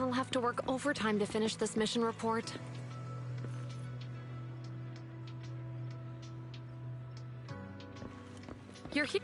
I'll have to work overtime to finish this mission report. You're here.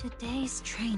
Today's training.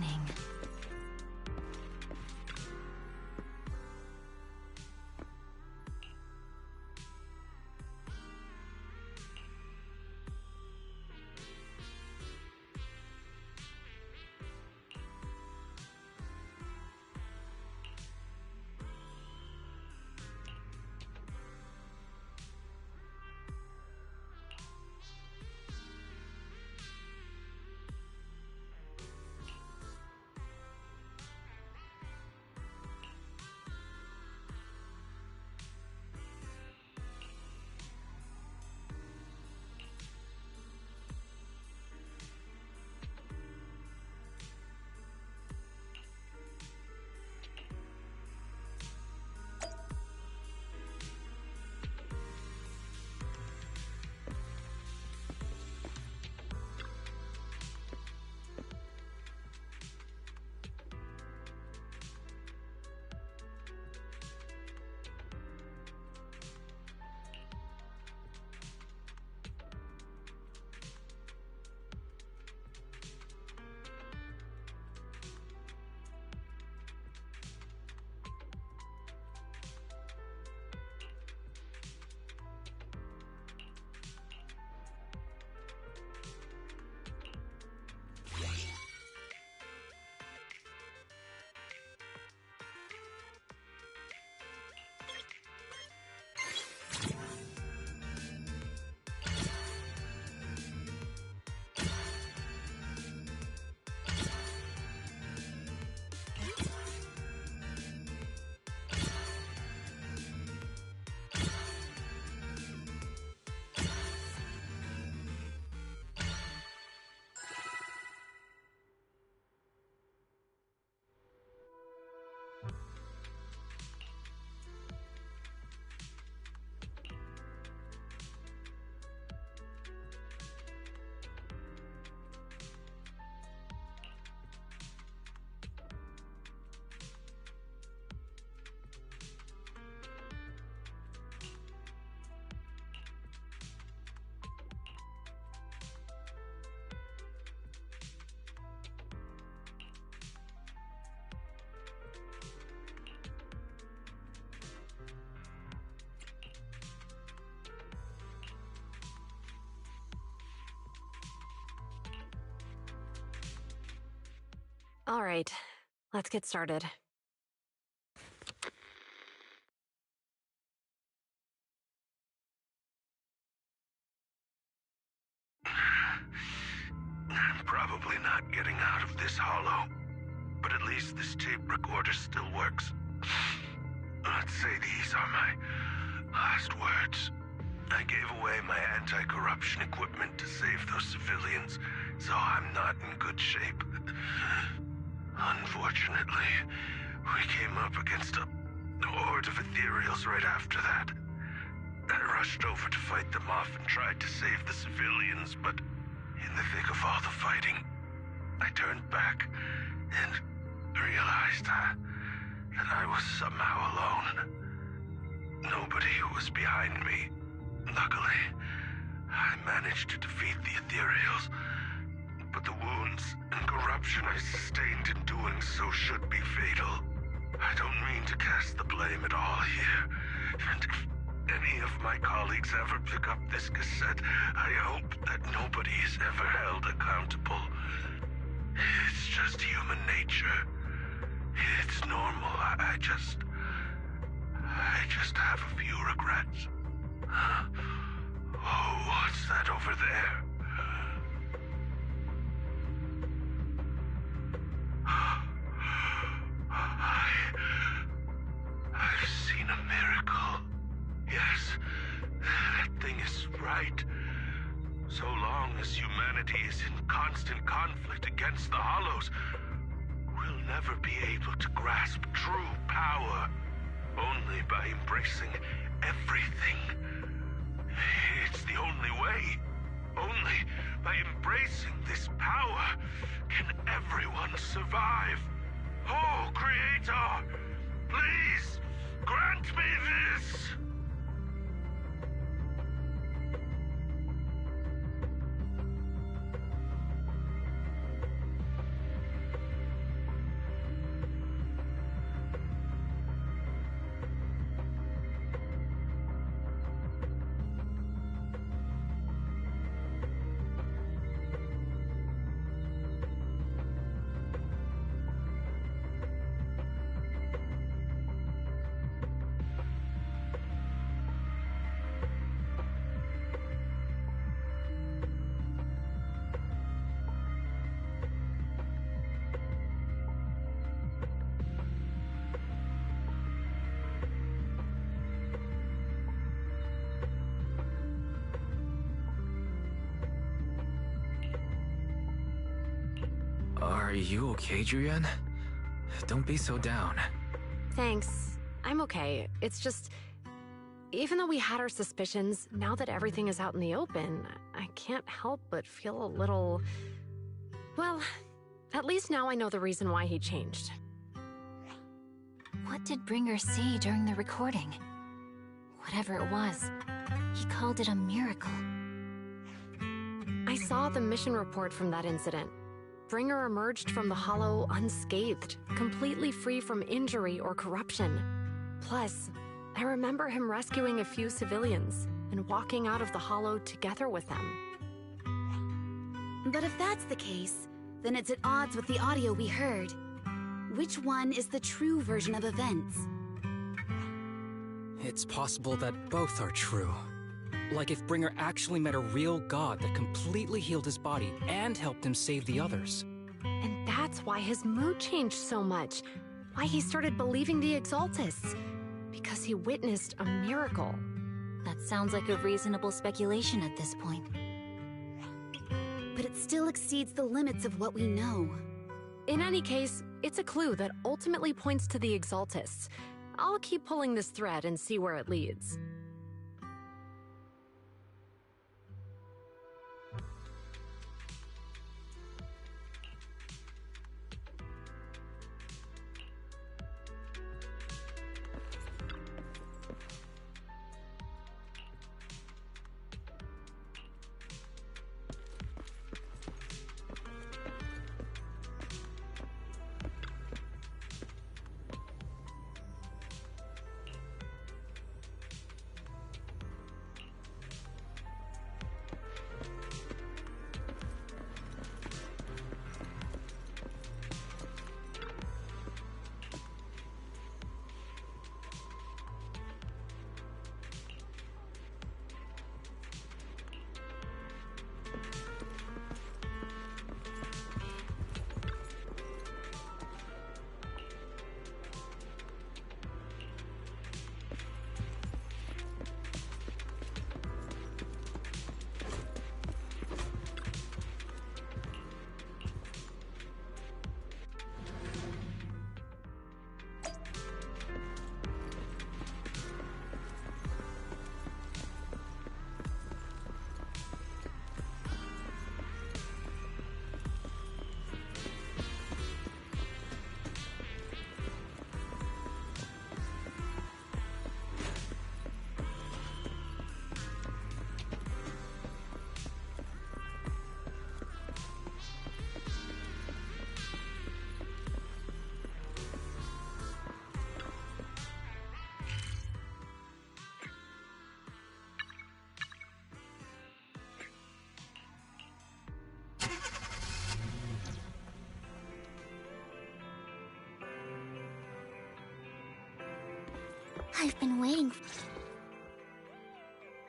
All right, let's get started. I'm probably not getting out of this hollow, but at least this tape recorder still works. Let's say these are my last words. I gave away my anti-corruption equipment to save those civilians, so I'm not in good shape. Unfortunately, we came up against a horde of ethereals right after that. I rushed over to fight them off and tried to save the civilians, but in the thick of all the fighting, I turned back and realized that I was somehow alone. Nobody was behind me. Luckily, I managed to defeat the ethereals, but the wounds and corruption I sustained in doing so should be fatal. I don't mean to cast the blame at all here, and if any of my colleagues ever pick up this cassette, I hope that nobody is ever held accountable. It's just human nature. It's normal. I just have a few regrets. Oh, what's that over there? I've seen a miracle. Yes, that thing is right. So long as humanity is in constant conflict against the Hollows, we'll never be able to grasp true power. Only by embracing everything. It's the only way. Only by embracing this power can everyone survive. Oh, Creator, please grant me this! Are you okay, Julian? Don't be so down. Thanks. I'm okay. It's just, even though we had our suspicions, now that everything is out in the open, I can't help but feel a little... Well, at least now I know the reason why he changed. What did Bringer say during the recording? Whatever it was, he called it a miracle. I saw the mission report from that incident. Bringer emerged from the Hollow unscathed, completely free from injury or corruption. Plus, I remember him rescuing a few civilians and walking out of the Hollow together with them. But if that's the case, then it's at odds with the audio we heard. Which one is the true version of events? It's possible that both are true. Like if Bringer actually met a real god that completely healed his body and helped him save the others. And that's why his mood changed so much. Why he started believing the Exaltists. Because he witnessed a miracle. That sounds like a reasonable speculation at this point. But it still exceeds the limits of what we know. In any case, it's a clue that ultimately points to the Exaltists. I'll keep pulling this thread and see where it leads. I've been waiting.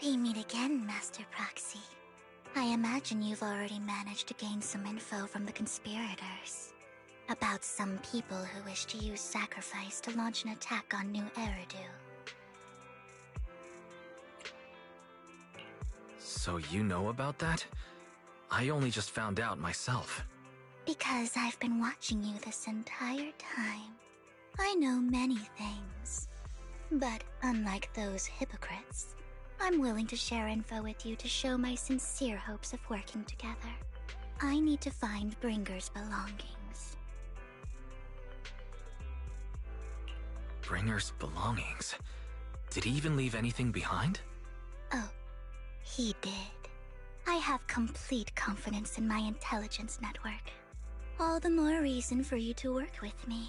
We meet again, Master Proxy. I imagine you've already managed to gain some info from the conspirators. About some people who wish to use sacrifice to launch an attack on New Eridu. So you know about that? I only just found out myself. Because I've been watching you this entire time. I know many things. But unlike those hypocrites, I'm willing to share info with you to show my sincere hopes of working together. I need to find Bringer's belongings. Bringer's belongings? Did he even leave anything behind? Oh, he did. I have complete confidence in my intelligence network. All the more reason for you to work with me.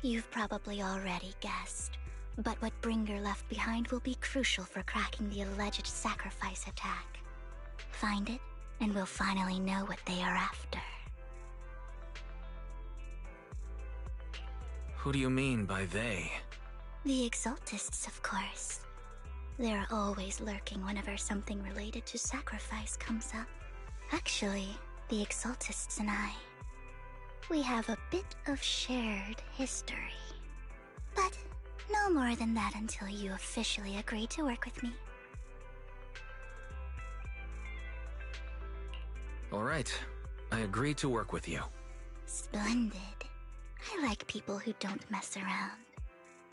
You've probably already guessed. But what Bringer left behind will be crucial for cracking the alleged sacrifice attack. Find it, and we'll finally know what they are after. Who do you mean by they? The Exaltists, of course. They're always lurking whenever something related to sacrifice comes up. Actually, the Exaltists and I, we have a bit of shared history. But no more than that until you officially agree to work with me. All right. I agree to work with you. Splendid. I like people who don't mess around.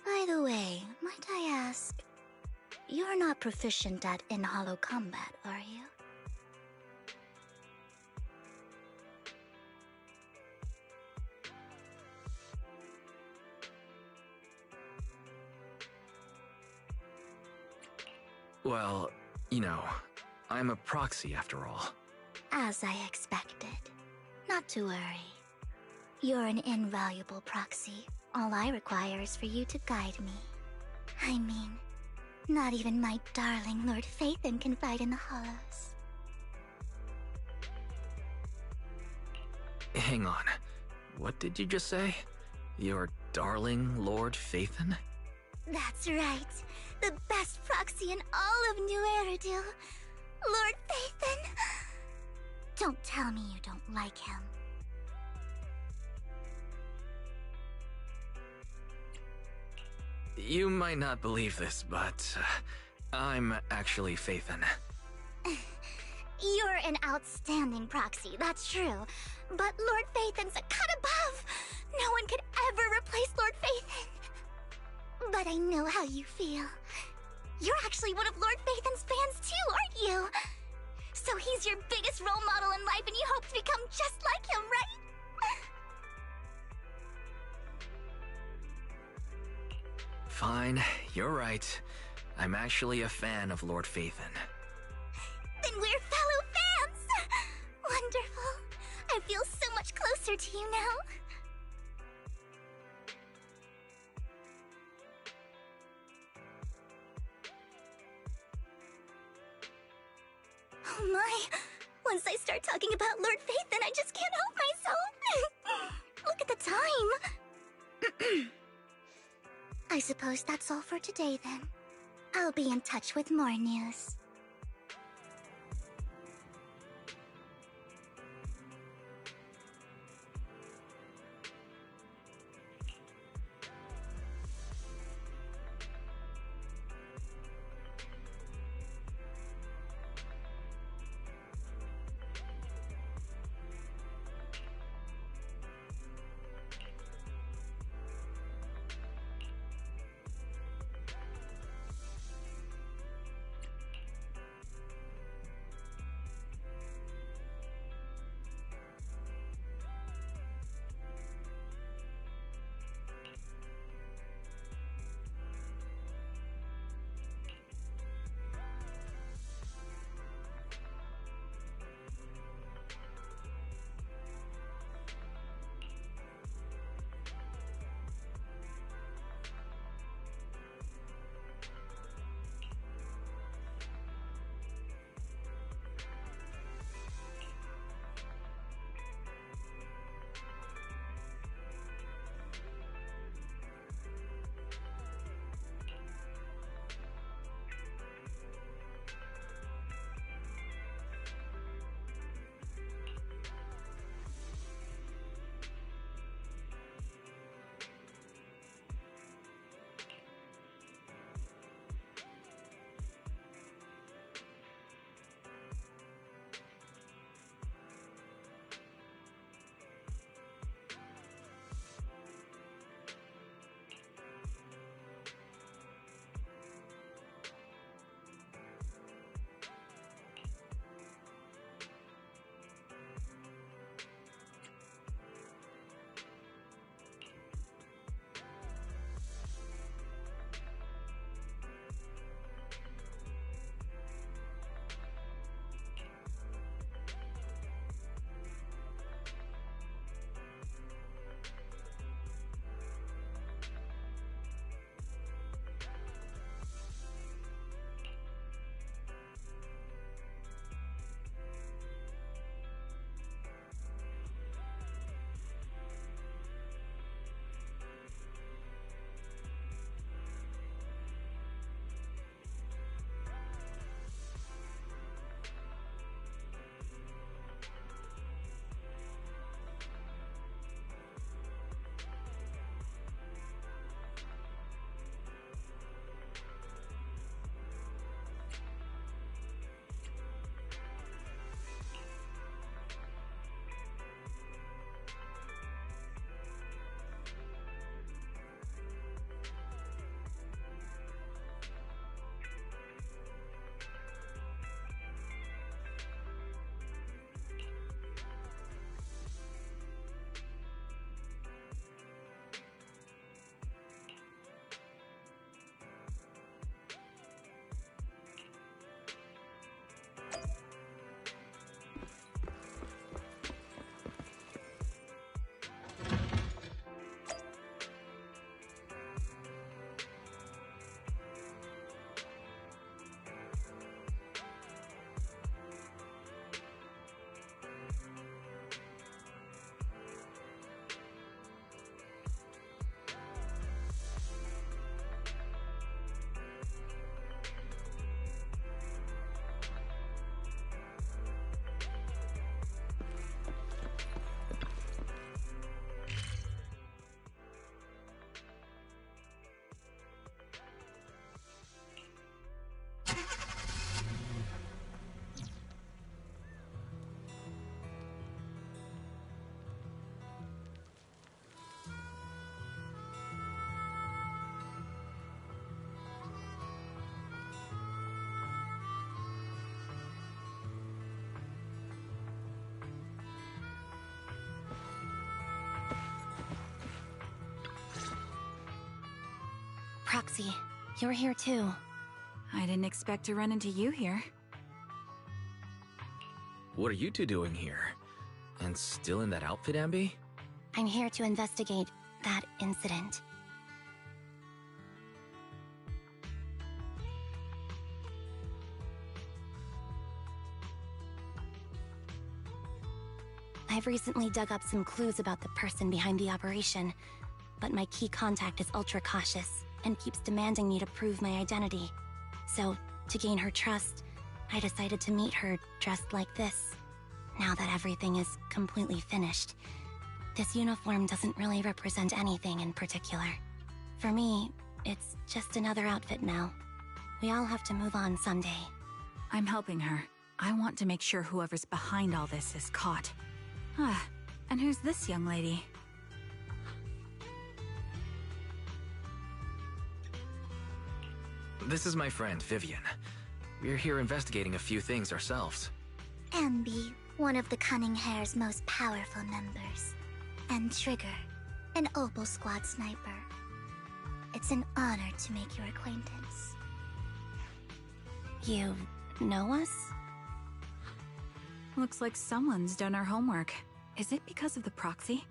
By the way, might I ask, you're not proficient at in-hollow combat, are you? Well, I'm a proxy after all. As I expected. Not to worry. You're an invaluable proxy. All I require is for you to guide me. I mean, not even my darling Lord Phaethon can fight in the Hollows. Hang on. What did you just say? Your darling Lord Phaethon? That's right. The best proxy in all of New Eridu. Lord Phaethon. Don't tell me you don't like him. You might not believe this, but I'm actually Phaethon. You're an outstanding proxy, that's true. But Lord Phaethon's a cut above. No one could ever replace Lord Phaethon. But I know how you feel. You're actually one of Lord Phaethon's fans too, aren't you? So he's your biggest role model in life and you hope to become just like him, right? Fine, you're right. I'm actually a fan of Lord Phaethon. Then we're fellow fans! Wonderful. I feel so much closer to you now. Oh my! Once I start talking about Lord Phaethon, I just can't help myself! Look at the time! I suppose that's all for today then. I'll be in touch with more news. Proxy, you're here too. I didn't expect to run into you here. What are you two doing here? And still in that outfit, Ambi? I'm here to investigate that incident. I've recently dug up some clues about the person behind the operation, but my key contact is ultra cautious and keeps demanding me to prove my identity. So, to gain her trust, I decided to meet her dressed like this. Now that everything is completely finished, this uniform doesn't really represent anything in particular. For me, it's just another outfit now. We all have to move on someday. I'm helping her. I want to make sure whoever's behind all this is caught. Ah, and who's this young lady? This is my friend, Vivian. We're here investigating a few things ourselves. Ambi, one of the Cunning Hair's most powerful members. And Trigger, an Opal Squad sniper. It's an honor to make your acquaintance. You know us? Looks like someone's done our homework. Is it because of the proxy?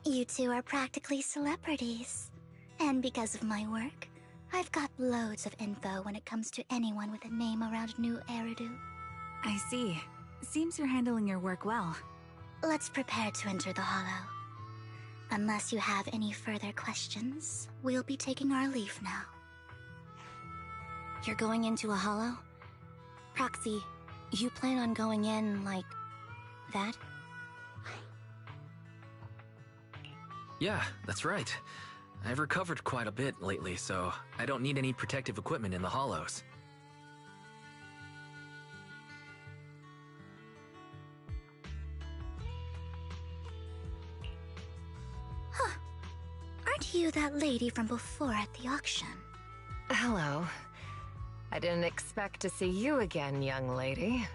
You two are practically celebrities. And because of my work, I've got loads of info when it comes to anyone with a name around New Eridu. I see. Seems you're handling your work well. Let's prepare to enter the Hollow. Unless you have any further questions, we'll be taking our leave now. You're going into a hollow? Proxy, you plan on going in like that? Yeah, that's right. I've recovered quite a bit lately, so I don't need any protective equipment in the hollows. Huh. Aren't you that lady from before at the auction? Hello. I didn't expect to see you again, young lady.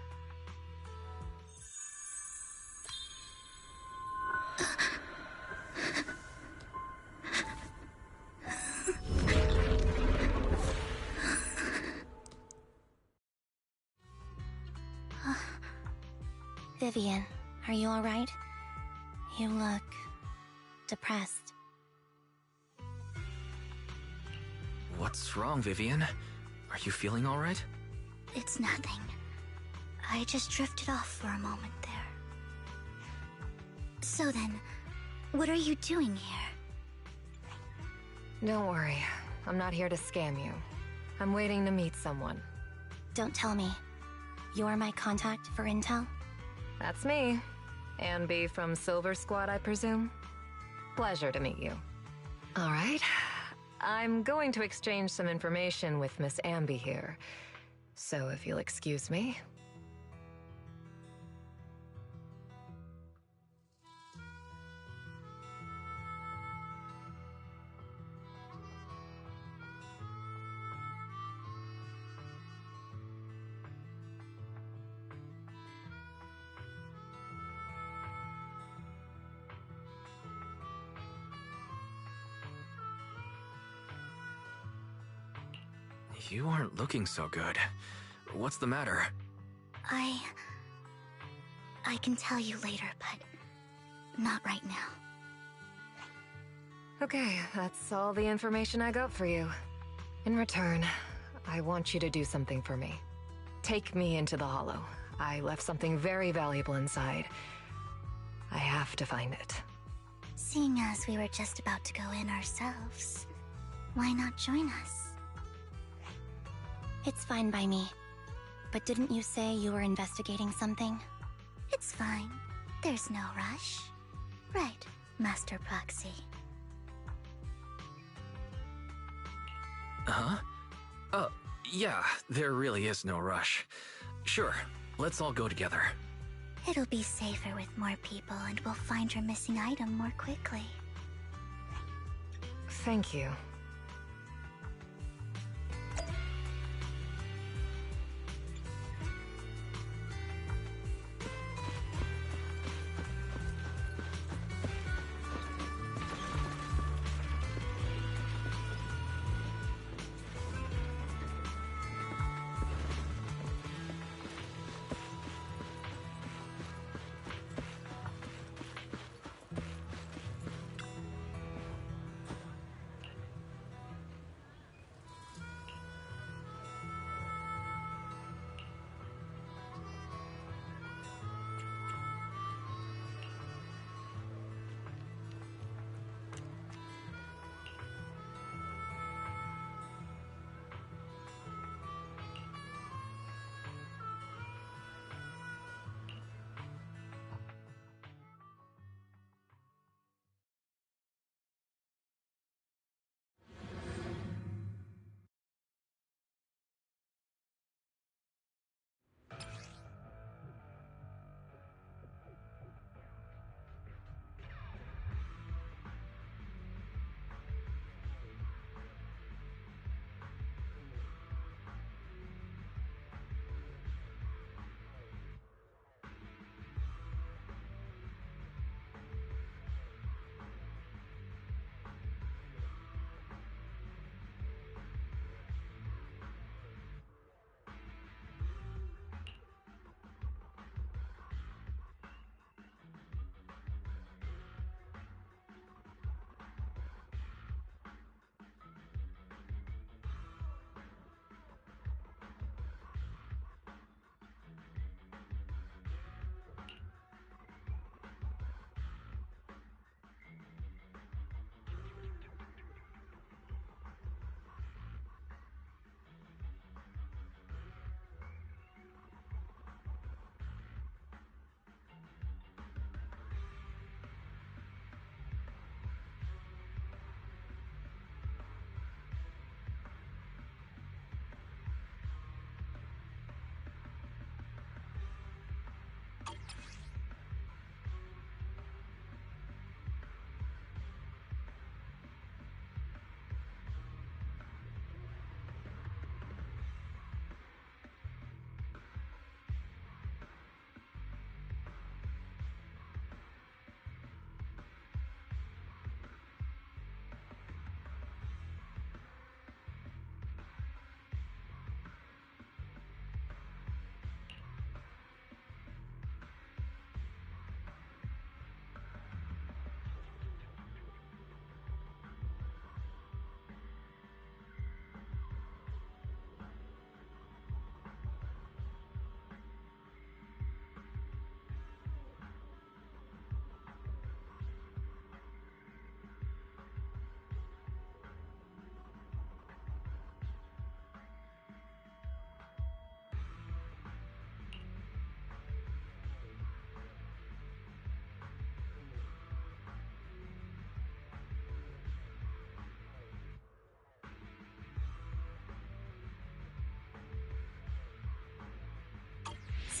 Vivian, are you alright? You look depressed. What's wrong, Vivian? Are you feeling all right? It's nothing. I just drifted off for a moment there. So then, what are you doing here? Don't worry. I'm not here to scam you. I'm waiting to meet someone. Don't tell me. You're my contact for intel? That's me. Ambi from Silver Squad, I presume? Pleasure to meet you. All right. I'm going to exchange some information with Miss Ambi here. So if you'll excuse me. You aren't looking so good. What's the matter? I can tell you later, but not right now. Okay, that's all the information I got for you. In return, I want you to do something for me. Take me into the Hollow. I left something very valuable inside. I have to find it. Seeing as we were just about to go in ourselves, why not join us? It's fine by me. But didn't you say you were investigating something? It's fine. There's no rush. Right, Master Proxy. Huh? Yeah, there really is no rush. Sure, let's all go together. It'll be safer with more people and we'll find your missing item more quickly. Thank you.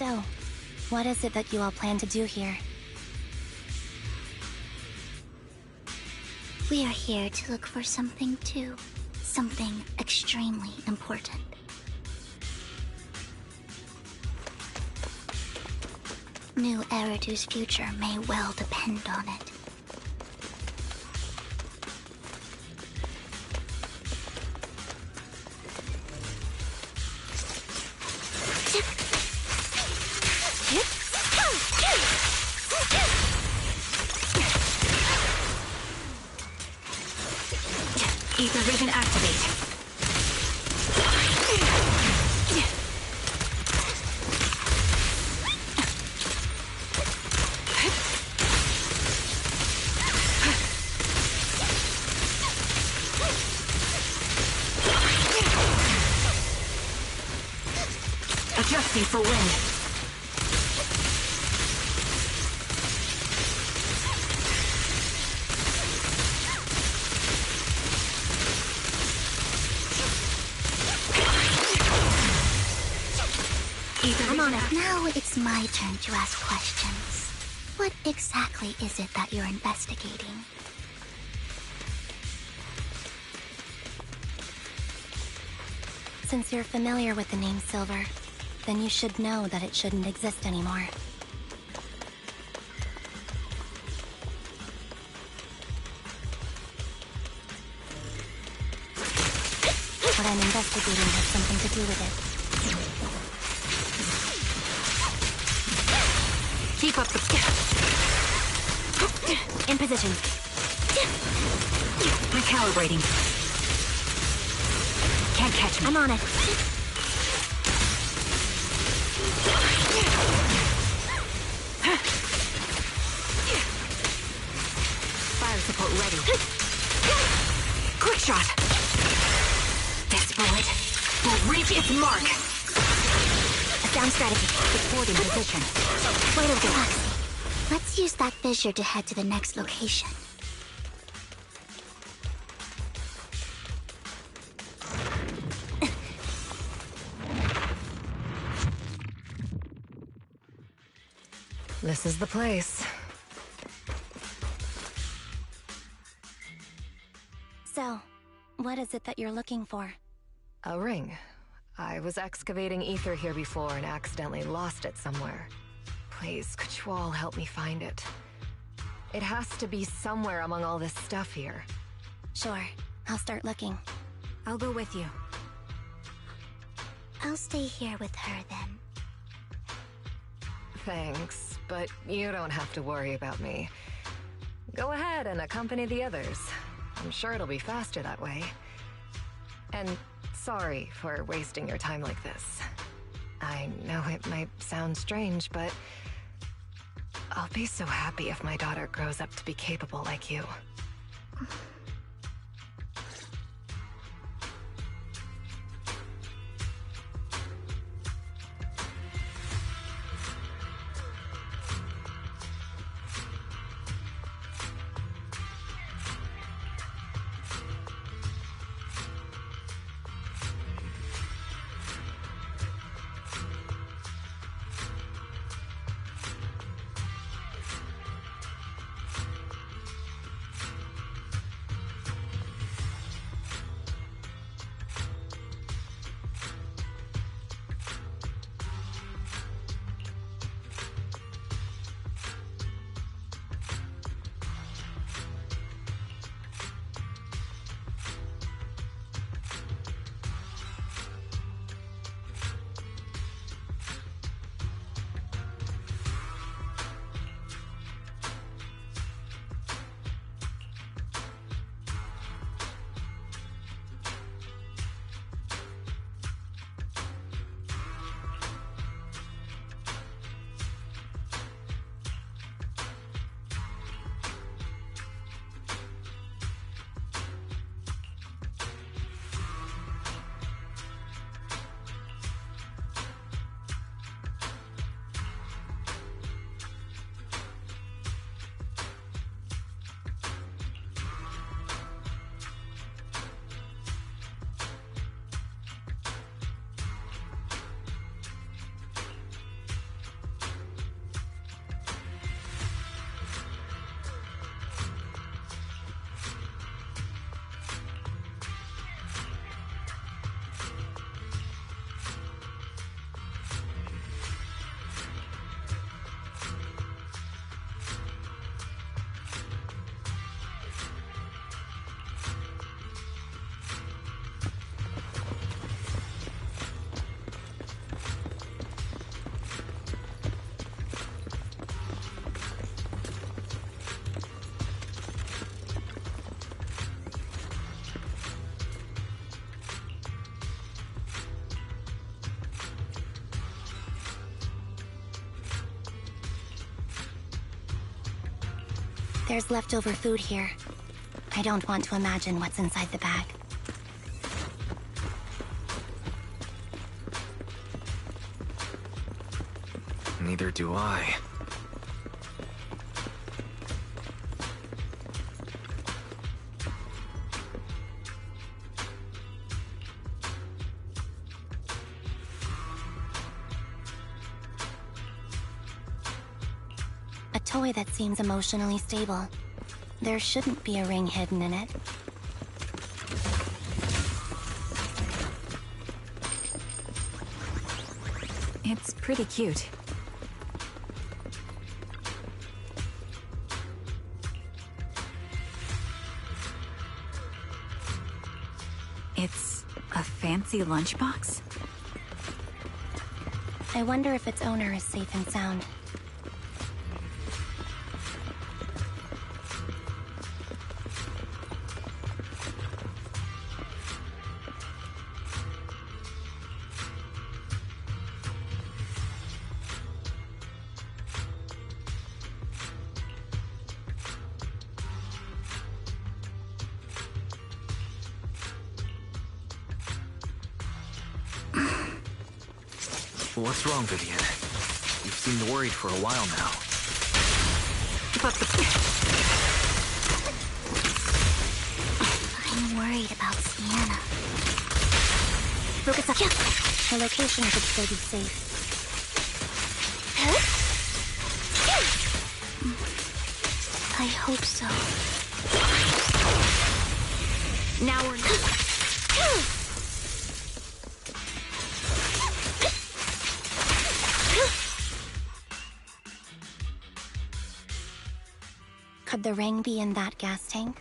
So, what is it that you all plan to do here? We are here to look for something too. Something extremely important. New Eridu's future may well depend on it. Ether vision activate. Adjusting for wind. I'm on it. Now it's my turn to ask questions. What exactly is it that you're investigating? Since you're familiar with the name Silver, then you should know that it shouldn't exist anymore. What I'm investigating has something to do with it. Keep up the... In position. Recalibrating. Can't catch me. I'm on it. Fire support ready. Quick shot. This bullet will reach its mark. A sound strategy. Supporting position. Wait a minute. Let's use that fissure to head to the next location. This is the place. So, what is it that you're looking for? A ring. I was excavating ether here before and accidentally lost it somewhere. Please, could you all help me find it? It has to be somewhere among all this stuff here. Sure, I'll start looking. I'll go with you. I'll stay here with her then. Thanks, but you don't have to worry about me. Go ahead and accompany the others. I'm sure it'll be faster that way. And sorry for wasting your time like this. I know it might sound strange, but I'll be so happy if my daughter grows up to be capable like you. There's leftover food here. I don't want to imagine what's inside the bag. Neither do I. A toy that seems emotionally stable. There shouldn't be a ring hidden in it. It's pretty cute. It's a fancy lunchbox? I wonder if its owner is safe and sound. What's wrong, Vivian? You've seemed worried for a while now. But I'm worried about Sienna. Focus up. Her location should still be safe. I hope so. Now we're not. Could the ring be in that gas tank?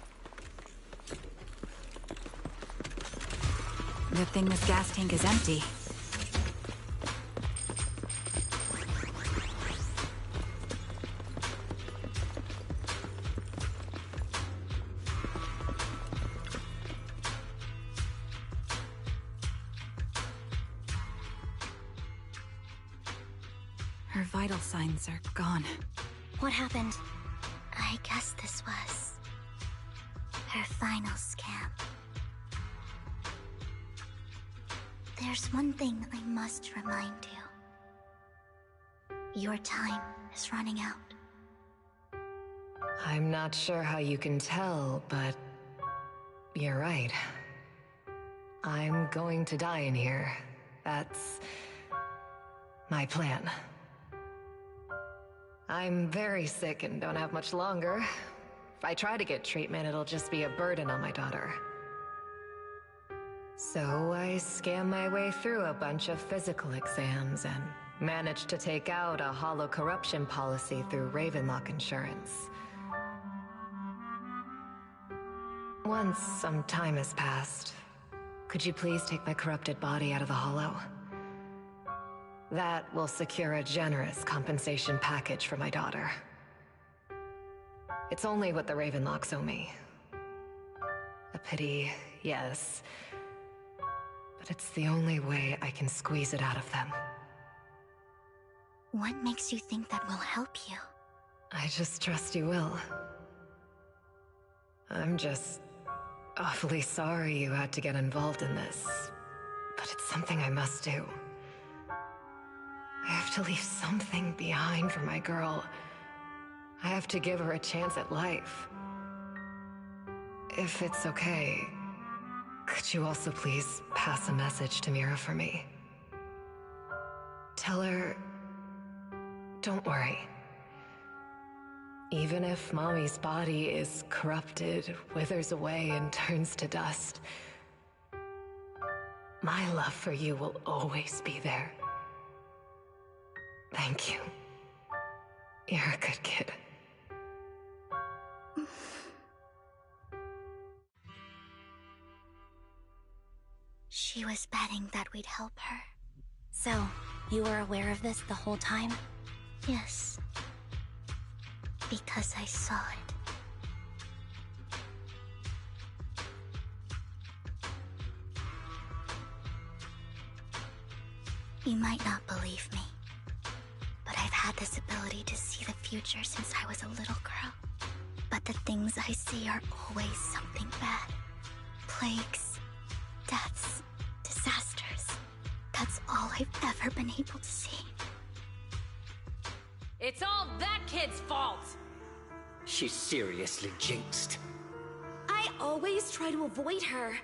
good thing this gas tank is empty. Her vital signs are gone. What happened? I guess this was her final scam. There's one thing I must remind you. Your time is running out. I'm not sure how you can tell, but you're right. I'm going to die in here. That's my plan. I'm very sick and don't have much longer. If I try to get treatment, it'll just be a burden on my daughter. So I scam my way through a bunch of physical exams and managed to take out a hollow corruption policy through Ravenlock Insurance. Once some time has passed, could you please take my corrupted body out of the hollow? That will secure a generous compensation package for my daughter. It's only what the Ravenlocks owe me. A pity, yes. But it's the only way I can squeeze it out of them. What makes you think that will help you? I just trust you will. I'm just awfully sorry you had to get involved in this. But it's something I must do. I have to leave something behind for my girl. I have to give her a chance at life. If it's okay, could you also please pass a message to Mira for me? Tell her, don't worry. Even if Mommy's body is corrupted, withers away, and turns to dust, my love for you will always be there. Thank you. You're a good kid. She was betting that we'd help her. So, you were aware of this the whole time? Yes. Because I saw it. You might not believe me, but I've had this ability to see the future since I was a little girl. But the things I see are always something bad. Plagues, deaths, disasters. That's all I've ever been able to see. It's all that kid's fault! She's seriously jinxed. I always try to avoid her.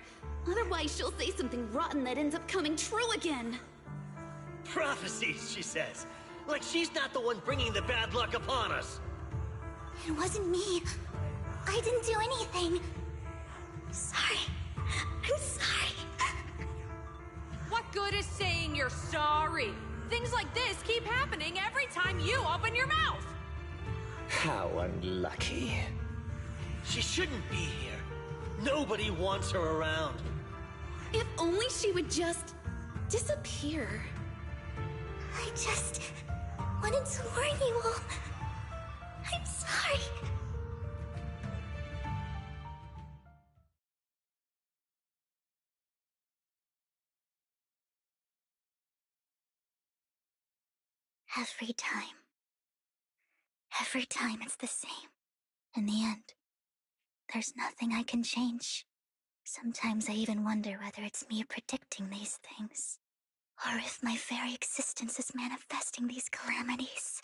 Otherwise, she'll say something rotten that ends up coming true again. Prophecies, she says. Like she's not the one bringing the bad luck upon us. It wasn't me. I didn't do anything. Sorry. I'm sorry. What good is saying you're sorry? Things like this keep happening every time you open your mouth! How unlucky. She shouldn't be here. Nobody wants her around. If only she would just disappear. I just wanted to warn you all. I'm sorry. Every time it's the same. In the end, there's nothing I can change. Sometimes I even wonder whether it's me predicting these things, or if my very existence is manifesting these calamities.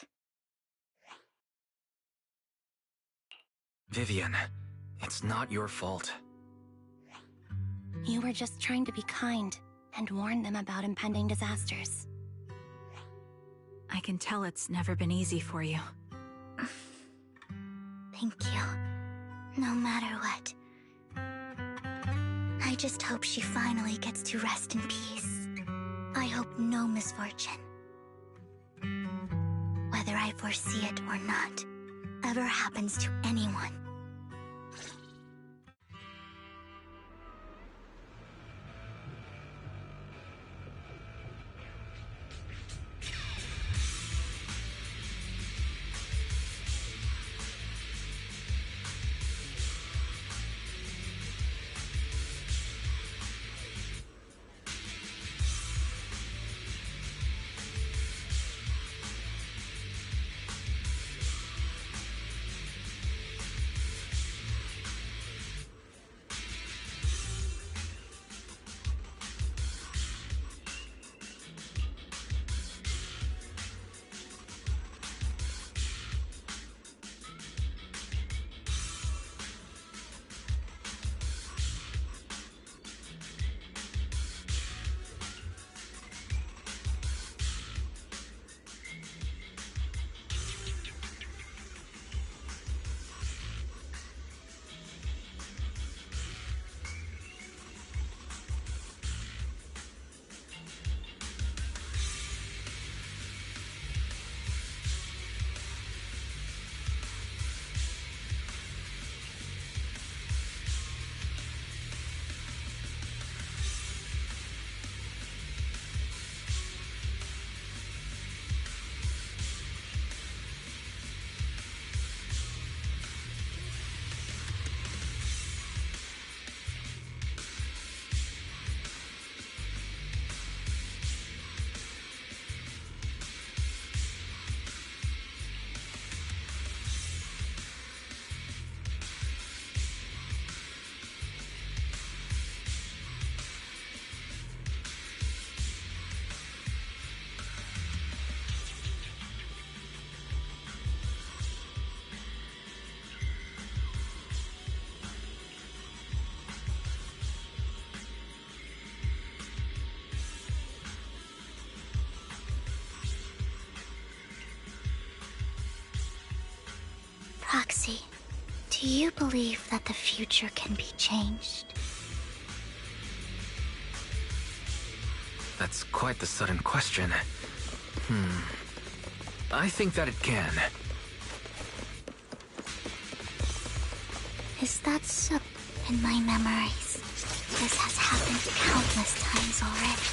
Vivian, it's not your fault. You were just trying to be kind and warn them about impending disasters. I can tell it's never been easy for you. Thank you. No matter what. I just hope she finally gets to rest in peace. I hope no misfortune, whether I foresee it or not, ever happens to anyone. Proxy, do you believe that the future can be changed? That's quite the sudden question. I think that it can. Is that so? In my memories, this has happened countless times already.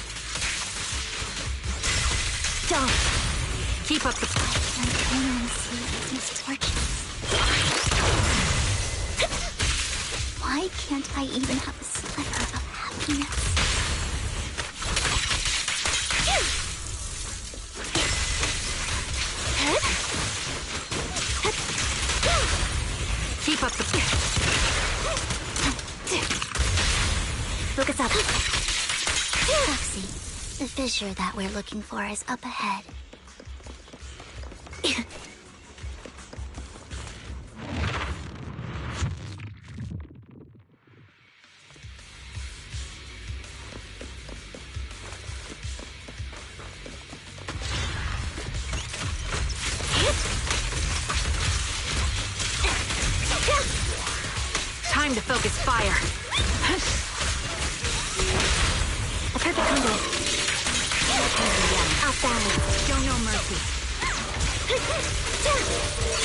Don't! Keep up the... I can clearly see these misfortunes. Why can't I even have a sliver of happiness? Keep keep up the... Focus up. Roxy, the fissure that we're looking for is up ahead. Time to focus fire. A perfect combo. Off balance. Show no mercy.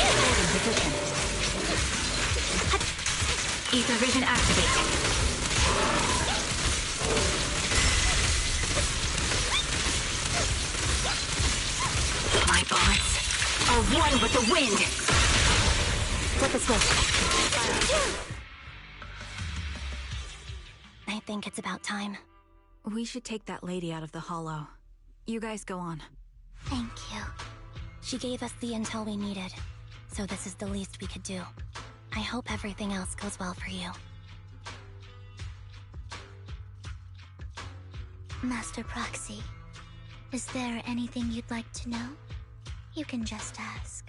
Holding position. Ether vision activate. My bullets are one with the wind. Flip the switch. I think it's about time. We should take that lady out of the hollow. You guys go on. Thank you. She gave us the intel we needed, so this is the least we could do. I hope everything else goes well for you. Master Proxy, is there anything you'd like to know? You can just ask.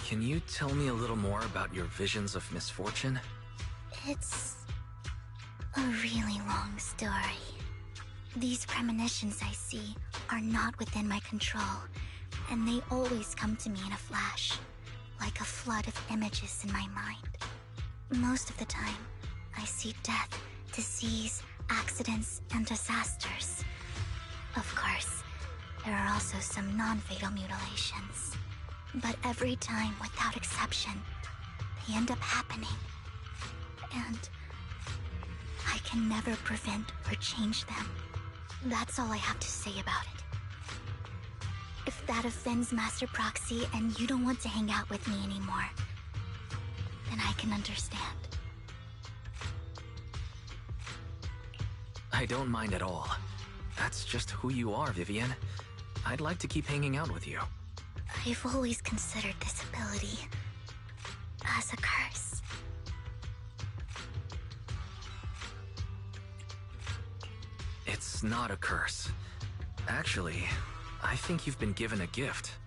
Can you tell me a little more about your visions of misfortune? It's a really long story. These premonitions I see are not within my control, and they always come to me in a flash, like a flood of images in my mind. Most of the time, I see death, disease, accidents, and disasters. Of course, there are also some non-fatal mutilations. But every time, without exception, they end up happening. And I can never prevent or change them. That's all I have to say about it. If that offends Master Proxy and you don't want to hang out with me anymore, then I can understand. I don't mind at all. That's just who you are, Vivian. I'd like to keep hanging out with you. I've always considered this ability as a curse. It's not a curse. Actually, I think you've been given a gift.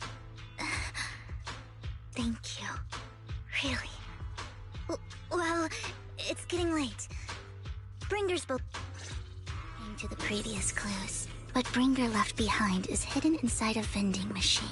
Thank you. Really. Well, it's getting late. Bringer's both... to the previous clues. What Bringer left behind is hidden inside a vending machine.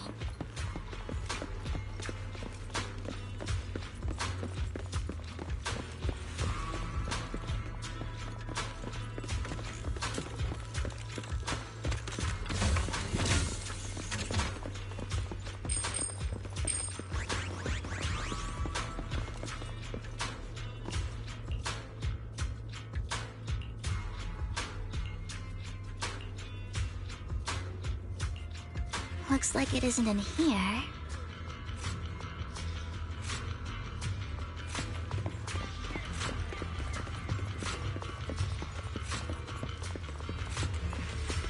Looks like it isn't in here.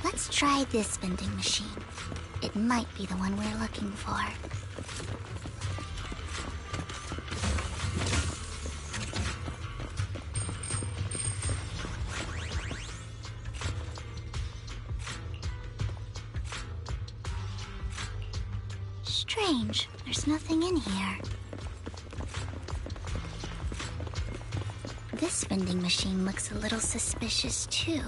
Let's try this vending machine. It might be the one we're looking for. Strange, there's nothing in here. This vending machine looks a little suspicious too.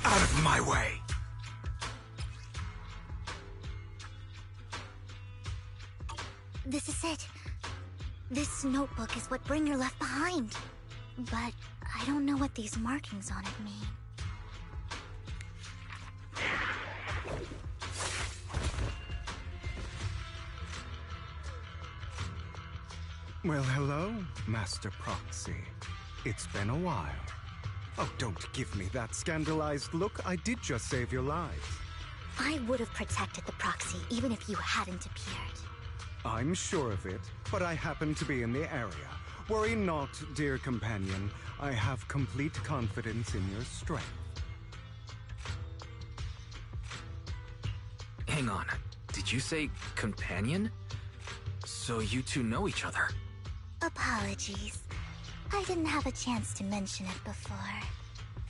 Out of my way! This is it. This notebook is what Bringer left behind. But I don't know what these markings on it mean. Well, hello, Master Proxy. It's been a while. Oh, don't give me that scandalized look. I did just save your lives. I would have protected the proxy even if you hadn't appeared. I'm sure of it, but I happen to be in the area. Worry not, dear companion. I have complete confidence in your strength. Hang on. Did you say companion? So you two know each other? Apologies. I didn't have a chance to mention it before.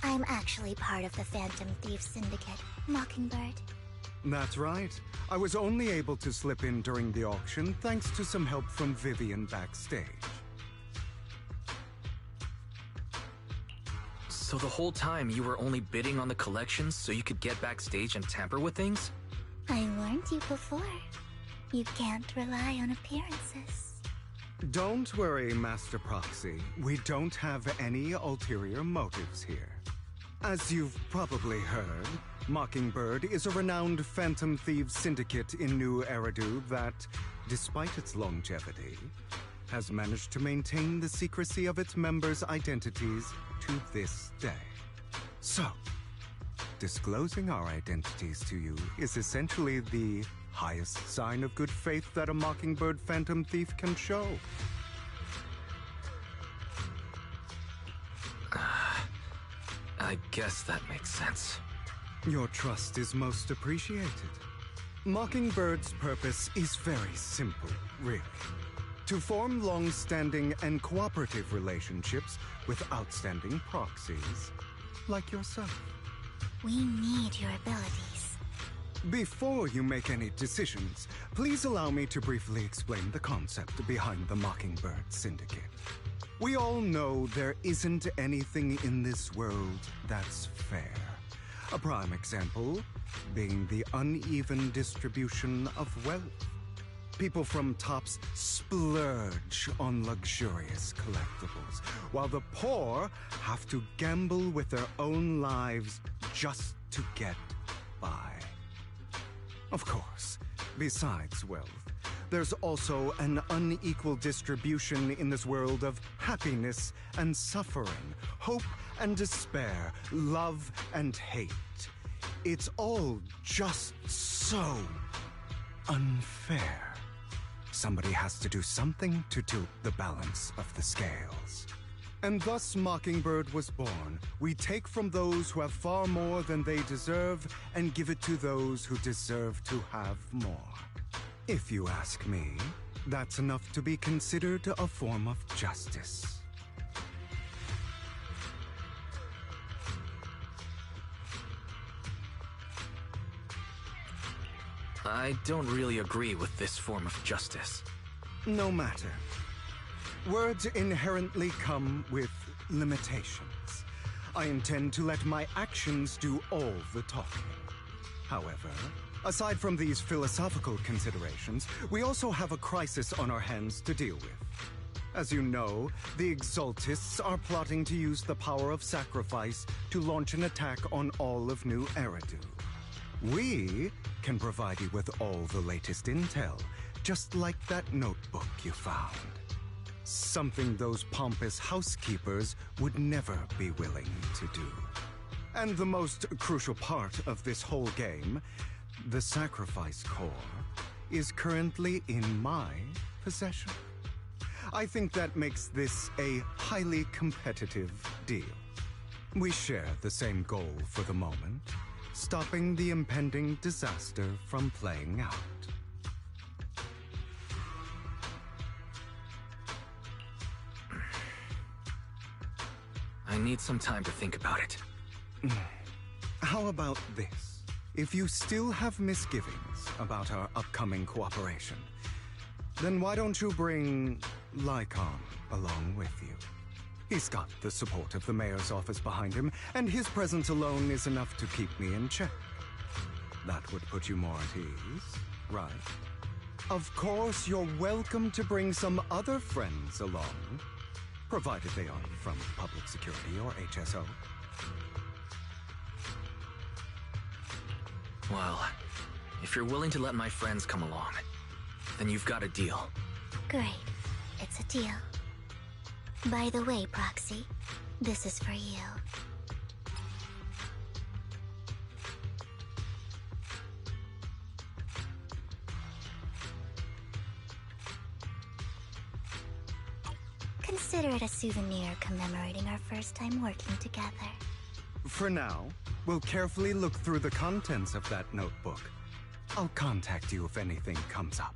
I'm actually part of the Phantom Thief Syndicate, Mockingbird. That's right. I was only able to slip in during the auction thanks to some help from Vivian backstage. So the whole time you were only bidding on the collections so you could get backstage and tamper with things? I warned you before. You can't rely on appearances. Don't worry, Master Proxy. We don't have any ulterior motives here. As you've probably heard, Mockingbird is a renowned Phantom Thieves syndicate in New Eridu that, despite its longevity, has managed to maintain the secrecy of its members' identities to this day. So, disclosing our identities to you is essentially the highest sign of good faith that a Mockingbird Phantom Thief can show. I guess that makes sense. Your trust is most appreciated. Mockingbird's purpose is very simple, really. To form long-standing and cooperative relationships with outstanding proxies, like yourself. We need your abilities. Before you make any decisions, please allow me to briefly explain the concept behind the Mockingbird Syndicate. We all know there isn't anything in this world that's fair. A prime example being the uneven distribution of wealth. People from tops splurge on luxurious collectibles, while the poor have to gamble with their own lives just to get by. Of course, besides wealth, there's also an unequal distribution in this world of happiness and suffering, hope and despair, love and hate. It's all just so unfair. Somebody has to do something to tilt the balance of the scales. And thus Mockingbird was born. We take from those who have far more than they deserve and give it to those who deserve to have more. If you ask me, that's enough to be considered a form of justice. I don't really agree with this form of justice. No matter. Words inherently come with limitations. I intend to let my actions do all the talking. However, aside from these philosophical considerations, we also have a crisis on our hands to deal with. As you know, the Exaltists are plotting to use the power of sacrifice to launch an attack on all of New Eridu. We can provide you with all the latest intel, just like that notebook you found. Something those pompous housekeepers would never be willing to do. And the most crucial part of this whole game, the sacrifice core, is currently in my possession. I think that makes this a highly competitive deal. We share the same goal for the moment, stopping the impending disaster from playing out. I need some time to think about it. How about this? If you still have misgivings about our upcoming cooperation, then why don't you bring Lycon along with you? He's got the support of the mayor's office behind him, and his presence alone is enough to keep me in check. That would put you more at ease, right? Of course, you're welcome to bring some other friends along, provided they are from public security or HSO. Well, if you're willing to let my friends come along, then you've got a deal. Great. It's a deal. By the way, Proxy, this is for you. Consider it a souvenir commemorating our first time working together. For now, we'll carefully look through the contents of that notebook. I'll contact you if anything comes up.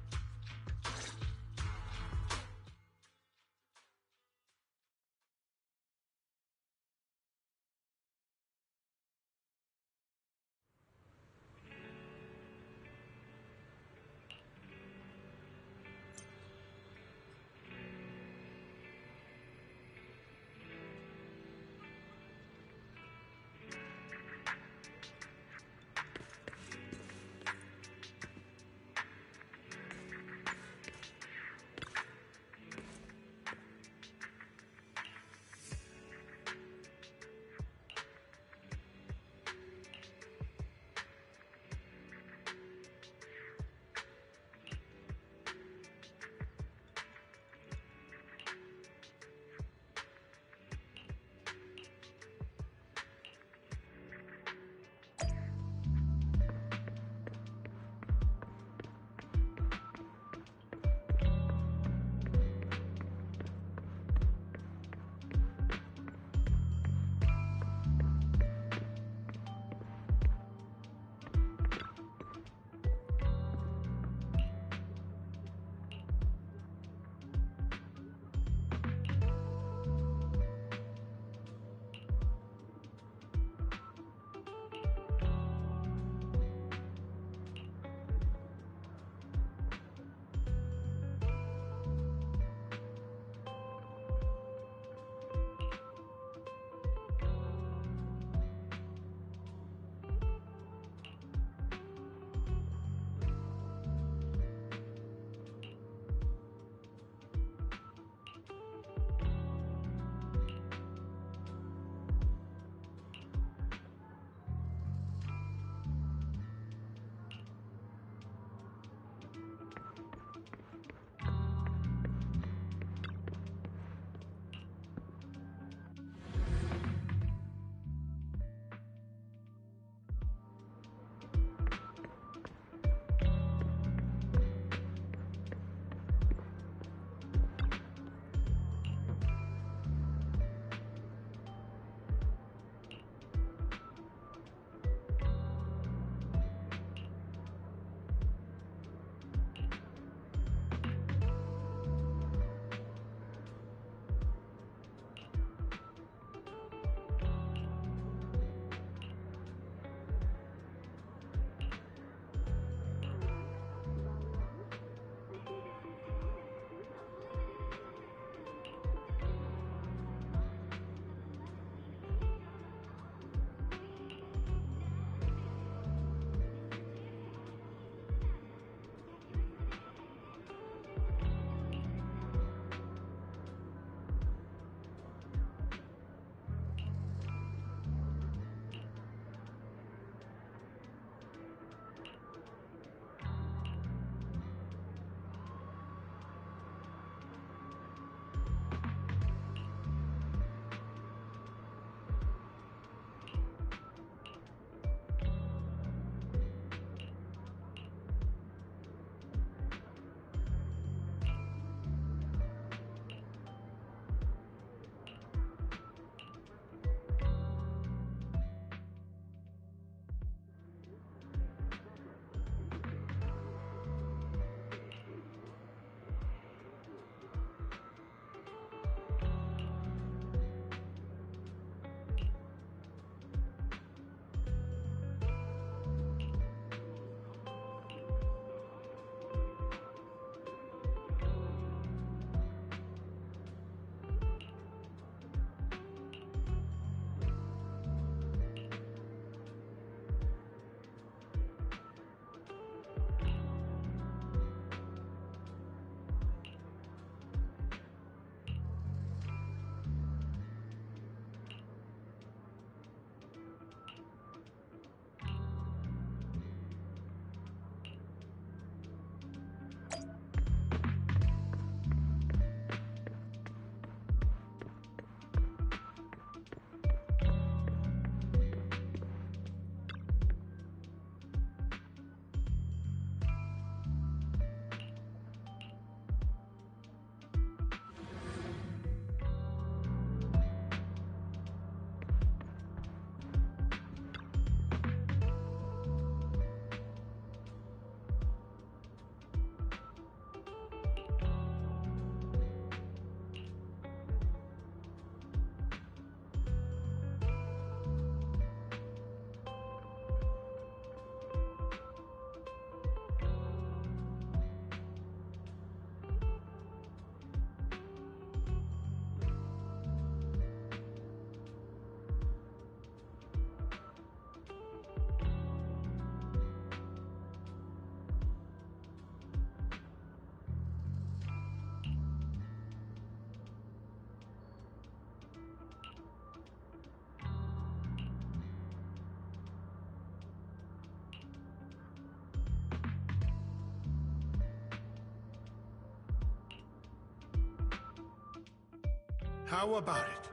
How about it?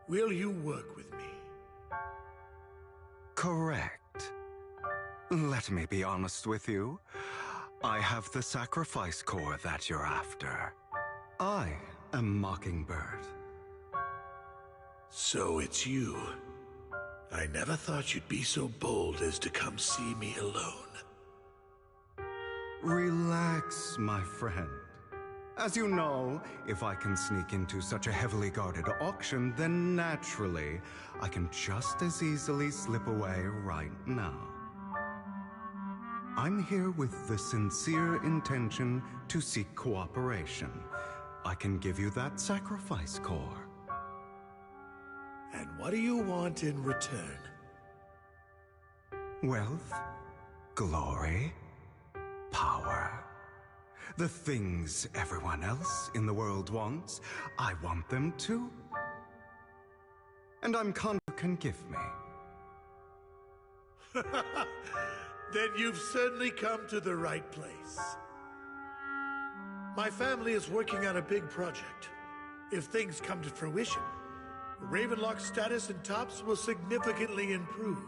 Will you work with me? Correct. Let me be honest with you. I have the sacrifice core that you're after. I am Mockingbird. So it's you. I never thought you'd be so bold as to come see me alone. Relax, my friend. As you know, if I can sneak into such a heavily guarded auction, then naturally, I can just as easily slip away right now. I'm here with the sincere intention to seek cooperation. I can give you that sacrifice core. And what do you want in return? Wealth, glory, power. The things everyone else in the world wants, I want them too. And I'm confident you can give me. Then you've certainly come to the right place. My family is working on a big project. If things come to fruition, Ravenlock's status in Tops will significantly improve.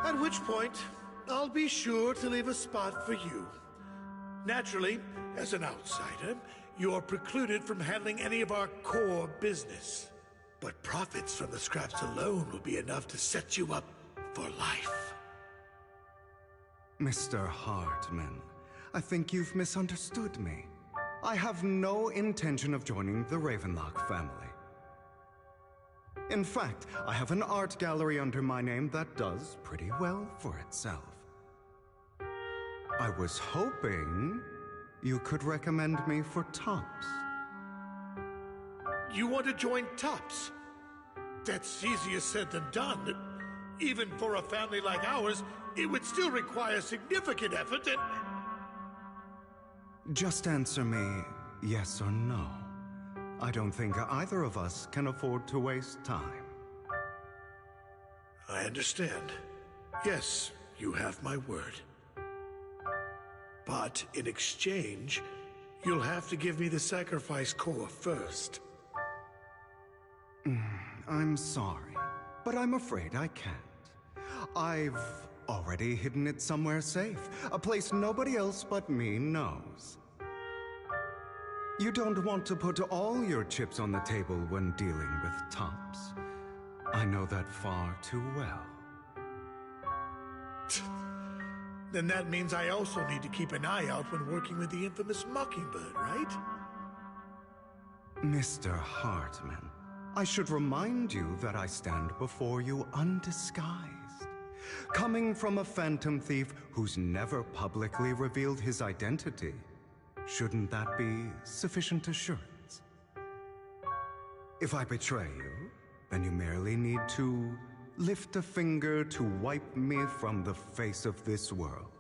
At which point, I'll be sure to leave a spot for you. Naturally, as an outsider, you're precluded from handling any of our core business. But profits from the scraps alone will be enough to set you up for life. Mr. Hartman, I think you've misunderstood me. I have no intention of joining the Ravenlock family. In fact, I have an art gallery under my name that does pretty well for itself. I was hoping you could recommend me for Tops. You want to join Tops? That's easier said than done. Even for a family like ours, it would still require significant effort and... Just answer me yes or no. I don't think either of us can afford to waste time. I understand. Yes, you have my word. But in exchange, you'll have to give me the sacrifice core first. I'm sorry, but I'm afraid I can't. I've already hidden it somewhere safe, a place nobody else but me knows. You don't want to put all your chips on the table when dealing with Tops. I know that far too well. Then that means I also need to keep an eye out when working with the infamous Mockingbird, right? Mr. Hartman, I should remind you that I stand before you undisguised. Coming from a phantom thief who's never publicly revealed his identity, shouldn't that be sufficient assurance? If I betray you, then you merely need to lift a finger to wipe me from the face of this world.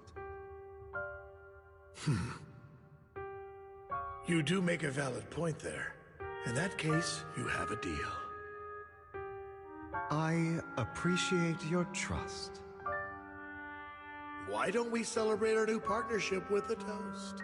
You do make a valid point there. In that case, you have a deal. I appreciate your trust. Why don't we celebrate our new partnership with a toast?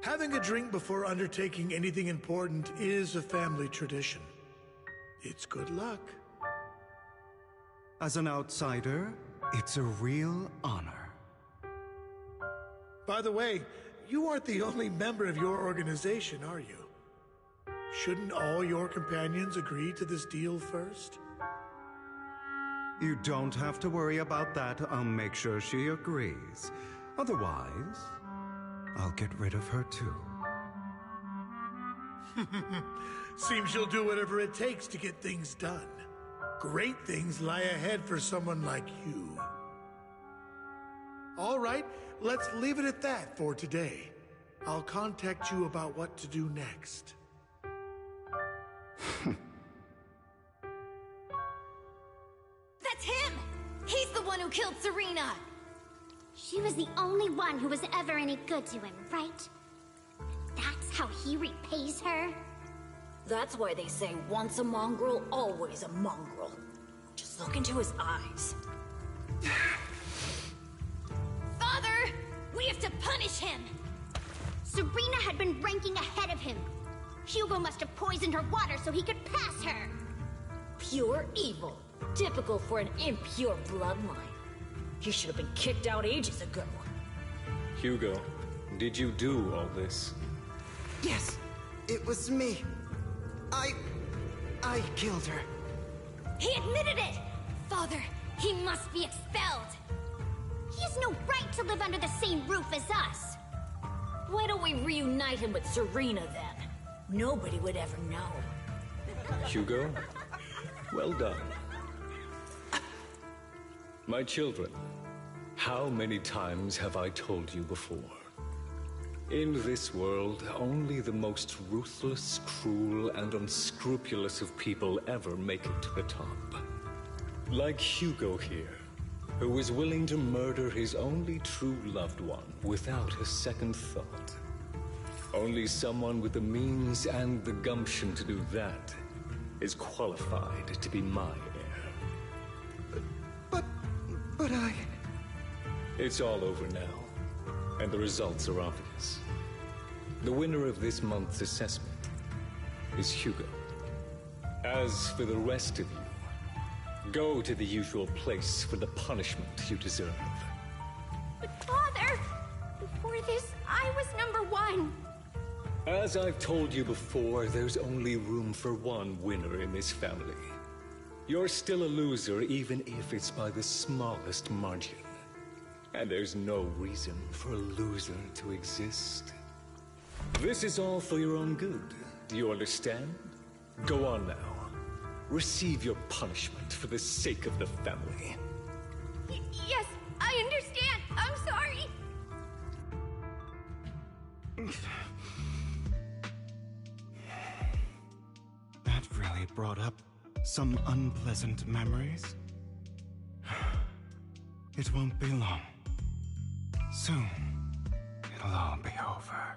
Having a drink before undertaking anything important is a family tradition. It's good luck. As an outsider, it's a real honor. By the way, you aren't the only member of your organization, are you? Shouldn't all your companions agree to this deal first? You don't have to worry about that. I'll make sure she agrees. Otherwise, I'll get rid of her too. Seems you'll do whatever it takes to get things done. Great things lie ahead for someone like you. All right, let's leave it at that for today. I'll contact you about what to do next. That's him! He's the one who killed Serena! She was the only one who was ever any good to him, right? that's how he repays her? That's why they say once a mongrel, always a mongrel. Just look into his eyes. Father! We have to punish him! Serena had been ranking ahead of him. Hugo must have poisoned her water so he could pass her. Pure evil. Typical for an impure bloodline. He should have been kicked out ages ago. Hugo, did you do all this? Yes, it was me. I killed her. He admitted it! Father, he must be expelled. He has no right to live under the same roof as us. Why don't we reunite him with Serena then? Nobody would ever know. Hugo, well done. My children, how many times have I told you before? In this world, only the most ruthless, cruel, and unscrupulous of people ever make it to the top. Like Hugo here, who was willing to murder his only true loved one without a second thought. Only someone with the means and the gumption to do that is qualified to be my heir. But I... It's all over now, and the results are obvious. The winner of this month's assessment is Hugo. As for the rest of you, go to the usual place for the punishment you deserve. But Father, before this, I was #1. As I've told you before, there's only room for one winner in this family. You're still a loser, even if it's by the smallest margin. And there's no reason for a loser to exist. This is all for your own good. Do you understand? Go on now. Receive your punishment for the sake of the family. Yes, I understand. I'm sorry. That really brought up some unpleasant memories. It won't be long. Soon, it'll all be over.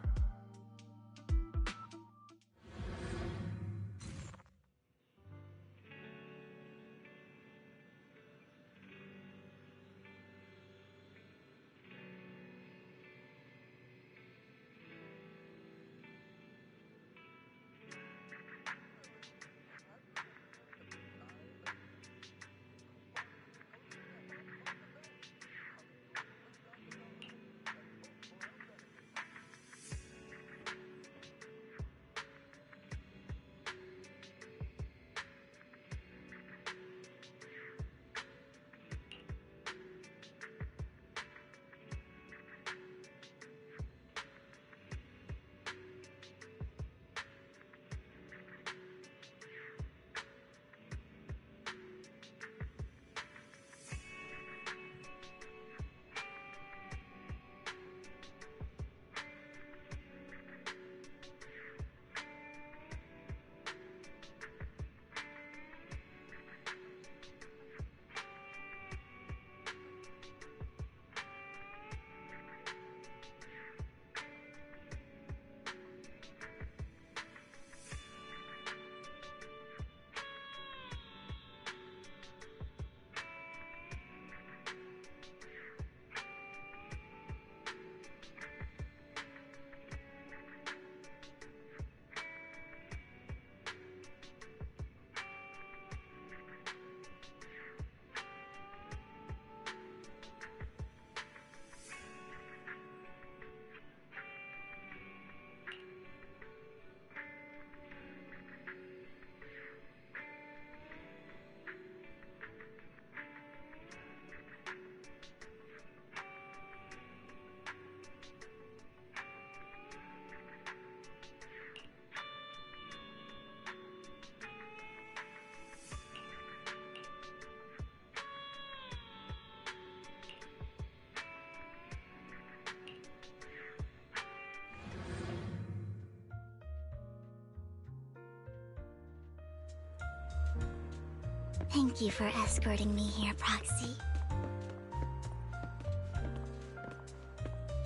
Thank you for escorting me here, Proxy.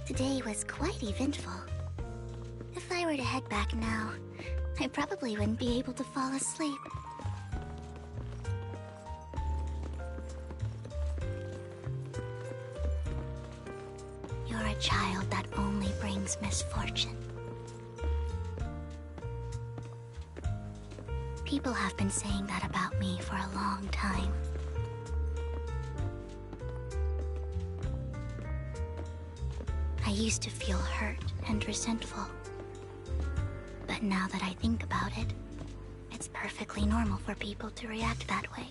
Today was quite eventful. If I I were to head back now, I probably wouldn't be able to fall asleep. You're a child that only brings misfortune. People have been saying that about me for a long time. I used to feel hurt and resentful. But now that I think about it, it's perfectly normal for people to react that way.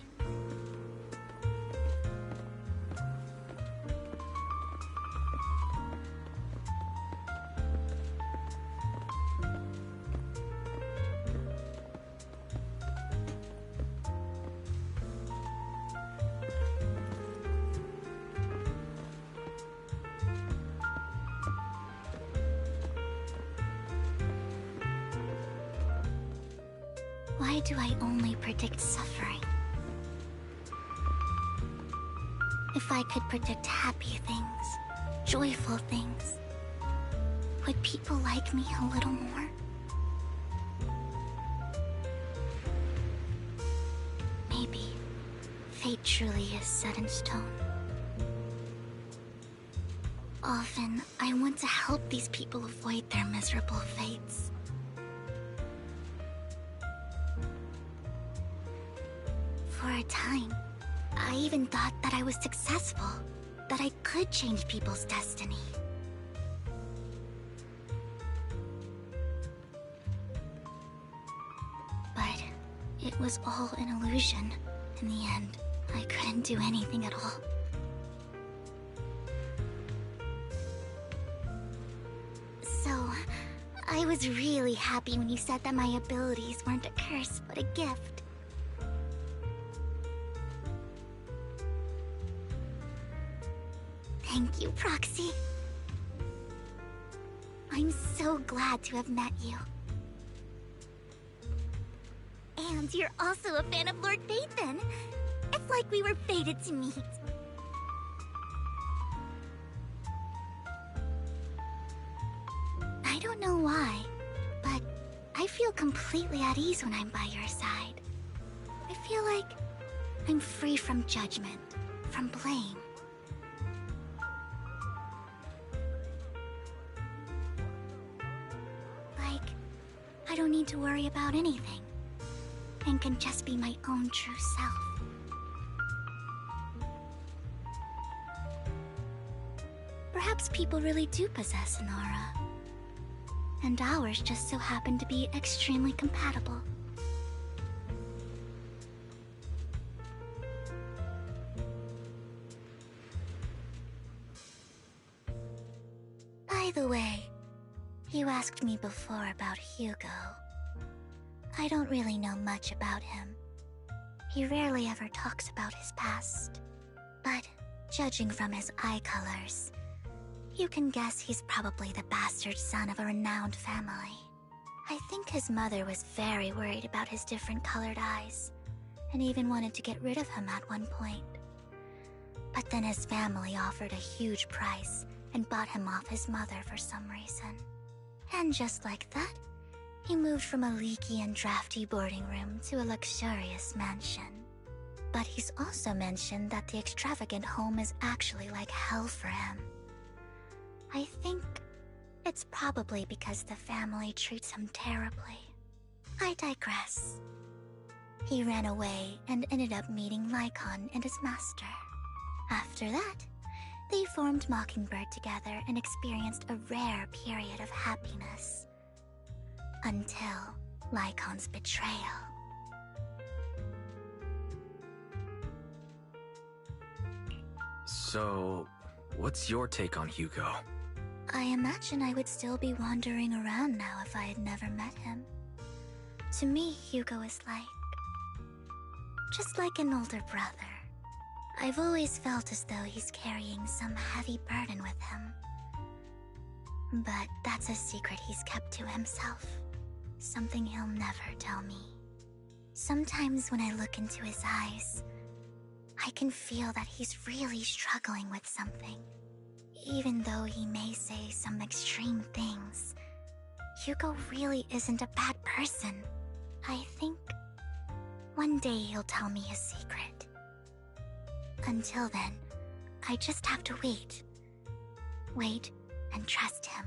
Why do I only predict suffering? If I could predict happy things, joyful things, would people like me a little more? Maybe fate truly is set in stone. Often, I want to help these people avoid their miserable fates. For a time, I even thought that I was successful, that I could change people's destiny. But it was all an illusion. In the end, I couldn't do anything at all. So, I was really happy when you said that my abilities weren't a curse, but a gift. Thank you, Proxy. I'm so glad to have met you. And you're also a fan of Lord Phaethon. It's like we were fated to meet. I don't know why, but I feel completely at ease when I'm by your side. I feel like I'm free from judgment, from blame. I don't need to worry about anything, and can just be my own true self. Perhaps people really do possess an aura, and ours just so happen to be extremely compatible. By the way, you asked me before about Hugo. I don't really know much about him. He rarely ever talks about his past. But, judging from his eye colors, you can guess he's probably the bastard son of a renowned family. I think his mother was very worried about his different colored eyes, and even wanted to get rid of him at one point. But then his family offered a huge price and bought him off his mother for some reason. And just like that, he moved from a leaky and drafty boarding room to a luxurious mansion. But he's also mentioned that the extravagant home is actually like hell for him. I think it's probably because the family treats him terribly. I digress. He ran away and ended up meeting Lycon and his master. After that, they formed Mockingbird together and experienced a rare period of happiness. Until Lycon's betrayal. So, what's your take on Hugo? I imagine I would still be wandering around now if I had never met him. To me, Hugo is just like an older brother. I've always felt as though he's carrying some heavy burden with him. But that's a secret he's kept to himself. Something he'll never tell me. Sometimes when I look into his eyes, I can feel that he's really struggling with something. Even though he may say some extreme things, Hugo really isn't a bad person. I think one day he'll tell me his secret. Until then, I just have to wait. Wait and trust him.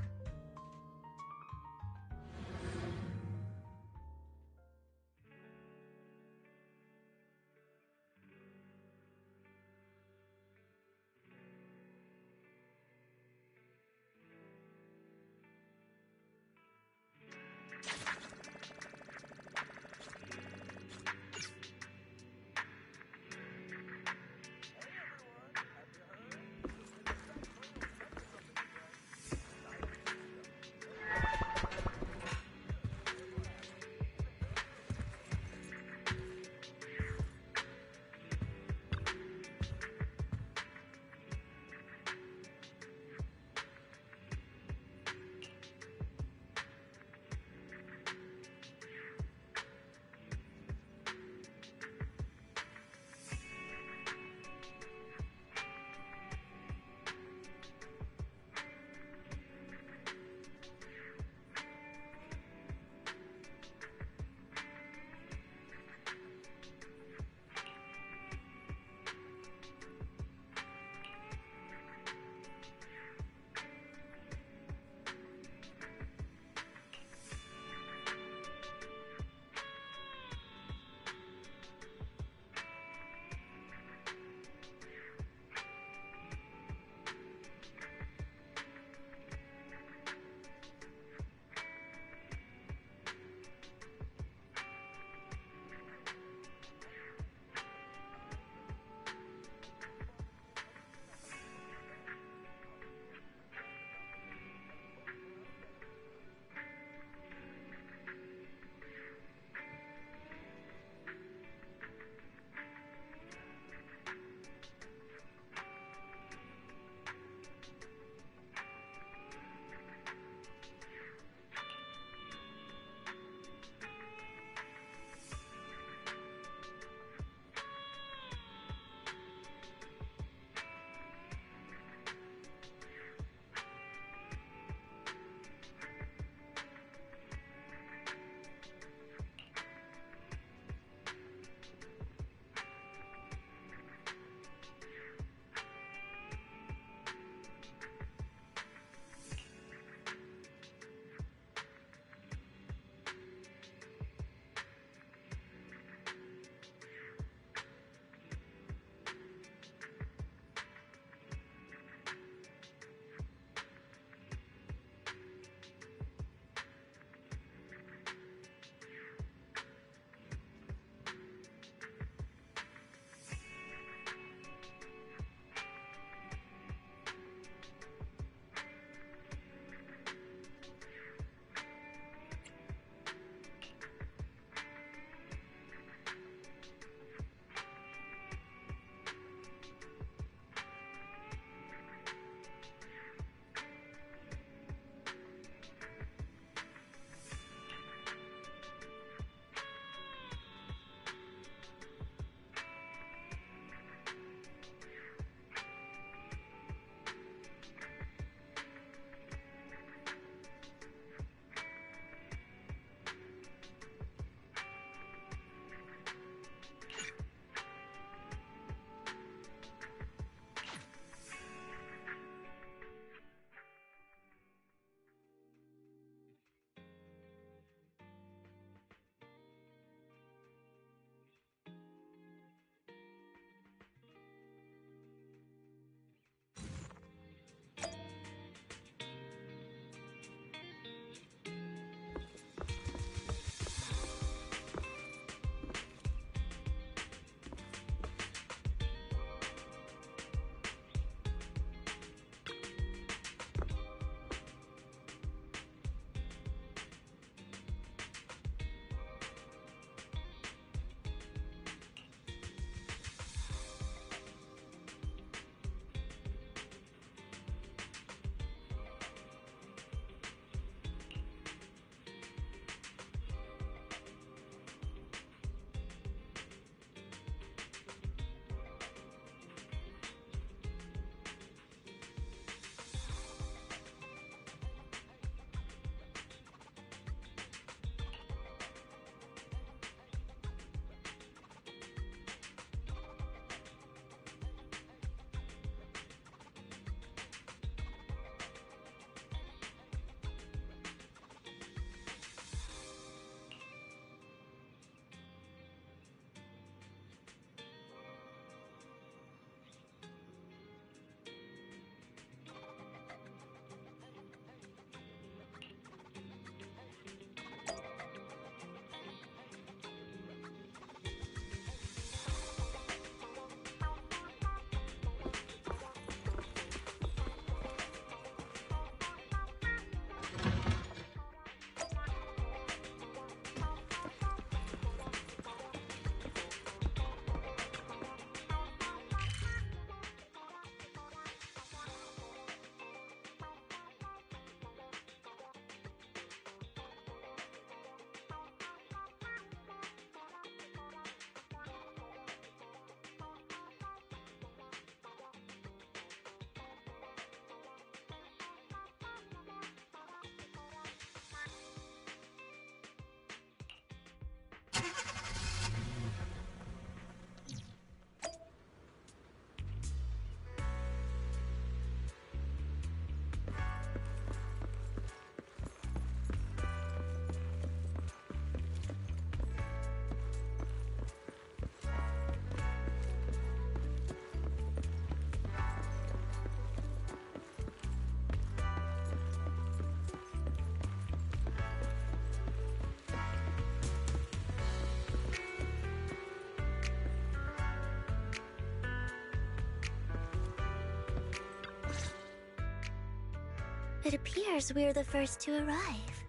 It appears we're the first to arrive.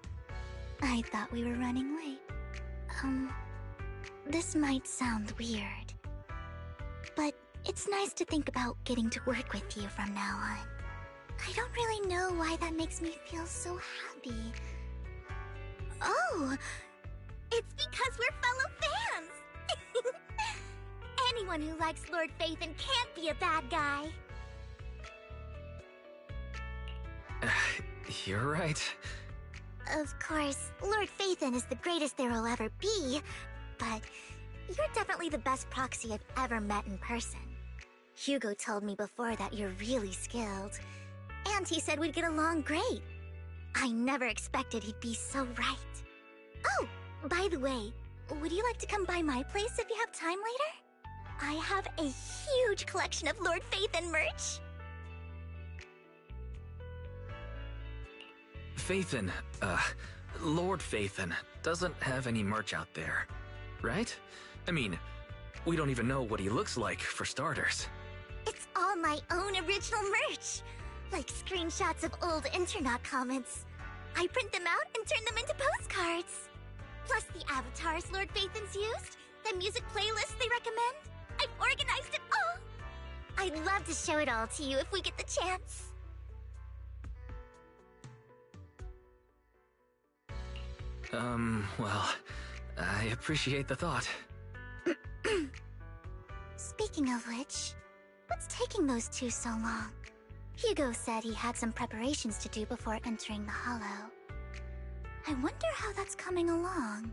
I thought we were running late. This might sound weird, but it's nice to think about getting to work with you from now on. I don't really know why that makes me feel so happy. Oh, it's because we're fellow fans! Anyone who likes Lord Phaethon can't be a bad guy. You're right. Of course, Lord Phaethon is the greatest there will ever be, but you're definitely the best proxy I've ever met in person. Hugo told me before that you're really skilled, and he said we'd get along great. I never expected he'd be so right. Oh, by the way, would you like to come by my place if you have time later? I have a huge collection of Lord Phaethon merch. Phaethon, Lord Phaethon doesn't have any merch out there, right? I mean, we don't even know what he looks like, for starters. It's all my own original merch, like screenshots of old Internet comments. I print them out and turn them into postcards. Plus the avatars Lord Phaethon's used, the music playlists they recommend. I've organized it all. I'd love to show it all to you if we get the chance. Well, I appreciate the thought. Speaking of which, what's taking those two so long? Hugo said he had some preparations to do before entering the Hollow. I wonder how that's coming along.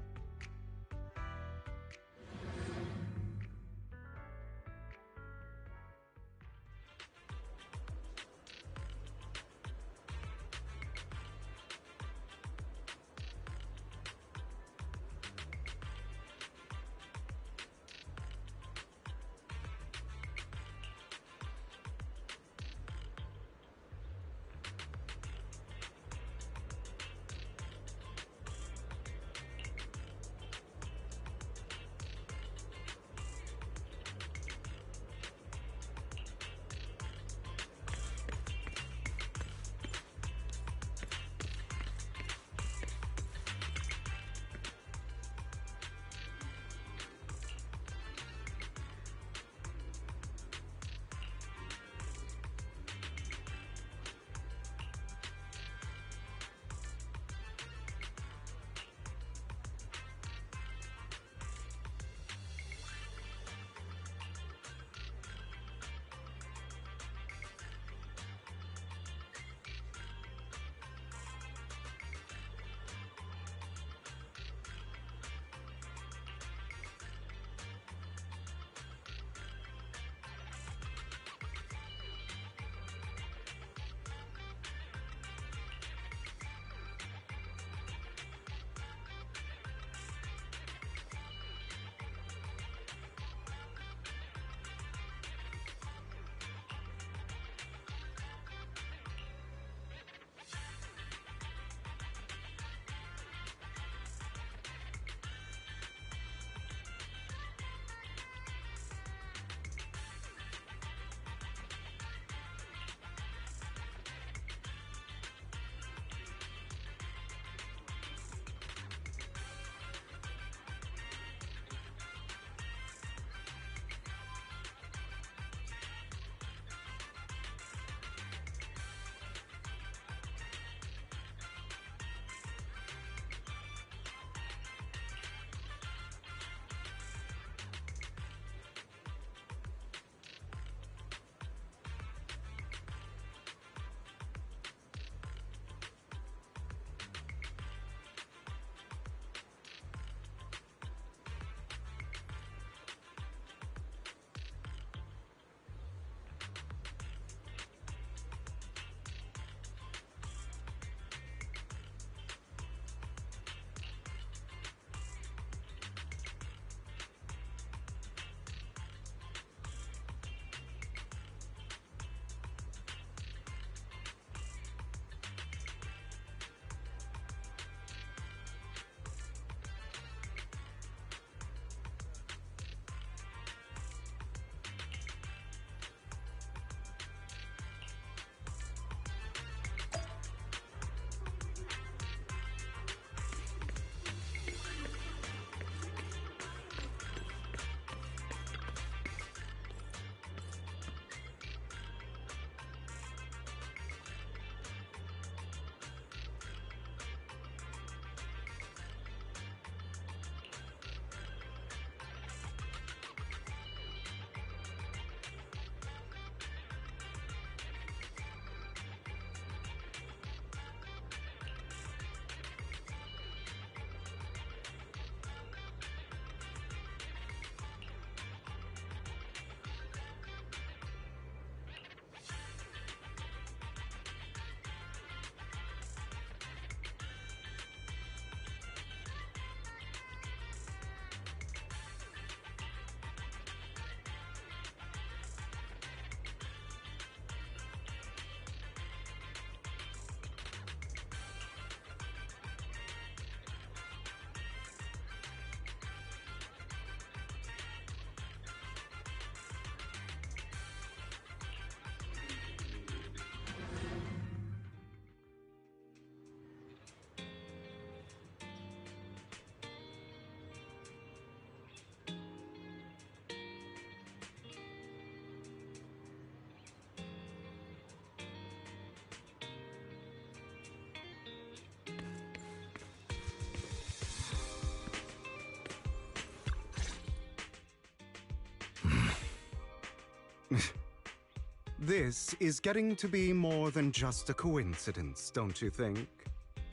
This is getting to be more than just a coincidence, don't you think?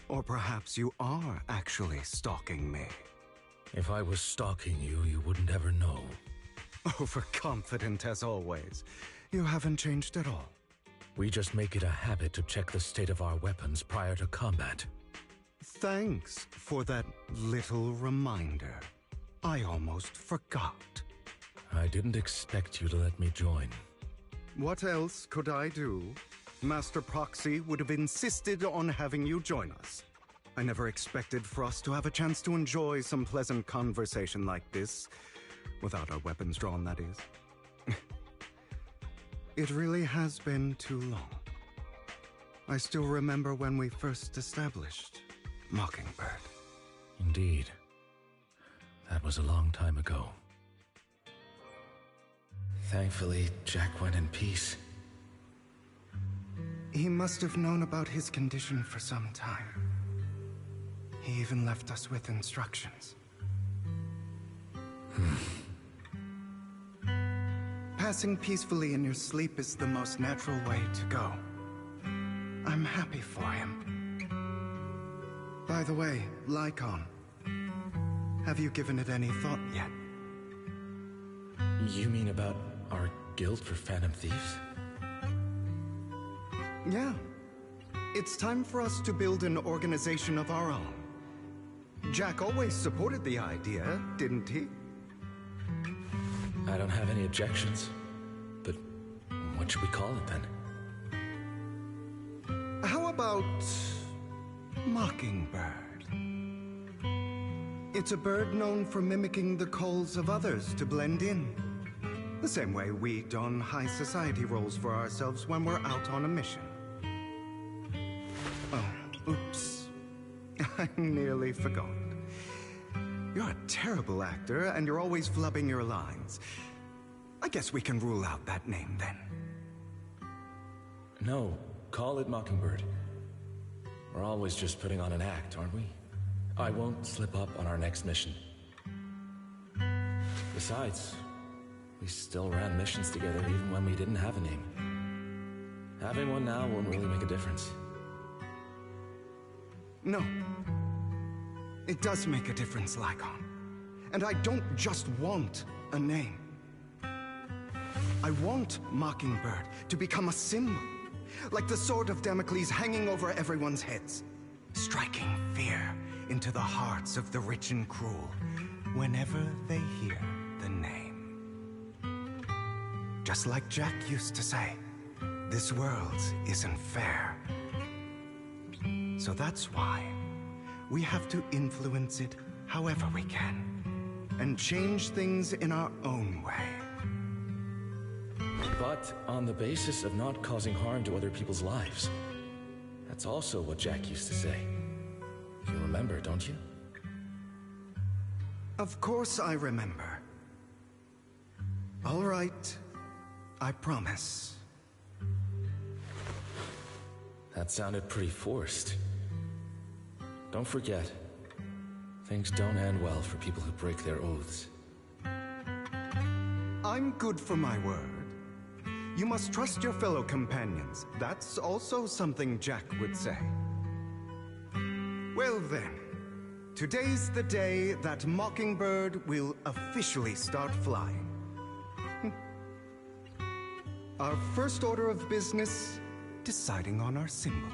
Or perhaps you are actually stalking me. If I was stalking you, you wouldn't ever know. Overconfident as always. You haven't changed at all. We just make it a habit to check the state of our weapons prior to combat. Thanks for that little reminder. I almost forgot. I didn't expect you to let me join. What else could I do? Master Proxy would have insisted on having you join us. I never expected for us to have a chance to enjoy some pleasant conversation like this. Without our weapons drawn, that is. It really has been too long. I still remember when we first established Mockingbird. Indeed. That was a long time ago. Thankfully, Jack went in peace. He must have known about his condition for some time. He even left us with instructions. Passing peacefully in your sleep is the most natural way to go. I'm happy for him. By the way, Lycon, have you given it any thought yet? You mean about our guild for Phantom Thieves? Yeah. It's time for us to build an organization of our own. Jack always supported the idea, didn't he? I don't have any objections. But what should we call it then? How about Mockingbird? It's a bird known for mimicking the calls of others to blend in. The same way we don high society roles for ourselves when we're out on a mission. Oh, oops. I nearly forgot. You're a terrible actor, and you're always flubbing your lines. I guess we can rule out that name, then. No, call it Mockingbird. We're always just putting on an act, aren't we? I won't slip up on our next mission. Besides, we still ran missions together even when we didn't have a name. Having one now won't really make a difference. No. It does make a difference, Lycon. And I don't just want a name. I want Mockingbird to become a symbol, like the sword of Damocles hanging over everyone's heads, striking fear into the hearts of the rich and cruel whenever they hear the name. Just like Jack used to say, this world isn't fair. So that's why we have to influence it however we can, and change things in our own way. But on the basis of not causing harm to other people's lives. That's also what Jack used to say. You remember, don't you? Of course I remember. All right, I promise. That sounded pretty forced. Don't forget, things don't end well for people who break their oaths. I'm good for my word. You must trust your fellow companions. That's also something Jack would say. Well then, today's the day that Mockingbird will officially start flying. Our first order of business, deciding on our symbol.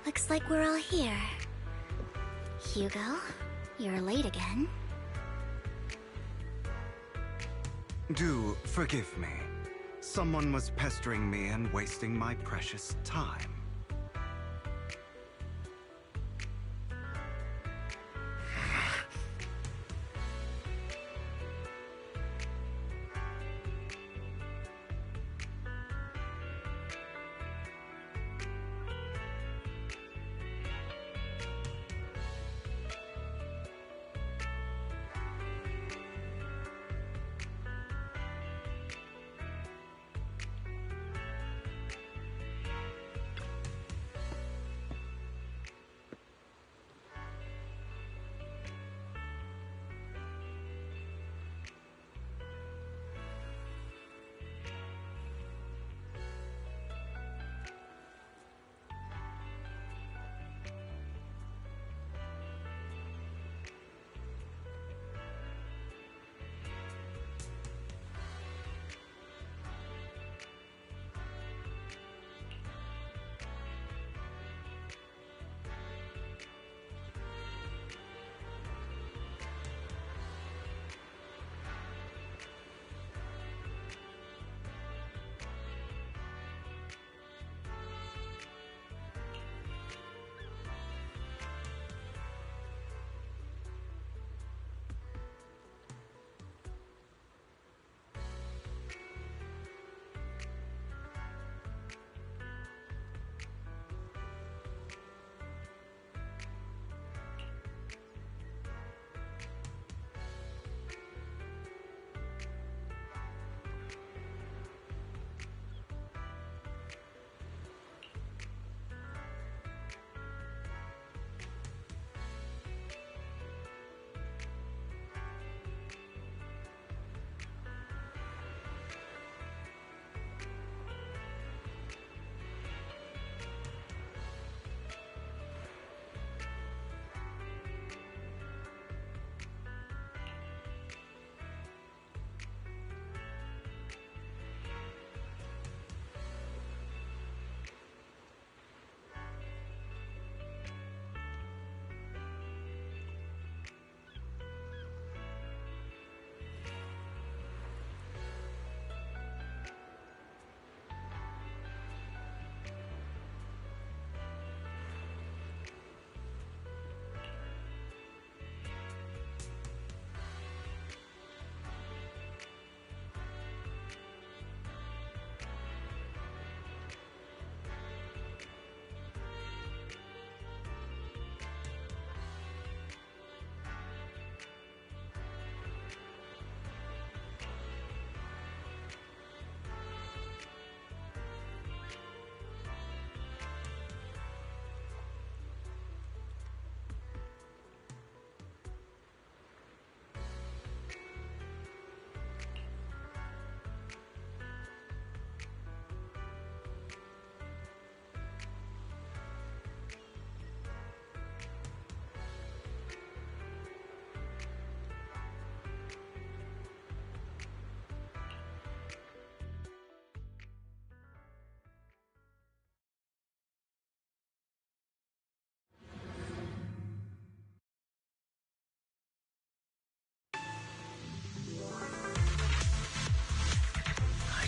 Looks like we're all here. Hugo, you're late again. Do forgive me. Someone was pestering me and wasting my precious time.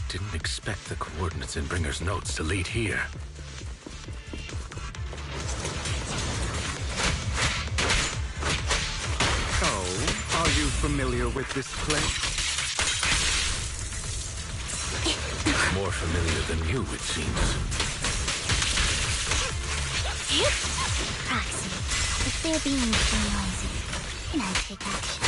Didn't expect the coordinates in Bringer's notes to lead here. Oh, are you familiar with this place? More familiar than you, it seems. Proxy, if they're being too noisy, can I take action?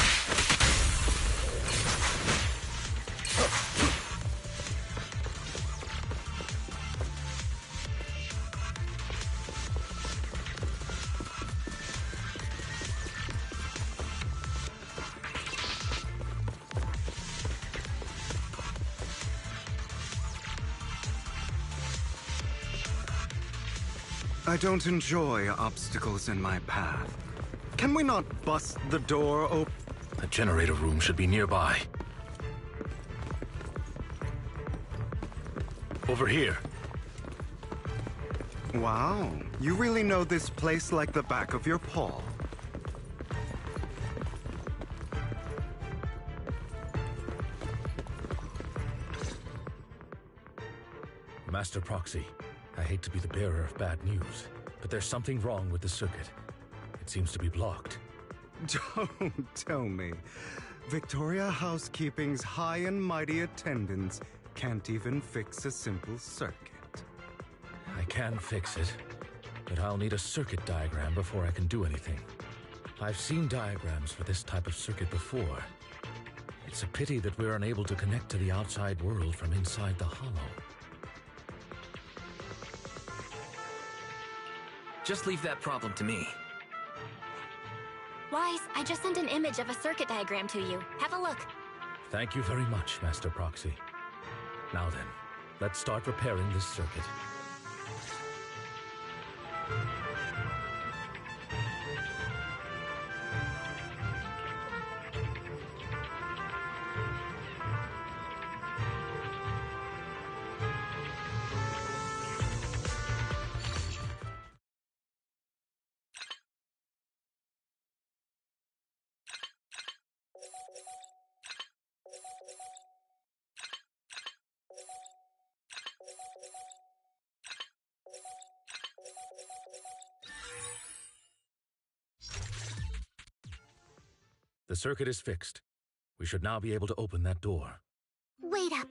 I don't enjoy obstacles in my path. Can we not bust the door open? The generator room should be nearby. Over here. Wow, you really know this place like the back of your paw. Master Proxy, I hate to be the bearer of bad news, but there's something wrong with the circuit. It seems to be blocked. Don't tell me. Victoria Housekeeping's high and mighty attendants can't even fix a simple circuit. I can fix it, but I'll need a circuit diagram before I can do anything. I've seen diagrams for this type of circuit before. It's a pity that we're unable to connect to the outside world from inside the hollow. Just leave that problem to me. Wise, I just sent an image of a circuit diagram to you. Have a look. Thank you very much, Master Proxy. Now then, let's start repairing this circuit. The circuit is fixed. We should now be able to open that door. Wait up.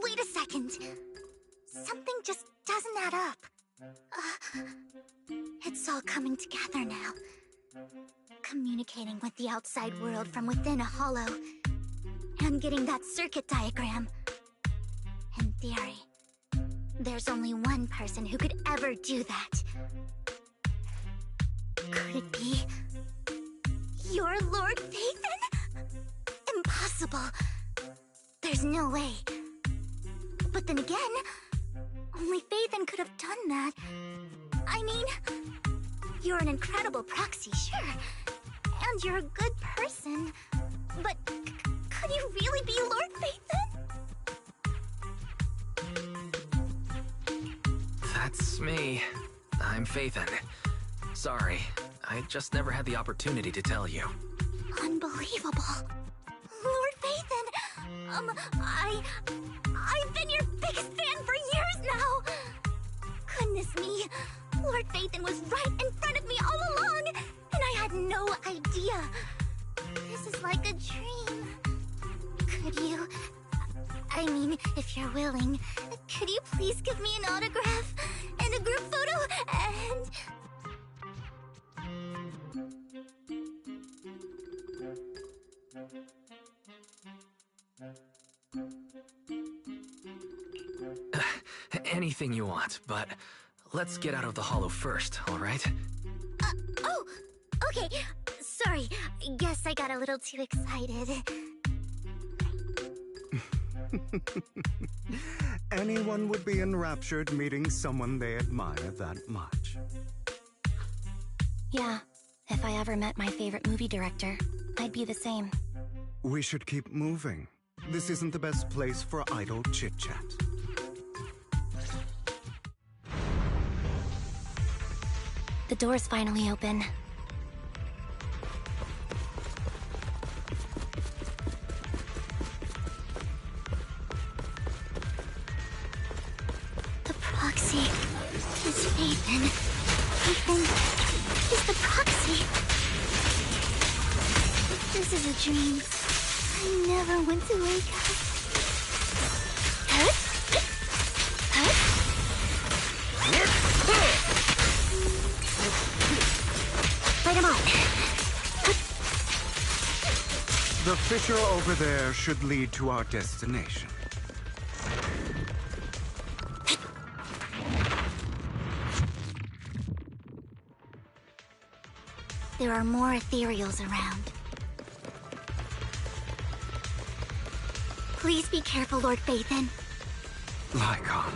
Wait a second. Something just doesn't add up. It's all coming together now. Communicating with the outside world from within a hollow. And getting that circuit diagram. In theory, there's only one person who could ever do that. Could it be your Lord Phaethon? Impossible. There's no way. But then again, only Phaethon could have done that. I mean, you're an incredible proxy, sure. And you're a good person. But could you really be Lord Phaethon? That's me. I'm Phaethon. Sorry, I just never had the opportunity to tell you. Unbelievable. Lord Phaethon, I've been your biggest fan for years now. Goodness me, Lord Phaethon was right in front of me all along, and I had no idea. This is like a dream. Could you, I mean, if you're willing, could you please give me an autograph and a group photo and... Anything you want, but let's get out of the hollow first, all right? Oh, okay. Sorry, guess I got a little too excited. Anyone would be enraptured meeting someone they admire that much. Yeah, if I ever met my favorite movie director, I'd be the same. We should keep moving. This isn't the best place for idle chit-chat. The door's finally open. Ethan is the proxy. This is a dream. I never want to wake up. Light him up. The fissure over there should lead to our destination. There are more ethereals around. Please be careful, Lord Phaethon. Lycon,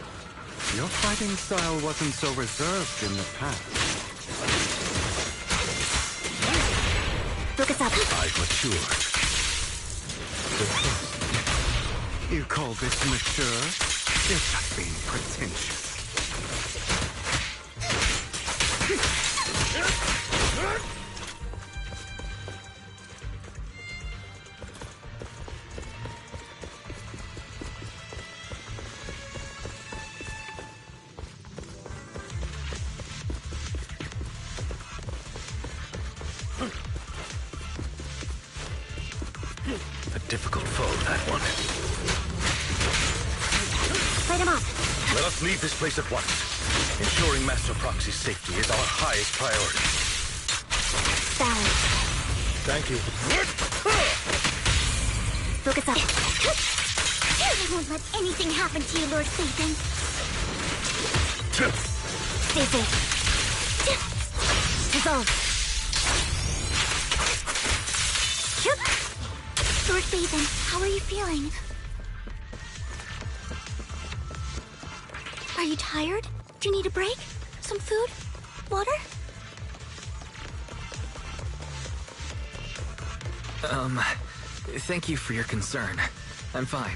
your fighting style wasn't so reserved in the past. Look us up. I've matured. You call this mature? You're just being pretentious. A difficult foe, that one. Light him up. Let us leave this place at once. Ensuring Master Proxy's safety is our highest priority. Balance. Thank you. Look us up. I won't let anything happen to you, Lord Phaethon. Stay safe. Dissolve. Lord Phaethon, how are you feeling? Are you tired? Do you need a break? Some food? Water? Thank you for your concern. I'm fine.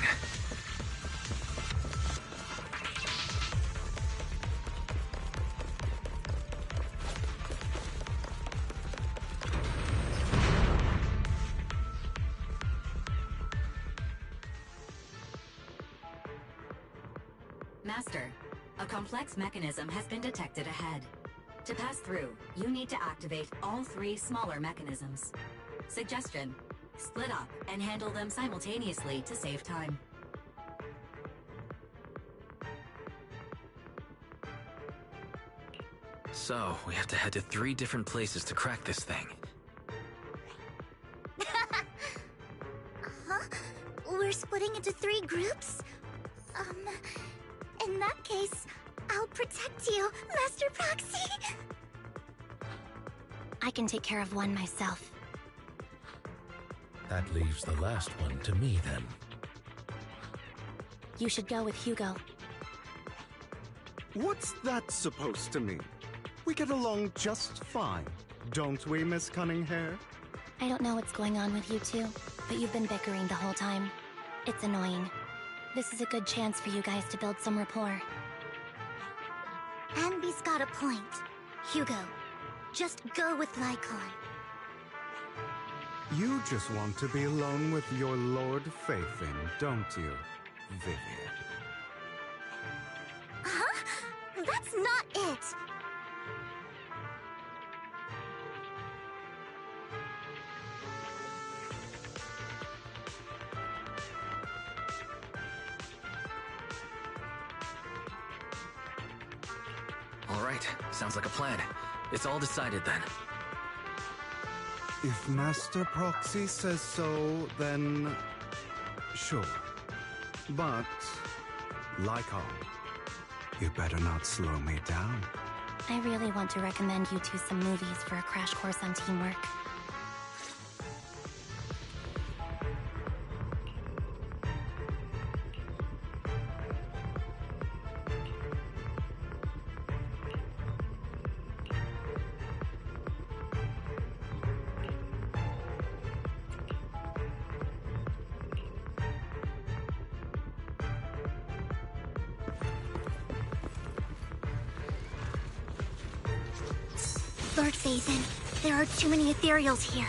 Master, a complex mechanism has been detected ahead. To pass through, you need to activate all 3 smaller mechanisms. Suggestion: split up and handle them simultaneously to save time. So, we have to head to 3 different places to crack this thing. Huh? We're splitting into 3 groups? In that case, I'll protect you, Master Proxy. I can take care of one myself. That leaves the last one to me, then. You should go with Hugo. What's that supposed to mean? We get along just fine, don't we, Miss Cunninghair? I don't know what's going on with you two, but you've been bickering the whole time. It's annoying. This is a good chance for you guys to build some rapport. Anby's got a point. Hugo, just go with Lycon. You just want to be alone with your Lord Phaethon, don't you, Vivian? Huh? That's not it! All right, sounds like a plan. It's all decided then. If Master Proxy says so, then sure. But, Lycon, you better not slow me down. I really want to recommend you two some movies for a crash course on teamwork. Lord Phaethon, there are too many ethereals here.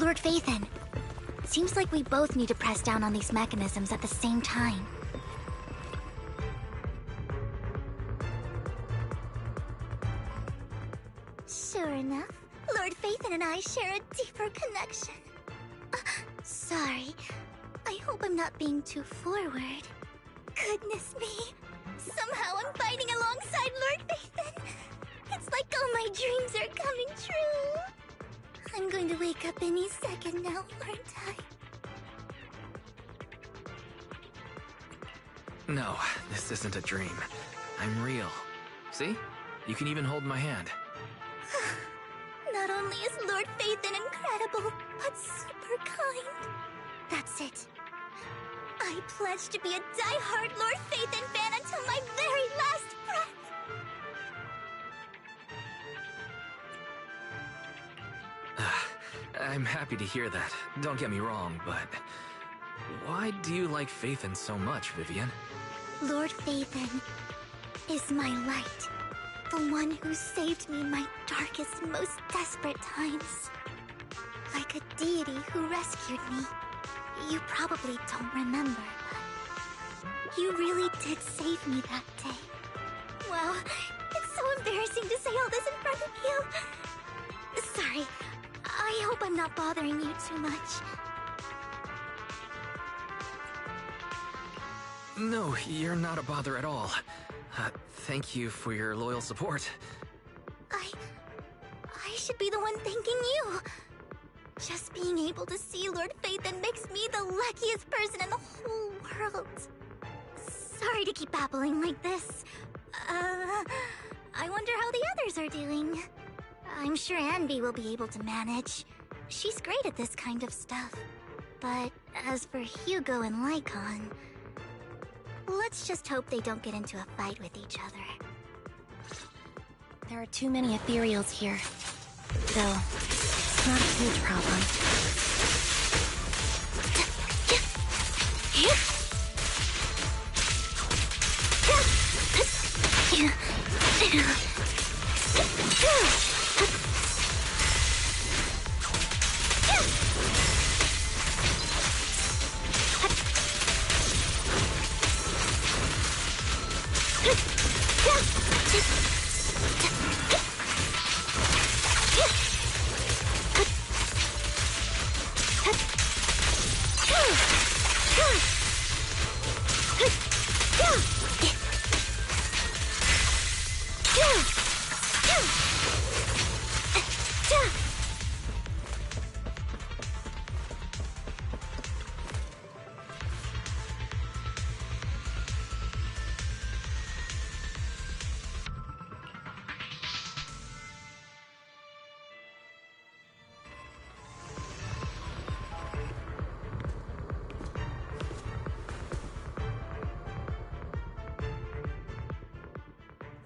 Lord Phaethon. Seems like we both need to press down on these mechanisms at the same time. Sure enough, Lord Phaethon and I share a deeper connection. Sorry. I hope I'm not being too forward. Goodness me. Somehow I'm fighting alongside Lord Phaethon. It's like all my dreams are coming true. I'm going to wake up any second now, aren't I? No, this isn't a dream. I'm real. See? You can even hold my hand. Not only is Lord Phaethon incredible, but super kind. That's it. I pledge to be a die-hard Lord Phaethon fan until my very last breath. I'm happy to hear that. Don't get me wrong, but why do you like Phaethon so much, Vivian? Lord Phaethon is my light. The one who saved me in my darkest, most desperate times. Like a deity who rescued me. You probably don't remember, but you really did save me that day. Wow, it's so embarrassing to say all this in front of you. Sorry, I hope I'm not bothering you too much. No, you're not a bother at all. Thank you for your loyal support. I should be the one thanking you. Just being able to see Lord Phaethon makes me the luckiest person in the whole world. Sorry to keep babbling like this. I wonder how the others are doing. I'm sure Anby will be able to manage. She's great at this kind of stuff. But as for Hugo and Lycon, let's just hope they don't get into a fight with each other. There are too many ethereals here. Though, it's not a huge problem.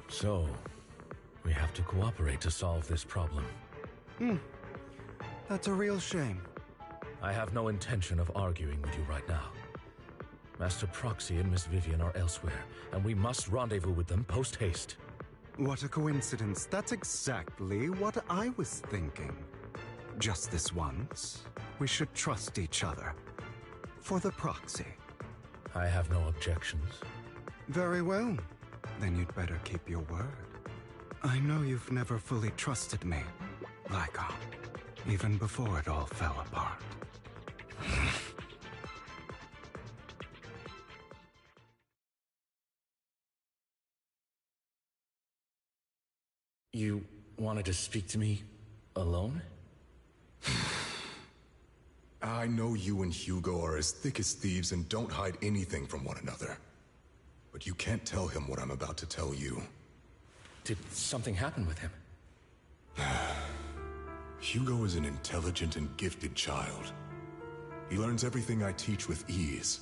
So, we have to cooperate to solve this problem. That's a real shame. I have no intention of arguing with you right now. Master Proxy and Miss Vivian are elsewhere, and we must rendezvous with them post-haste. What a coincidence. That's exactly what I was thinking. Just this once, we should trust each other. For the Proxy. I have no objections. Very well. Then you'd better keep your word. I know you've never fully trusted me, Lycon, even before it all fell apart. You wanted to speak to me alone? I know you and Hugo are as thick as thieves and don't hide anything from one another. But you can't tell him what I'm about to tell you. Did something happen with him? Hugo is an intelligent and gifted child. He learns everything I teach with ease.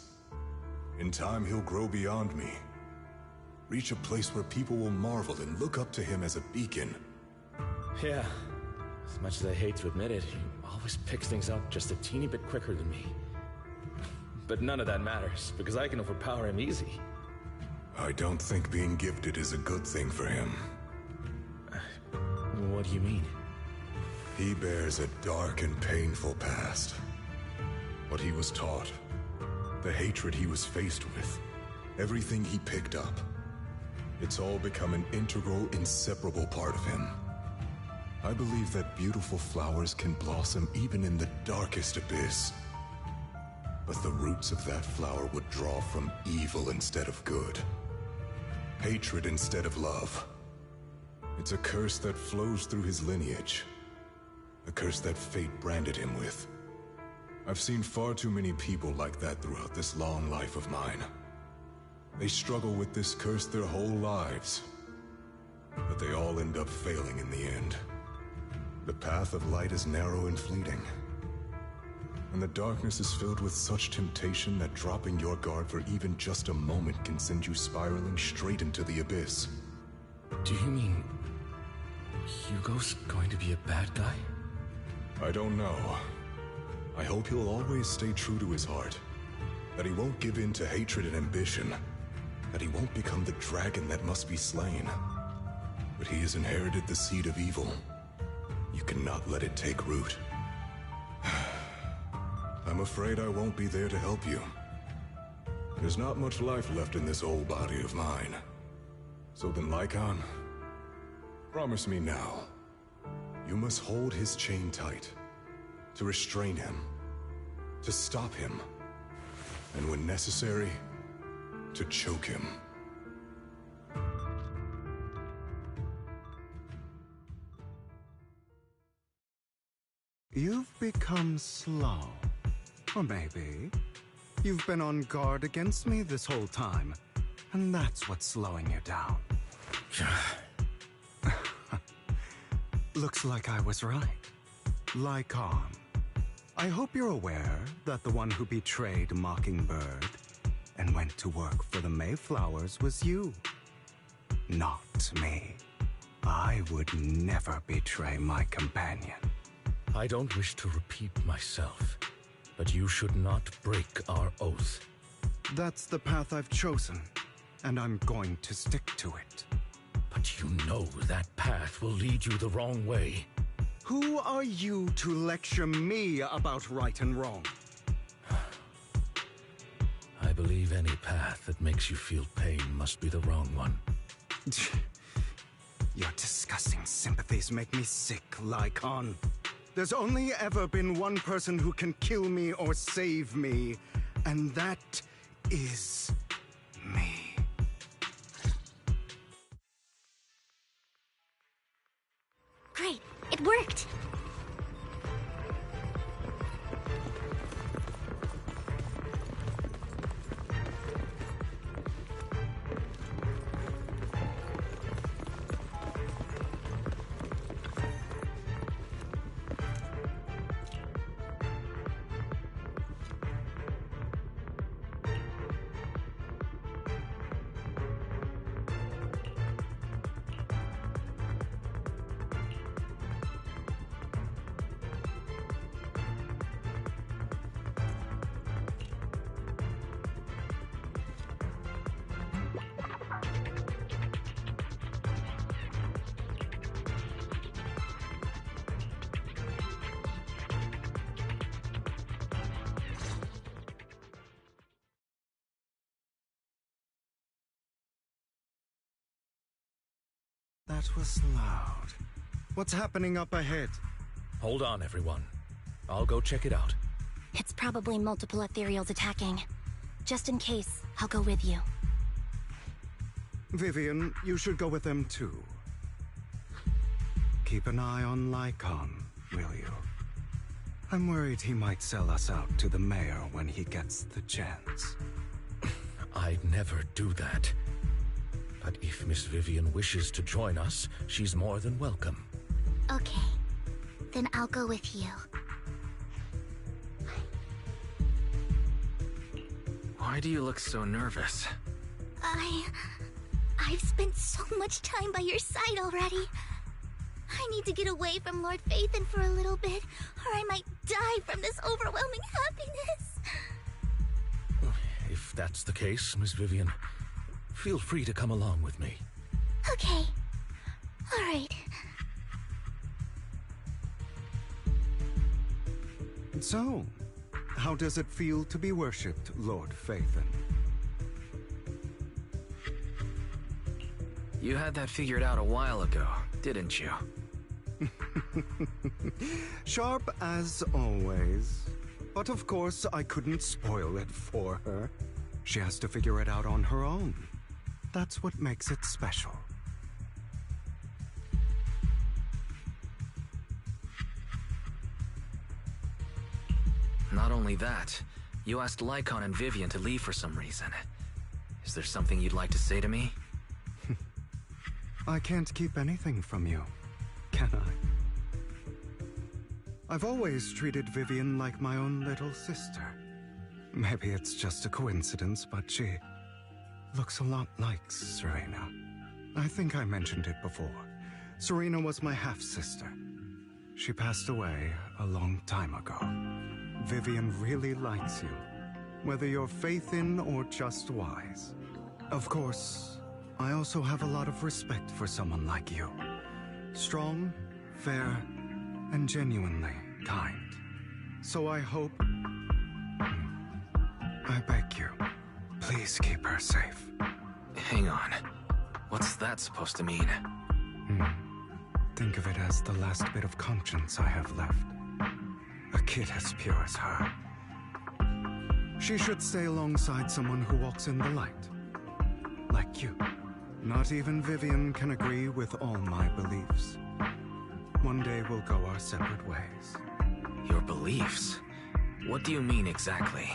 In time, he'll grow beyond me. Reach a place where people will marvel and look up to him as a beacon. Yeah. As much as I hate to admit it, he always picks things up just a teeny bit quicker than me. But none of that matters, because I can overpower him easy. I don't think being gifted is a good thing for him. What do you mean? He bears a dark and painful past. What he was taught, the hatred he was faced with, everything he picked up, it's all become an integral, inseparable part of him. I believe that beautiful flowers can blossom even in the darkest abyss. But the roots of that flower would draw from evil instead of good. Hatred instead of love. It's a curse that flows through his lineage. A curse that fate branded him with. I've seen far too many people like that throughout this long life of mine. They struggle with this curse their whole lives. But they all end up failing in the end. The path of light is narrow and fleeting. And the darkness is filled with such temptation that dropping your guard for even just a moment can send you spiraling straight into the abyss. Do you mean Hugo's going to be a bad guy? I don't know. I hope he'll always stay true to his heart. That he won't give in to hatred and ambition. That he won't become the dragon that must be slain. But he has inherited the seed of evil. You cannot let it take root. I'm afraid I won't be there to help you. There's not much life left in this old body of mine. So then, Lycon, promise me now. You must hold his chain tight. To restrain him. To stop him. And when necessary, to choke him. You've become slow. Or maybe you've been on guard against me this whole time, and that's what's slowing you down. Looks like I was right. Lycon, I hope you're aware that the one who betrayed Mockingbird and went to work for the Mayflowers was you. Not me. I would never betray my companion. I don't wish to repeat myself, but you should not break our oath. That's the path I've chosen, and I'm going to stick to it. But you know that path will lead you the wrong way. Who are you to lecture me about right and wrong? I believe any path that makes you feel pain must be the wrong one. Your disgusting sympathies make me sick, Lycon. There's only ever been one person who can kill me or save me, and that is me. Great, it worked! That was loud. What's happening up ahead? Hold on, everyone. I'll go check it out. It's probably multiple ethereals attacking. Just in case, I'll go with you. Vivian, you should go with them too. Keep an eye on Lycon, will you? I'm worried he might sell us out to the mayor when he gets the chance. I'd never do that. But if Miss Vivian wishes to join us, she's more than welcome. Okay, then I'll go with you. Why do you look so nervous? I've spent so much time by your side already. I need to get away from Lord Phaethon for a little bit, or I might die from this overwhelming happiness. If that's the case, Miss Vivian, feel free to come along with me. Okay. All right. So, how does it feel to be worshipped, Lord Phaethon? You had that figured out a while ago, didn't you? Sharp as always. But of course, I couldn't spoil it for her. She has to figure it out on her own. That's what makes it special. Not only that, you asked Lycon and Vivian to leave for some reason. Is there something you'd like to say to me? I can't keep anything from you, can I? I've always treated Vivian like my own little sister. Maybe it's just a coincidence, but she looks a lot like Serena. I think I mentioned it before. Serena was my half-sister. She passed away a long time ago. Vivian really likes you, whether you're Phaethon or just wise. Of course, I also have a lot of respect for someone like you. Strong, fair, and genuinely kind. So I hope... I beg you, please keep her safe. Hang on. What's that supposed to mean? Think of it as the last bit of conscience I have left. A kid as pure as her. She should stay alongside someone who walks in the light. Like you. Not even Vivian can agree with all my beliefs. One day we'll go our separate ways. Your beliefs? What do you mean exactly?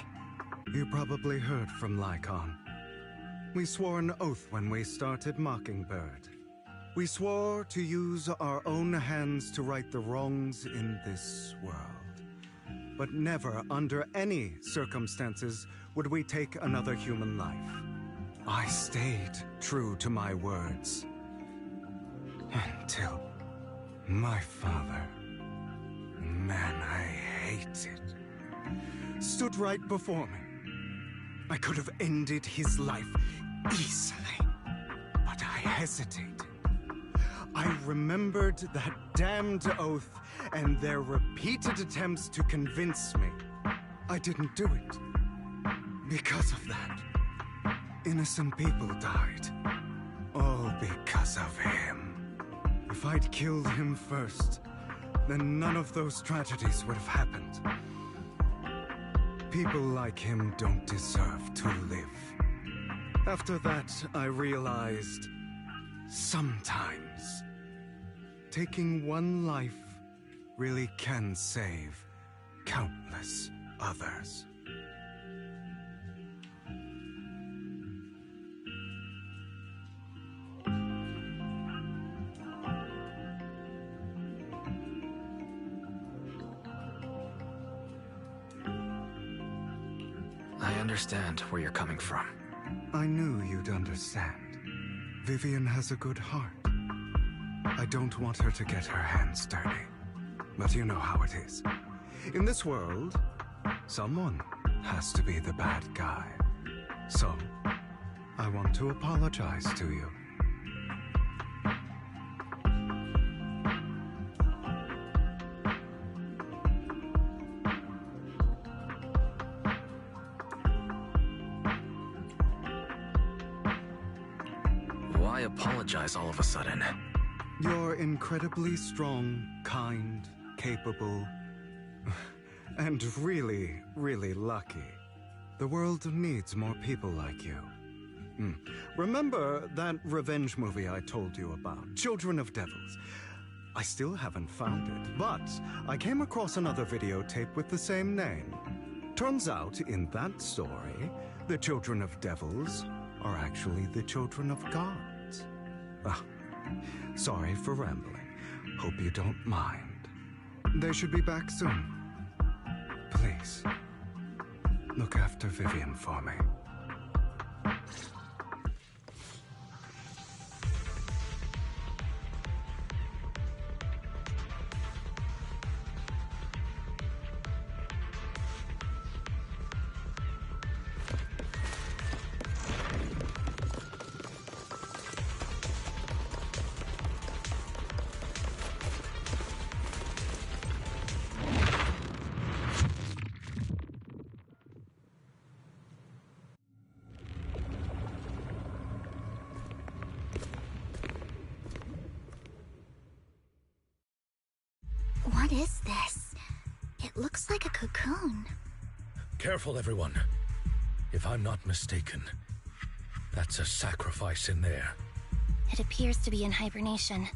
You probably heard from Lycon. We swore an oath when we started Mockingbird. We swore to use our own hands to right the wrongs in this world. But never, under any circumstances, would we take another human life. I stayed true to my words. Until my father, man I hated, stood right before me. I could have ended his life easily, but I hesitated. I remembered that damned oath and their repeated attempts to convince me. I didn't do it. Because of that, innocent people died. All because of him. If I'd killed him first, then none of those tragedies would have happened. People like him don't deserve to live. After that, I realized sometimes taking one life really can save countless others. I understand where you're coming from. I knew you'd understand. Vivian has a good heart. I don't want her to get her hands dirty. But you know how it is. In this world, someone has to be the bad guy. So, I want to apologize to you. Why apologize all of a sudden? You're incredibly strong, kind, capable, and really, really lucky. The world needs more people like you. Remember that revenge movie I told you about, Children of Devils? I still haven't found it, but I came across another videotape with the same name. Turns out, in that story, the Children of Devils are actually the children of gods. Sorry for rambling. Hope you don't mind. They should be back soon. Please, look after Vivian for me. is this? It looks like a cocoon. Careful, everyone. If I'm not mistaken, that's a sacrifice in there. It appears to be in hibernation.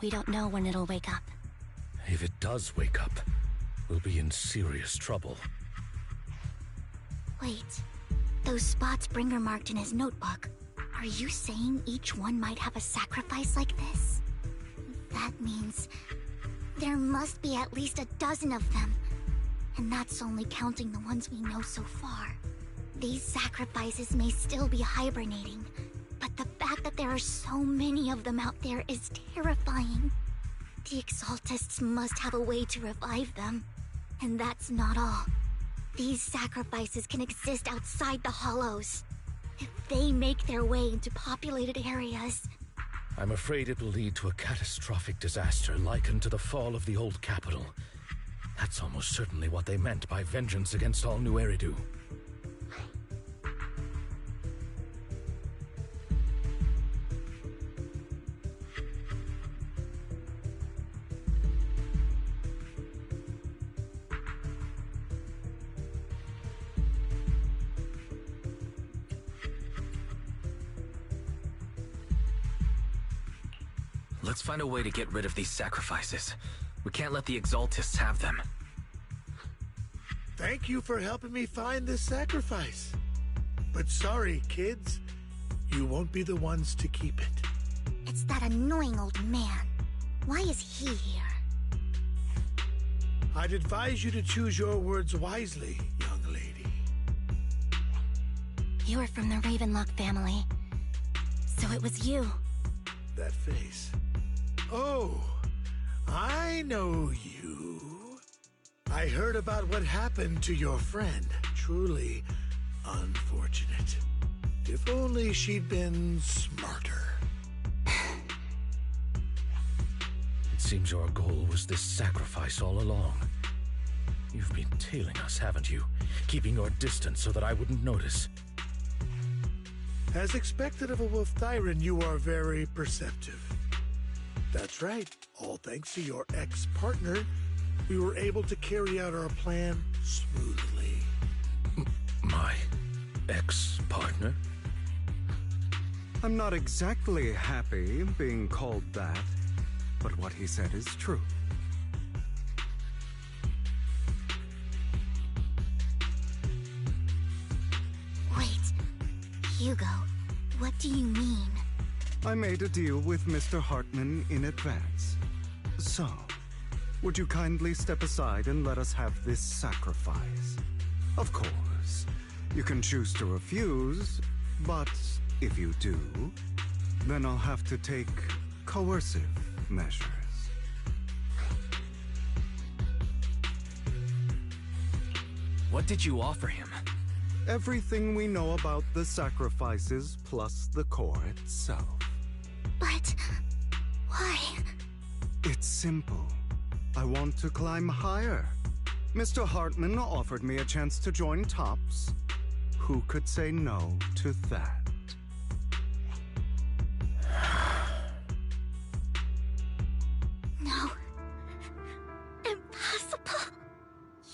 We don't know when it'll wake up. If it does wake up, we'll be in serious trouble. Wait, those spots Bringer marked in his notebook. Are you saying each one might have a sacrifice like this? That means there must be at least a dozen of them. And that's only counting the ones we know so far. These sacrifices may still be hibernating, but the fact that there are so many of them out there is terrifying. The Exaltists must have a way to revive them. And that's not all. These sacrifices can exist outside the Hollows. If they make their way into populated areas... I'm afraid it will lead to a catastrophic disaster likened to the fall of the old capital. That's almost certainly what they meant by vengeance against all New Eridu. Let's find a way to get rid of these sacrifices. We can't let the Exaltists have them. Thank you for helping me find this sacrifice. But sorry, kids. You won't be the ones to keep it. It's that annoying old man. Why is he here? I'd advise you to choose your words wisely, young lady. You were from the Ravenlock family. So it was you. That face. Oh, I know you. I heard about what happened to your friend. Truly unfortunate. If only she'd been smarter. It seems your goal was this sacrifice all along. You've been tailing us, haven't you? Keeping your distance so that I wouldn't notice. As expected of a Wolf Thyran, you are very perceptive. That's right. All thanks to your ex-partner, we were able to carry out our plan smoothly. My ex-partner? I'm not exactly happy being called that, but what he said is true. Wait, Hugo, what do you mean? I made a deal with Mr. Hartman in advance. So, would you kindly step aside and let us have this sacrifice? Of course, you can choose to refuse, but if you do, then I'll have to take coercive measures. What did you offer him? Everything we know about the sacrifices plus the core itself. But... why? It's simple. I want to climb higher. Mr. Hartman offered me a chance to join Tops. Who could say no to that? No. Impossible.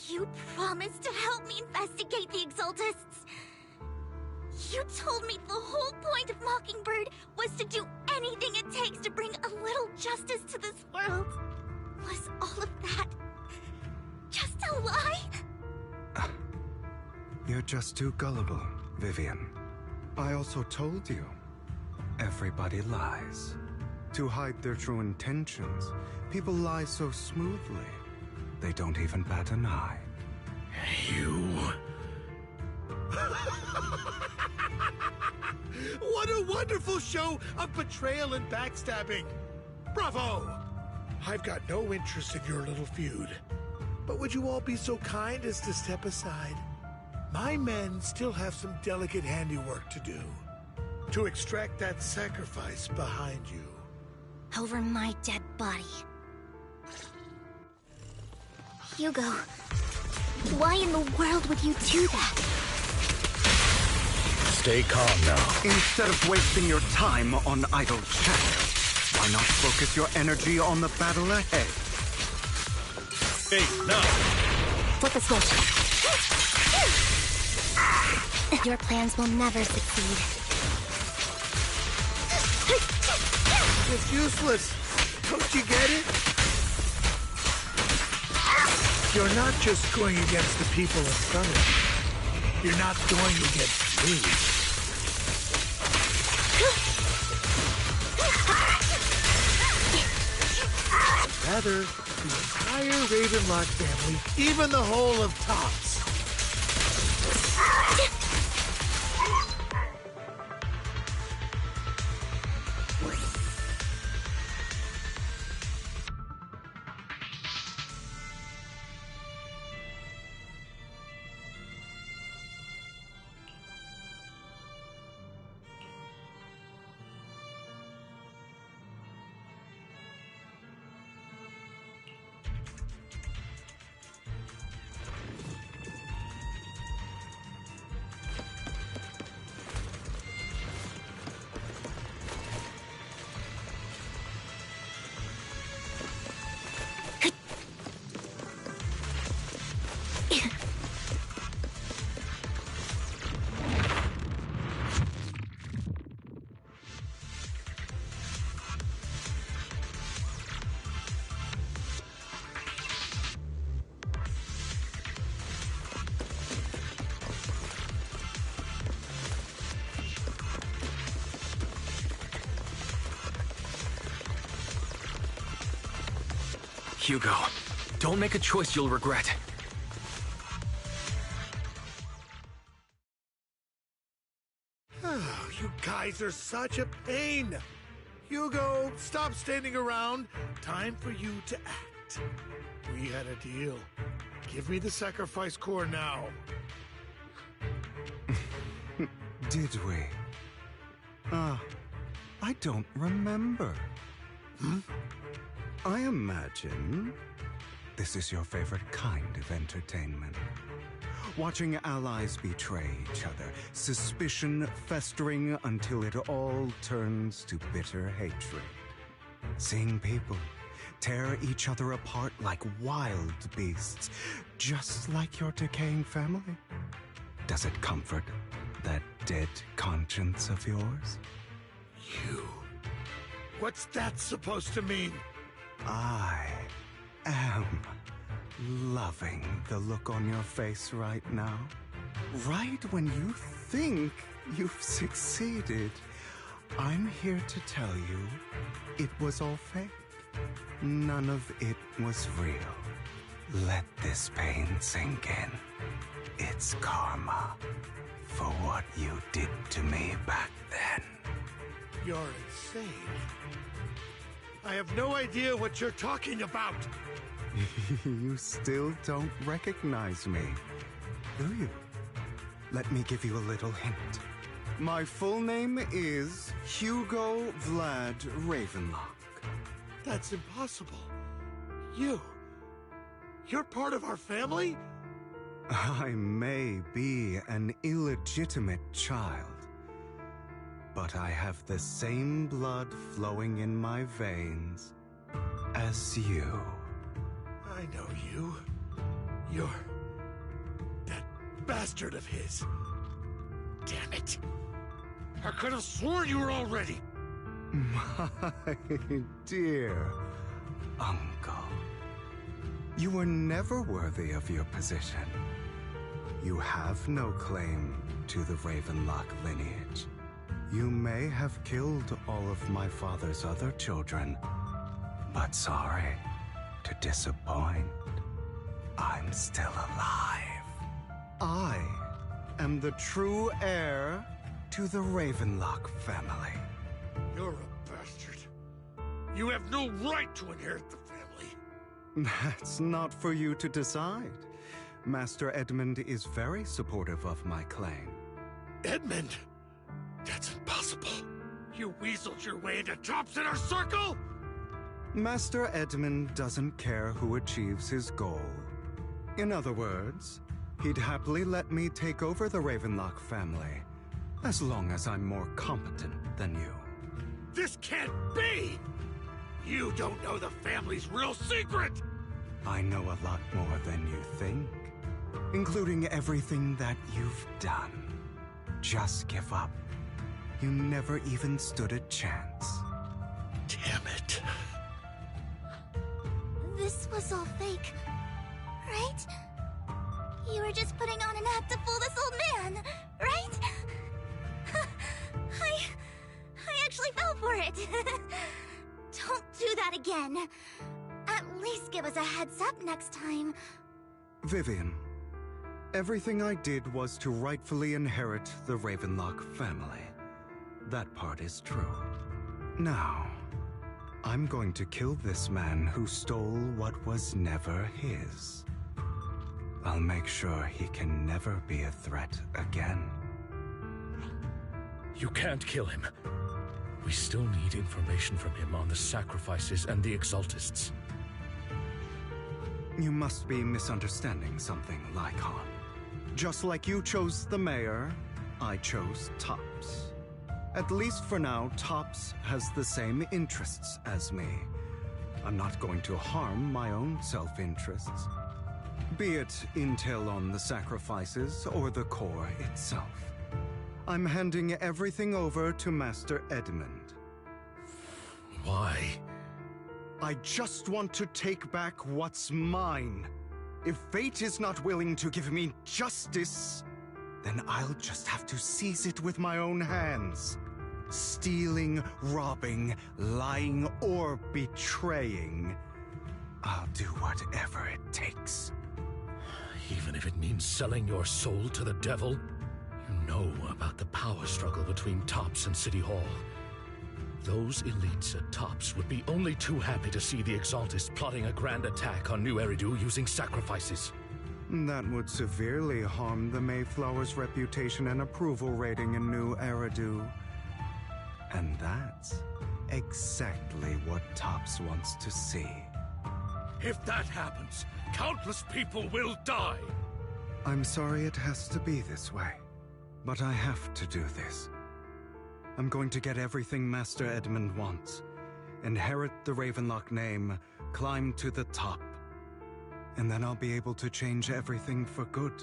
You promised to help me investigate the Exaltists. You told me the whole point of Mockingbird was to do anything it takes to bring a little justice to this world. Was all of that just a lie? You're just too gullible, Vivian. I also told you, everybody lies. To hide their true intentions, people lie so smoothly, they don't even bat an eye. You... What a wonderful show of betrayal and backstabbing! Bravo! I've got no interest in your little feud. But would you all be so kind as to step aside? My men still have some delicate handiwork to do. To extract that sacrifice behind you. Over my dead body. Hugo, why in the world would you do that? Stay calm now. Instead of wasting your time on idle chatter, why not focus your energy on the battle ahead? face now! Flip a switch. Your plans will never succeed. It's useless! Don't you get it? You're not just going against the people in front of you. You're not going against me. Rather, the entire Ravenlock family, even the whole of Tops. Hugo, don't make a choice you'll regret. Oh, you guys are such a pain. Hugo, stop standing around. Time for you to act. We had a deal. Give me the sacrifice core now. Did we? I don't remember. I imagine this is your favorite kind of entertainment. Watching allies betray each other, suspicion festering until it all turns to bitter hatred. Seeing people tear each other apart like wild beasts, just like your decaying family. Does it comfort that dead conscience of yours? You. What's that supposed to mean? I am loving the look on your face right now. Right when you think you've succeeded, I'm here to tell you it was all fake. None of it was real. Let this pain sink in. It's karma for what you did to me back then. You're insane. I have no idea what you're talking about. You still don't recognize me, do you? Let me give you a little hint. My full name is Hugo Vlad Ravenlock. That's impossible. You're part of our family? I may be an illegitimate child, but I have the same blood flowing in my veins as you. I know you. You're that bastard of his. Damn it. I could have sworn you were already. My dear uncle, you were never worthy of your position. You have no claim to the Ravenlock lineage. You may have killed all of my father's other children, but sorry to disappoint. I'm still alive. I am the true heir to the Ravenlock family. You're a bastard. You have no right to inherit the family. That's not for you to decide. Master Edmund is very supportive of my claim. Edmund? That's impossible. You weaseled your way into Tops Inner Circle? Master Edmund doesn't care who achieves his goal. In other words, he'd happily let me take over the Ravenlock family, as long as I'm more competent than you. This can't be! You don't know the family's real secret! I know a lot more than you think, including everything that you've done. Just give up. You never even stood a chance. Damn it. This was all fake, right? You were just putting on an act to fool this old man, right? I actually fell for it. Don't do that again. At least give us a heads up next time. Vivian, everything I did was to rightfully inherit the Ravenlock family. That part is true. Now, I'm going to kill this man who stole what was never his. I'll make sure he can never be a threat again. You can't kill him. We still need information from him on the sacrifices and the Exaltists. You must be misunderstanding something, Lycon. Just like you chose the mayor, I chose Tops. At least for now, Tops has the same interests as me. I'm not going to harm my own self-interests. Be it intel on the sacrifices or the core itself. I'm handing everything over to Master Edmund. Why? I just want to take back what's mine. If fate is not willing to give me justice, then I'll just have to seize it with my own hands. Stealing, robbing, lying, or betraying. I'll do whatever it takes. Even if it means selling your soul to the devil? You know about the power struggle between Tops and City Hall. Those elites at Tops would be only too happy to see the Exaltists plotting a grand attack on New Eridu using sacrifices. That would severely harm the Mayflower's reputation and approval rating in New Eridu. And that's exactly what Tops wants to see. If that happens, countless people will die! I'm sorry it has to be this way, but I have to do this. I'm going to get everything Master Edmund wants. Inherit the Ravenlock name, climb to the top. And then I'll be able to change everything for good.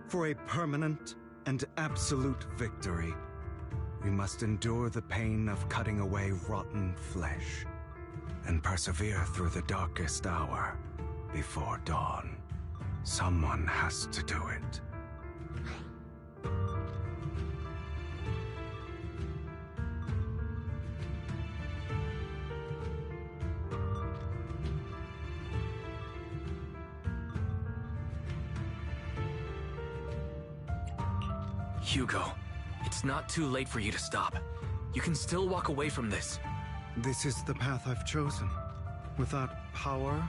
For a permanent and absolute victory. We must endure the pain of cutting away rotten flesh. And persevere through the darkest hour before dawn. Someone has to do it. Hugo, it's not too late for you to stop. You can still walk away from this. This is the path I've chosen. Without power,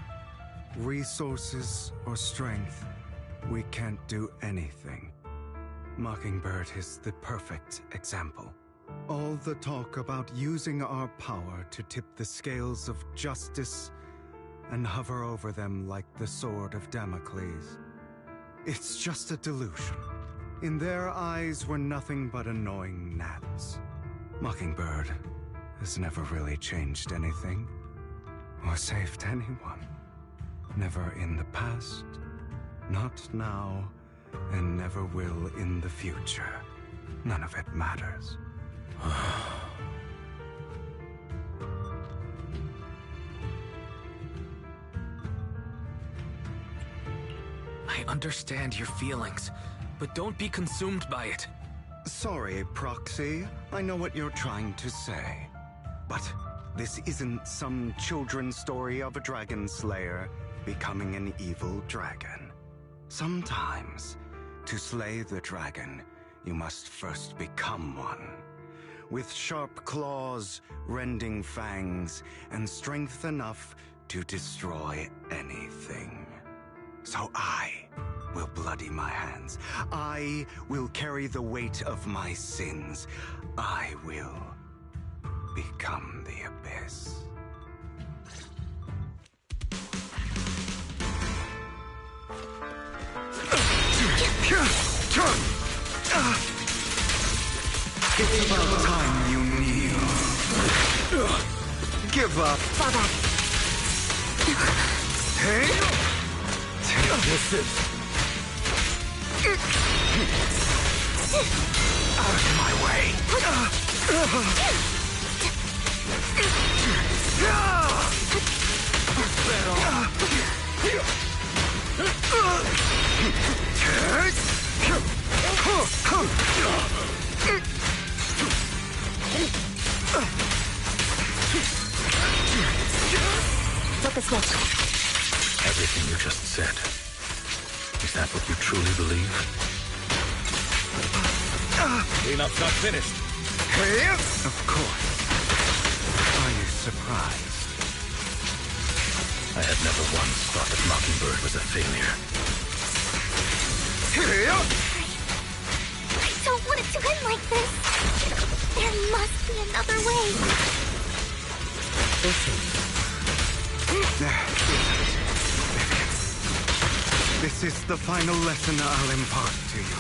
resources, or strength, we can't do anything. Mockingbird is the perfect example. All the talk about using our power to tip the scales of justice and hover over them like the sword of Damocles. It's just a delusion. In their eyes, we're nothing but annoying gnats. Mockingbird has never really changed anything, or saved anyone. Never in the past, not now, and never will in the future. None of it matters. I understand your feelings, but don't be consumed by it. Sorry, Proxy. I know what you're trying to say. But this isn't some children's story of a dragon slayer becoming an evil dragon. Sometimes, to slay the dragon, you must first become one. With sharp claws, rending fangs, and strength enough to destroy anything. So I will bloody my hands. I will carry the weight of my sins. I will become the abyss. It's about time you kneel. Give up. Fall back. Hey! This is... Out of my way! Flip the switch. Everything you just said. Is that what you truly believe? Cleanup's not finished. Of course. Are you surprised? I had never once thought that Mockingbird was a failure. I don't want it to end like this. There must be another way. This is the final lesson I'll impart to you.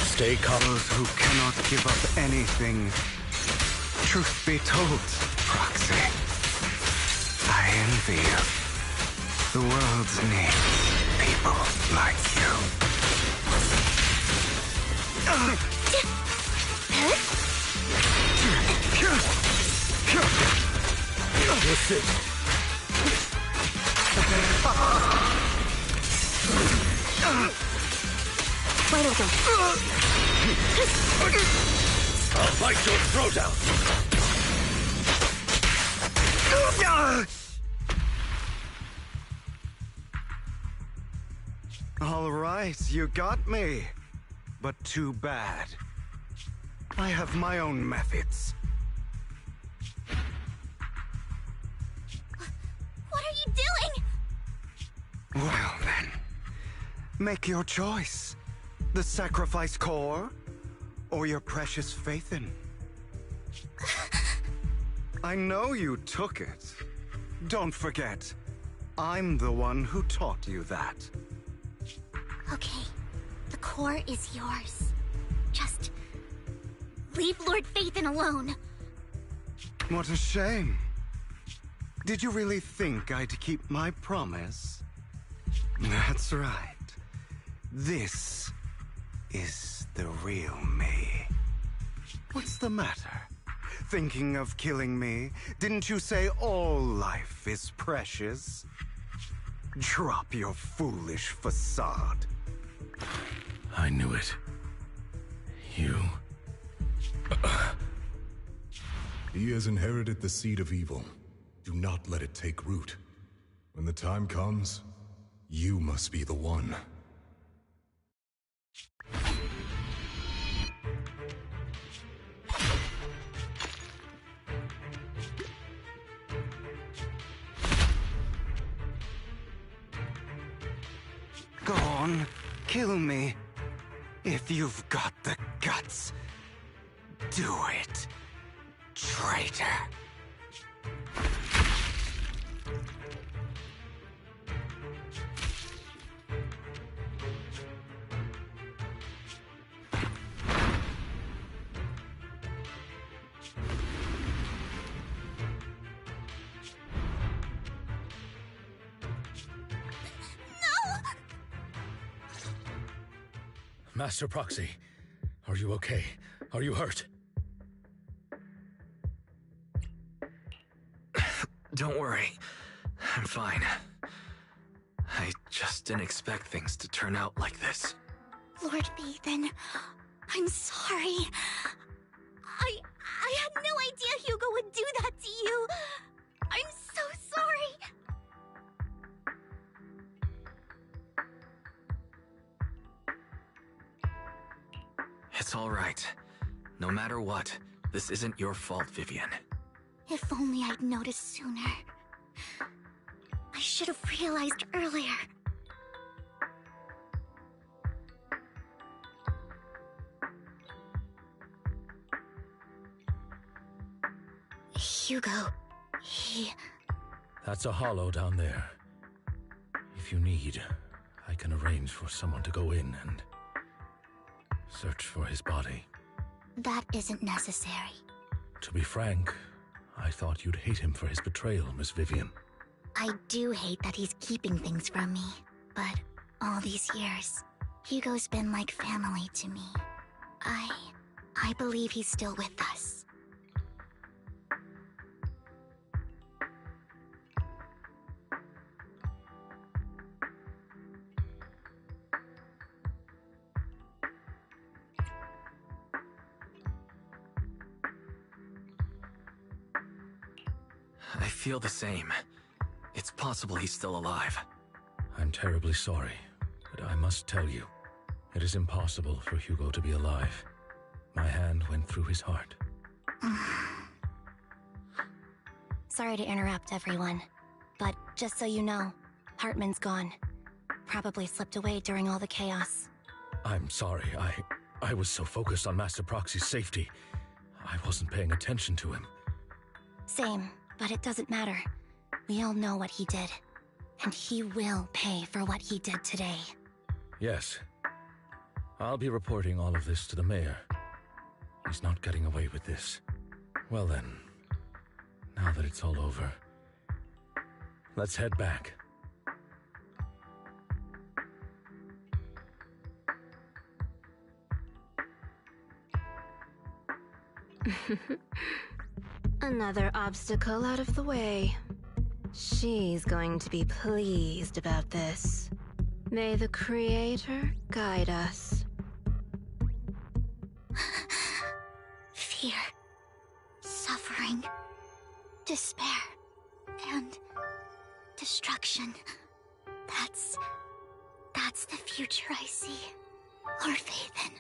Stay calm. Those who cannot give up anything. Truth be told, Proxy, I envy you. The world needs people like you. This is... Wide open. I'll bite your throat out. All right, you got me. But too bad. I have my own methods. What are you doing? Well then, make your choice. The sacrifice core, or your precious Faithin? I know you took it. Don't forget, I'm the one who taught you that. Okay, the core is yours. Just leave Lord Faithin alone. What a shame. Did you really think I'd keep my promise? That's right. This is the real me. What's the matter? Thinking of killing me? Didn't you say all life is precious? Drop your foolish facade. I knew it. You... He has inherited the seed of evil. Do not let it take root. When the time comes, you must be the one. Go on, kill me. If you've got the guts, do it, traitor. Master Proxy, are you okay? Are you hurt? Don't worry. I'm fine. I just didn't expect things to turn out like this. Lord Faithin, I'm sorry. I had no idea Hugo would do that to you. I'm so sorry. It's all right. No matter what, this isn't your fault, Vivian. If only I'd noticed sooner. I should have realized earlier. Hugo, he... That's a hollow down there. If you need, I can arrange for someone to go in and search for his body. That isn't necessary. To be frank, I thought you'd hate him for his betrayal, Miss Vivian. I do hate that he's keeping things from me, but all these years, Hugo's been like family to me. I believe he's still with us. I feel the same. It's possible he's still alive. I'm terribly sorry, but I must tell you, it is impossible for Hugo to be alive. My hand went through his heart. Sorry to interrupt, everyone. But just so you know, Hartman's gone. Probably slipped away during all the chaos. I'm sorry, I was so focused on Master Proxy's safety. I wasn't paying attention to him. Same, but it doesn't matter. We all know what he did. And he will pay for what he did today. Yes. I'll be reporting all of this to the mayor. He's not getting away with this. Well then, now that it's all over, let's head back. Another obstacle out of the way. She's going to be pleased about this. May the Creator guide us. Fear, suffering, despair, and destruction. That's the future I see, or faith in.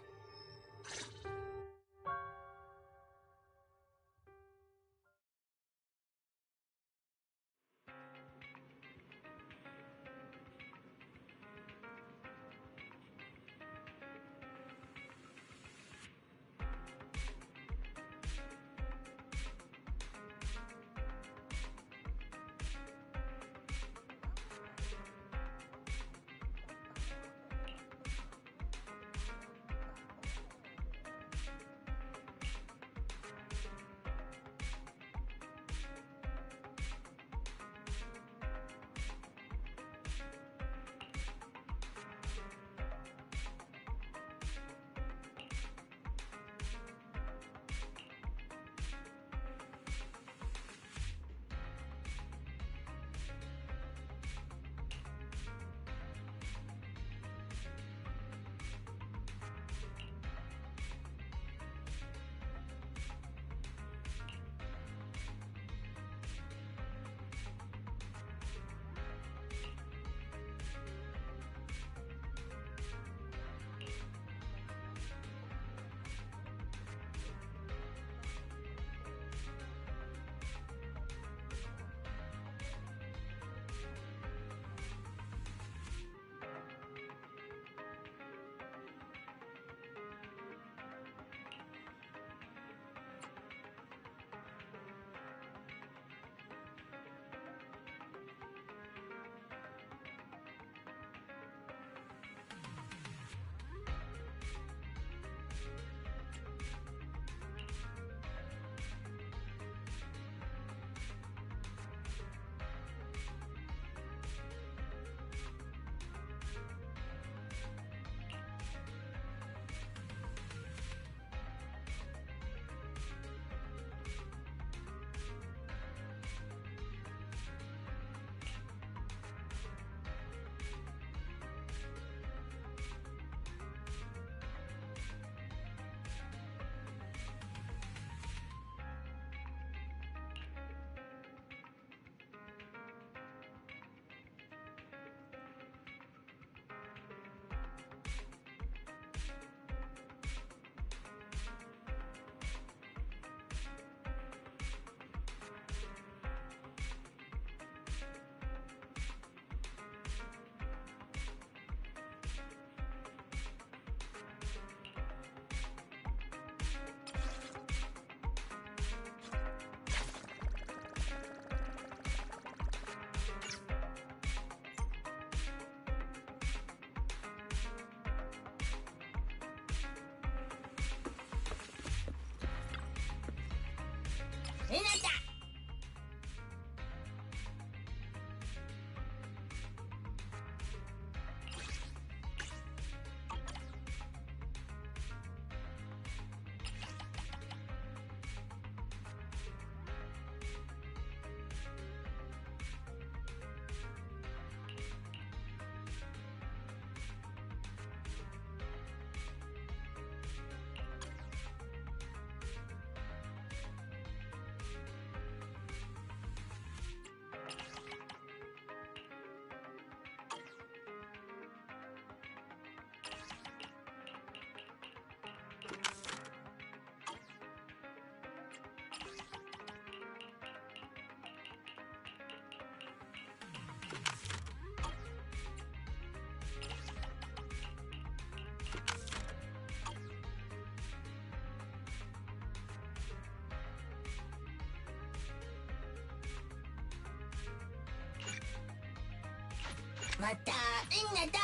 またみんなだ。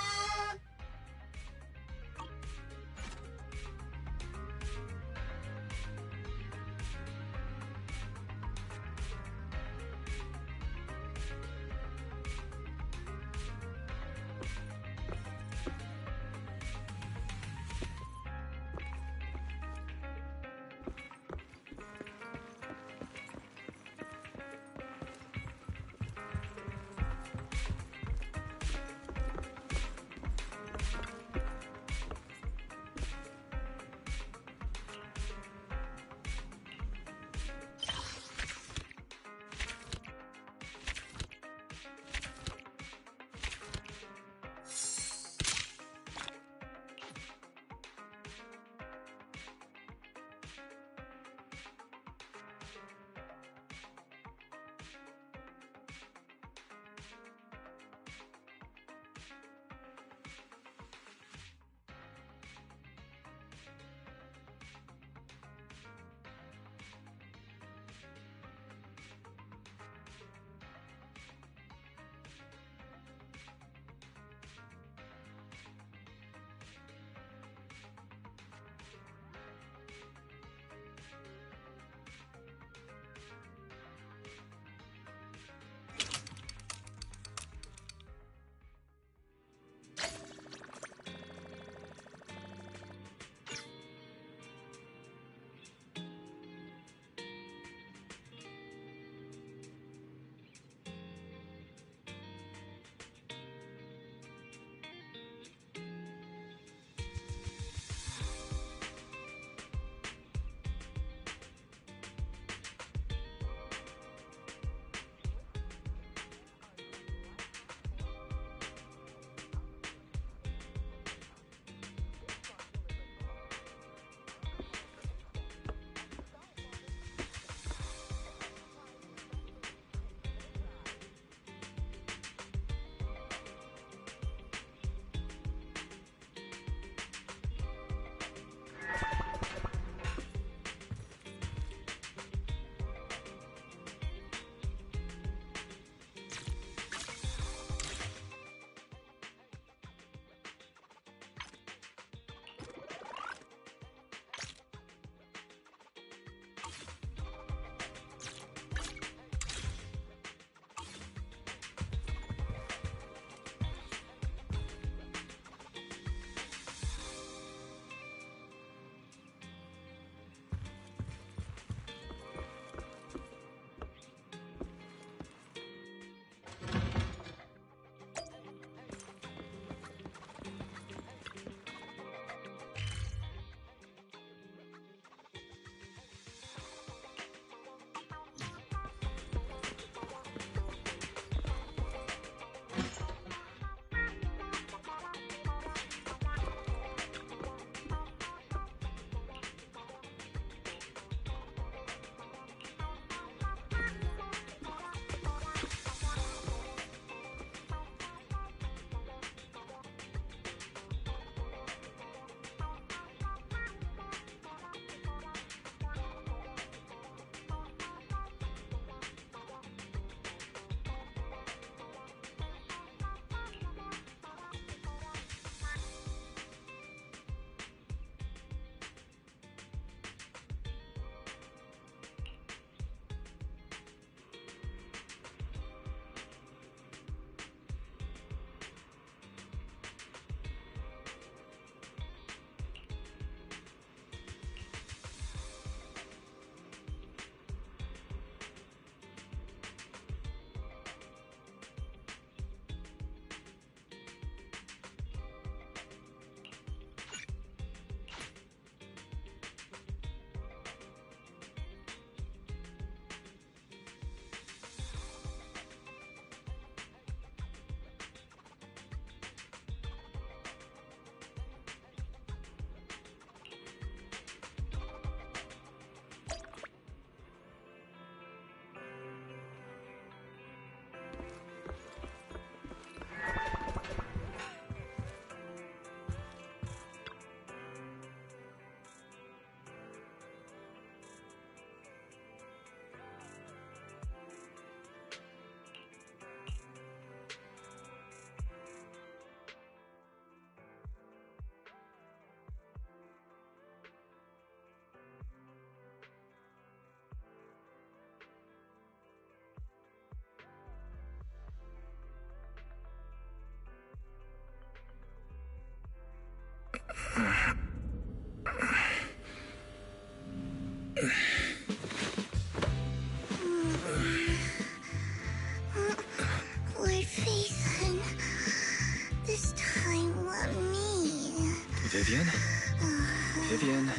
Vivian.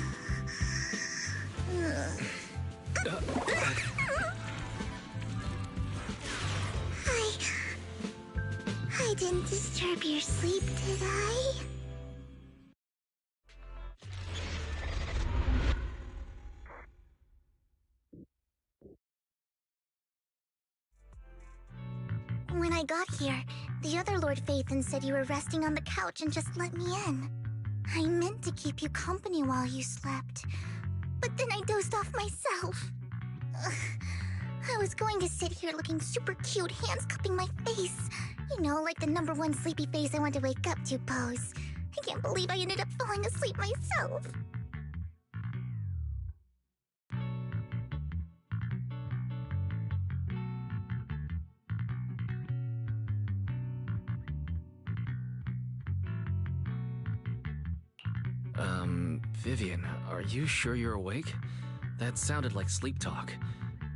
I didn't disturb your sleep, did I? When I got here, the other Lord Phaethon said you were resting on the couch and just let me in. I meant to keep you company while you slept, but then I dozed off myself. Ugh. I was going to sit here looking super cute, hands cupping my face. You know, like the #1 sleepy face I want to wake up to pose. I can't believe I ended up falling asleep myself. Vivian, are you sure you're awake? That sounded like sleep talk.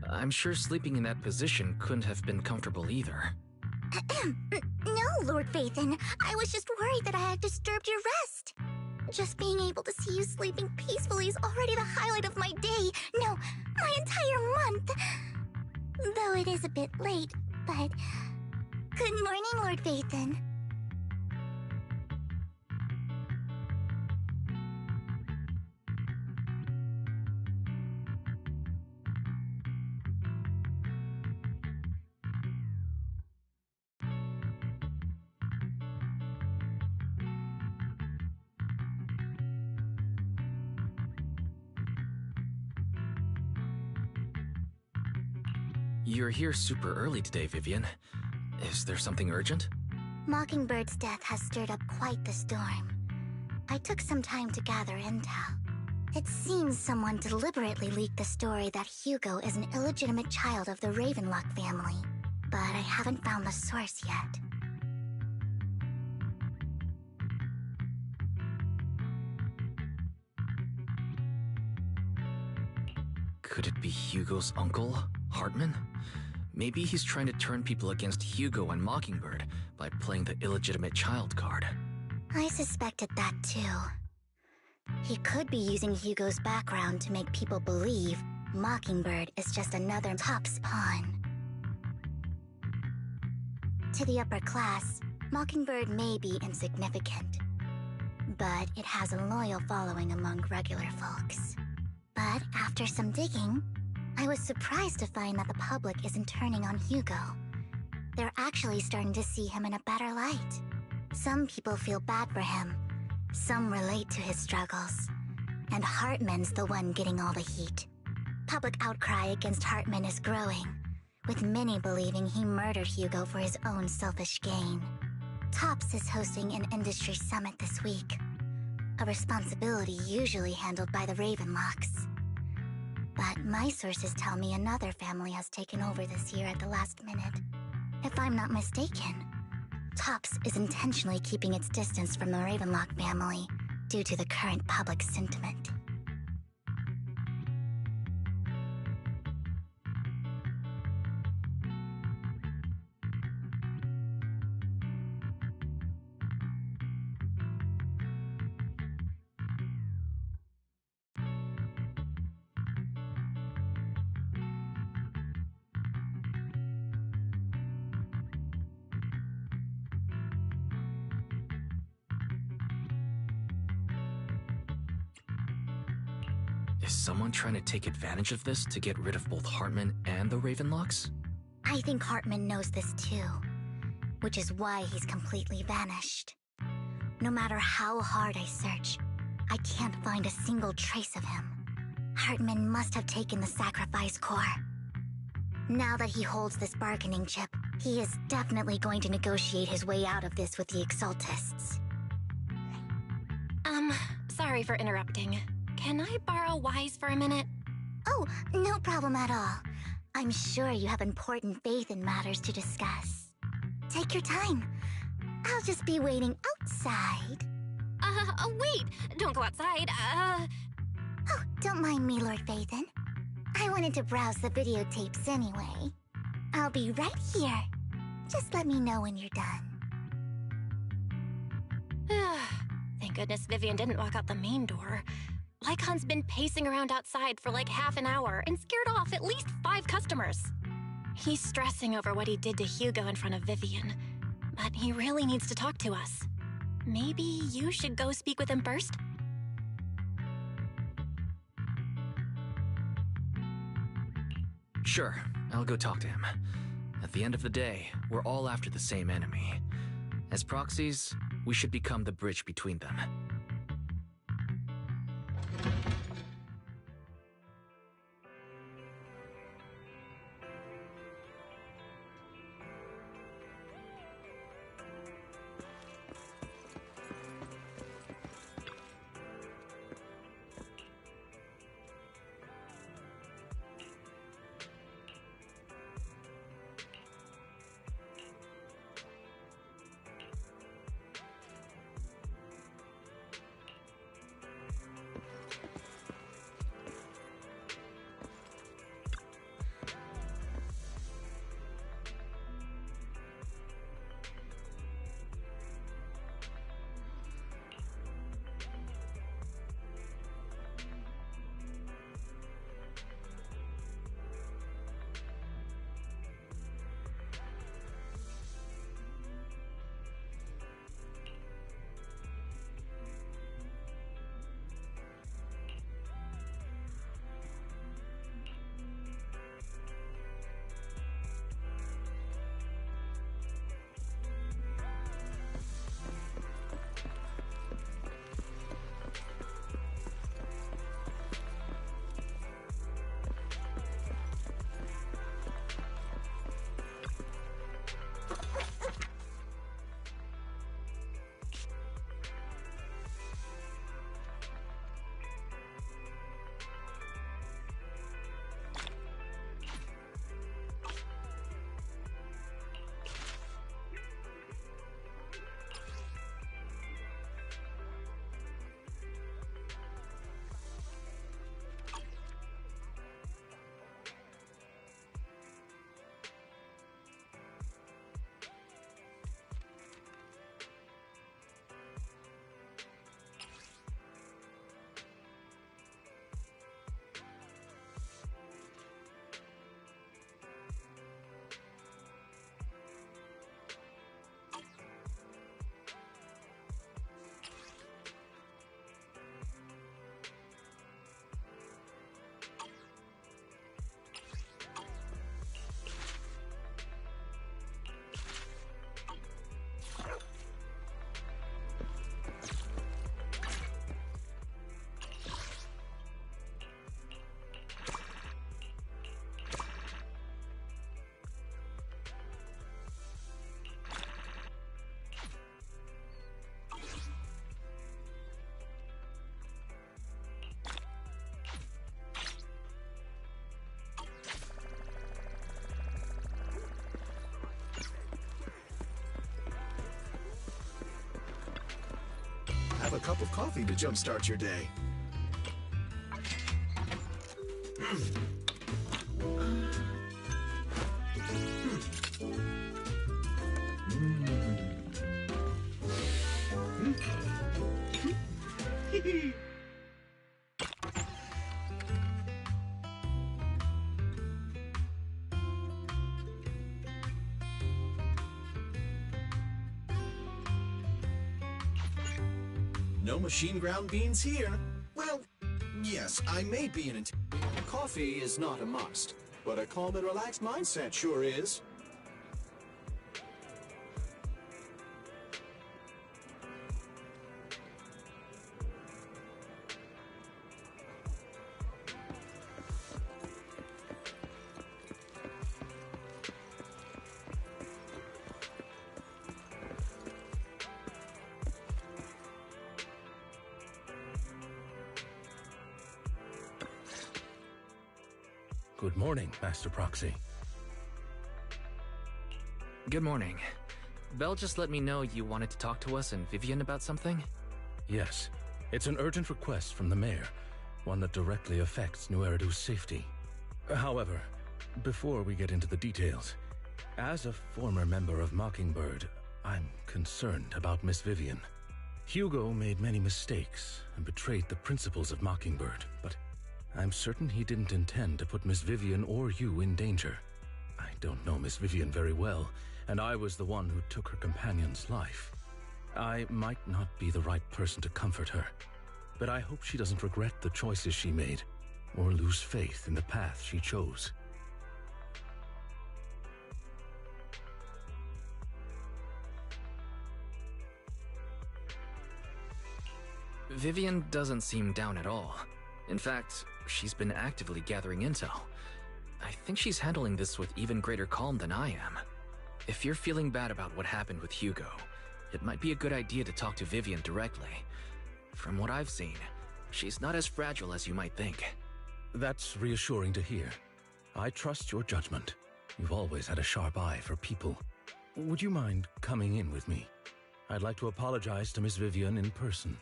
I'm sure sleeping in that position couldn't have been comfortable either. No, Lord Phaethon. I was just worried that I had disturbed your rest. Just being able to see you sleeping peacefully is already the highlight of my day. No, my entire month. Though it is a bit late, but... Good morning, Lord Phaethon. You're here super early today, Vivian. Is there something urgent? Mockingbird's death has stirred up quite the storm. I took some time to gather intel. It seems someone deliberately leaked the story that Hugo is an illegitimate child of the Ravenlock family, but I haven't found the source yet. Could it be Hugo's uncle, Hartman? Maybe he's trying to turn people against Hugo and Mockingbird by playing the illegitimate child card. I suspected that too. He could be using Hugo's background to make people believe Mockingbird is just another Top's pawn. To the upper class, Mockingbird may be insignificant, but it has a loyal following among regular folks. But after some digging, I was surprised to find that the public isn't turning on Hugo. They're actually starting to see him in a better light. Some people feel bad for him, some relate to his struggles, and Hartman's the one getting all the heat. Public outcry against Hartman is growing, with many believing he murdered Hugo for his own selfish gain. Tops is hosting an industry summit this week, a responsibility usually handled by the Ravenlocks. But my sources tell me another family has taken over this year at the last minute. If I'm not mistaken, Tops is intentionally keeping its distance from the Ravenlock family due to the current public sentiment. Is someone trying to take advantage of this to get rid of both Hartman and the Ravenlocks? I think Hartman knows this too, which is why he's completely vanished. No matter how hard I search, I can't find a single trace of him. Hartman must have taken the sacrifice core. Now that he holds this bargaining chip, he is definitely going to negotiate his way out of this with the Exaltists. Sorry for interrupting. Can I borrow Wise for a minute? Oh, no problem at all. I'm sure you have important faith in matters to discuss. Take your time. I'll just be waiting outside. Wait! Don't go outside, Oh, don't mind me, Lord Phaethon. I wanted to browse the videotapes anyway. I'll be right here. Just let me know when you're done. Thank goodness Vivian didn't walk out the main door. Lycon's been pacing around outside for like half an hour and scared off at least 5 customers. He's stressing over what he did to Hugo in front of Vivian, but he really needs to talk to us. Maybe you should go speak with him first? Sure, I'll go talk to him. At the end of the day, we're all after the same enemy. As proxies, we should become the bridge between them. Have a cup of coffee to jumpstart your day. No machine ground beans here. Well, yes, I may be an coffee is not a must, but a calm and relaxed mindset sure is. Good morning, Master Proxy. Good morning. Belle just let me know you wanted to talk to us and Vivian about something? Yes. It's an urgent request from the mayor, one that directly affects New Eridu's safety. However, before we get into the details, as a former member of Mockingbird, I'm concerned about Miss Vivian. Hugo made many mistakes and betrayed the principles of Mockingbird, but I'm certain he didn't intend to put Miss Vivian or you in danger. I don't know Miss Vivian very well, and I was the one who took her companion's life. I might not be the right person to comfort her, but I hope she doesn't regret the choices she made or lose faith in the path she chose. Vivian doesn't seem down at all. In fact, she's been actively gathering intel. I think she's handling this with even greater calm than I am. If you're feeling bad about what happened with Hugo, it might be a good idea to talk to Vivian directly. From what I've seen, she's not as fragile as you might think. That's reassuring to hear. I trust your judgment. You've always had a sharp eye for people. Would you mind coming in with me? I'd like to apologize to Miss Vivian in person.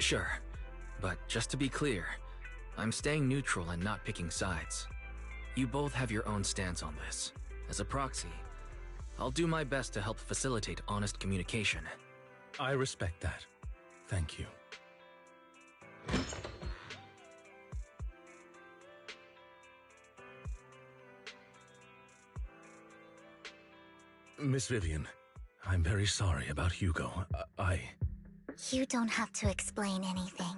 Sure, but just to be clear, I'm staying neutral and not picking sides. You both have your own stance on this. As a proxy, I'll do my best to help facilitate honest communication. I respect that. Thank you. Miss Vivian, I'm very sorry about Hugo. You don't have to explain anything.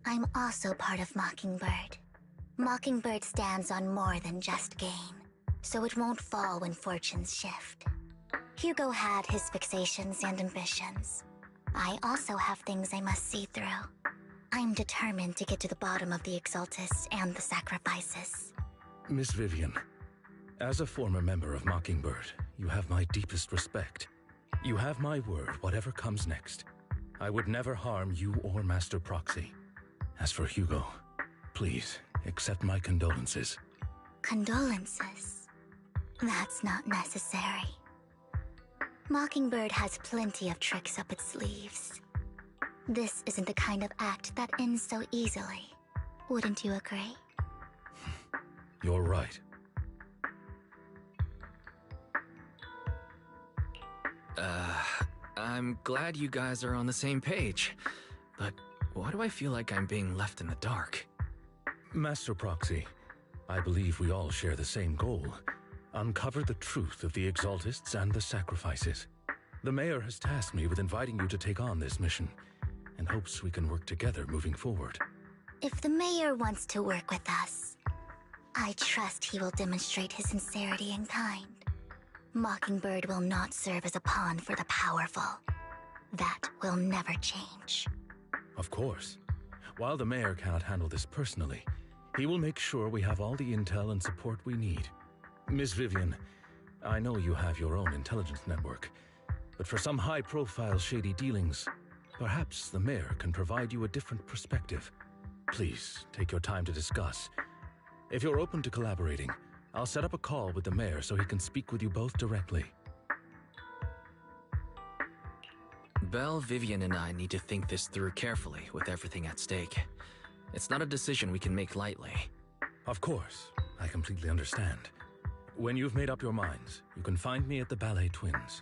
I'm also part of Mockingbird. Mockingbird stands on more than just gain, so it won't fall when fortunes shift. Hugo had his fixations and ambitions. I also have things I must see through. I'm determined to get to the bottom of the Exaltists and the sacrifices. Miss Vivian, as a former member of Mockingbird, you have my deepest respect. You have my word, whatever comes next. I would never harm you or Master Proxy. As for Hugo, please accept my condolences. Condolences? That's not necessary. Mockingbird has plenty of tricks up its sleeves. This isn't the kind of act that ends so easily. Wouldn't you agree? You're right. I'm glad you guys are on the same page, but why do I feel like I'm being left in the dark? Master Proxy, I believe we all share the same goal. Uncover the truth of the Exaltists and the sacrifices. The Mayor has tasked me with inviting you to take on this mission, and hopes we can work together moving forward. If the Mayor wants to work with us, I trust he will demonstrate his sincerity in kind. Mockingbird will not serve as a pawn for the powerful. That will never change. Of course. While the Mayor cannot handle this personally, he will make sure we have all the intel and support we need. Miss Vivian, I know you have your own intelligence network, but for some high-profile shady dealings, perhaps the Mayor can provide you a different perspective. Please, take your time to discuss. If you're open to collaborating, I'll set up a call with the Mayor so he can speak with you both directly. Belle, Vivian, and I need to think this through carefully with everything at stake. It's not a decision we can make lightly. Of course. I completely understand. When you've made up your minds, you can find me at the Ballet Twins.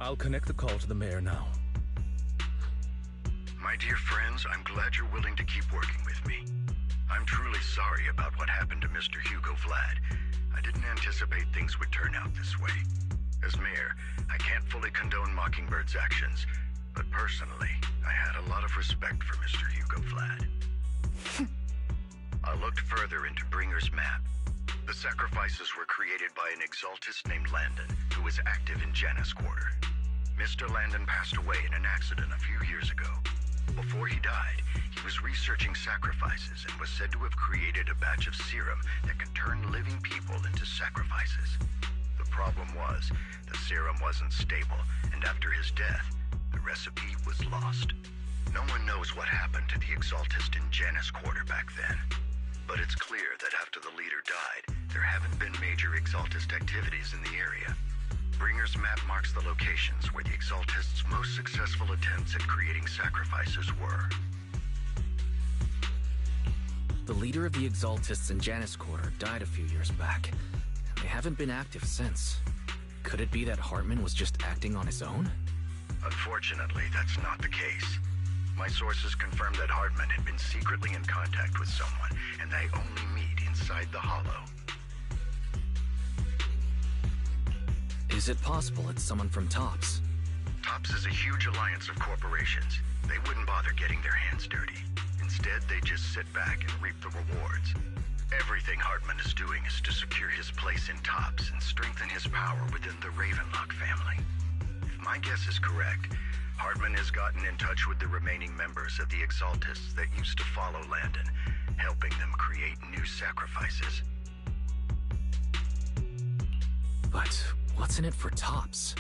I'll connect the call to the mayor now. My dear friends, I'm glad you're willing to keep working with me. I'm truly sorry about what happened to Mr. Hugo Vlad. I didn't anticipate things would turn out this way. As mayor, I can't fully condone Mockingbird's actions, but personally, I had a lot of respect for Mr. Hugo Vlad. I looked further into Bringer's map. The sacrifices were created by an exaltist named Landon, who was active in Janus Quarter. Mr. Landon passed away in an accident a few years ago. Before he died, he was researching sacrifices and was said to have created a batch of serum that could turn living people into sacrifices. The problem was, the serum wasn't stable, and after his death, the recipe was lost. No one knows what happened to the exaltist in Janus Quarter back then. But it's clear that after the leader died, there haven't been major exaltist activities in the area. Bringer's map marks the locations where the exaltists' most successful attempts at creating sacrifices were. The leader of the exaltists in Janus Quarter died a few years back. They haven't been active since. Could it be that Hartman was just acting on his own? Unfortunately, that's not the case. My sources confirmed that Hartman had been secretly in contact with someone, and they only meet inside the Hollow. Is it possible it's someone from TOPS? TOPS is a huge alliance of corporations. They wouldn't bother getting their hands dirty. Instead, they just sit back and reap the rewards. Everything Hartman is doing is to secure his place in TOPS and strengthen his power within the Ravenlock family. If my guess is correct, Hartman has gotten in touch with the remaining members of the Exaltists that used to follow Landon, helping them create new sacrifices. But what's in it for TOPS?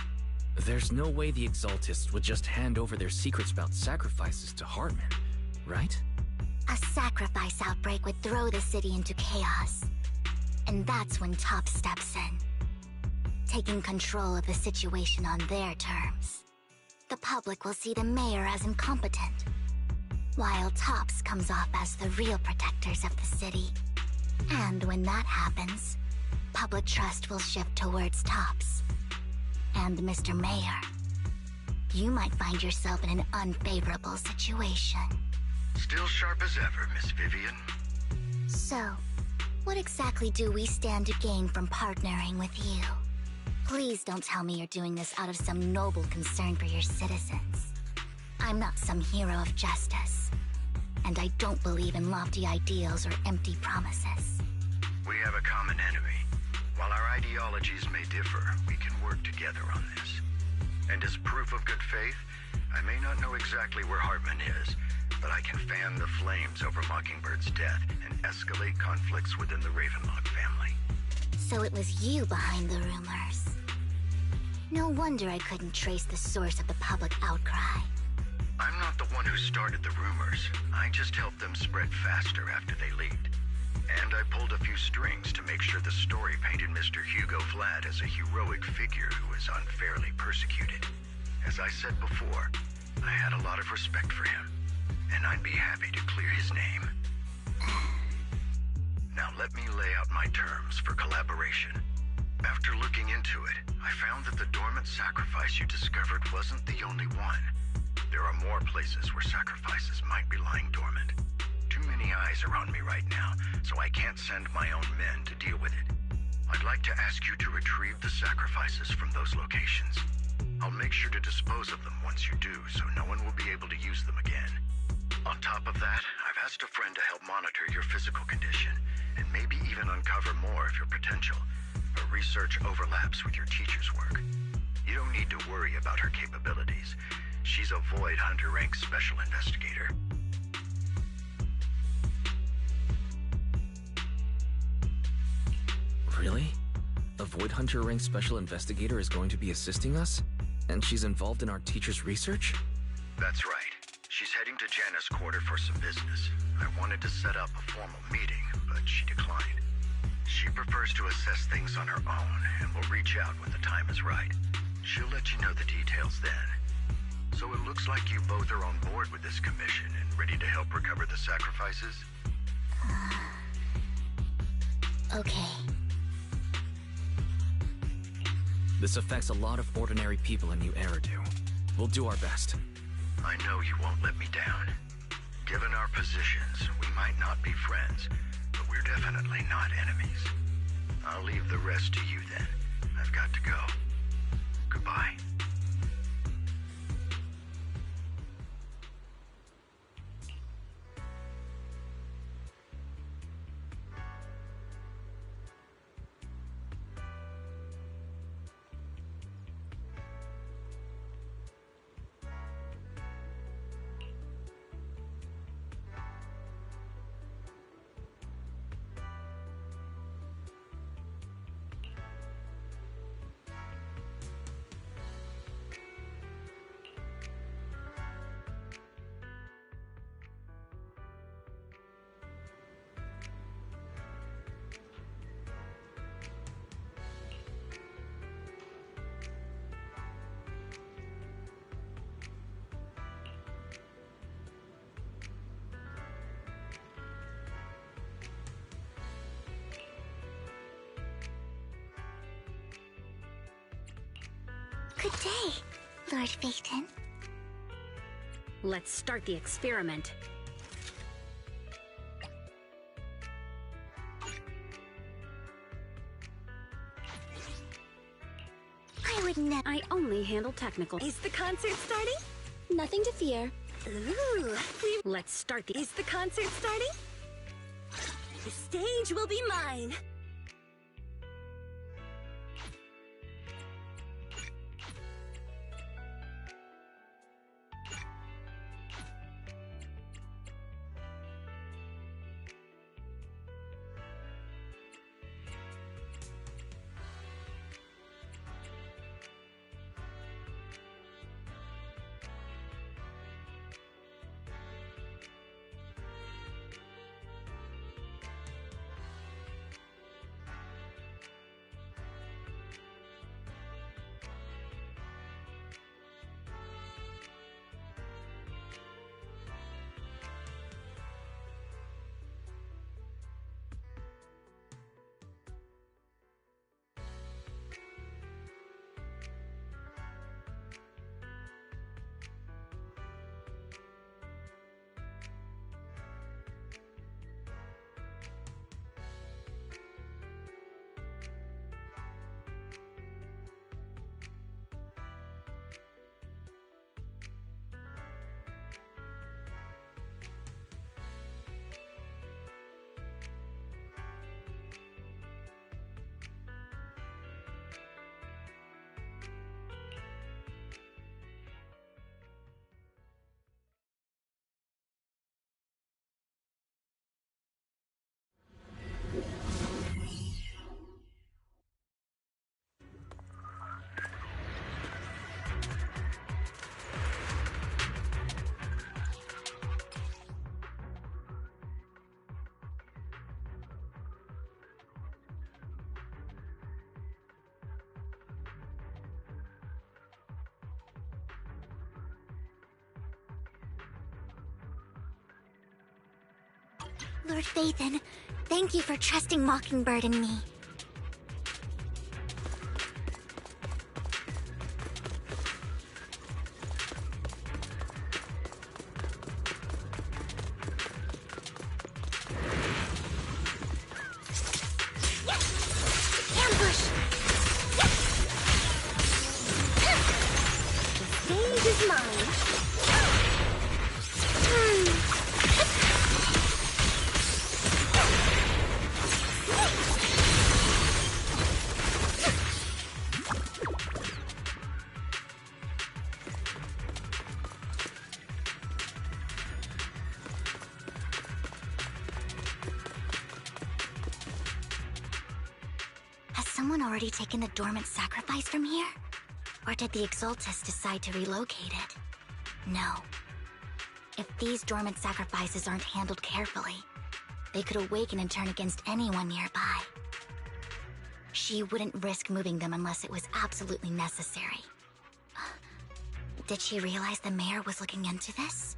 There's no way the Exaltists would just hand over their secrets about sacrifices to Hartman, right? A sacrifice outbreak would throw the city into chaos. And that's when TOPS steps in, taking control of the situation on their terms. the public will see the mayor as incompetent, while Tops comes off as the real protectors of the city. And when that happens, public trust will shift towards Tops. And Mr. Mayor, you might find yourself in an unfavorable situation. Still sharp as ever, Miss Vivian. So, what exactly do we stand to gain from partnering with you? Please don't tell me you're doing this out of some noble concern for your citizens. I'm not some hero of justice, and I don't believe in lofty ideals or empty promises. We have a common enemy. While our ideologies may differ, we can work together on this. And as proof of good faith, I may not know exactly where Hartman is, but I can fan the flames over Mockingbird's death and escalate conflicts within the Ravenlock family. So it was you behind the rumors. No wonder I couldn't trace the source of the public outcry. I'm not the one who started the rumors. I just helped them spread faster after they leaked. And I pulled a few strings to make sure the story painted Mr. Hugo Vlad as a heroic figure who was unfairly persecuted. As I said before, I had a lot of respect for him, and I'd be happy to clear his name. Now let me lay out my terms for collaboration. After looking into it, I found that the dormant sacrifice you discovered wasn't the only one. There are more places where sacrifices might be lying dormant. Too many eyes are on me right now, so I can't send my own men to deal with it. I'd like to ask you to retrieve the sacrifices from those locations. I'll make sure to dispose of them once you do, so no one will be able to use them again. On top of that, I've asked a friend to help monitor your physical condition, and maybe even uncover more of your potential. Her research overlaps with your teacher's work. You don't need to worry about her capabilities. She's a Void Hunter rank special investigator. Really? A Void Hunter rank special investigator is going to be assisting us? And she's involved in our teacher's research? That's right. She's heading to Janus Quarter for some business. I wanted to set up a formal meeting, but she declined. She prefers to assess things on her own, and will reach out when the time is right. She'll let you know the details then. So it looks like you both are on board with this commission and ready to help recover the sacrifices? Okay. This affects a lot of ordinary people in New Eridu. We'll do our best. I know you won't let me down. Given our positions, we might not be friends, but we're definitely not enemies. I'll leave the rest to you then. I've got to go. Goodbye. Good day, Lord Phaeton. Let's start the experiment. I would never. I only handle technical. Is the concert starting? Nothing to fear. Ooh, Let's start the. Is the concert starting? The stage will be mine. Lord Phaethon, thank you for trusting Mockingbird and me. Ambush! The stage is mine. Has someone already taken the dormant sacrifice from here? Or did the Exaltus decide to relocate it? No. If these dormant sacrifices aren't handled carefully, they could awaken and turn against anyone nearby. She wouldn't risk moving them unless it was absolutely necessary. Did she realize the mayor was looking into this?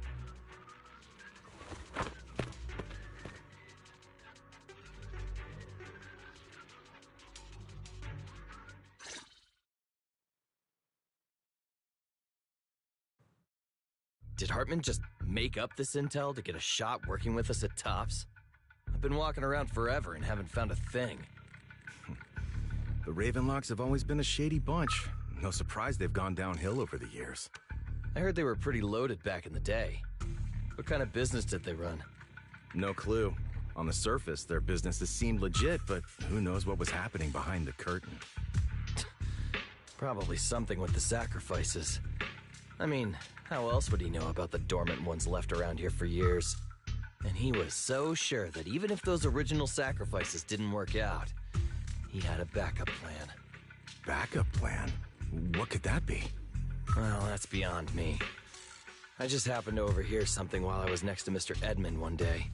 Did Hartman just make up this intel to get a shot working with us at Tops? I've been walking around forever and haven't found a thing. The Ravenlocks have always been a shady bunch. No surprise they've gone downhill over the years. I heard they were pretty loaded back in the day. What kind of business did they run? No clue. On the surface, their businesses seemed legit, but who knows what was happening behind the curtain. Probably something with the sacrifices. I mean, how else would he know about the dormant ones left around here for years? And he was so sure that even if those original sacrifices didn't work out, he had a backup plan. Backup plan? What could that be? Well, that's beyond me. I just happened to overhear something while I was next to Mr. Edmund one day.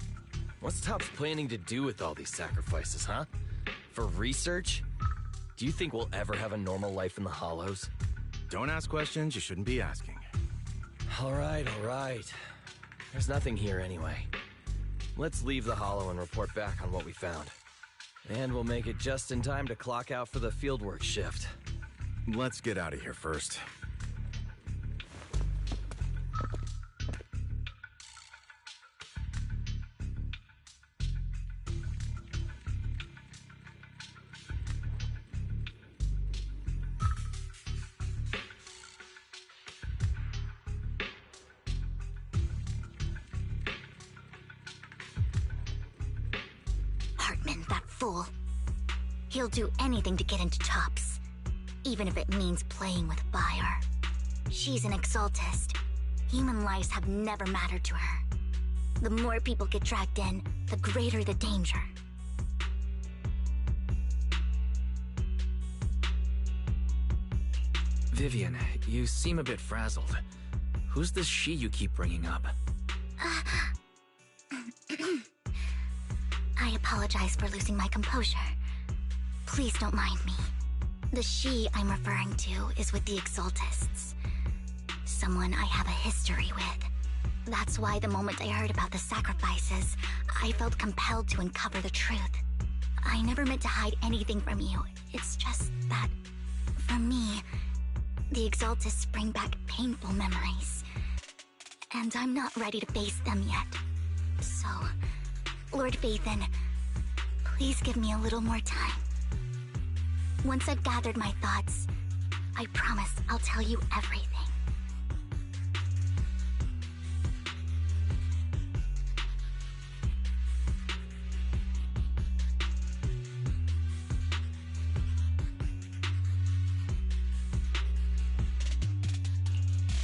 What's Tops planning to do with all these sacrifices, huh? For research? Do you think we'll ever have a normal life in the Hollows? Don't ask questions you shouldn't be asking. All right. There's nothing here anyway. Let's leave the Hollow and report back on what we found. And we'll make it just in time to clock out for the fieldwork shift. Let's get out of here first. Hartman, that fool. He'll do anything to get into Tops, even if it means playing with fire. She's an Exaltist. Human lives have never mattered to her. The more people get dragged in, the greater the danger. Vivian, you seem a bit frazzled. Who's this she you keep bringing up? I apologize for losing my composure. Please don't mind me. The she I'm referring to is with the Exaltists. Someone I have a history with. That's why the moment I heard about the sacrifices, I felt compelled to uncover the truth. I never meant to hide anything from you. It's just that, for me, the Exaltists bring back painful memories. And I'm not ready to face them yet. So, Lord Phaethon, please give me a little more time. Once I've gathered my thoughts, I promise I'll tell you everything.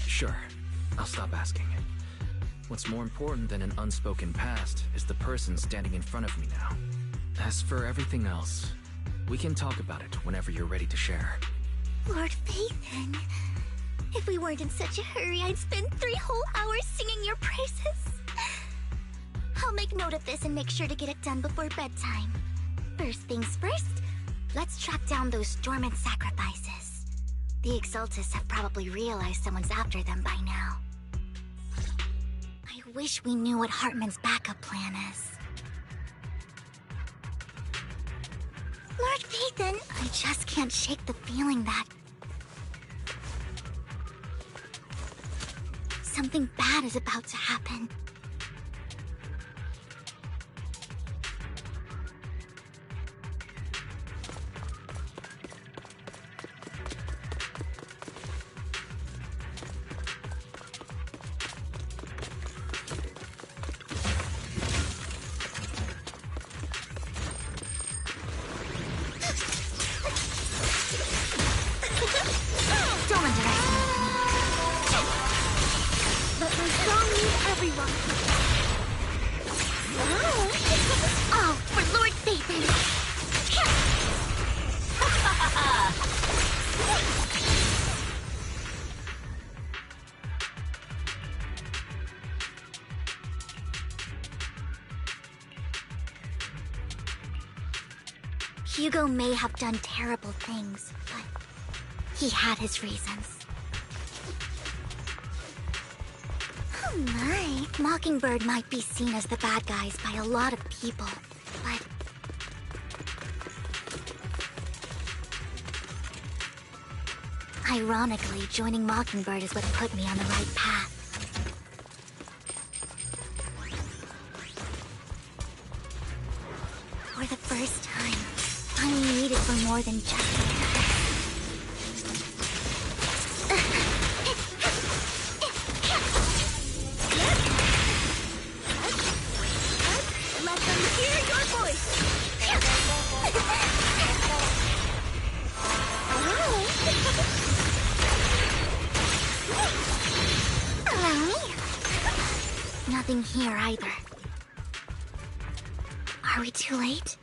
Sure, I'll stop asking. What's more important than an unspoken past is the person standing in front of me now. As for everything else, we can talk about it whenever you're ready to share. Lord Phaethon, if we weren't in such a hurry, I'd spend 3 whole hours singing your praises. I'll make note of this and make sure to get it done before bedtime. First things first, let's track down those dormant sacrifices. The Exaltists have probably realized someone's after them by now. I wish we knew what Hartman's backup plan is. Lord Phaethon, I just can't shake the feeling that something bad is about to happen. Don't underestimate me. Let my song meet everyone. Oh, for Lord Phaethon. Hugo may have done terrible things, but he had his reasons. Oh my. Mockingbird might be seen as the bad guys by a lot of people, but ironically, joining Mockingbird is what put me on the right path. For the first time, I'm needed for more than just let them hear your voice! Allow me? Nothing here either. Are we too late?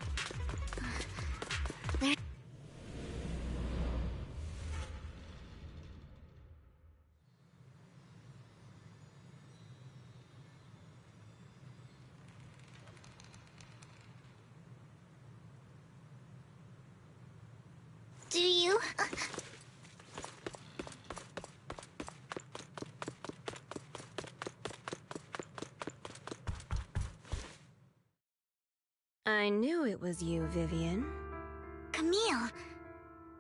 There... Do you? I knew it was you, Vivian. Camille,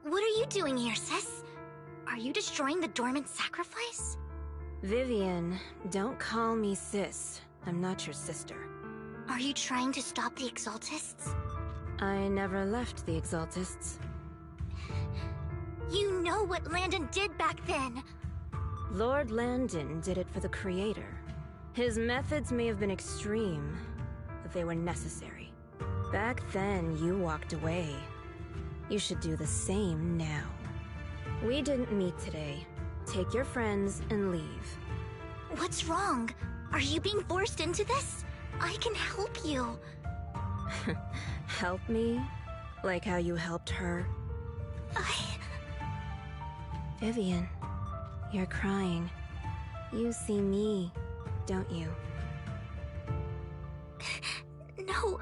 what are you doing here, sis? Are you destroying the dormant sacrifice? Vivian, don't call me sis. I'm not your sister. Are you trying to stop the Exaltists? I never left the Exaltists. You know what Landon did back then! Lord Landon did it for the Creator. His methods may have been extreme, but they were necessary. Back then, you walked away. You should do the same now. We didn't meet today. Take your friends and leave. What's wrong? Are you being forced into this? I can help you. Help me? Like how you helped her? Vivian, you're crying. You see me, don't you? No,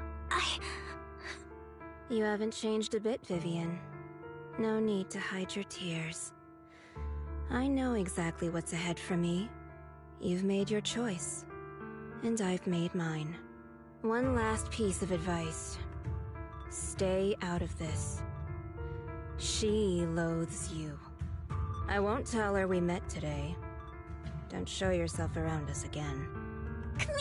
You haven't changed a bit, Vivian. No need to hide your tears. I know exactly what's ahead for me. You've made your choice, and I've made mine. One last piece of advice. Stay out of this. She loathes you. I won't tell her we met today. Don't show yourself around us again. Camille!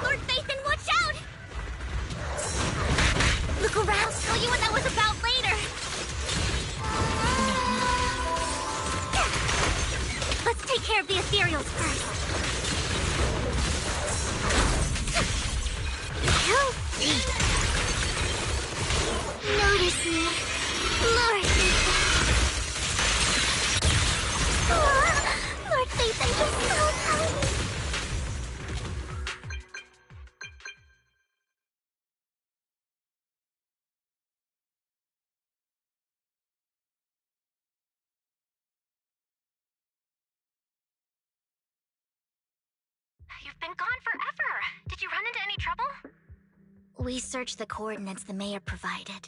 Lord Phaethon, watch out! Look around, I'll tell you what that was about later. Let's take care of the ethereals first. Healthy. Notice me, Lord Phaethon. Lord Phaethon, you're so tiny. You've been gone forever. Did you run into any trouble? We searched the coordinates the mayor provided.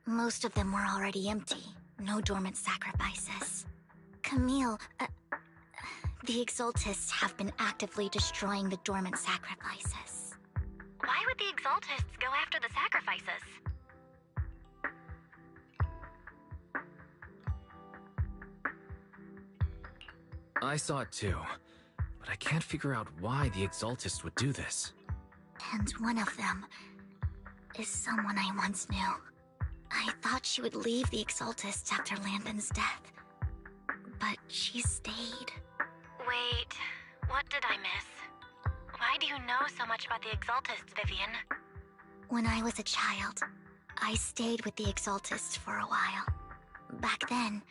Most of them were already empty. No dormant sacrifices. Camille, the Exaltists have been actively destroying the dormant sacrifices. Why would the Exaltists go after the sacrifices? I saw it too, but I can't figure out why the Exaltists would do this. And one of them is someone I once knew. I thought she would leave the Exaltists after Landon's death, but she stayed. Wait, what did I miss? Why do you know so much about the Exaltists, Vivian? When I was a child, I stayed with the Exaltists for a while. Back then,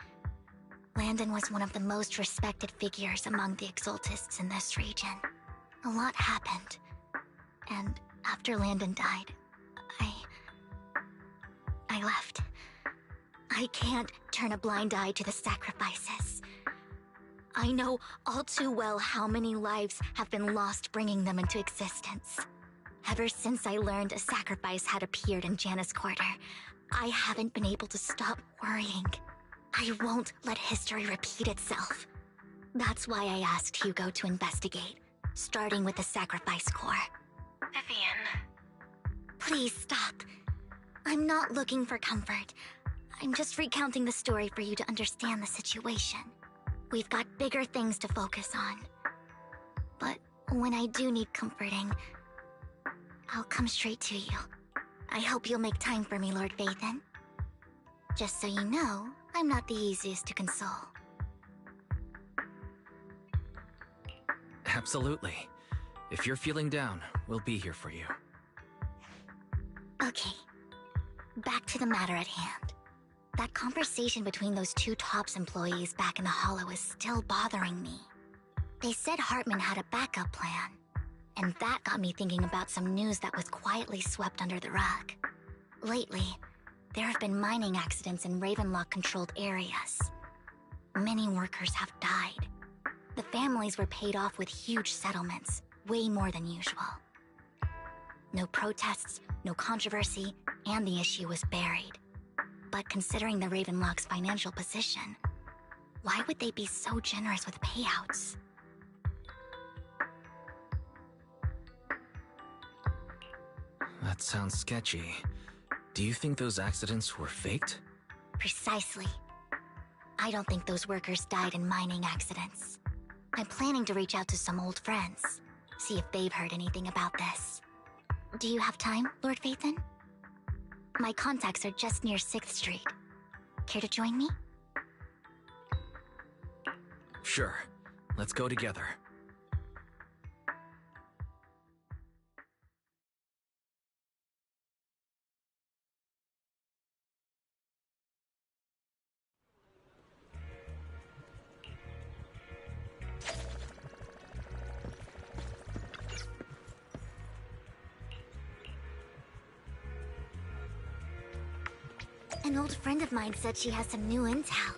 Landon was one of the most respected figures among the Exaltists in this region. A lot happened, and after Landon died, I left. I can't turn a blind eye to the sacrifices. I know all too well how many lives have been lost bringing them into existence. Ever since I learned a sacrifice had appeared in Janus Quarter, I haven't been able to stop worrying. I won't let history repeat itself. That's why I asked Hugo to investigate, starting with the Sacrifice Corps. Vivian. Please stop. I'm not looking for comfort. I'm just recounting the story for you to understand the situation. We've got bigger things to focus on. But when I do need comforting, I'll come straight to you. I hope you'll make time for me, Lord Vathan. Just so you know, I'm not the easiest to console. Absolutely. If you're feeling down, we'll be here for you. Okay. Back to the matter at hand. That conversation between those two TOPS employees back in the Hollow is still bothering me. They said Hartman had a backup plan, and that got me thinking about some news that was quietly swept under the rug. Lately, there have been mining accidents in Ravenlock-controlled areas. Many workers have died. The families were paid off with huge settlements, way more than usual. No protests, no controversy, and the issue was buried. But considering the Ravenlock's financial position, why would they be so generous with payouts? That sounds sketchy. Do you think those accidents were faked? Precisely. I don't think those workers died in mining accidents. I'm planning to reach out to some old friends, see if they've heard anything about this. Do you have time, Lord Vathan? My contacts are just near 6th Street. Care to join me? Sure. Let's go together. An old friend of mine said she has some new intel.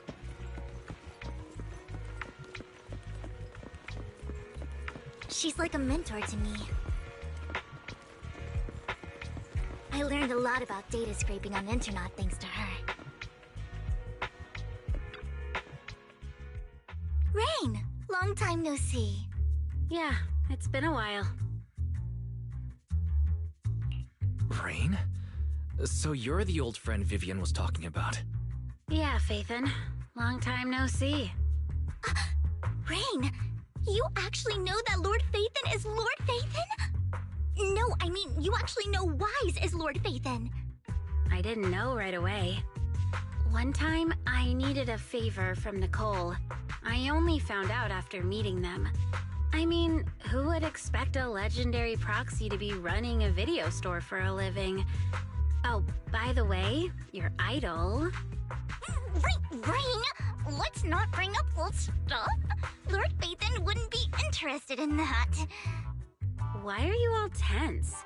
She's like a mentor to me. I learned a lot about data scraping on Internet thanks to her. Rain! Long time no see. Yeah, it's been a while. Rain? So you're the old friend Vivian was talking about? Yeah, Vathan. Long time no see. Rain! You actually know that Lord Vathan is Lord Vathan? No, I mean, you actually know Wise is Lord Vathan. I didn't know right away. One time, I needed a favor from Nicole. I only found out after meeting them. I mean, who would expect a legendary proxy to be running a video store for a living? Oh, by the way, your idol... Rain, let's not bring up old stuff. Lord Vathan wouldn't be interested in that. Why are you all tense?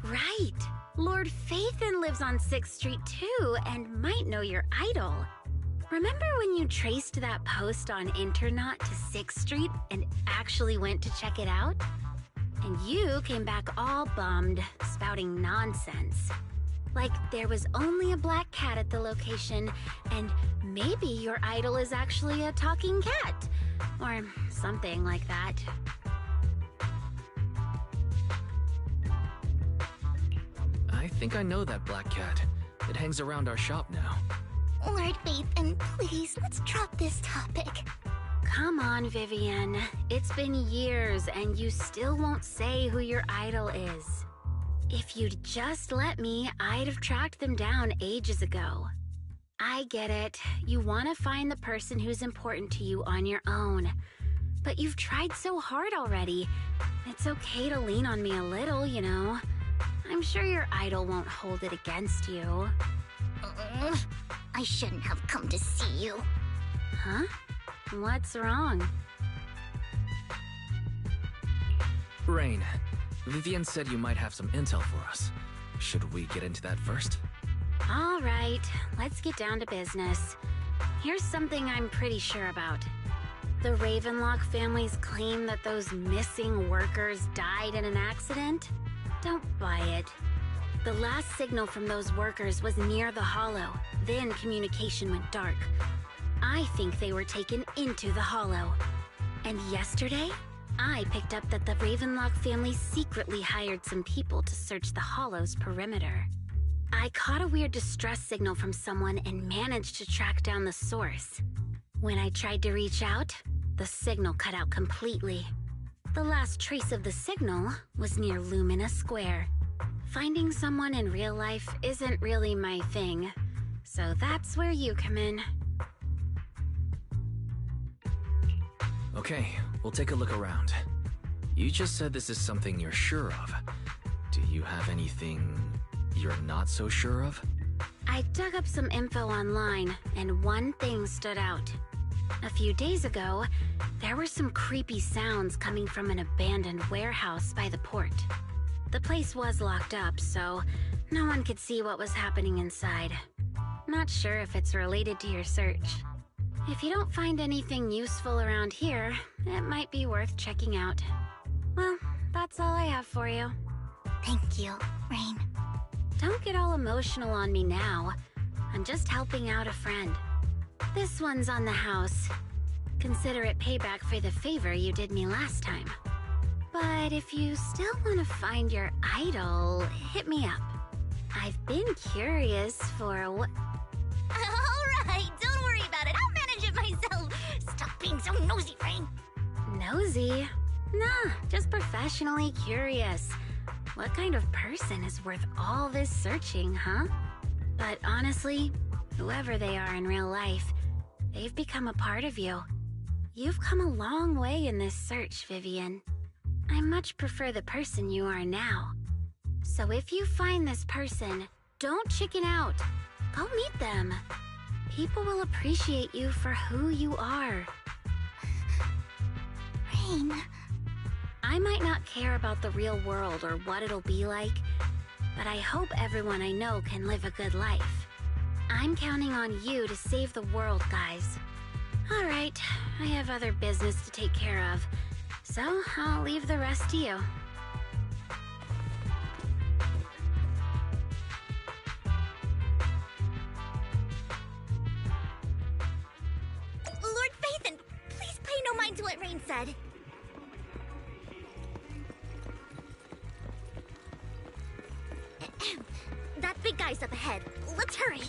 Right, Lord Vathan lives on 6th Street too, and might know your idol. Remember when you traced that post on Internet to 6th Street and actually went to check it out? And you came back all bummed, spouting nonsense. Like there was only a black cat at the location, and maybe your idol is actually a talking cat. Or something like that. I think I know that black cat. It hangs around our shop now. Lord Bathan, please, let's drop this topic. Come on, Vivian. It's been years and you still won't say who your idol is. If you'd just let me, I'd have tracked them down ages ago. I get it. You want to find the person who's important to you on your own. But you've tried so hard already. It's okay to lean on me a little, you know. I'm sure your idol won't hold it against you. I shouldn't have come to see you. Huh? What's wrong? Rain, Vivian said you might have some intel for us. Should we get into that first? All right, let's get down to business. Here's something I'm pretty sure about. The Ravenlock family's claim that those missing workers died in an accident? Don't buy it. The last signal from those workers was near the Hollow, then communication went dark. I think they were taken into the Hollow. And yesterday, I picked up that the Ravenlock family secretly hired some people to search the Hollow's perimeter. I caught a weird distress signal from someone and managed to track down the source. When I tried to reach out, the signal cut out completely. The last trace of the signal was near Lumina Square. Finding someone in real life isn't really my thing, so that's where you come in. Okay, we'll take a look around. You just said this is something you're sure of. Do you have anything you're not so sure of? I dug up some info online, and one thing stood out. A few days ago, there were some creepy sounds coming from an abandoned warehouse by the port. The place was locked up, so no one could see what was happening inside. Not sure if it's related to your search. If you don't find anything useful around here, it might be worth checking out. Well, that's all I have for you. Thank you, Rain. Don't get all emotional on me now. I'm just helping out a friend. This one's on the house. Consider it payback for the favor you did me last time. But if you still want to find your idol, hit me up. I've been curious for what... Alright, don't worry about it. I'll manage it myself. Stop being so nosy, Rain. Nosy? Nah, just professionally curious. What kind of person is worth all this searching, huh? But honestly, whoever they are in real life, they've become a part of you. You've come a long way in this search, Vivian. I much prefer the person you are now. So if you find this person, don't chicken out. Go meet them. People will appreciate you for who you are. Rain. I might not care about the real world or what it'll be like, but I hope everyone I know can live a good life. I'm counting on you to save the world, guys. All right, I have other business to take care of, so I'll leave the rest to you. Lord Phaethon, please pay no mind to what Rain said. That big guy's up ahead. Let's hurry.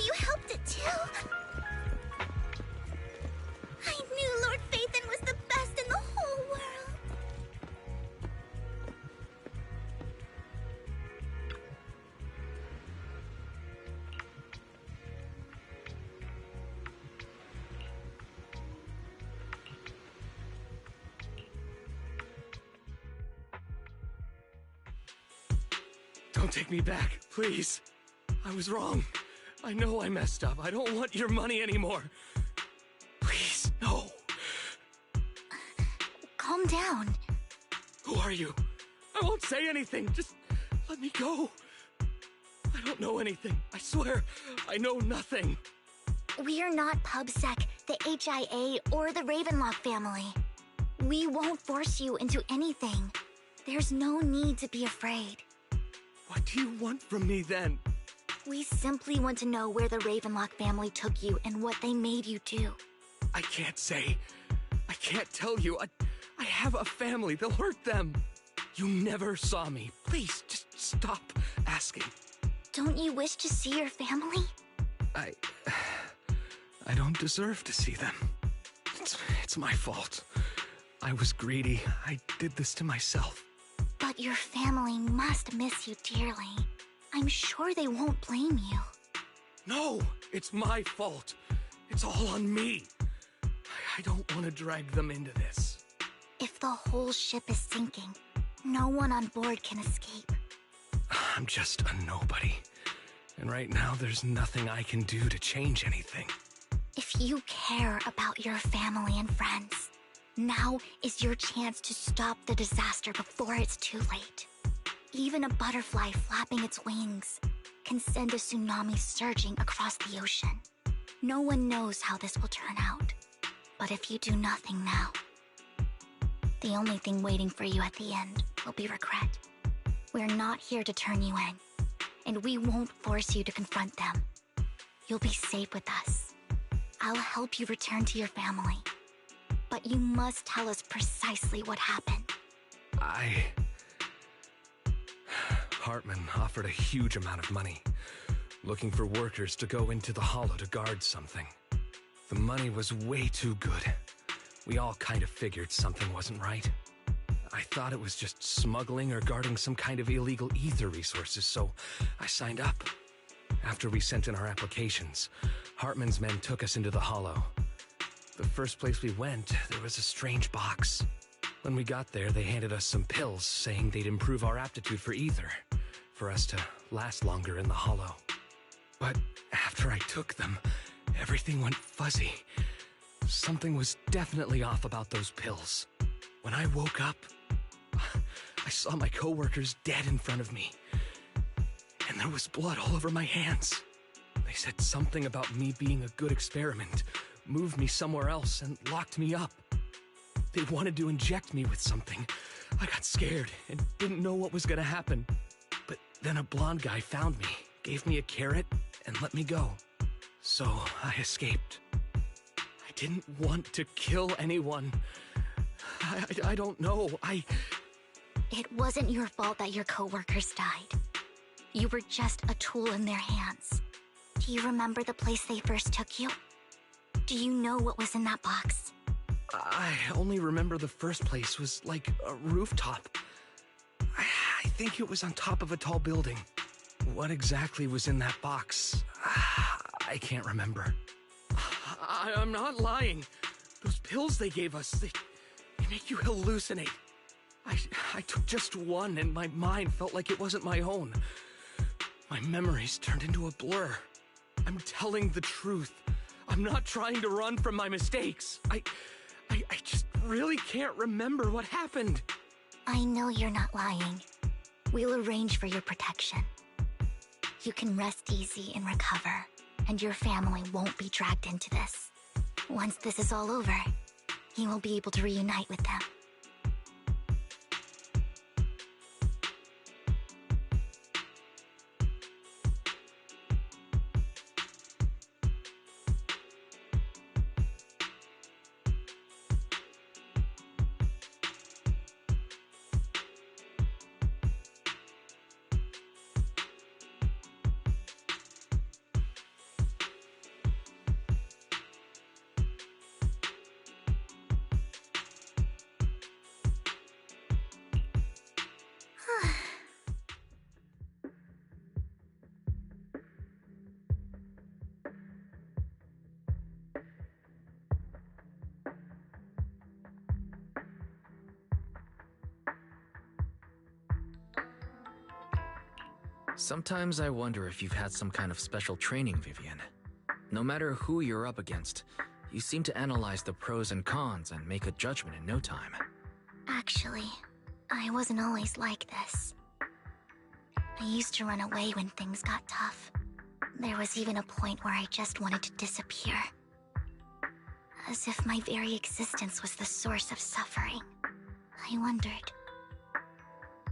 you helped it too. I knew Lord Phaethon was the best in the whole world. Don't take me back, please. I was wrong. I know I messed up. I don't want your money anymore. Please, no. Calm down. Who are you? I won't say anything. Just let me go. I don't know anything. I swear, I know nothing. We're not PubSec, the HIA, or the Ravenlock family. We won't force you into anything. There's no need to be afraid. What do you want from me then? We simply want to know where the Ravenlock family took you and what they made you do. I can't say. I can't tell you. I have a family. They'll hurt them. You never saw me. Please, just stop asking. Don't you wish to see your family? I don't deserve to see them. It's my fault. I was greedy. I did this to myself. But your family must miss you dearly. I'm sure they won't blame you. No, it's my fault. It's all on me. I don't want to drag them into this. If the whole ship is sinking, no one on board can escape. I'm just a nobody. And right now, there's nothing I can do to change anything. If you care about your family and friends, now is your chance to stop the disaster before it's too late. Even a butterfly flapping its wings can send a tsunami surging across the ocean. No one knows how this will turn out. But if you do nothing now, the only thing waiting for you at the end will be regret. We're not here to turn you in, and we won't force you to confront them. You'll be safe with us. I'll help you return to your family. But you must tell us precisely what happened. Hartman offered a huge amount of money, looking for workers to go into the Hollow to guard something. The money was way too good. We all kind of figured something wasn't right. I thought it was just smuggling or guarding some kind of illegal ether resources, so I signed up. After we sent in our applications, Hartman's men took us into the Hollow. The first place we went, there was a strange box. When we got there, they handed us some pills, saying they'd improve our aptitude for ether, for us to last longer in the Hollow. But after I took them, everything went fuzzy. Something was definitely off about those pills. When I woke up, I saw my coworkers dead in front of me. And there was blood all over my hands. They said something about me being a good experiment, moved me somewhere else, and locked me up. They wanted to inject me with something. I got scared and didn't know what was gonna happen. But then a blonde guy found me, gave me a carrot, and let me go. So I escaped. I didn't want to kill anyone. I don't know. It wasn't your fault that your coworkers died. You were just a tool in their hands. Do you remember the place they first took you? Do you know what was in that box? I only remember the first place was like a rooftop. I think it was on top of a tall building. What exactly was in that box? I can't remember. I'm not lying. Those pills they gave us, they make you hallucinate. I took just one and my mind felt like it wasn't my own. My memories turned into a blur. I'm telling the truth. I'm not trying to run from my mistakes. I just really can't remember what happened. I know you're not lying. We'll arrange for your protection. You can rest easy and recover, and your family won't be dragged into this. Once this is all over, you will be able to reunite with them. Sometimes I wonder if you've had some kind of special training, Vivian. No matter who you're up against, you seem to analyze the pros and cons and make a judgment in no time. Actually, I wasn't always like this. I used to run away when things got tough. There was even a point where I just wanted to disappear. As if my very existence was the source of suffering. I wondered.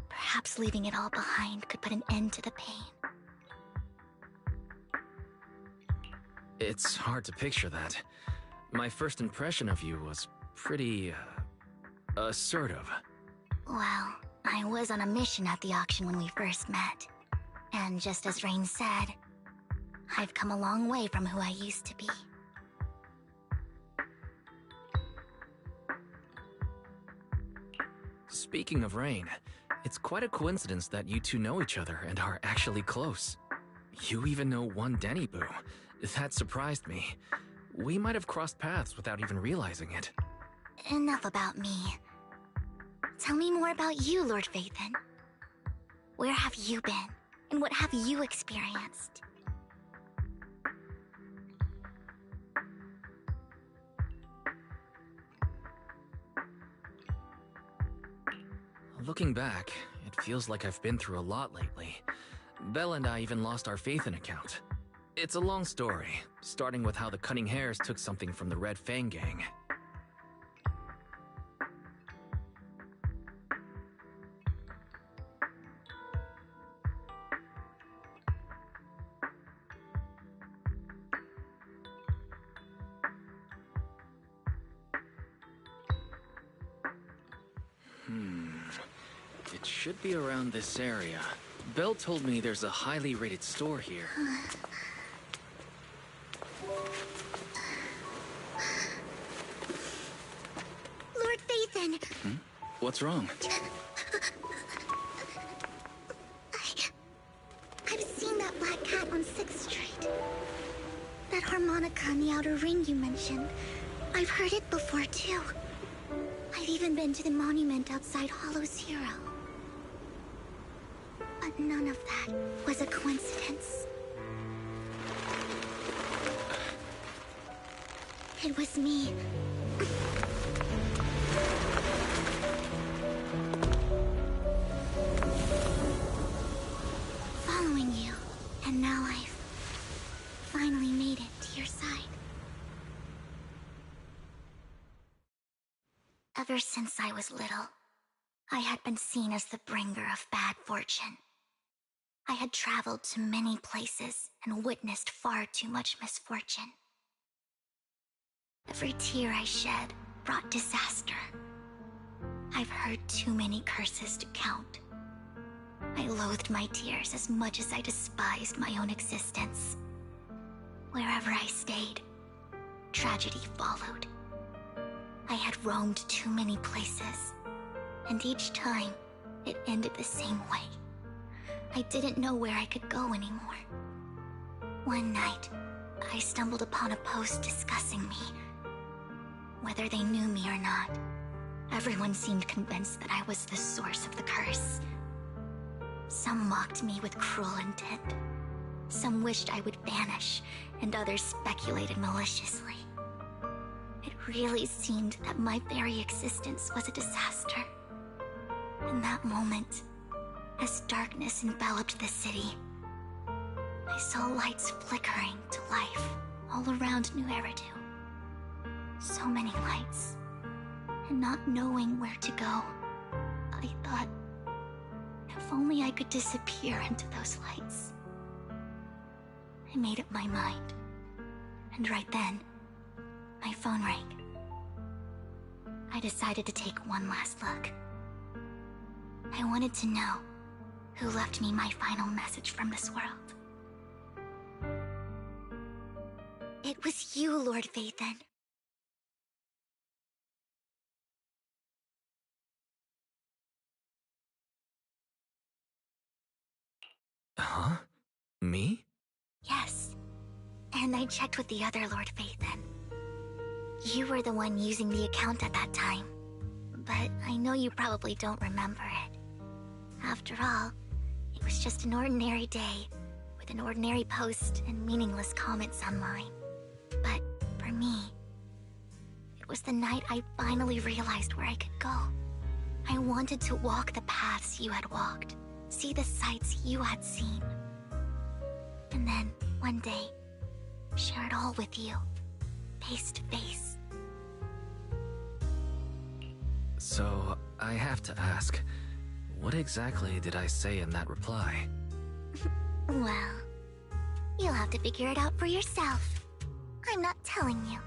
Perhaps leaving it all behind could put an end to the pain. It's hard to picture that. My first impression of you was pretty, assertive. Well, I was on a mission at the auction when we first met. And just as Rain said, I've come a long way from who I used to be. Speaking of Rain, it's quite a coincidence that you two know each other and are actually close. You even know one Denny Boo. That surprised me. We might have crossed paths without even realizing it. Enough about me. Tell me more about you, Lord Phaethon. Where have you been, and what have you experienced? Looking back, it feels like I've been through a lot lately. Belle and I even lost our Phaethon account. It's a long story, starting with how the Cunning Hares took something from the Red Fang gang. It should be around this area. Belle told me there's a highly rated store here. Lord Phaethon! What's wrong? I've seen that black cat on 6th Street. That harmonica in the outer ring you mentioned. I've heard it before, too. I've even been to the monument outside Hollow's Hero. But none of that was a coincidence. It was me. Following you, and now I've finally made it to your side. Ever since I was little, I had been seen as the bringer of bad fortune. I had traveled to many places and witnessed far too much misfortune. Every tear I shed brought disaster. I've heard too many curses to count. I loathed my tears as much as I despised my own existence. Wherever I stayed, tragedy followed. I had roamed too many places, and each time, it ended the same way. I didn't know where I could go anymore. One night, I stumbled upon a post discussing me. Whether they knew me or not, everyone seemed convinced that I was the source of the curse. Some mocked me with cruel intent. Some wished I would vanish, and others speculated maliciously. It really seemed that my very existence was a disaster. In that moment, as darkness enveloped the city, I saw lights flickering to life all around New Eridu. So many lights, and not knowing where to go, I thought, if only I could disappear into those lights. I made up my mind, and right then, my phone rang. I decided to take one last look. I wanted to know who left me my final message from this world. It was you, Lord Phaethon. Huh? Me? Yes. And I checked with the other Lord Phaethon. You were the one using the account at that time. But I know you probably don't remember it. After all, it was just an ordinary day, with an ordinary post and meaningless comments online. But for me, it was the night I finally realized where I could go. I wanted to walk the paths you had walked, see the sights you had seen. And then, one day, share it all with you, face to face. So, I have to ask, what exactly did I say in that reply? Well, you'll have to figure it out for yourself. I'm not telling you.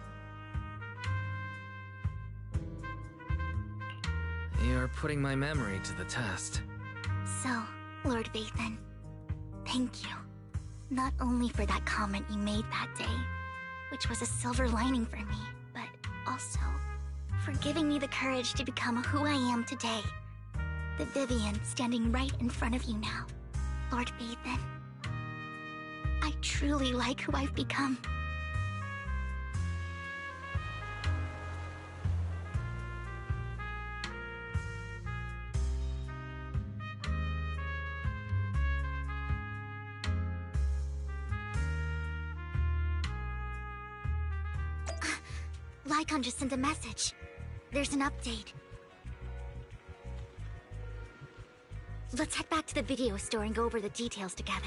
You're putting my memory to the test. So, Lord Vathan, thank you. Not only for that comment you made that day, which was a silver lining for me, but also for giving me the courage to become who I am today. The Vivian standing right in front of you now. Lord Vathan, I truly like who I've become. Lycon just sent a message. There's an update. Let's head back to the video store and go over the details together.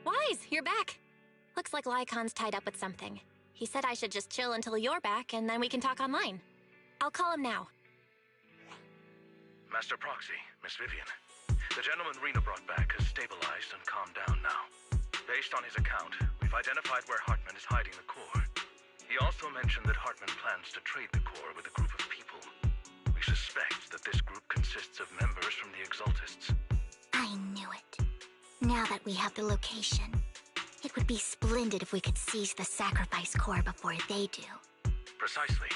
Wise, you're back. Looks like Lycon's tied up with something. He said I should just chill until you're back, and then we can talk online. I'll call him now. Master Proxy, Miss Vivian. The gentleman Rena brought back has stabilized and calmed down now. Based on his account, we've identified where Hartman is hiding the core. He also mentioned that Hartman plans to trade the core with a group of people. We suspect that this group consists of members from the Exaltists. I knew it. Now that we have the location, it would be splendid if we could seize the sacrifice core before they do. Precisely.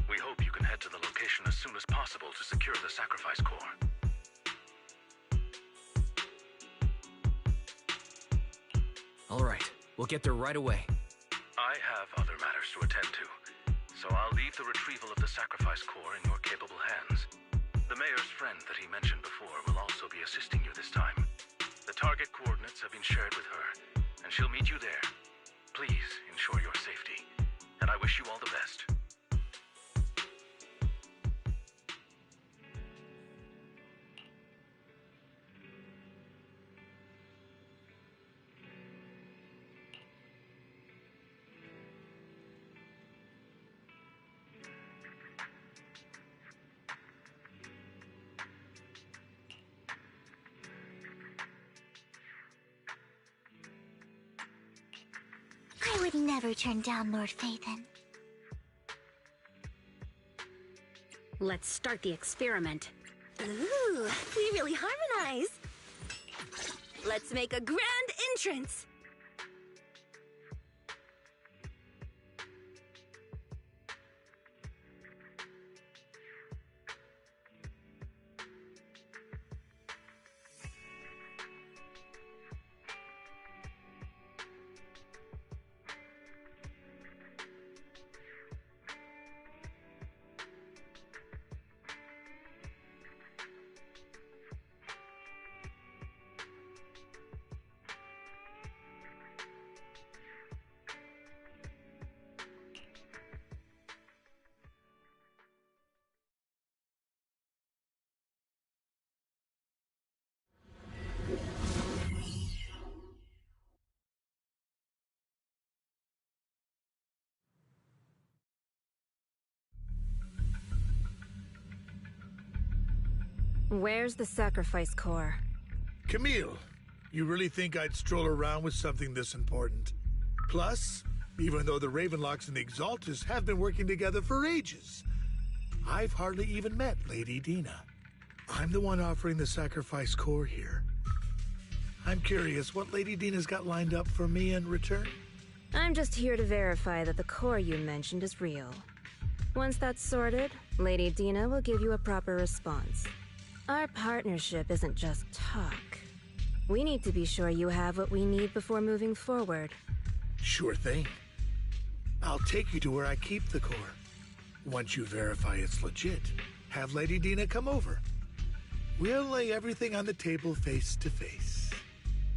We hope you can head to the location as soon as possible to secure the sacrifice core. Alright, we'll get there right away. I have other matters to attend to, so I'll leave the retrieval of the sacrifice core in your capable hands. The mayor's friend that he mentioned before will also be assisting you this time. The target coordinates have been shared with her, and she'll meet you there. Please ensure your safety, and I wish you all the best. I would never turn down Lord Phaethon. Let's start the experiment. Ooh, we really harmonize. Let's make a grand entrance. Where's the sacrifice core? Camille, you really think I'd stroll around with something this important? Plus, even though the Ravenlocks and the Exaltists have been working together for ages, I've hardly even met Lady Dina. I'm the one offering the sacrifice core here. I'm curious what Lady Dina's got lined up for me in return? I'm just here to verify that the core you mentioned is real. Once that's sorted, Lady Dina will give you a proper response. Our partnership isn't just talk. We need to be sure you have what we need before moving forward. Sure thing. I'll take you to where I keep the core. Once you verify it's legit, have Lady Dina come over. We'll lay everything on the table face to face.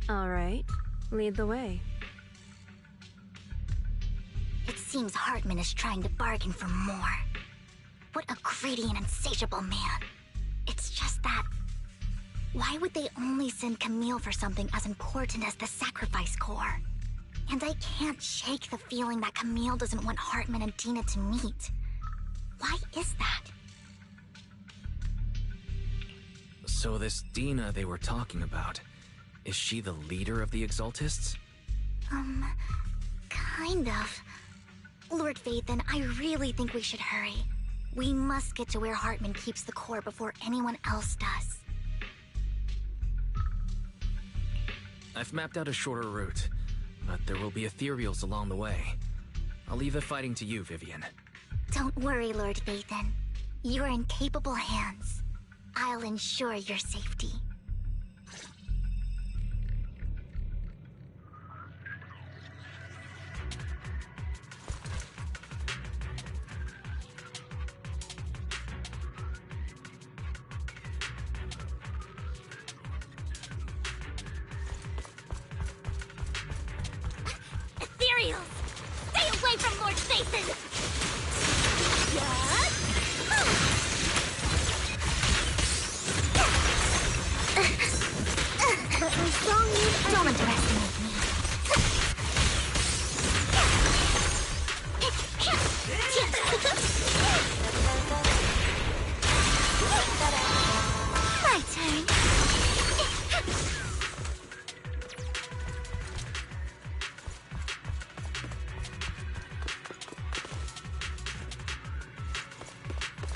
All right, lead the way. It seems Hartman is trying to bargain for more. What a greedy and insatiable man. It's just that... why would they only send Camille for something as important as the sacrifice core? And I can't shake the feeling that Camille doesn't want Hartman and Dina to meet. Why is that? So this Dina they were talking about, is she the leader of the Exaltists? Kind of. Lord Vathan, I really think we should hurry. We must get to where Hartman keeps the core before anyone else does. I've mapped out a shorter route, but there will be ethereals along the way. I'll leave the fighting to you, Vivian. Don't worry, Lord Vathan. You're in capable hands. I'll ensure your safety. Ethereals! Stay away from Lord Vathan! Yes! But my strong move... Don't underestimate me. My turn.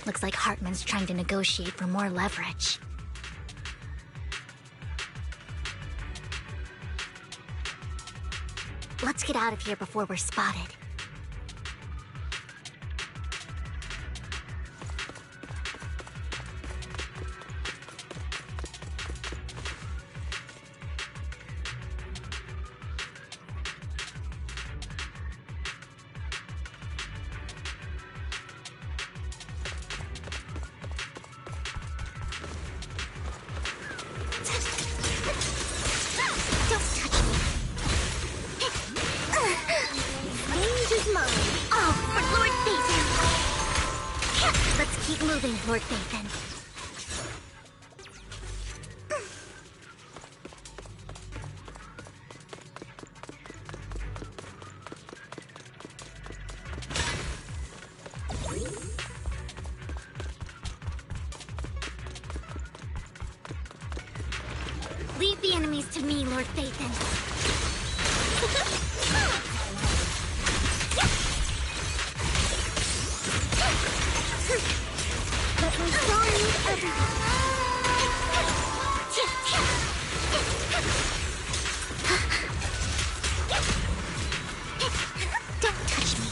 Looks like Hartman's trying to negotiate for more leverage. Let's get out of here before we're spotted. Lord Vathan. Leave the enemies to me, Lord Vathan. Don't touch me.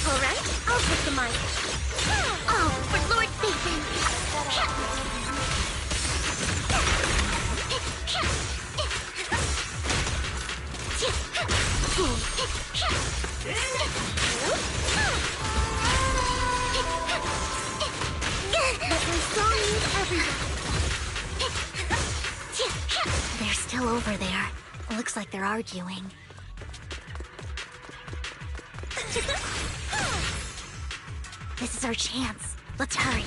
All right, I'll take the mic. Oh, for Lord Vathan. They're still over there. Looks like they're arguing. This is our chance. Let's hurry.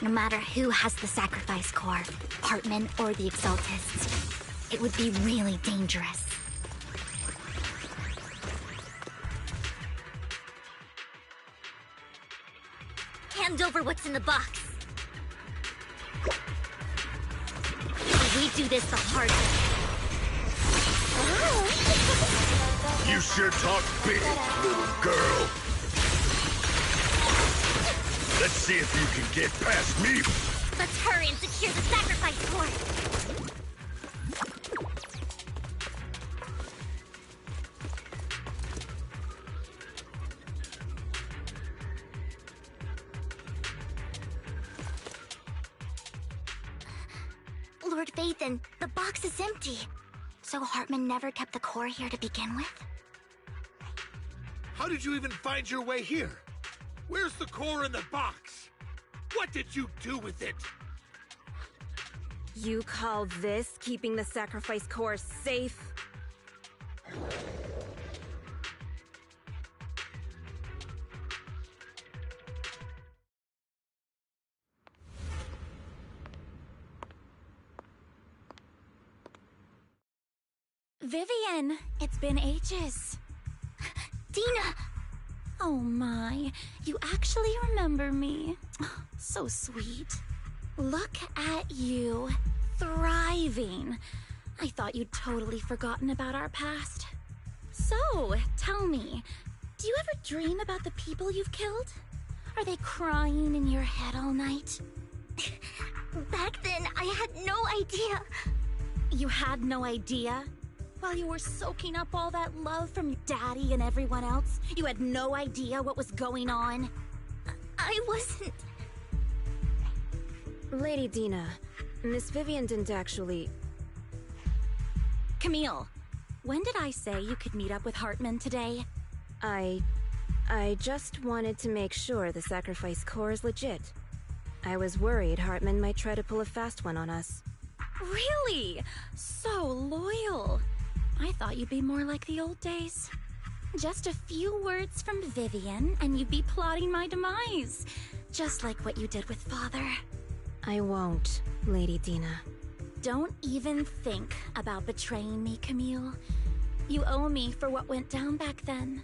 No matter who has the sacrifice core, Hartman or the Exaltists, it would be really dangerous. Hand over what's in the box. We do this the hard way. You sure talk big, little girl. Let's see if you can get past me. Let's hurry and secure the sacrifice core! Lord Vathan, the box is empty. So Hartman never kept the core here to begin with? How did you even find your way here? Where's the core in the box? What did you do with it? You call this keeping the sacrifice core safe? Vivian, it's been ages. Dina! Oh my, you actually remember me. So sweet. Look at you, thriving. I thought you'd totally forgotten about our past. So, tell me, do you ever dream about the people you've killed? Are they crying in your head all night? Back then, I had no idea. You had no idea? While you were soaking up all that love from your daddy and everyone else, you had no idea what was going on? I wasn't... Lady Dina, Miss Vivian didn't actually... Camille, when did I say you could meet up with Hartman today? I just wanted to make sure the sacrifice core is legit. I was worried Hartman might try to pull a fast one on us. Really? So loyal. I thought you'd be more like the old days. Just a few words from Vivian, and you'd be plotting my demise. Just like what you did with Father. I won't, Lady Dina. Don't even think about betraying me, Camille. You owe me for what went down back then.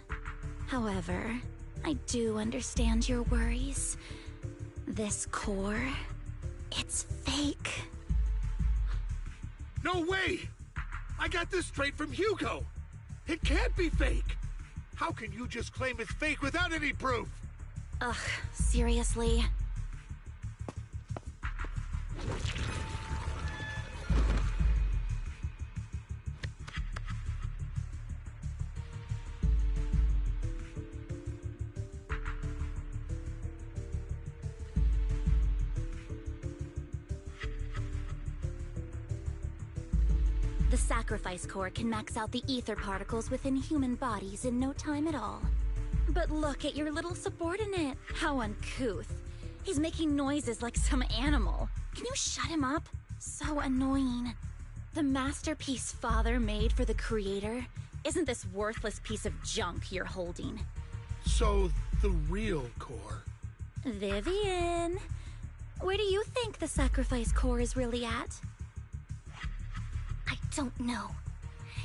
However, I do understand your worries. This core, it's fake. No way! I got this straight from Hugo! It can't be fake! How can you just claim it's fake without any proof? Ugh, seriously? The sacrifice core can max out the ether particles within human bodies in no time at all. But look at your little subordinate. How uncouth. He's making noises like some animal. Can you shut him up? So annoying. The masterpiece Father made for the Creator isn't this worthless piece of junk you're holding. So, the real core. Vivian, where do you think the sacrifice core is really at? I don't know.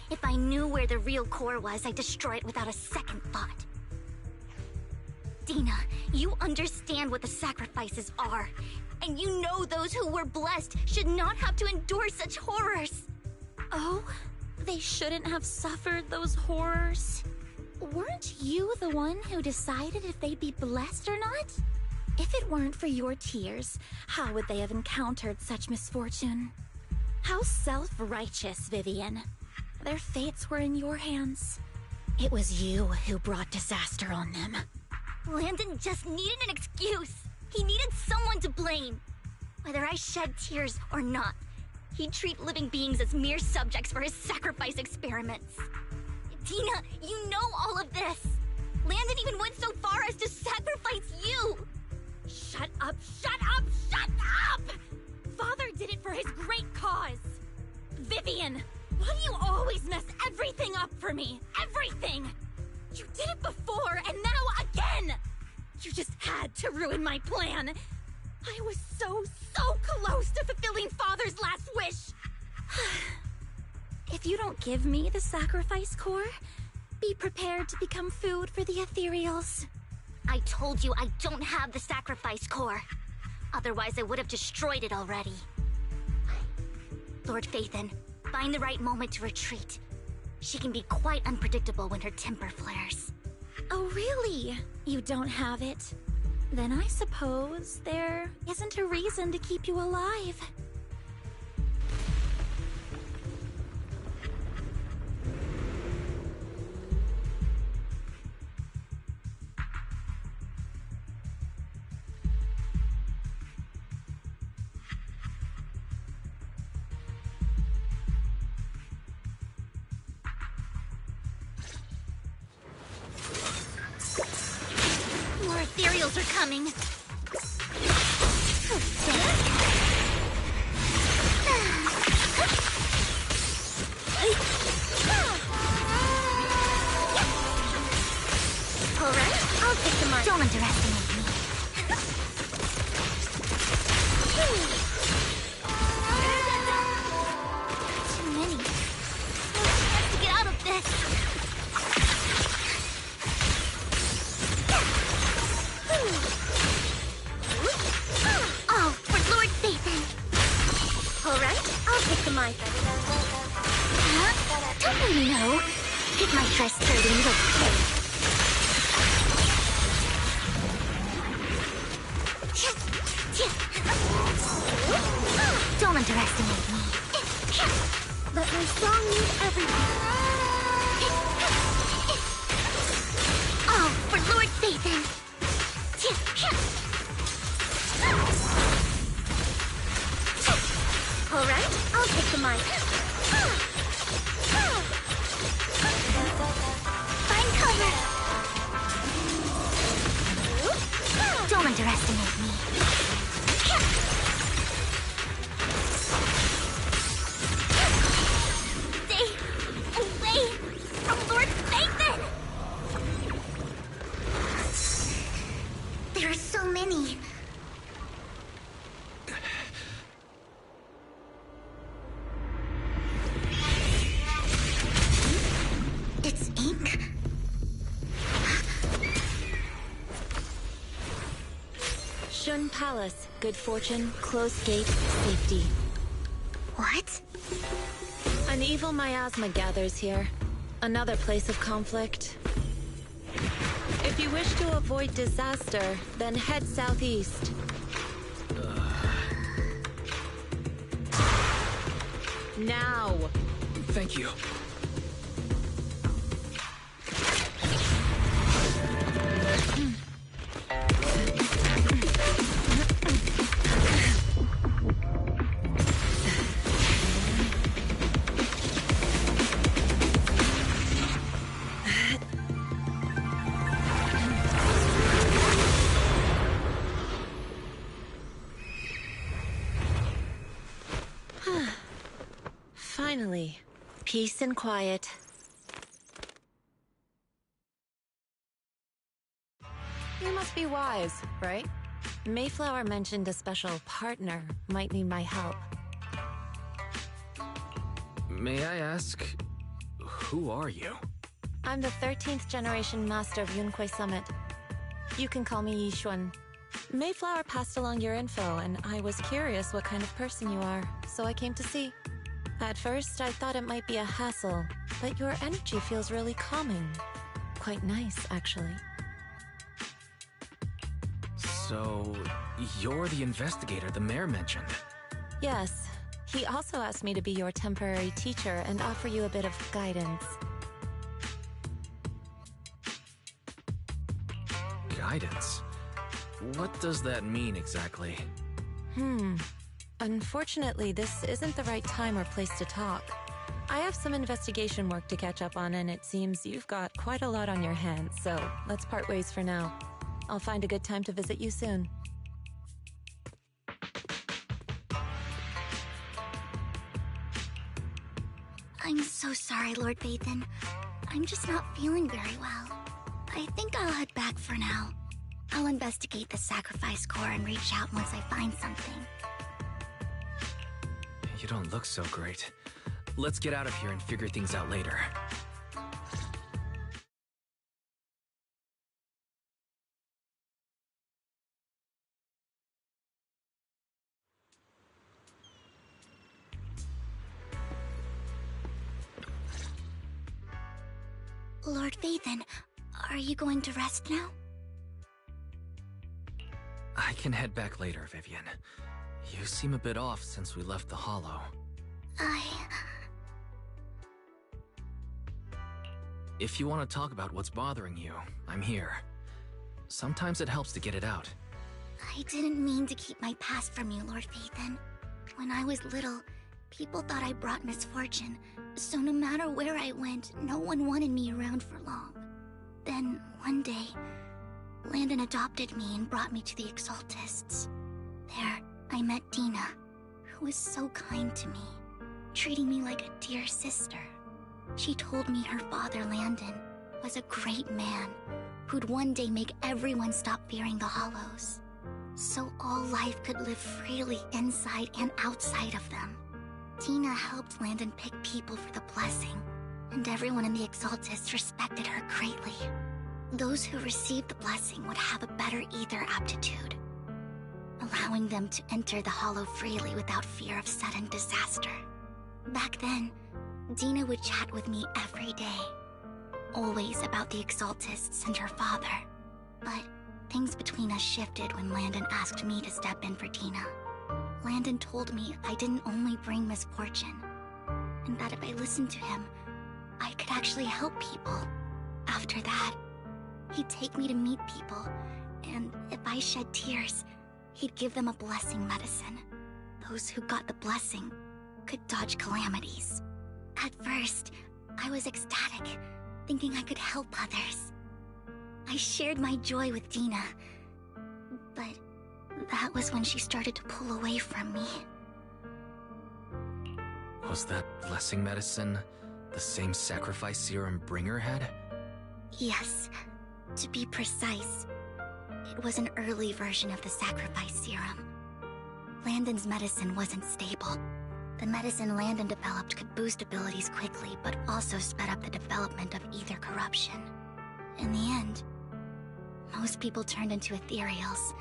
If I knew where the real core was, I'd destroy it without a second thought. Dina, you understand what the sacrifices are. And you know those who were blessed should not have to endure such horrors. Oh, they shouldn't have suffered those horrors. Weren't you the one who decided if they'd be blessed or not? If it weren't for your tears, how would they have encountered such misfortune? How self-righteous, Vivian. Their fates were in your hands. It was you who brought disaster on them. Landon just needed an excuse. He needed someone to blame. Whether I shed tears or not, he'd treat living beings as mere subjects for his sacrifice experiments. Dina, you know all of this. Landon even went so far as to sacrifice you. Shut up, shut up, shut up! Father did it for his great cause. Vivian, why do you always mess everything up for me? Everything! You did it before, and now again! You just had to ruin my plan. I was so close to fulfilling Father's last wish. If you don't give me the sacrifice core, be prepared to become food for the ethereals. I told you I don't have the sacrifice core. Otherwise, I would have destroyed it already. Lord Vathan, find the right moment to retreat. She can be quite unpredictable when her temper flares. Oh, really? You don't have it? then I suppose there isn't a reason to keep you alive. More ethereals are coming. Alright, I'll take the mark. Don't underestimate me. Too many. I have to get out of this. Oh, for Lord Satan. Alright, I'll take the mic. Huh? Don't really know. Pick my trust, dirty little pig. Don't underestimate me. Let my song move everyone. Oh, for Lord Satan. Alright, I'll take the mic. Find cover. Don't underestimate me. Stay away from Lord Satan. There are so many. It's ink. Shun Palace, good fortune, closed gate, safety. What? An evil miasma gathers here. Another place of conflict. If you wish to avoid disaster, then head southeast. Now! Thank you. Finally, peace and quiet. You must be wise, right? Mayflower mentioned a special partner might need my help. May I ask, who are you? I'm the 13th generation master of Yunque Summit. You can call me Yishuan. Mayflower passed along your info, and I was curious what kind of person you are, so I came to see. At first, I thought it might be a hassle, but your energy feels really calming. Quite nice, actually. So, you're the investigator the mayor mentioned? Yes. He also asked me to be your temporary teacher and offer you a bit of guidance. Guidance? What does that mean exactly? Unfortunately, this isn't the right time or place to talk. I have some investigation work to catch up on, and it seems you've got quite a lot on your hands, so let's part ways for now. I'll find a good time to visit you soon. I'm so sorry, Lord Vathan. I'm just not feeling very well. I think I'll head back for now. I'll investigate the sacrifice core and reach out once I find something. You don't look so great. Let's get out of here and figure things out later. Lord Vathan, are you going to rest now? I can head back later, Vivian. You seem a bit off since we left the Hollow. If you want to talk about what's bothering you, I'm here. Sometimes it helps to get it out. I didn't mean to keep my past from you, Lord Phaethon. When I was little, people thought I brought misfortune, so no matter where I went, no one wanted me around for long. Then, one day, Landon adopted me and brought me to the Exaltists. There, I met Dina, who was so kind to me, treating me like a dear sister. She told me her father, Landon, was a great man who'd one day make everyone stop fearing the Hollows, so all life could live freely inside and outside of them. Dina helped Landon pick people for the blessing, and everyone in the Exaltists respected her greatly. Those who received the blessing would have a better ether aptitude, allowing them to enter the Hollow freely without fear of sudden disaster. Back then, Dina would chat with me every day, always about the Exaltists and her father. But things between us shifted when Landon asked me to step in for Dina. Landon told me I didn't only bring misfortune, and that if I listened to him, I could actually help people. After that, he'd take me to meet people, and if I shed tears, he'd give them a blessing medicine. Those who got the blessing could dodge calamities. At first, I was ecstatic, thinking I could help others. I shared my joy with Dina, but that was when she started to pull away from me. Was that blessing medicine the same sacrifice serum Bringer had? Yes. To be precise, it was an early version of the sacrifice serum. Landon's medicine wasn't stable. The medicine Landon developed could boost abilities quickly, but also sped up the development of ether corruption. In the end, most people turned into ethereals,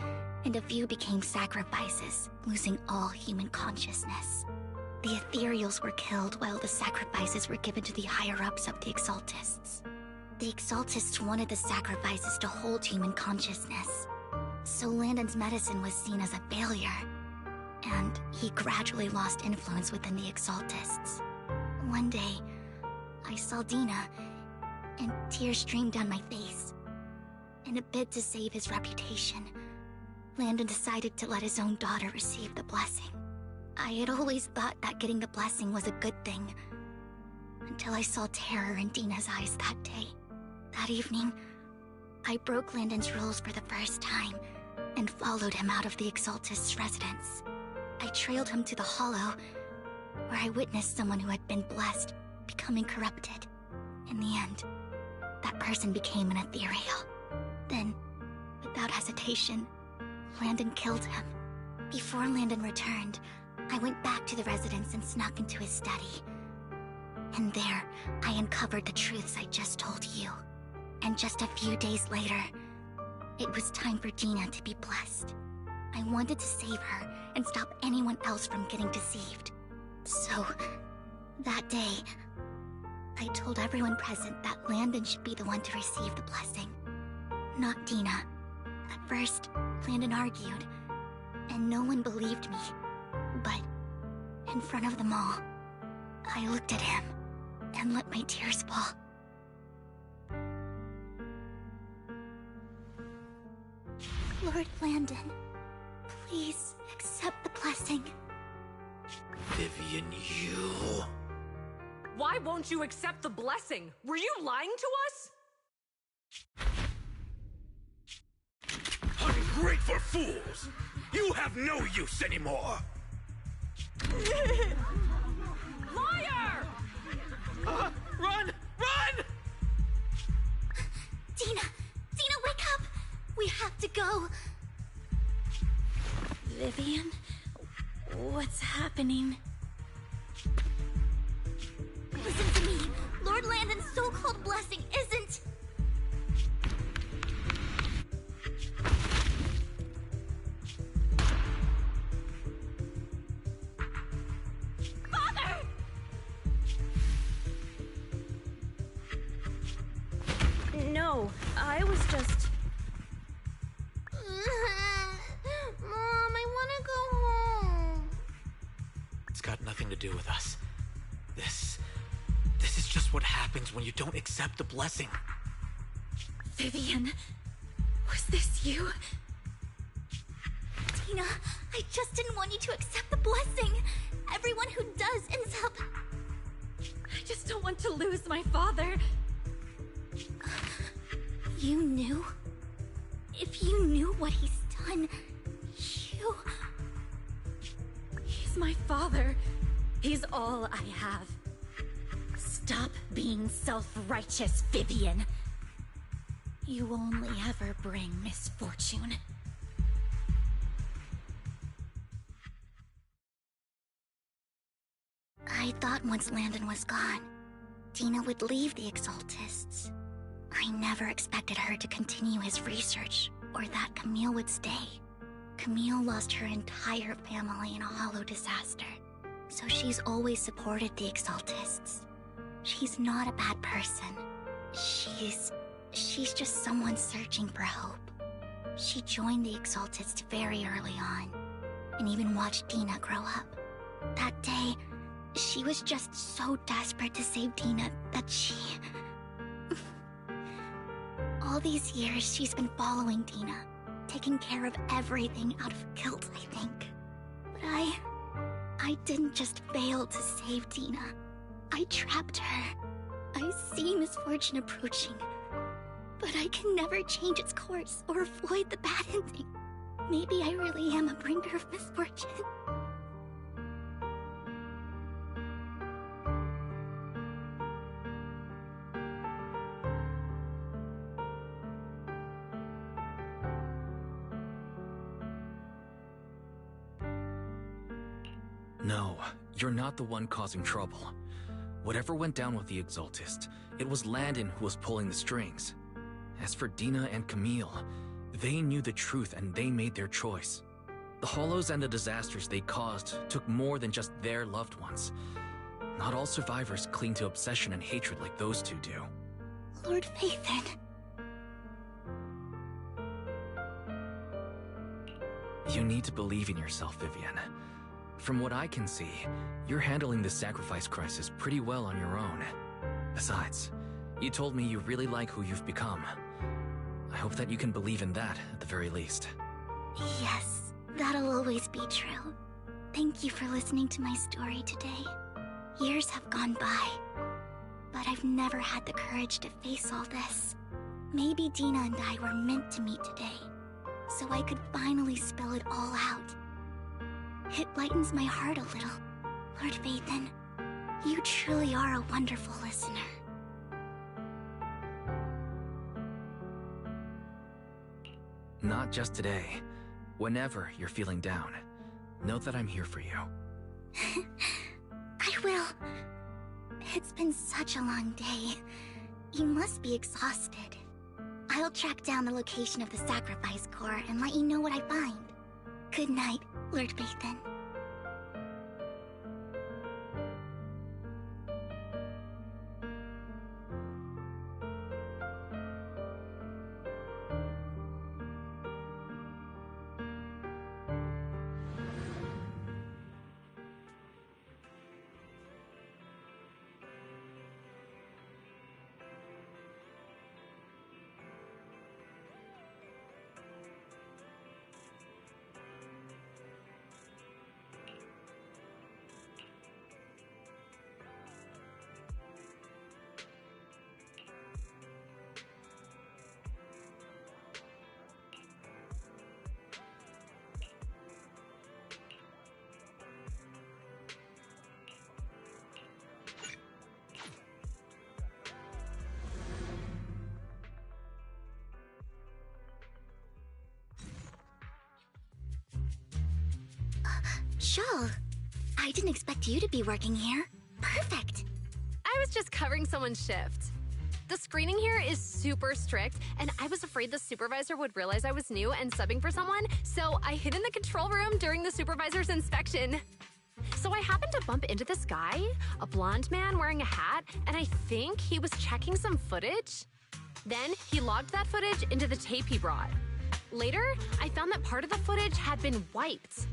and a few became sacrifices, losing all human consciousness. The ethereals were killed while the sacrifices were given to the higher-ups of the Exaltists. The Exaltists wanted the sacrifices to hold human consciousness, so Landon's medicine was seen as a failure, and he gradually lost influence within the Exaltists. One day, I saw Dina, and tears streamed down my face. In a bid to save his reputation, Landon decided to let his own daughter receive the blessing. I had always thought that getting the blessing was a good thing, until I saw terror in Dina's eyes that day. That evening, I broke Landon's rules for the first time, and followed him out of the Exaltist's residence. I trailed him to the Hollow, where I witnessed someone who had been blessed becoming corrupted. In the end, that person became an ethereal. Then, without hesitation, Landon killed him. Before Landon returned, I went back to the residence and snuck into his study. And there, I uncovered the truths I just told you. And just a few days later, it was time for Dina to be blessed. I wanted to save her and stop anyone else from getting deceived. So, that day, I told everyone present that Landon should be the one to receive the blessing, not Dina. At first, Landon argued, and no one believed me. But, in front of them all, I looked at him and let my tears fall. Lord Landon, please accept the blessing. Vivian, you... Why won't you accept the blessing? Were you lying to us? Ungrateful fools! You have no use anymore! Liar! Run! Run! Dina! Dina, wake up! We have to go! Vivian? What's happening? Listen to me! Lord Landon's so-called blessing isn't... Father! No, I was just... nothing to do with us. This is just what happens when you don't accept the blessing. Vivian, was this you? Tina, I just didn't want you to accept the blessing. Everyone who does ends up... I just don't want to lose my father. You knew? If you knew what he's done, you... He's my father. He's all I have. Stop being self-righteous, Vivian. You only ever bring misfortune. I thought once Landon was gone, Tina would leave the Exaltists. I never expected her to continue his research, or that Camille would stay. Camille lost her entire family in a hollow disaster, so she's always supported the Exaltists. She's not a bad person. She's just someone searching for hope. She joined the Exaltists very early on, and even watched Dina grow up. That day, she was just so desperate to save Dina that she... All these years, she's been following Dina, taking care of everything out of guilt, I think. But I didn't just fail to save Dina. I trapped her. I see misfortune approaching, but I can never change its course or avoid the bad ending. Maybe I really am a bringer of misfortune. No, you're not the one causing trouble. Whatever went down with the Exaltist, it was Landon who was pulling the strings. As for Dina and Camille, they knew the truth and they made their choice. The Hollows and the disasters they caused took more than just their loved ones. Not all survivors cling to obsession and hatred like those two do. Lord Phaethon. You need to believe in yourself, Vivian. From what I can see, you're handling this sacrifice crisis pretty well on your own. Besides, you told me you really like who you've become. I hope that you can believe in that, at the very least. Yes, that'll always be true. Thank you for listening to my story today. Years have gone by, but I've never had the courage to face all this. Maybe Dina and I were meant to meet today, so I could finally spill it all out. It lightens my heart a little, Lord Phaethon. You truly are a wonderful listener. Not just today. Whenever you're feeling down, know that I'm here for you. I will. It's been such a long day. You must be exhausted. I'll track down the location of the sacrifice core and let you know what I find. Good night, Lord Phaethon. Shawl, I didn't expect you to be working here. Perfect. I was just covering someone's shift. The screening here is super strict, and I was afraid the supervisor would realize I was new and subbing for someone, so I hid in the control room during the supervisor's inspection. So I happened to bump into this guy, a blonde man wearing a hat, and I think he was checking some footage. Then he logged that footage into the tape he brought. Later, I found that part of the footage had been wiped.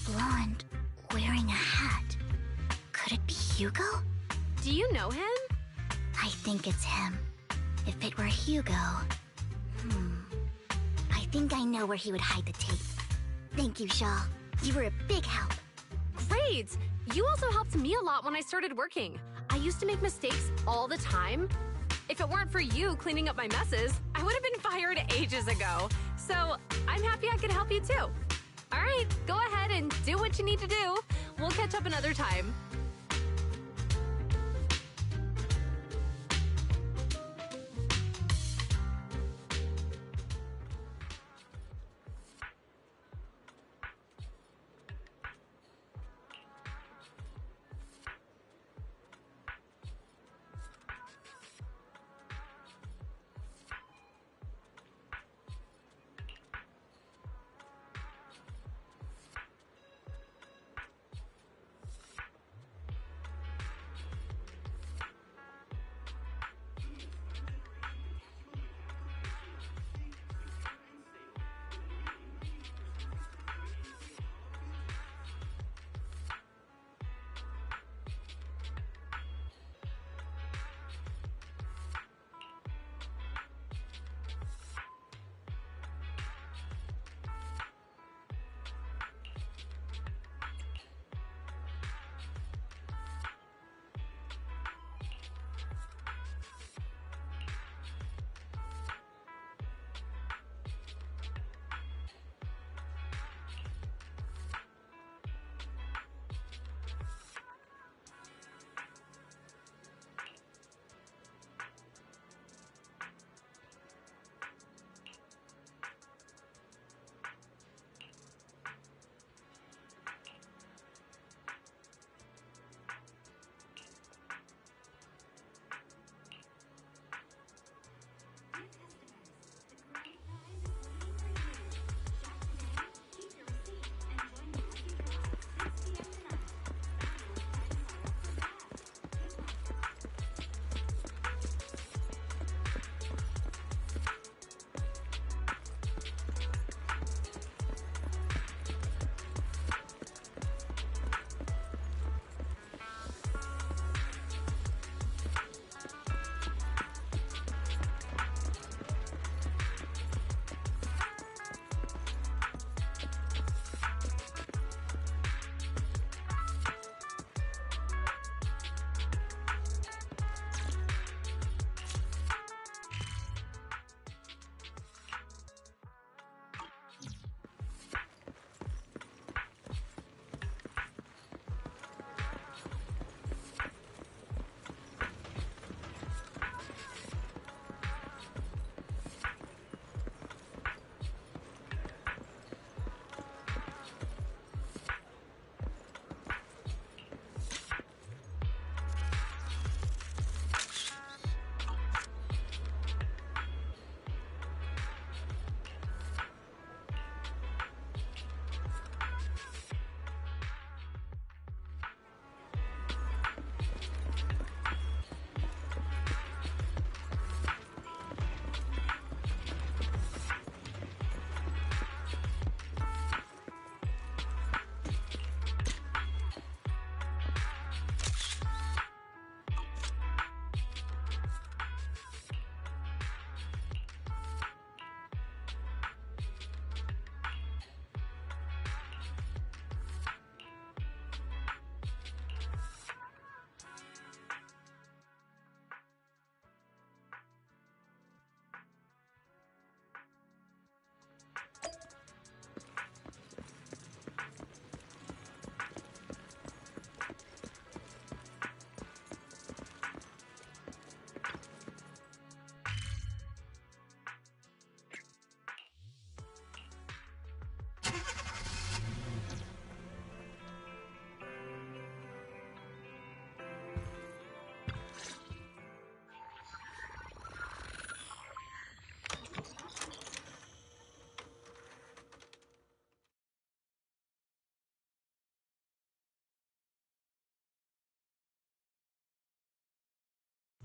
Blonde, wearing a hat. Hugo? Do you know him? I think it's him. If it were Hugo... I think I know where he would hide the tape. Thank you, Shaw. You were a big help. Great! You also helped me a lot when I started working. I used to make mistakes all the time. If it weren't for you cleaning up my messes, I would have been fired ages ago. So I'm happy I could help you too. All right, go ahead and do what you need to do. We'll catch up another time.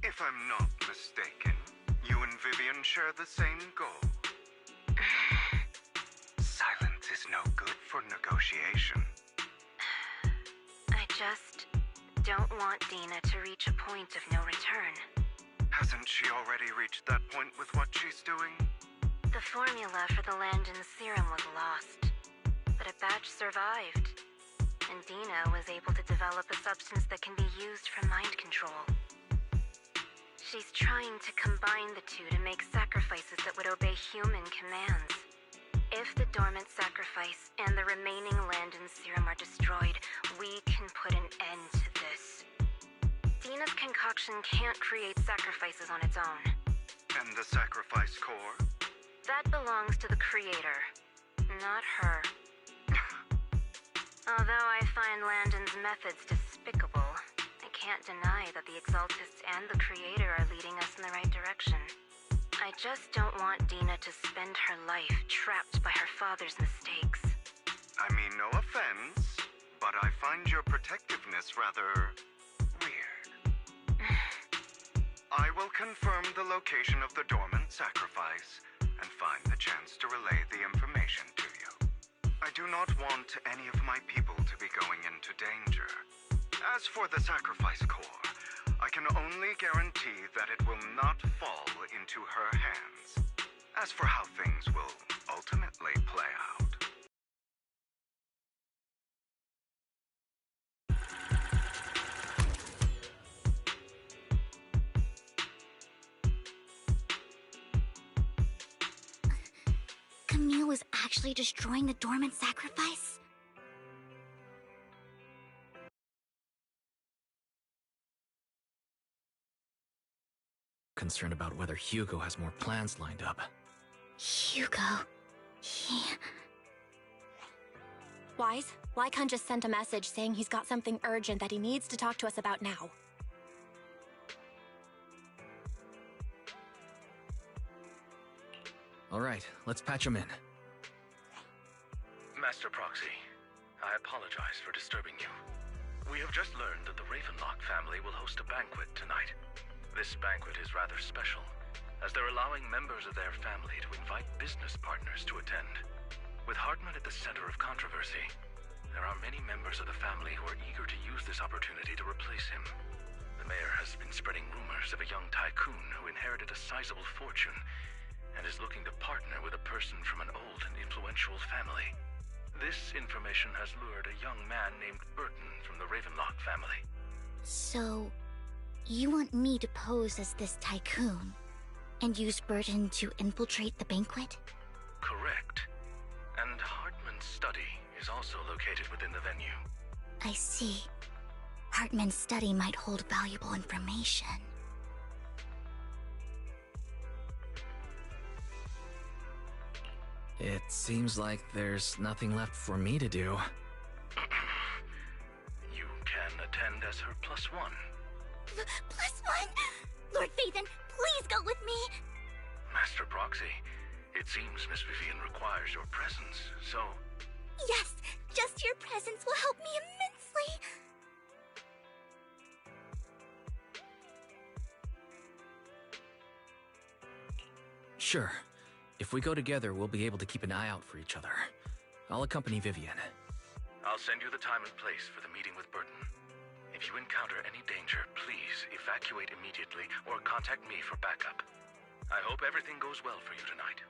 If I'm not mistaken, you and Vivian share the same goal. Silence is no good for negotiation. I just don't want Dina to reach a point of no return. Hasn't she already reached that point with what she's doing? The formula for the Landon serum was lost, but a batch survived, and Dina was able to develop a substance that can be used for mind control. She's trying to combine the two to make sacrifices that would obey human commands. If the dormant sacrifice and the remaining Landon serum are destroyed, we can put an end to this. Dina's concoction can't create sacrifices on its own. And the sacrifice core? That belongs to the creator, not her. Although I find Landon's methods despicable, I can't deny that the Exaltists and the creator are leading us in the right direction. I just don't want Dina to spend her life trapped by her father's mistakes. I mean, no offense, but I find your protectiveness rather weird. I will confirm the location of the dormant sacrifice and find the chance to relay the information to you. I do not want any of my people to be going into danger. As for the sacrifice core, I can only guarantee that it will not fall into her hands. As for how things will ultimately play out, Camille was actually destroying the dormant sacrifice? Concerned about whether Hugo has more plans lined up. Hugo... he... Wise, Lycon just sent a message saying he's got something urgent that he needs to talk to us about now. Alright, let's patch him in. Master Proxy, I apologize for disturbing you. We have just learned that the Ravenlock family will host a banquet tonight. This banquet is rather special, as they're allowing members of their family to invite business partners to attend. With Hartman at the center of controversy, there are many members of the family who are eager to use this opportunity to replace him. The mayor has been spreading rumors of a young tycoon who inherited a sizable fortune and is looking to partner with a person from an old and influential family. This information has lured a young man named Burton from the Ravenlock family. So, you want me to pose as this tycoon and use Burton to infiltrate the banquet? Correct. And Hartman's study is also located within the venue. I see. Hartman's study might hold valuable information. It seems like there's nothing left for me to do. You can attend as her +1. +1? Lord Phaethon, please go with me! Master Proxy, it seems Miss Vivian requires your presence, so... Yes, just your presence will help me immensely! Sure. If we go together, we'll be able to keep an eye out for each other. I'll accompany Vivian. I'll send you the time and place for the meeting with Burton. If you encounter any danger, please evacuate immediately or contact me for backup. I hope everything goes well for you tonight.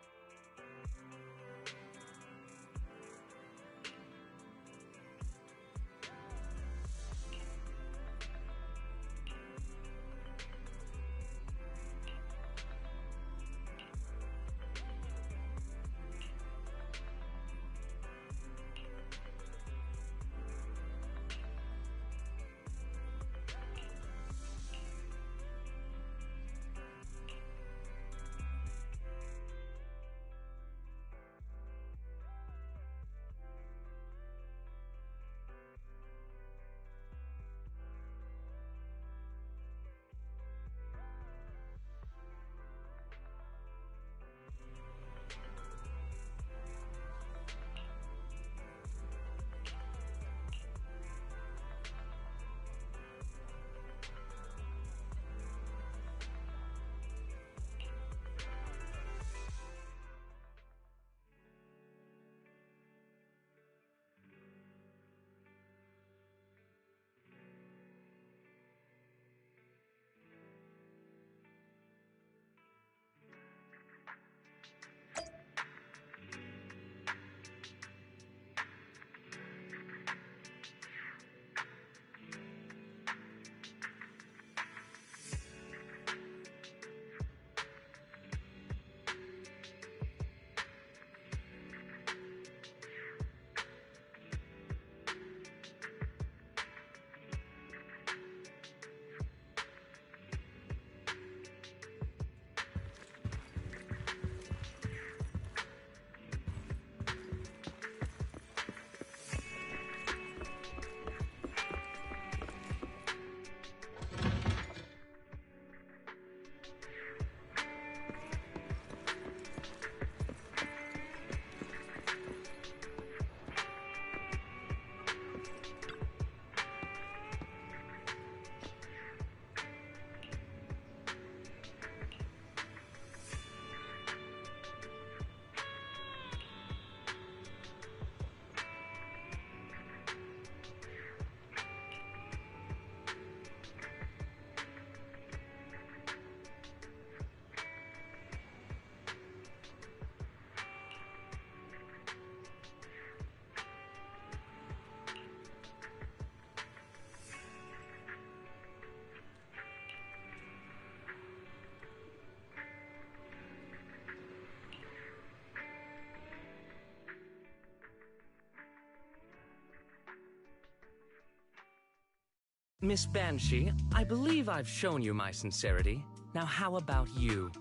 Miss Banshee, I believe I've shown you my sincerity. Now how about you?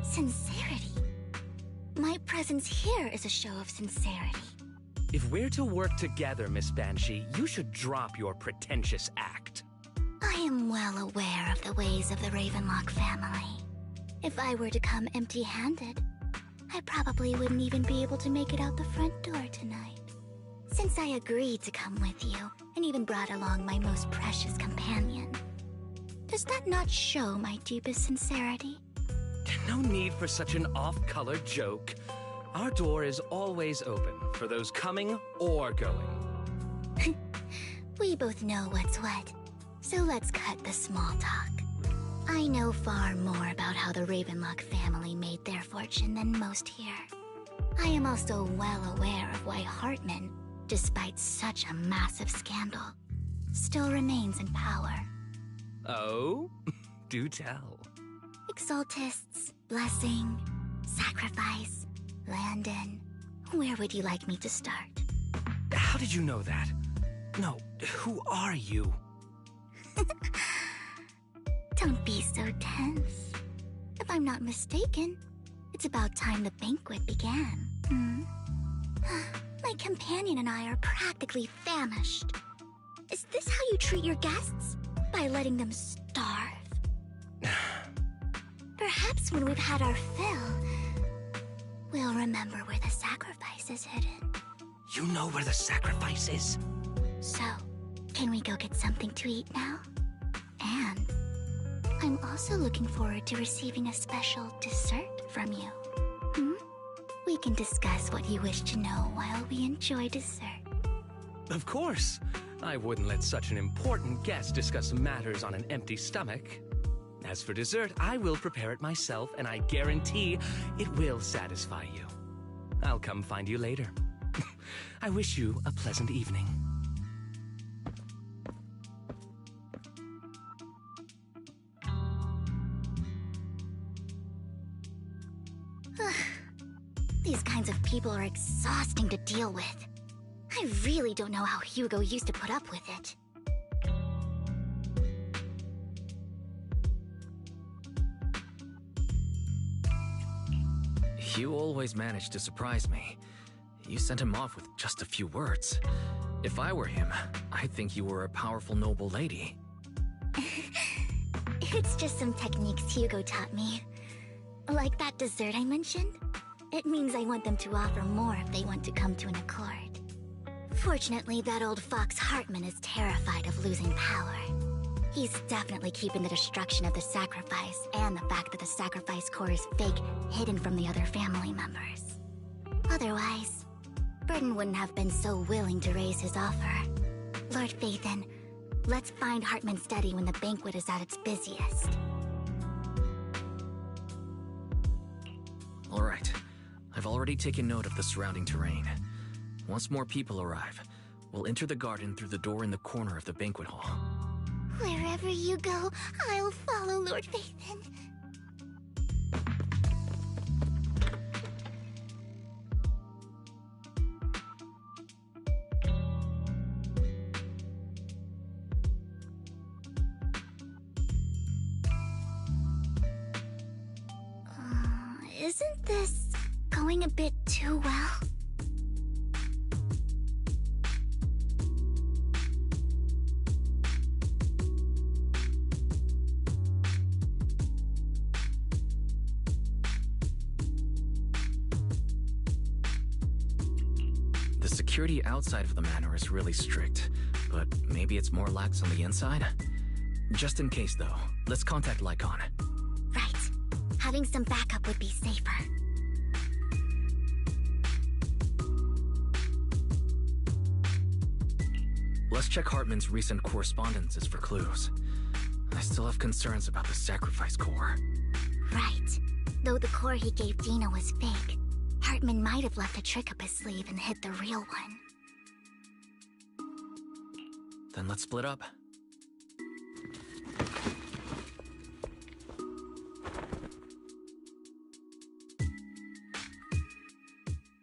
Sincerity? My presence here is a show of sincerity. If we're to work together, Miss Banshee, you should drop your pretentious act. I am well aware of the ways of the Ravenlock family. If I were to come empty-handed, I probably wouldn't even be able to make it out the front door tonight. Since I agreed to come with you, and even brought along my most precious companion, does that not show my deepest sincerity? No need for such an off-color joke. Our door is always open for those coming or going. We both know what's what, so let's cut the small talk. I know far more about how the Ravenlock family made their fortune than most here. I am also well aware of why Hartman, despite such a massive scandal, still remains in power. Oh? Do tell. Exaltists, blessing, sacrifice, Landon. Where would you like me to start? How did you know that? No, who are you? Don't be so tense. If I'm not mistaken, it's about time the banquet began. My companion and I are practically famished. Is this how you treat your guests? By letting them starve? Perhaps when we've had our fill, we'll remember where the sacrifice is hidden. You know where the sacrifice is? So, can we go get something to eat now? And I'm also looking forward to receiving a special dessert from you. We can discuss what you wish to know while we enjoy dessert. Of course. I wouldn't let such an important guest discuss matters on an empty stomach. As for dessert, I will prepare it myself, and I guarantee it will satisfy you. I'll come find you later. I wish you a pleasant evening. These kinds of people are exhausting to deal with. I really don't know how Hugo used to put up with it. You always manage to surprise me. You sent him off with just a few words. If I were him, I'd think you were a powerful noble lady. It's just some techniques Hugo taught me. Like that dessert I mentioned. It means I want them to offer more if they want to come to an accord. Fortunately, that old fox Hartman is terrified of losing power. He's definitely keeping the destruction of the sacrifice and the fact that the sacrifice core is fake hidden from the other family members. Otherwise, Burden wouldn't have been so willing to raise his offer. Lord Phaethon, let's find Hartman's study when the banquet is at its busiest. All right. I've already taken note of the surrounding terrain. Once more people arrive, we'll enter the garden through the door in the corner of the banquet hall. Wherever you go, I'll follow, Lord Phaethon. Isn't this going a bit too well? The security outside of the manor is really strict, but maybe it's more lax on the inside? Just in case, though, let's contact Lycon. Right. Having some backup would be safer. Let's check Hartman's recent correspondences for clues. I still have concerns about the sacrifice core. Right. Though the core he gave Dina was fake, Hartman might have left a trick up his sleeve and hid the real one. Then let's split up.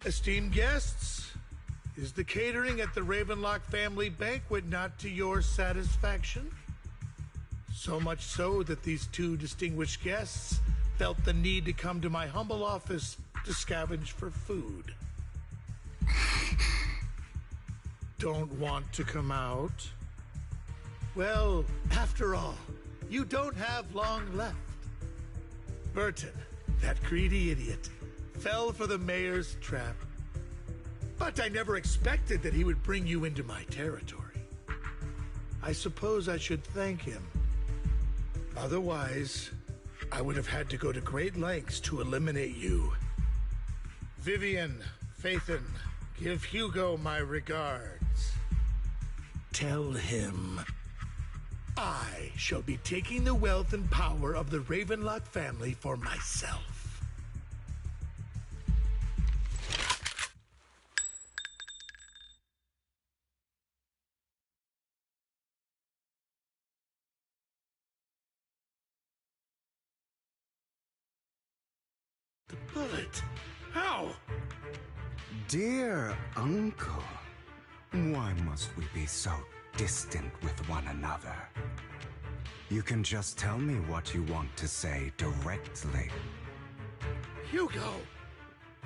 Esteemed guests, Is the catering at the Ravenlock family banquet not to your satisfaction? So much so that these two distinguished guests felt the need to come to my humble office to scavenge for food. Don't want to come out? Well, after all, you don't have long left. Burton, that greedy idiot, fell for the mayor's trap. But I never expected that he would bring you into my territory. I suppose I should thank him. Otherwise, I would have had to go to great lengths to eliminate you. Vivian, Phaethon, give Hugo my regards. Tell him I shall be taking the wealth and power of the Ravenlock family for myself. The bullet? How? Dear Uncle, why must we be so distant with one another? You can just tell me what you want to say directly. Hugo!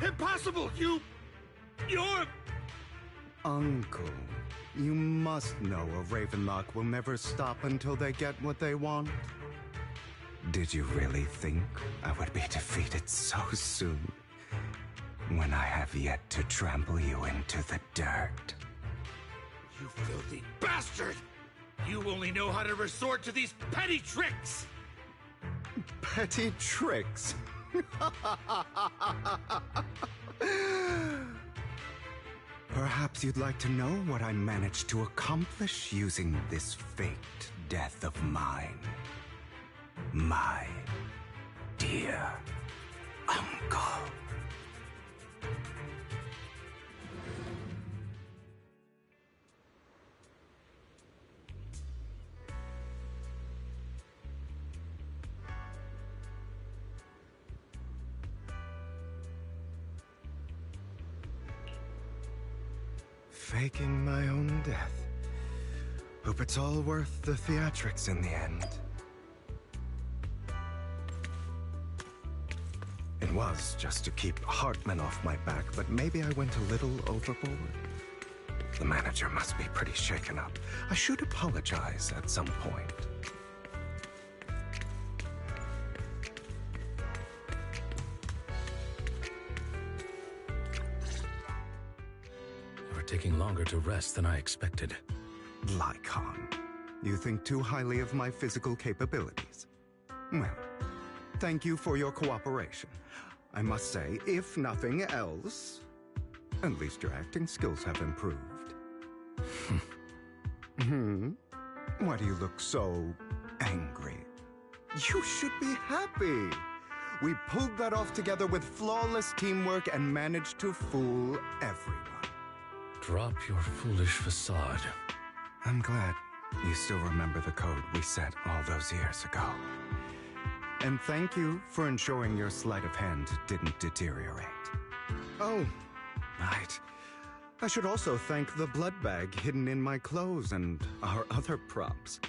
Impossible! You're... Uncle, you must know a Ravenlock will never stop until they get what they want. Did you really think I would be defeated so soon, when I have yet to trample you into the dirt? You filthy bastard! You only know how to resort to these petty tricks! Petty tricks? Perhaps you'd like to know what I managed to accomplish using this faked death of mine. My dear uncle. Faking my own death. Hope it's all worth the theatrics in the end. It was just to keep Hartman off my back, but maybe I went a little overboard. The manager must be pretty shaken up. I should apologize at some point. You're taking longer to rest than I expected. Lycon, you think too highly of my physical capabilities. Well, thank you for your cooperation. I must say, if nothing else, at least your acting skills have improved. Why do you look so angry? You should be happy. We pulled that off together with flawless teamwork and managed to fool everyone. Drop your foolish facade. I'm glad you still remember the code we set all those years ago. And thank you for ensuring your sleight of hand didn't deteriorate. Oh, right. I should also thank the blood bag hidden in my clothes and our other props.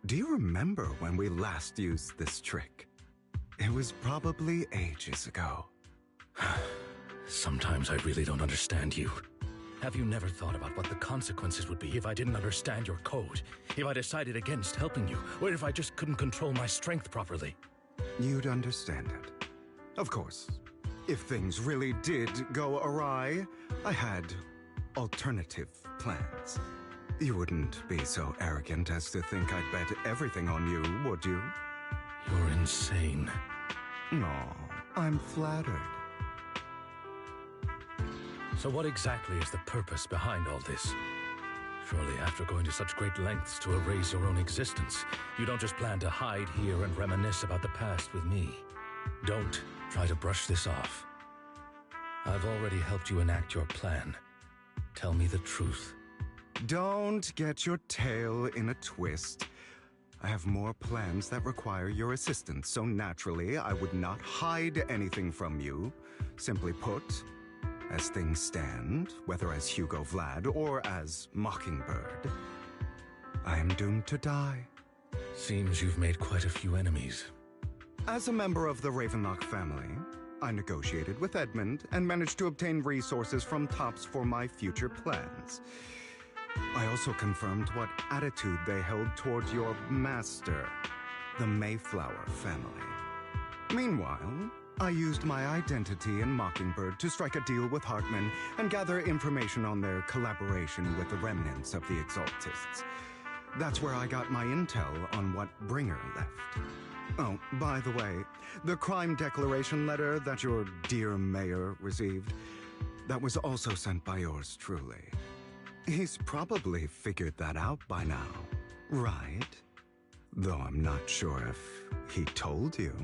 Do you remember when we last used this trick? It was probably ages ago. Sometimes I really don't understand you. Have you never thought about what the consequences would be if I didn't understand your code? If I decided against helping you? Or if I just couldn't control my strength properly? You'd understand it. Of course, if things really did go awry, I had alternative plans. You wouldn't be so arrogant as to think I'd bet everything on you, would you? You're insane. No, I'm flattered. So what exactly is the purpose behind all this? Surely after going to such great lengths to erase your own existence, you don't just plan to hide here and reminisce about the past with me. Don't try to brush this off. I've already helped you enact your plan. Tell me the truth. Don't get your tail in a twist. I have more plans that require your assistance, so naturally I would not hide anything from you. Simply put, As things stand, whether as Hugo Vlad or as Mockingbird, I am doomed to die. Seems you've made quite a few enemies. As a member of the Ravenlock family, I negotiated with Edmund and managed to obtain resources from Tops for my future plans. I also confirmed what attitude they held toward your master, the Mayflower family. Meanwhile, I used my identity in Mockingbird to strike a deal with Hartman and gather information on their collaboration with the remnants of the Exaltists. That's where I got my intel on what Bringer left. Oh, by the way, the crime declaration letter that your dear mayor received, that was also sent by yours truly. He's probably figured that out by now, right? Though I'm not sure if he told you.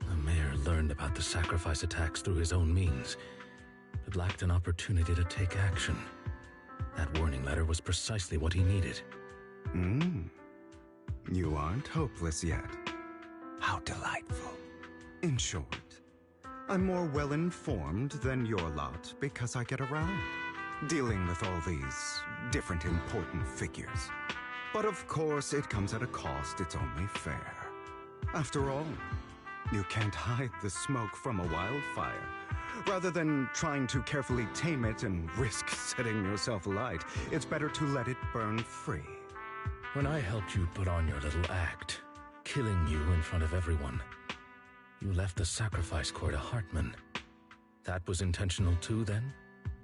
The mayor learned about the sacrifice attacks through his own means, but lacked an opportunity to take action. That warning letter was precisely what he needed. You aren't hopeless yet. How delightful. In short, I'm more well-informed than your lot because I get around, dealing with all these different important figures. But of course, it comes at a cost. It's only fair. After all, you can't hide the smoke from a wildfire. Rather than trying to carefully tame it and risk setting yourself alight, it's better to let it burn free. When I helped you put on your little act, killing you in front of everyone, you left the sacrifice core to Hartman. That was intentional too, then?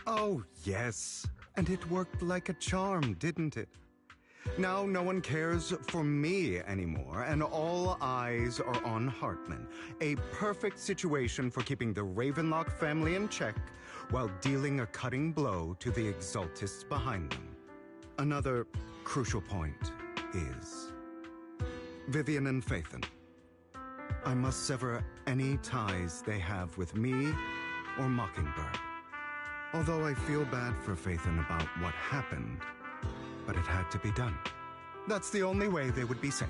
Oh, yes. And it worked like a charm, didn't it? Now no one cares for me anymore, and all eyes are on Hartman. A perfect situation for keeping the Ravenlock family in check while dealing a cutting blow to the Exaltists behind them. Another crucial point is Vivian and Phaethon. I must sever any ties they have with me or Mockingbird. Although I feel bad for Phaethon about what happened, but it had to be done. That's the only way they would be safe,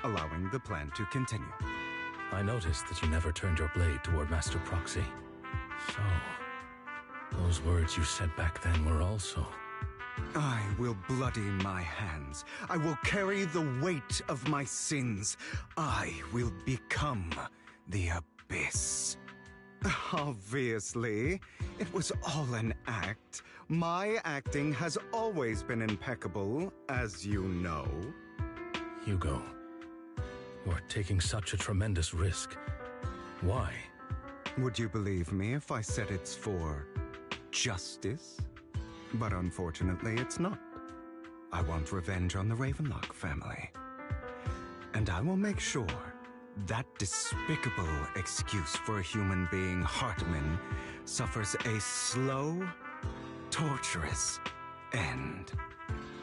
allowing the plan to continue. I noticed that you never turned your blade toward Master Proxy. So, those words you said back then were also... I will bloody my hands. I will carry the weight of my sins. I will become the Abyss. Obviously, it was all an act. My acting has always been impeccable, as you know. Hugo, you are taking such a tremendous risk. Why? Would you believe me if I said it's for justice? But unfortunately, it's not. I want revenge on the Ravenlock family. And I will make sure that despicable excuse for a human being, Hartman, suffers a slow, torturous end.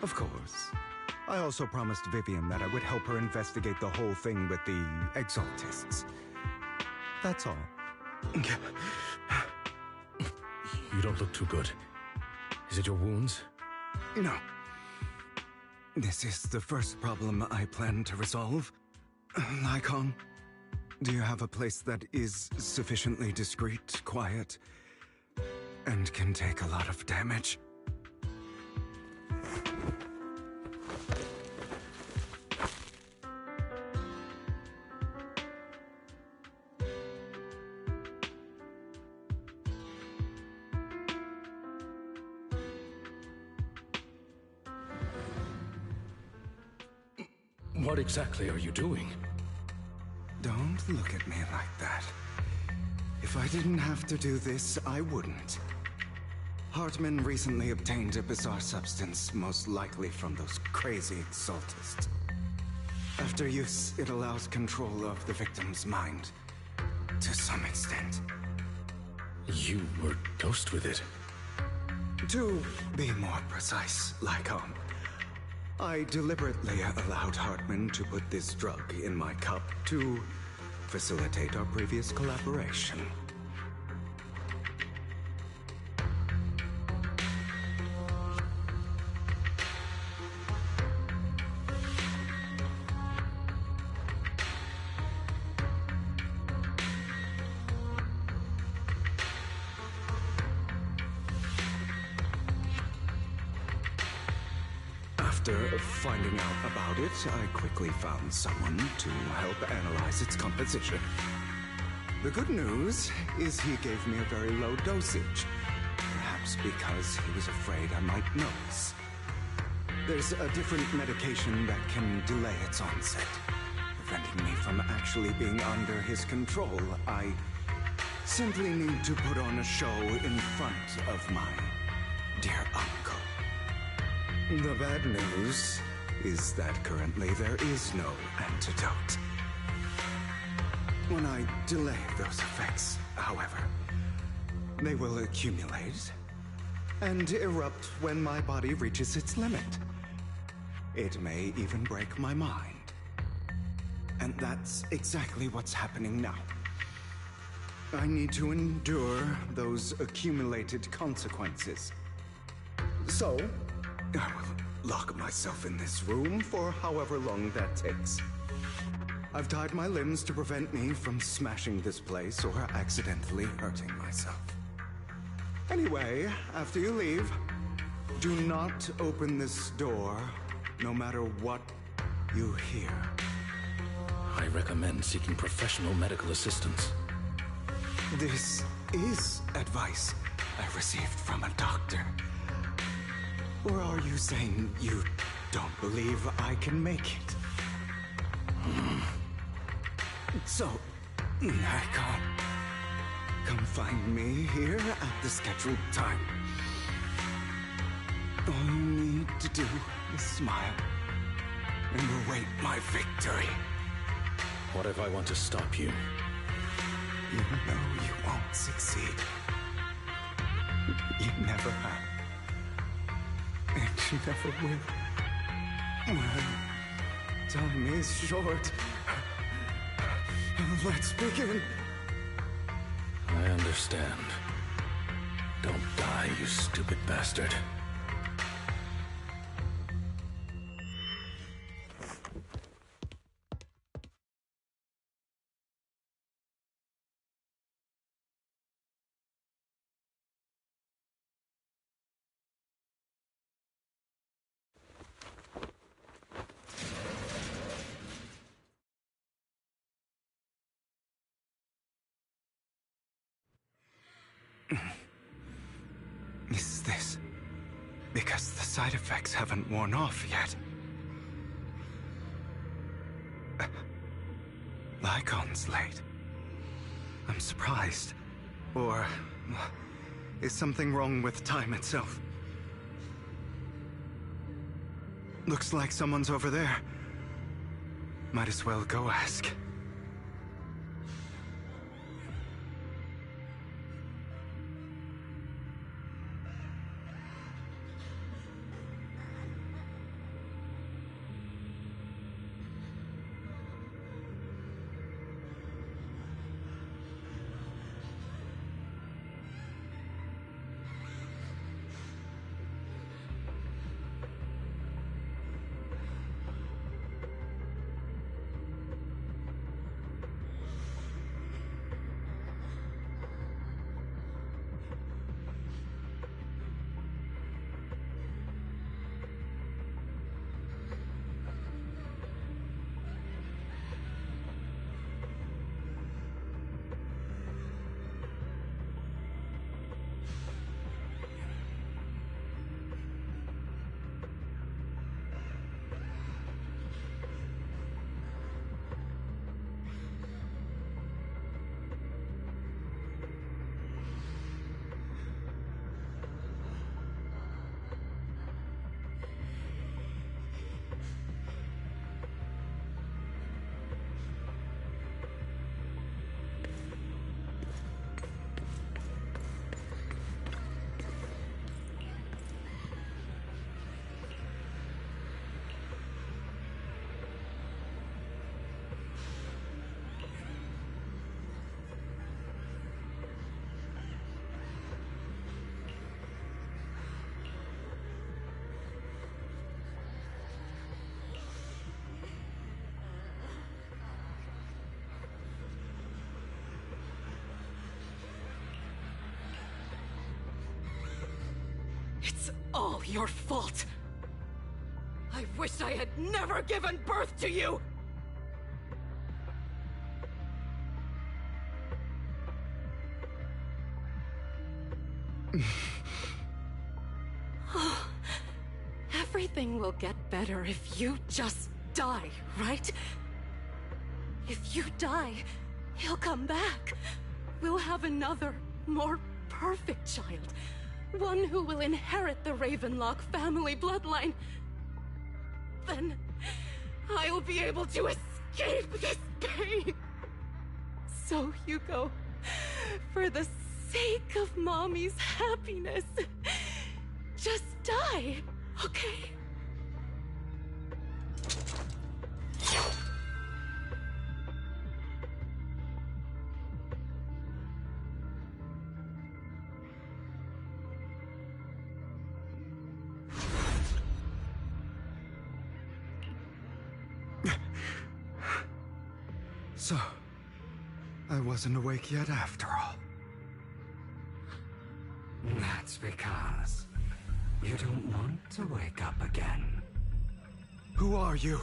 Of course, I also promised Vivian that I would help her investigate the whole thing with the Exaltists. That's all. You don't look too good. Is it your wounds? No. This is the first problem I plan to resolve. Lycon, do you have a place that is sufficiently discreet, quiet, and can take a lot of damage? What exactly are you doing? Don't look at me like that. If I didn't have to do this, I wouldn't. Hartman recently obtained a bizarre substance, most likely from those crazy Exaltists. After use, it allows control of the victim's mind, to some extent. You were dosed with it? To be more precise, Lycon, I deliberately allowed Hartman to put this drug in my cup to facilitate our previous collaboration. After finding out about it, I quickly found someone to help analyze its composition. The good news is he gave me a very low dosage, perhaps because he was afraid I might notice. There's a different medication that can delay its onset, preventing me from actually being under his control. I simply need to put on a show in front of my dear uncle. The bad news is that currently there is no antidote. When I delay those effects, however, they will accumulate and erupt when my body reaches its limit. It may even break my mind. And that's exactly what's happening now. I need to endure those accumulated consequences. So, I will lock myself in this room for however long that takes. I've tied my limbs to prevent me from smashing this place or accidentally hurting myself. Anyway, after you leave, do not open this door, no matter what you hear. I recommend seeking professional medical assistance. This is advice I received from a doctor. Or are you saying you don't believe I can make it? So, Nikon, come find me here at the scheduled time. All you need to do is smile and await my victory. What if I want to stop you? You know you won't succeed. You never have. And you never will. Time is short. Let's begin. I understand. Don't die, you stupid bastard. Is this because the side effects haven't worn off yet? Lycon's late. I'm surprised. Or is something wrong with time itself? Looks like someone's over there. Might as well go ask. It's all your fault. I wish I had never given birth to you! Everything will get better if you just die, right? If you die, he'll come back. We'll have another, more perfect child. One who will inherit the Ravenlock family bloodline. Then I'll be able to escape this pain. So, Hugo, for the sake of Mommy's happiness, just die, okay? So, I wasn't awake yet after all. That's because you don't want to wake up again. Who are you?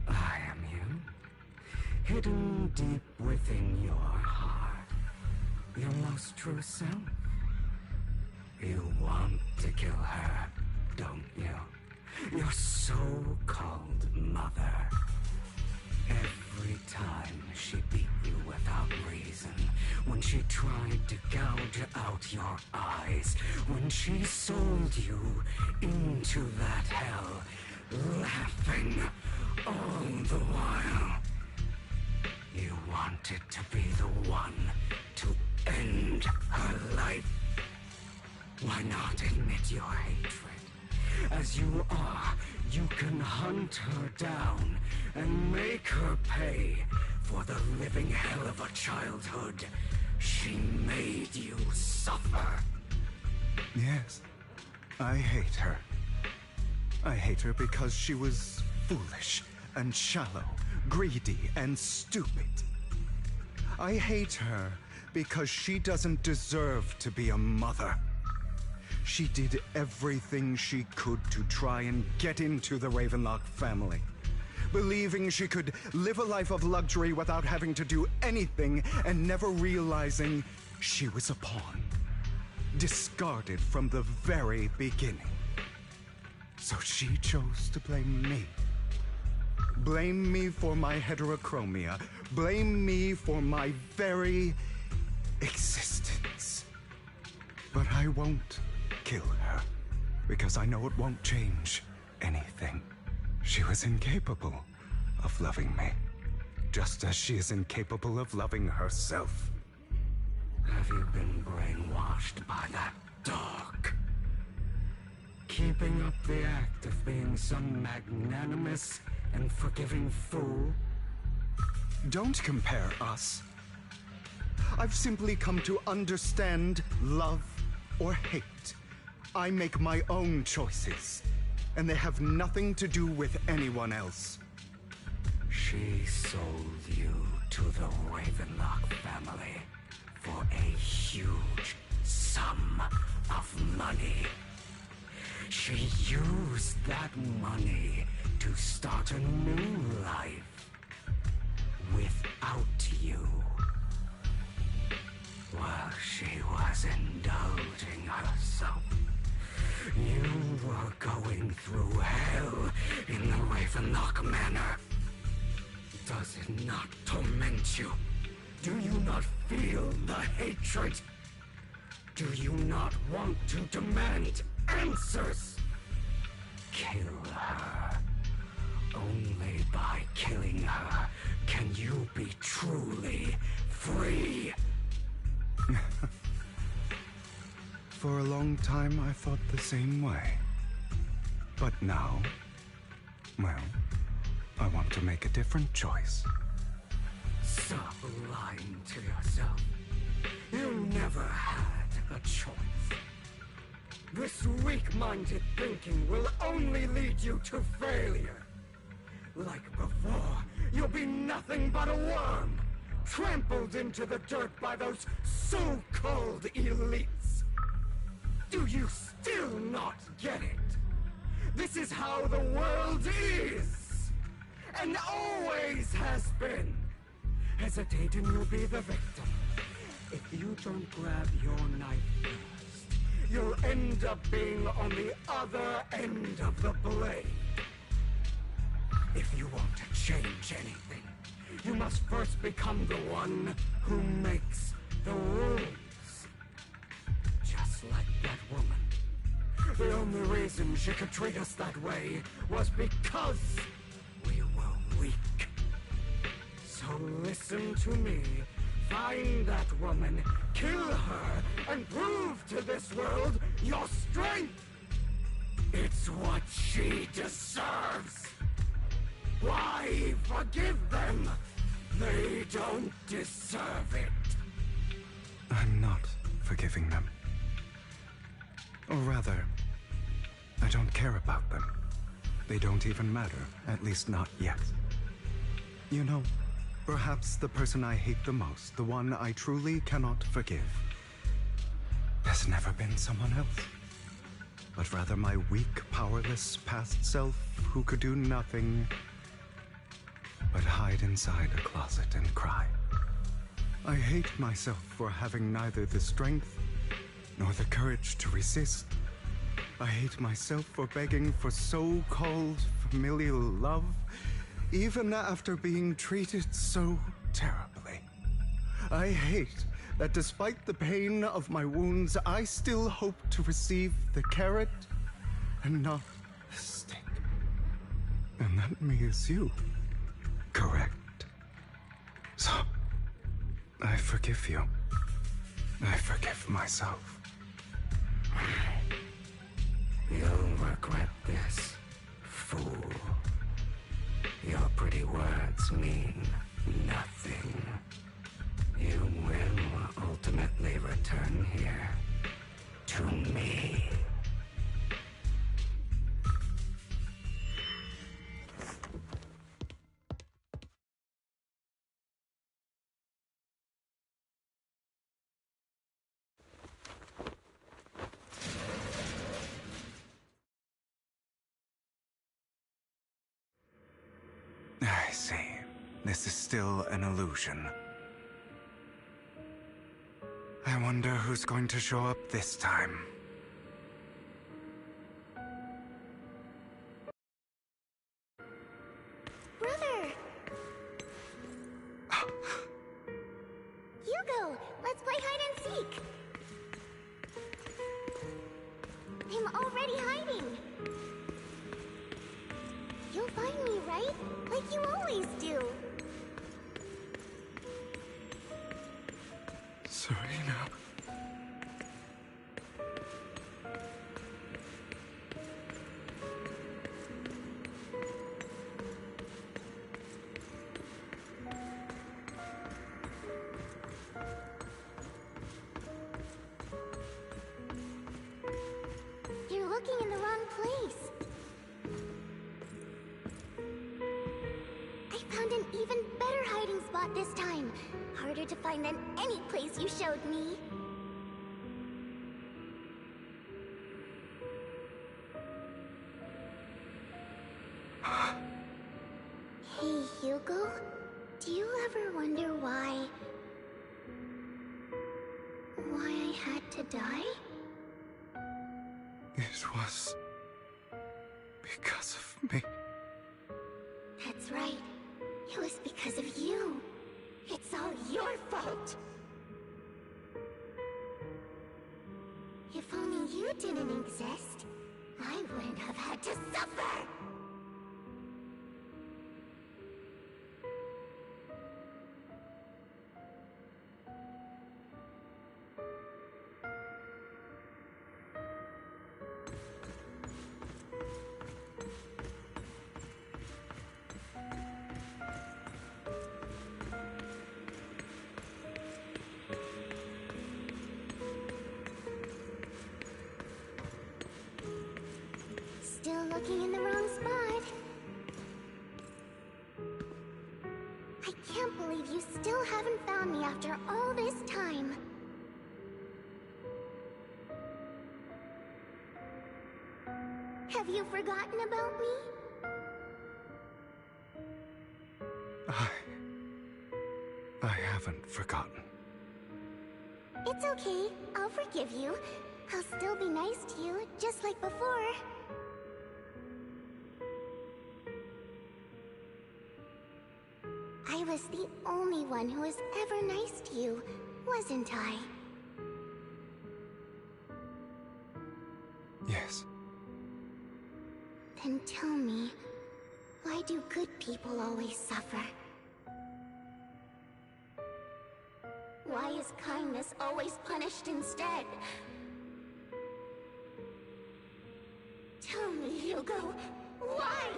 I am you. Hidden deep within your heart. Your most true self. You want to kill her, don't you? Your so-called mother. Every time she beat you without reason, when she tried to gouge out your eyes, when she sold you into that hell, laughing all the while. You wanted to be the one to end her life. Why not admit your hatred? As you are, you can hunt her down and make her pay for the living hell of a childhood she made you suffer. Yes, I hate her. I hate her because she was foolish and shallow, greedy and stupid. I hate her because she doesn't deserve to be a mother. She did everything she could to try and get into the Ravenlock family, believing she could live a life of luxury without having to do anything and never realizing she was a pawn, discarded from the very beginning. So she chose to blame me. Blame me for my heterochromia. Blame me for my very existence. But I won't kill her, because I know it won't change anything. She was incapable of loving me, just as she is incapable of loving herself. Have you been brainwashed by that dog? Keeping up the act of being some magnanimous and forgiving fool? Don't compare us. I've simply come to understand love or hate. I make my own choices, and they have nothing to do with anyone else. She sold you to the Ravenlock family for a huge sum of money. She used that money to start a new life without you. While she was indulging herself, you were going through hell in the Ravenlock Manor. Does it not torment you? Do you not feel the hatred? Do you not want to demand answers? Kill her. Only by killing her can you be truly free. For a long time, I thought the same way. But now, well, I want to make a different choice. Stop lying to yourself. You never had a choice. This weak-minded thinking will only lead you to failure. Like before, you'll be nothing but a worm, trampled into the dirt by those so-called elites. Do you still not get it? This is how the world is! And always has been! Hesitate and you'll be the victim. If you don't grab your knife first, you'll end up being on the other end of the blade. If you want to change anything, you must first become the one who makes the rules. Just like that woman. The only reason she could treat us that way was because we were weak. So listen to me. Find that woman, kill her, and prove to this world your strength! It's what she deserves! Why forgive them? They don't deserve it. I'm not forgiving them. Or rather, I don't care about them. They don't even matter, at least not yet. You know, perhaps the person I hate the most, the one I truly cannot forgive, has never been someone else, but rather my weak, powerless past self who could do nothing but hide inside a closet and cry. I hate myself for having neither the strength nor the courage to resist. I hate myself for begging for so-called familial love, even after being treated so terribly. I hate that despite the pain of my wounds, I still hope to receive the carrot and not the stick. And that me is you, correct? So, I forgive you. I forgive myself. You'll regret this, fool. Your pretty words mean nothing. You will ultimately return here to me. I see. This is still an illusion. I wonder who's going to show up this time. Brother! Hugo, let's play hide and seek! I'm already hiding! You'll find me, right? Like you always do. Serena. You're looking in the wrong place. I found an even better hiding spot this time. Harder to find than any place you showed me. Hey, Hugo. Do you ever wonder why I had to die? It was because of me. That's right. It was because of you. It's all your fault. If only you didn't exist, I wouldn't have had to suffer. Still looking in the wrong spot. I can't believe you still haven't found me after all this time. Have you forgotten about me? I haven't forgotten. It's okay. I'll forgive you. I'll still be nice to you, just like before. I was the only one who was ever nice to you, wasn't I? Yes. Then tell me, why do good people always suffer? Why is kindness always punished instead? Tell me, Hugo, why?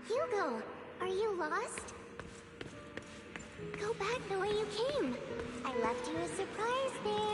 Hugo, are you lost? Go back the way you came. I left you a surprise there.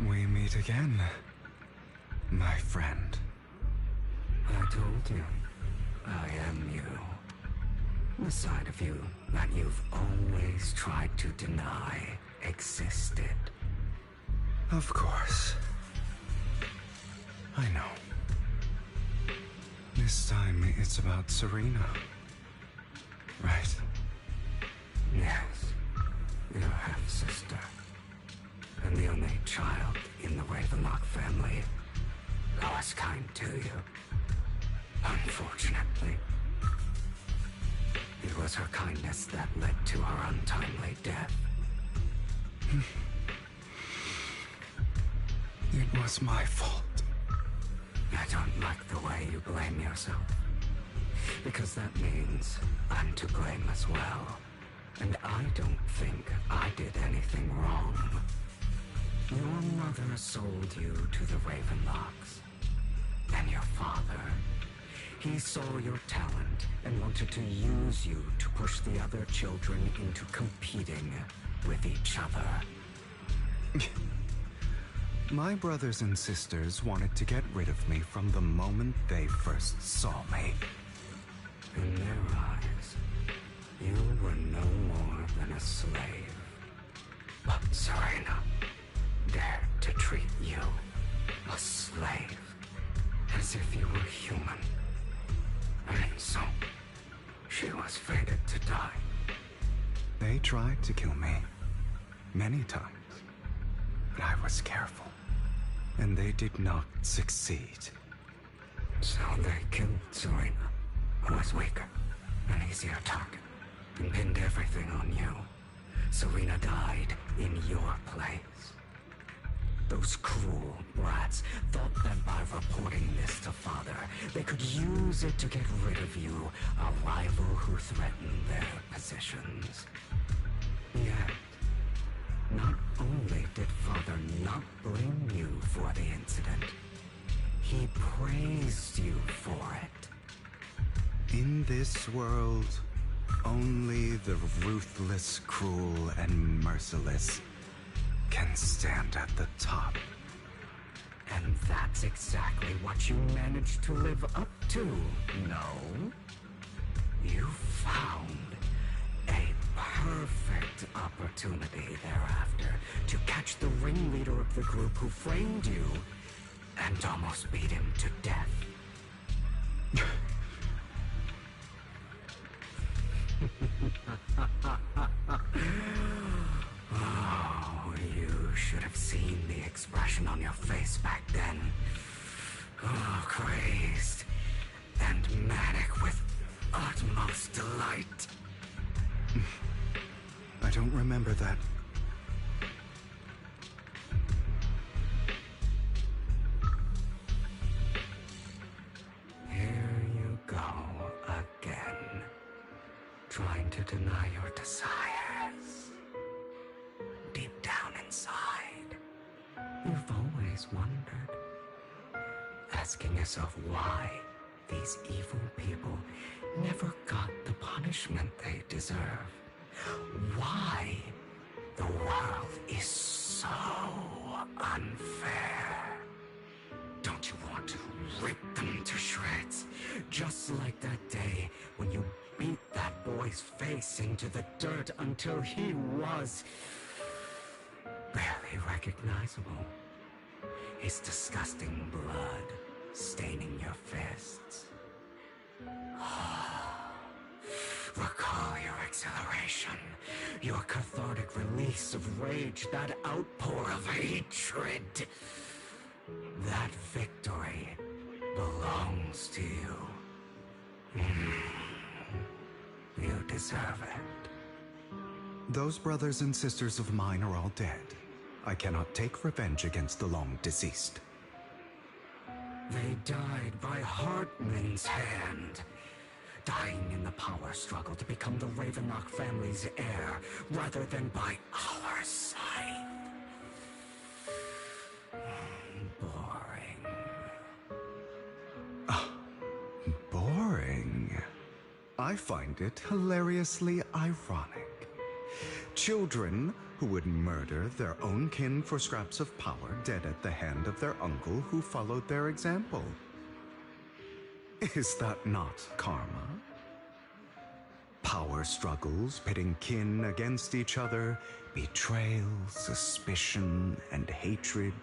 We meet again, my friend. I told you, I am you. The side of you that you've always tried to deny existed. Of course. I know. This time it's about Serena. Right? Yes, your half-sister. And the only child in the Ravenlock family who was kind to you. Unfortunately, it was her kindness that led to her untimely death. It was my fault. I don't like the way you blame yourself. Because that means I'm to blame as well. And I don't think I did anything wrong. Your mother sold you to the Ravenlocks. And your father, he saw your talent and wanted to use you to push the other children into competing with each other. My brothers and sisters wanted to get rid of me from the moment they first saw me. In their eyes, you were no more than a slave. But Serena dared to treat you, a slave, as if you were human. And so, she was fated to die. They tried to kill me many times, but I was careful, and they did not succeed. So they killed Serena, who was weaker, an easier target, and pinned everything on you. Serena died in your place. Those cruel brats thought that by reporting this to Father, they could use it to get rid of you, a rival who threatened their positions. Yet, not only did Father not blame you for the incident, he praised you for it. In this world, only the ruthless, cruel, and merciless can stand at the top. And that's exactly what you managed to live up to, no? You found a perfect opportunity thereafter to catch the ringleader of the group who framed you and almost beat him to death. Oh, you should have seen the expression on your face back then. Oh, crazed and manic with utmost delight. don't remember that. Here you go again, trying to deny your desires. Deep down inside, you've always wondered, asking yourself why these evil people never got the punishment they deserve. Why the world is so unfair. Don't you want to rip them to shreds? Just like that day when you beat that boy's face into the dirt until he was barely recognizable. His disgusting blood staining your fists. Recall your exhilaration, your cathartic release of rage, that outpour of hatred. That victory belongs to you. You deserve it. Those brothers and sisters of mine are all dead. I cannot take revenge against the long deceased. They died by Hartman's hand. Dying in the power struggle to become the Ravenlock family's heir, rather than by our side. Boring. Boring? I find it hilariously ironic. Children who would murder their own kin for scraps of power, dead at the hand of their uncle who followed their example. Is that not karma? Power struggles pitting kin against each other, betrayal, suspicion, and hatred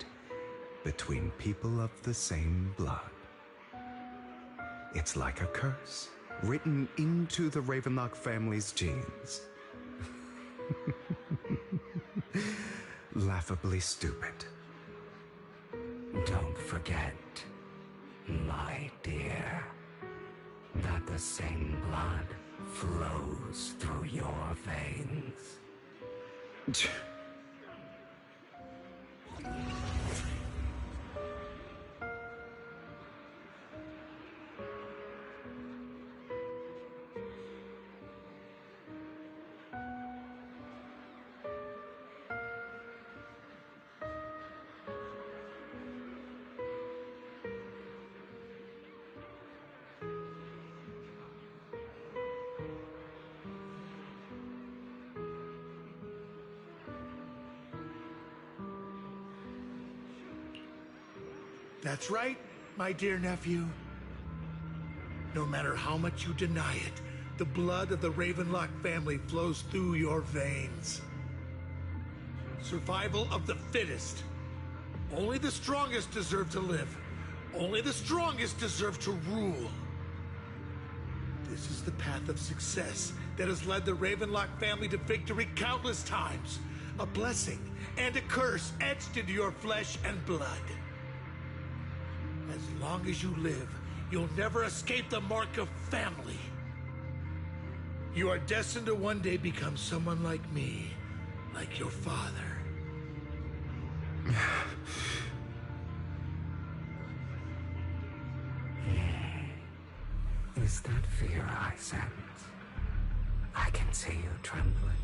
between people of the same blood. It's like a curse written into the Ravenlock family's genes. Laughably stupid. Don't forget, my dear, that the same blood flows through your veins. That's right, my dear nephew. No matter how much you deny it, the blood of the Ravenlock family flows through your veins. Survival of the fittest. Only the strongest deserve to live. Only the strongest deserve to rule. This is the path of success that has led the Ravenlock family to victory countless times. A blessing and a curse etched into your flesh and blood. As long as you live, you'll never escape the mark of family. You are destined to one day become someone like me, like your father. Is that fear I sense? I can see you trembling.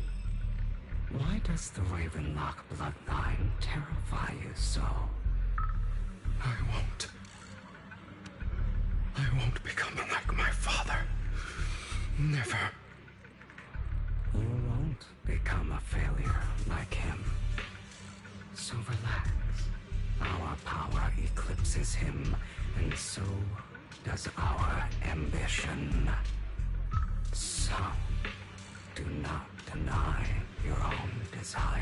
Why does the Ravenlock bloodline terrify you so? I won't become like my father. Never. You won't become a failure like him. So relax. Our power eclipses him, and so does our ambition. So, do not deny your own desires.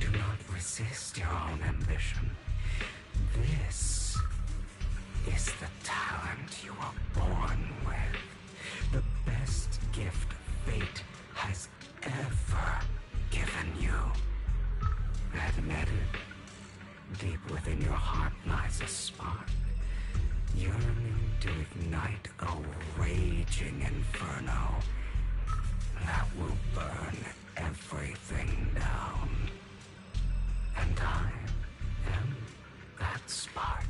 Do not resist your own ambition. This is the talent you were born with. The best gift fate has ever given you. Admit it. Deep within your heart lies a spark, yearning to ignite a raging inferno that will burn everything down. And I am that spark.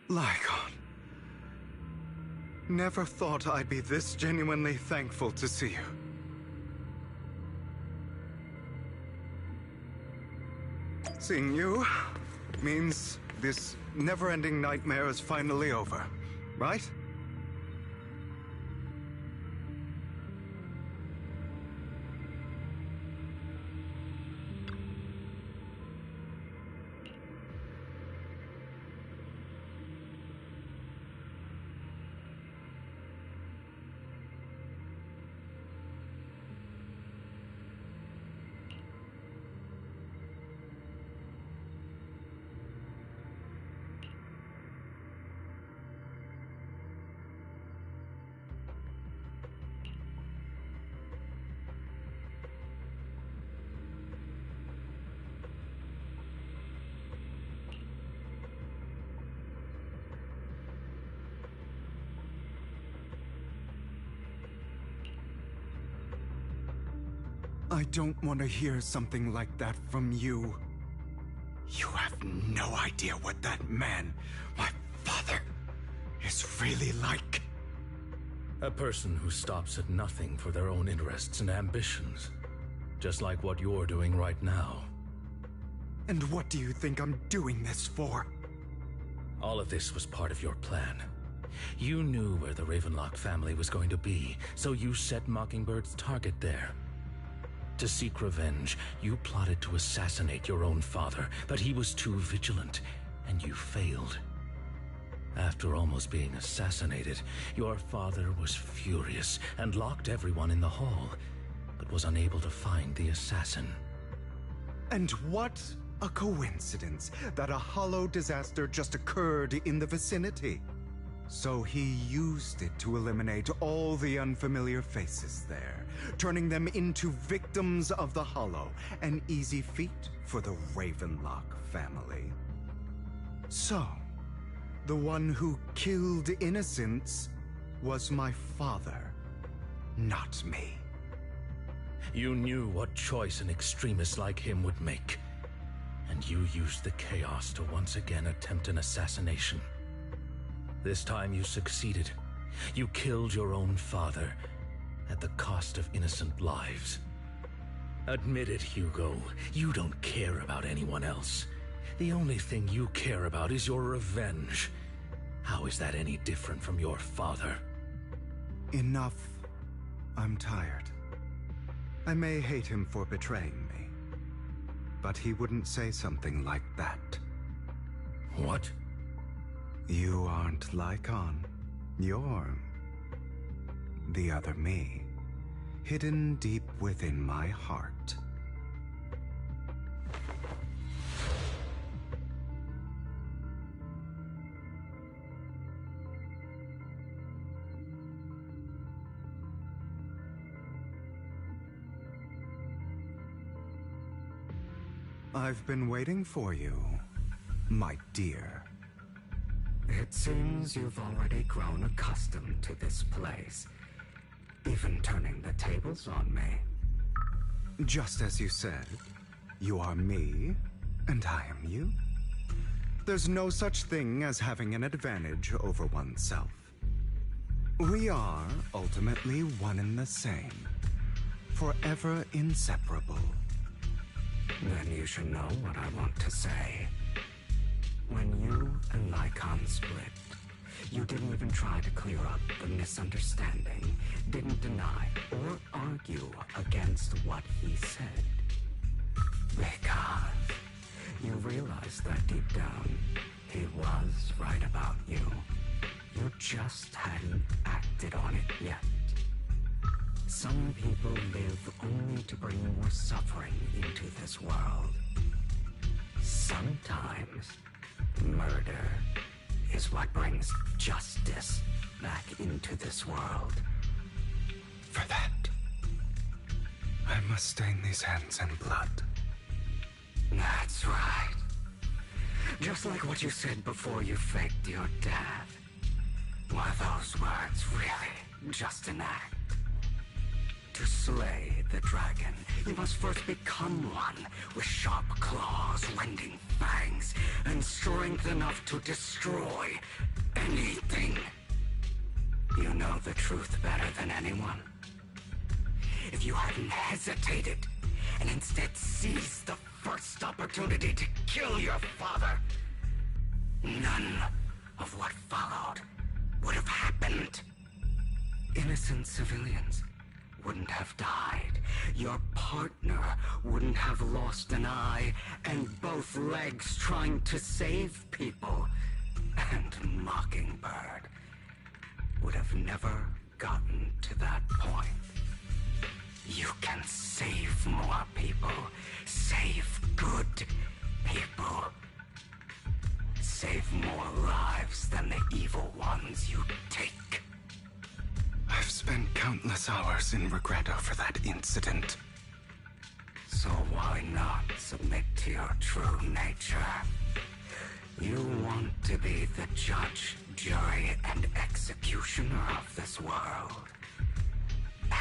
Lycon. Never thought I'd be this genuinely thankful to see you. Seeing you means this never-ending nightmare is finally over, right? I don't want to hear something like that from you. You have no idea what that man, my father, is really like. A person who stops at nothing for their own interests and ambitions. Just like what you're doing right now. And what do you think I'm doing this for? All of this was part of your plan. You knew where the Ravenlock family was going to be, so you set Mockingbird's target there. To seek revenge, you plotted to assassinate your own father, but he was too vigilant, and you failed. After almost being assassinated, your father was furious and locked everyone in the hall, but was unable to find the assassin. And what a coincidence that a hollow disaster just occurred in the vicinity. So he used it to eliminate all the unfamiliar faces there, turning them into victims of the Hollow, an easy feat for the Ravenlock family. So, the one who killed innocents was my father, not me. You knew what choice an extremist like him would make, and you used the chaos to once again attempt an assassination. This time you succeeded. You killed your own father at the cost of innocent lives. Admit it, Hugo. You don't care about anyone else. The only thing you care about is your revenge. How is that any different from your father? Enough. I'm tired. I may hate him for betraying me, but he wouldn't say something like that. What? You aren't Lycon. You're the other me, hidden deep within my heart. I've been waiting for you, my dear. It seems you've already grown accustomed to this place, even turning the tables on me. Just as you said, you are me, and I am you. There's no such thing as having an advantage over oneself. We are ultimately one and the same, forever inseparable. Then you should know what I want to say. When you and Lycon split, you didn't even try to clear up the misunderstanding, didn't deny or argue against what he said. Because you realized that deep down, he was right about you. You just hadn't acted on it yet. Some people live only to bring more suffering into this world. sometimes murder is what brings justice back into this world. For that, I must stain these hands in blood. That's right. Just like what you said before you faked your death. Were those words really just an act? To slay the dragon, you must first become one with sharp claws, rending fangs, and strength enough to destroy anything. You know the truth better than anyone. If you hadn't hesitated and instead seized the first opportunity to kill your father, none of what followed would have happened. Innocent civilians wouldn't have died. Your partner wouldn't have lost an eye and both legs trying to save people. And Mockingbird would have never gotten to that point. You can save more people. Save good people. Save more lives than the evil ones you take. I've spent countless hours in regret over that incident. So why not submit to your true nature? You want to be the judge, jury, and executioner of this world.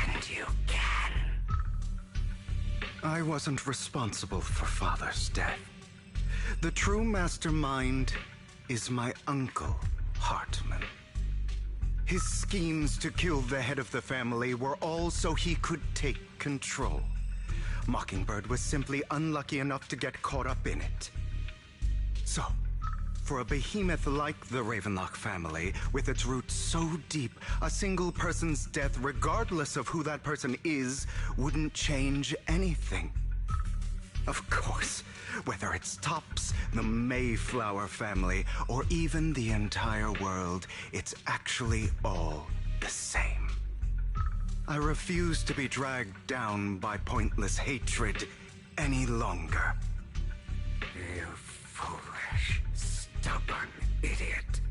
And you can. I wasn't responsible for Father's death. The true mastermind is my uncle, Hartman. His schemes to kill the head of the family were all so he could take control. Mockingbird was simply unlucky enough to get caught up in it. So, for a behemoth like the Ravenlock family, with its roots so deep, a single person's death, regardless of who that person is, wouldn't change anything. Of course, whether it's Tops, the Mayflower family, or even the entire world, it's actually all the same. I refuse to be dragged down by pointless hatred any longer. You foolish, stubborn idiot.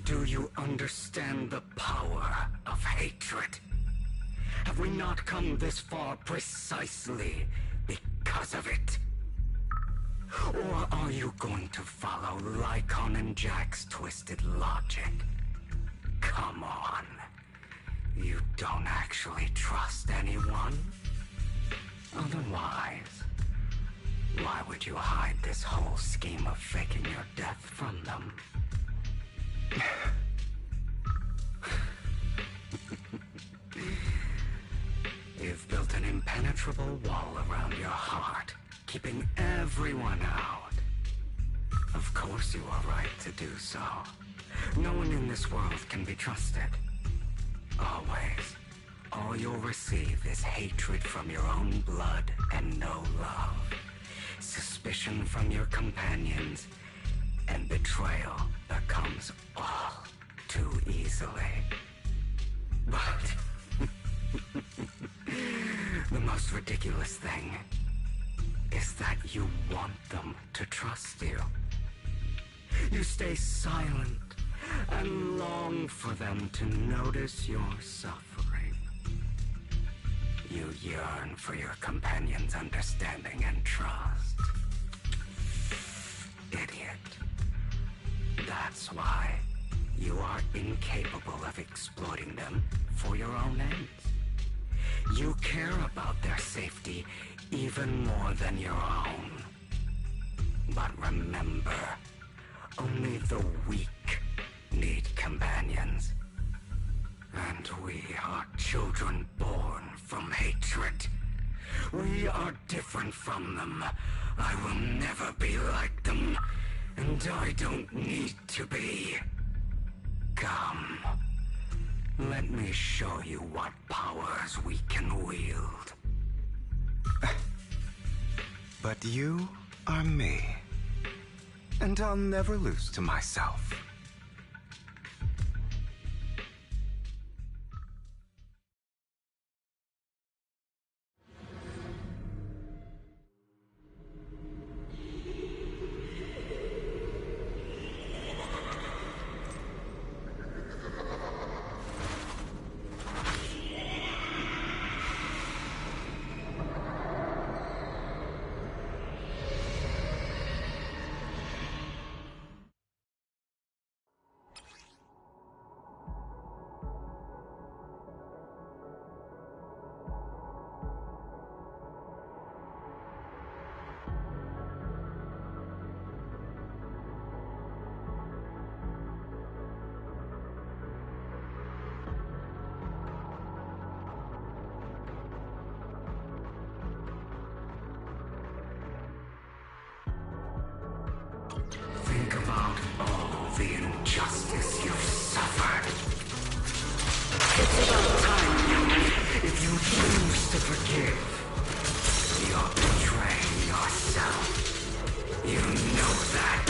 Do you understand the power of hatred? Have we not come this far precisely because of it? Or are you going to follow Lycon and Jack's twisted logic? Come on. You don't actually trust anyone? Otherwise, why would you hide this whole scheme of faking your death from them? You've built an impenetrable wall around your heart, keeping everyone out. Of course you are right to do so. No one in this world can be trusted. Always. All you'll receive is hatred from your own blood and no love. Suspicion from your companions, and betrayal that comes all too easily. But the most ridiculous thing is that you want them to trust you. You stay silent and long for them to notice your suffering. You yearn for your companion's understanding and trust. Idiot. That's why you are incapable of exploiting them for your own ends. You care about their safety even more than your own. But remember, only the weak need companions. And we are children born from hatred. We are different from them. I will never be like them, and I don't need to be. Come, let me show you what powers we can wield. But you are me, and I'll never lose to myself. the injustice you've suffered. It's about time, human. If you choose to forgive, you're betraying yourself. You know that.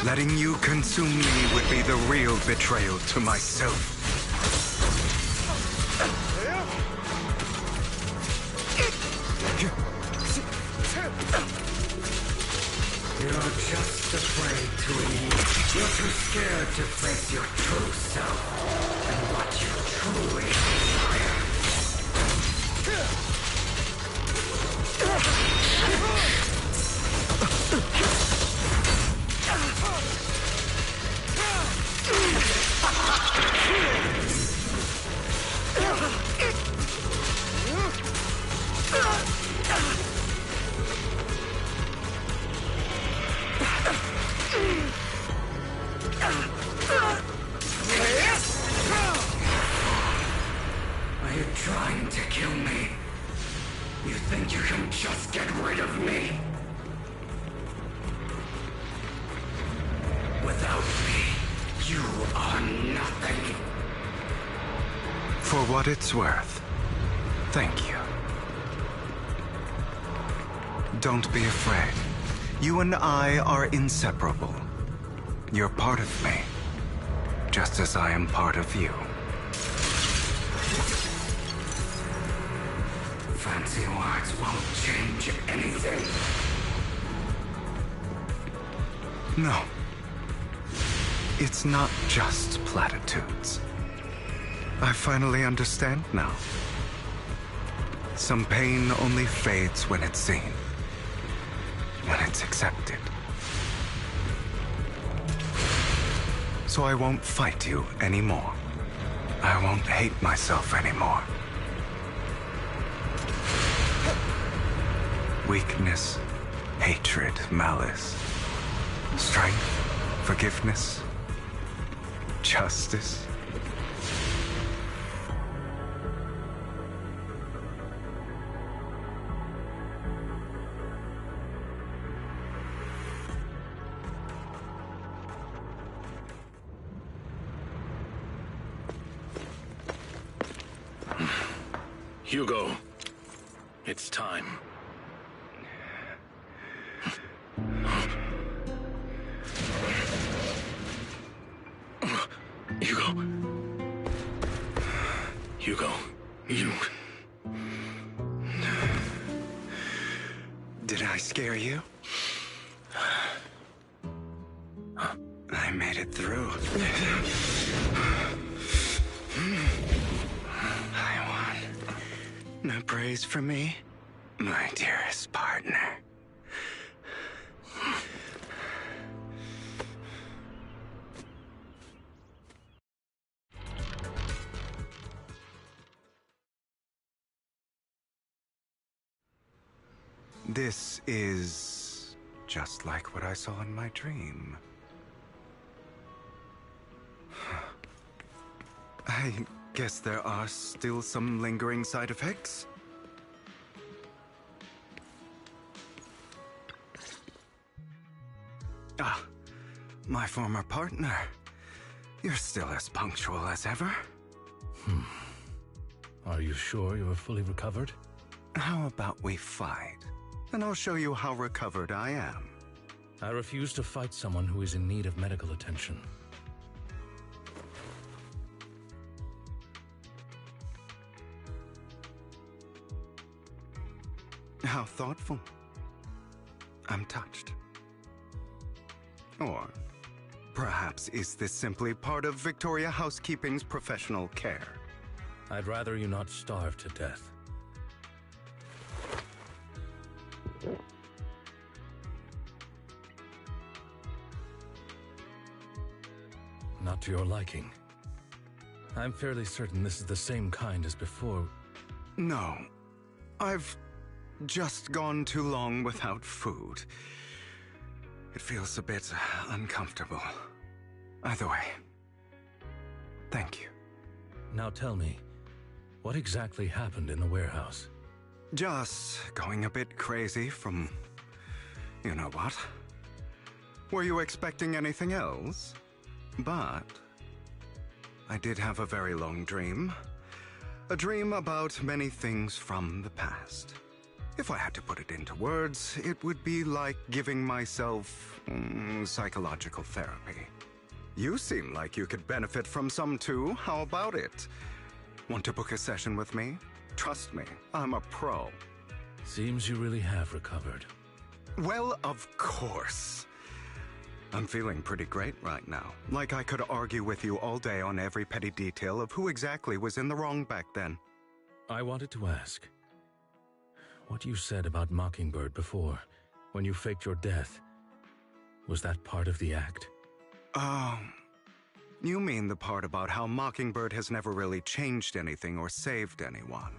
Letting you consume me would be the real betrayal to myself. You're just afraid to admit. You're too scared to face your true self and what you truly desire. Are you trying to kill me? You think you can just get rid of me? Without me, you are nothing. For what it's worth, thank you. Don't be afraid. You and I are inseparable. You're part of me, just as I am part of you. Fancy words won't change anything. No. It's not just platitudes. I finally understand now. Some pain only fades when it's seen, when it's accepted. So I won't fight you anymore. I won't hate myself anymore. Weakness, hatred, malice, strength, forgiveness, justice. Hugo, it's time. Hugo, you... Did I scare you? I made it through. I won. No praise for me, my dearest partner. This is just like what I saw in my dream. I guess there are still some lingering side effects. Ah, my former partner. You're still as punctual as ever. Are you sure you're fully recovered? How about we fight? And I'll show you how recovered I am. I refuse to fight someone who is in need of medical attention. How thoughtful. I'm touched. Or perhaps is this simply part of Victoria Housekeeping's professional care? I'd rather you not starve to death. Not to your liking. I'm fairly certain this is the same kind as before. No. I've just gone too long without food. It feels a bit uncomfortable. Either way, thank you. Now tell me, what exactly happened in the warehouse? Just going a bit crazy from... you know what? Were you expecting anything else? But I did have a very long dream. A dream about many things from the past. If I had to put it into words, it would be like giving myself psychological therapy. You seem like you could benefit from some too. How about it? Want to book a session with me? Trust me, I'm a pro. Seems you really have recovered. Well, of course. I'm feeling pretty great right now. Like I could argue with you all day on every petty detail of who exactly was in the wrong back then. I wanted to ask, what you said about Mockingbird before, when you faked your death, was that part of the act? You mean the part about how Mockingbird has never really changed anything or saved anyone.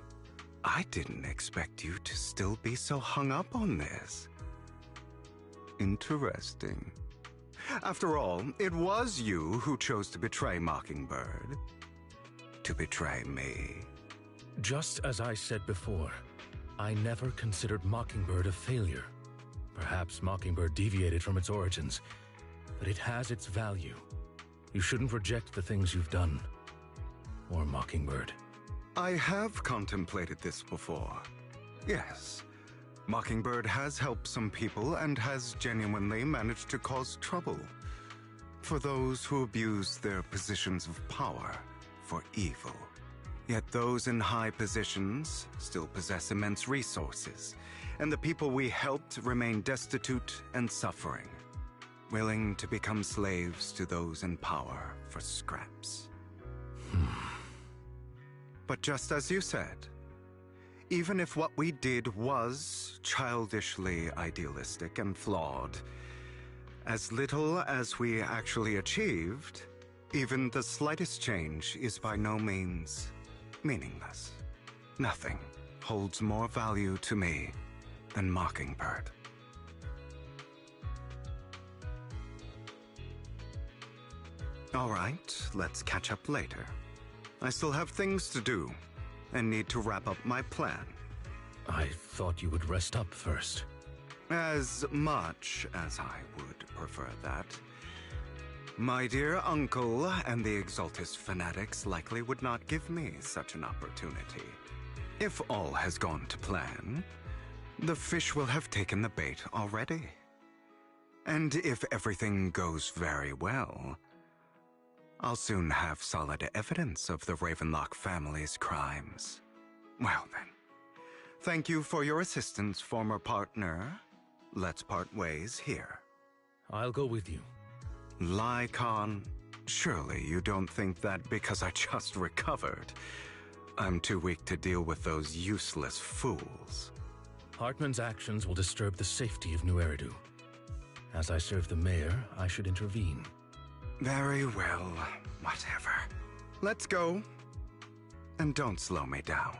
I didn't expect you to still be so hung up on this. Interesting. After all, it was you who chose to betray Mockingbird. To betray me. Just as I said before, I never considered Mockingbird a failure. Perhaps Mockingbird deviated from its origins, but it has its value. You shouldn't reject the things you've done. Or Mockingbird. I have contemplated this before. Yes. Mockingbird has helped some people and has genuinely managed to cause trouble for those who abuse their positions of power for evil. Yet those in high positions still possess immense resources, and the people we helped remain destitute and suffering, willing to become slaves to those in power for scraps. But just as you said, even if what we did was childishly idealistic and flawed, as little as we actually achieved, even the slightest change is by no means meaningless. Nothing holds more value to me than Mockingbird. All right, let's catch up later. I still have things to do and need to wrap up my plan. I thought you would rest up first. As much as I would prefer that. My dear uncle and the Exaltus fanatics likely would not give me such an opportunity. If all has gone to plan, the fish will have taken the bait already. And if everything goes very well, I'll soon have solid evidence of the Ravenlock family's crimes. Well then, thank you for your assistance, former partner. Let's part ways here. I'll go with you. Lycon, surely you don't think that because I just recovered, I'm too weak to deal with those useless fools. Hartman's actions will disturb the safety of New Eridu. As I serve the mayor, I should intervene. Very well, whatever. Let's go. And don't slow me down.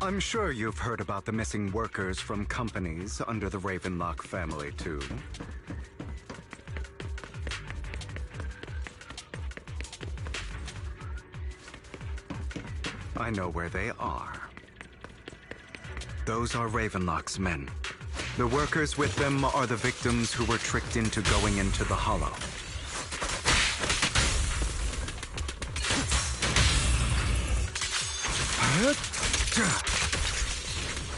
I'm sure you've heard about the missing workers from companies under the Ravenlock family, too. I know where they are. Those are Ravenlock's men. The workers with them are the victims who were tricked into going into the Hollow.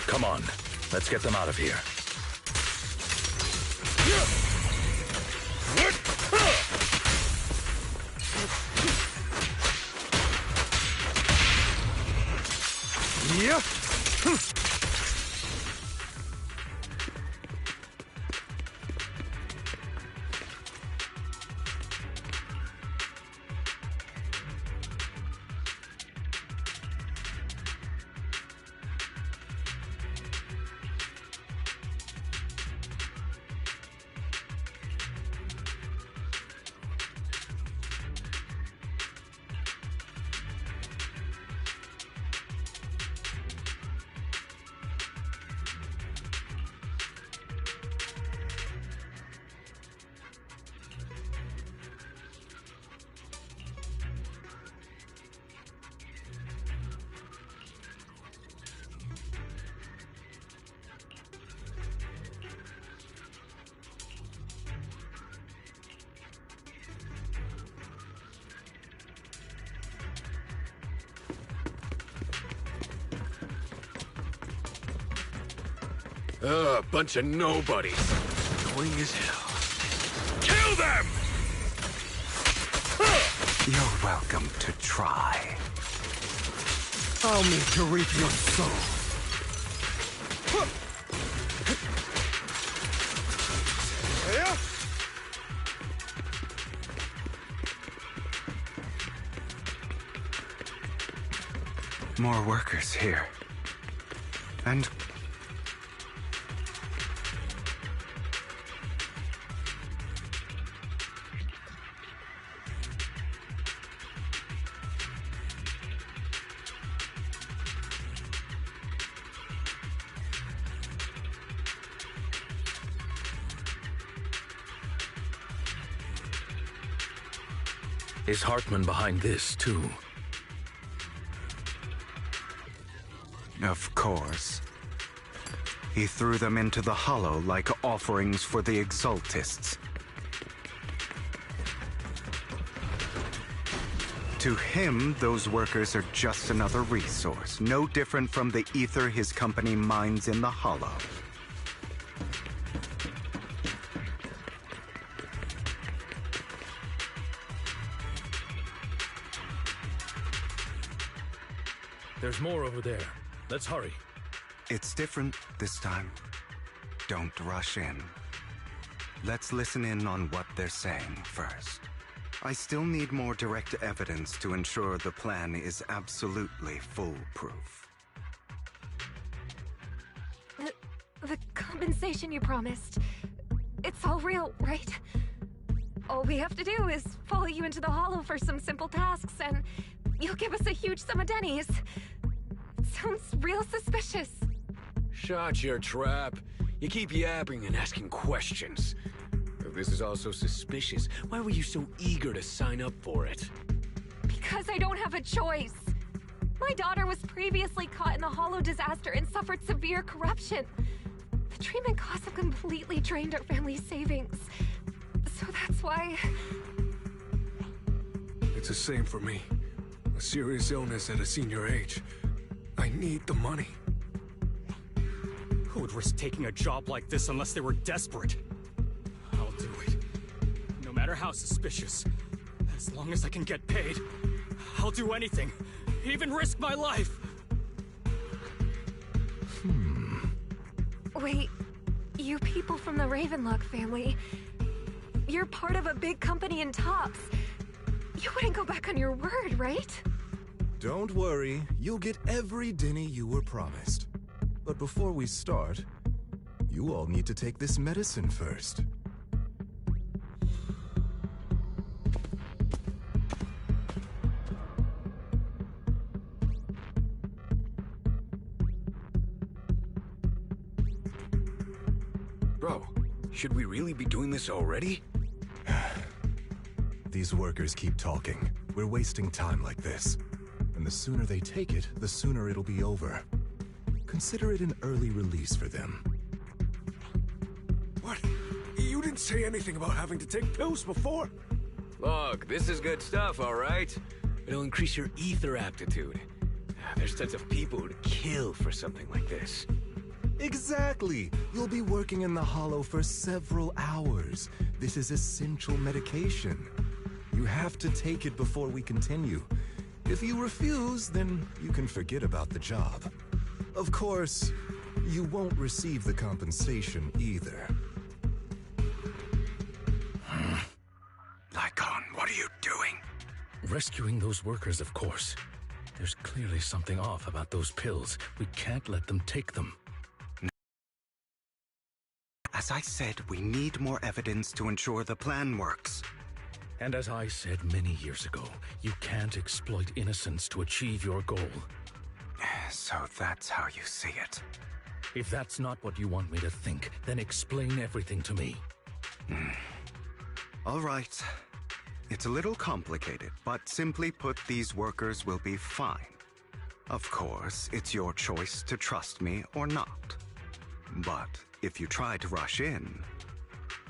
Come on, let's get them out of here. Yeah. Bunch of nobodies. Annoying as hell. Kill them! You're welcome to try. I'll make you reap your soul. More workers here. And Is Hartman behind this, too? of course. He threw them into the Hollow like offerings for the Exaltists. To him, those workers are just another resource, no different from the ether his company mines in the Hollow. There's more over there. Let's hurry. It's different this time. Don't rush in. Let's listen in on what they're saying first. I still need more direct evidence to ensure the plan is absolutely foolproof. The compensation you promised, it's all real, right? All we have to do is follow you into the Hollow for some simple tasks, and you'll give us a huge sum of dennies. It sounds real suspicious. Shut your trap. You keep yapping and asking questions. If this is all so suspicious, why were you so eager to sign up for it? Because I don't have a choice. My daughter was previously caught in the Hollow disaster and suffered severe corruption. The treatment costs have completely drained our family's savings. So that's why... It's the same for me. A serious illness at a senior age. I need the money. Who would risk taking a job like this unless they were desperate? I'll do it. No matter how suspicious. As long as I can get paid, I'll do anything. Even risk my life. Wait, you people from the Ravenlock family, you're part of a big company in Tops. You wouldn't go back on your word, right? Don't worry, you'll get every denny you were promised. But before we start, you all need to take this medicine first. Bro, should we really be doing this already? These workers keep talking. We're wasting time like this. And the sooner they take it, the sooner it'll be over. Consider it an early release for them. What? You didn't say anything about having to take pills before. Look, this is good stuff, all right? It'll increase your ether aptitude. There's tons of people who'd kill for something like this. Exactly! You'll be working in the Hollow for several hours. This is essential medication. You have to take it before we continue. If you refuse, then you can forget about the job. Of course, you won't receive the compensation either. Lycon, what are you doing? Rescuing those workers, of course. There's clearly something off about those pills. We can't let them take them. As I said, we need more evidence to ensure the plan works. And as I said many years ago, you can't exploit innocence to achieve your goal. So that's how you see it. If that's not what you want me to think, then explain everything to me. All right. It's a little complicated, but simply put, these workers will be fine. Of course, it's your choice to trust me or not. But if you try to rush in,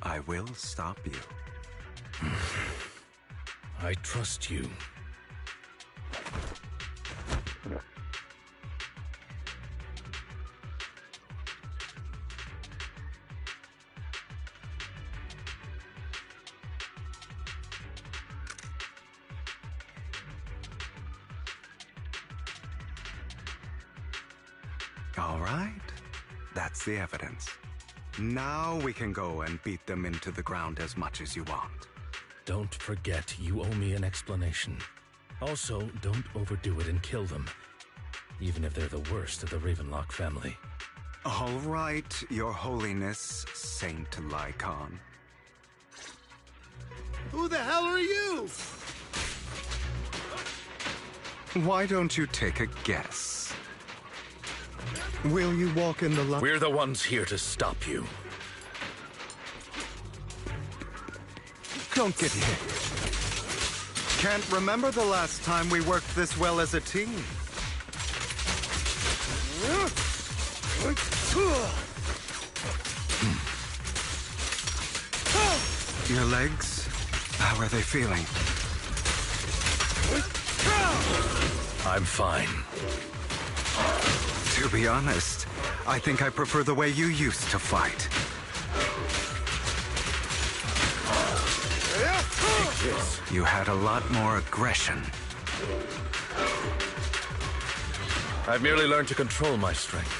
I will stop you. I trust you. All right. That's the evidence. Now we can go and beat them into the ground as much as you want. Don't forget, you owe me an explanation. Also, don't overdo it and kill them. Even if they're the worst of the Ravenlock family. All right, Your Holiness, Saint Lycon. Who the hell are you? Why don't you take a guess? Will you walk in the light? We're the ones here to stop you. Don't get hit. Can't remember the last time we worked this well as a team. Your legs? How are they feeling? I'm fine. To be honest, I think I prefer the way you used to fight. Take this. You had a lot more aggression. I've merely learned to control my strength.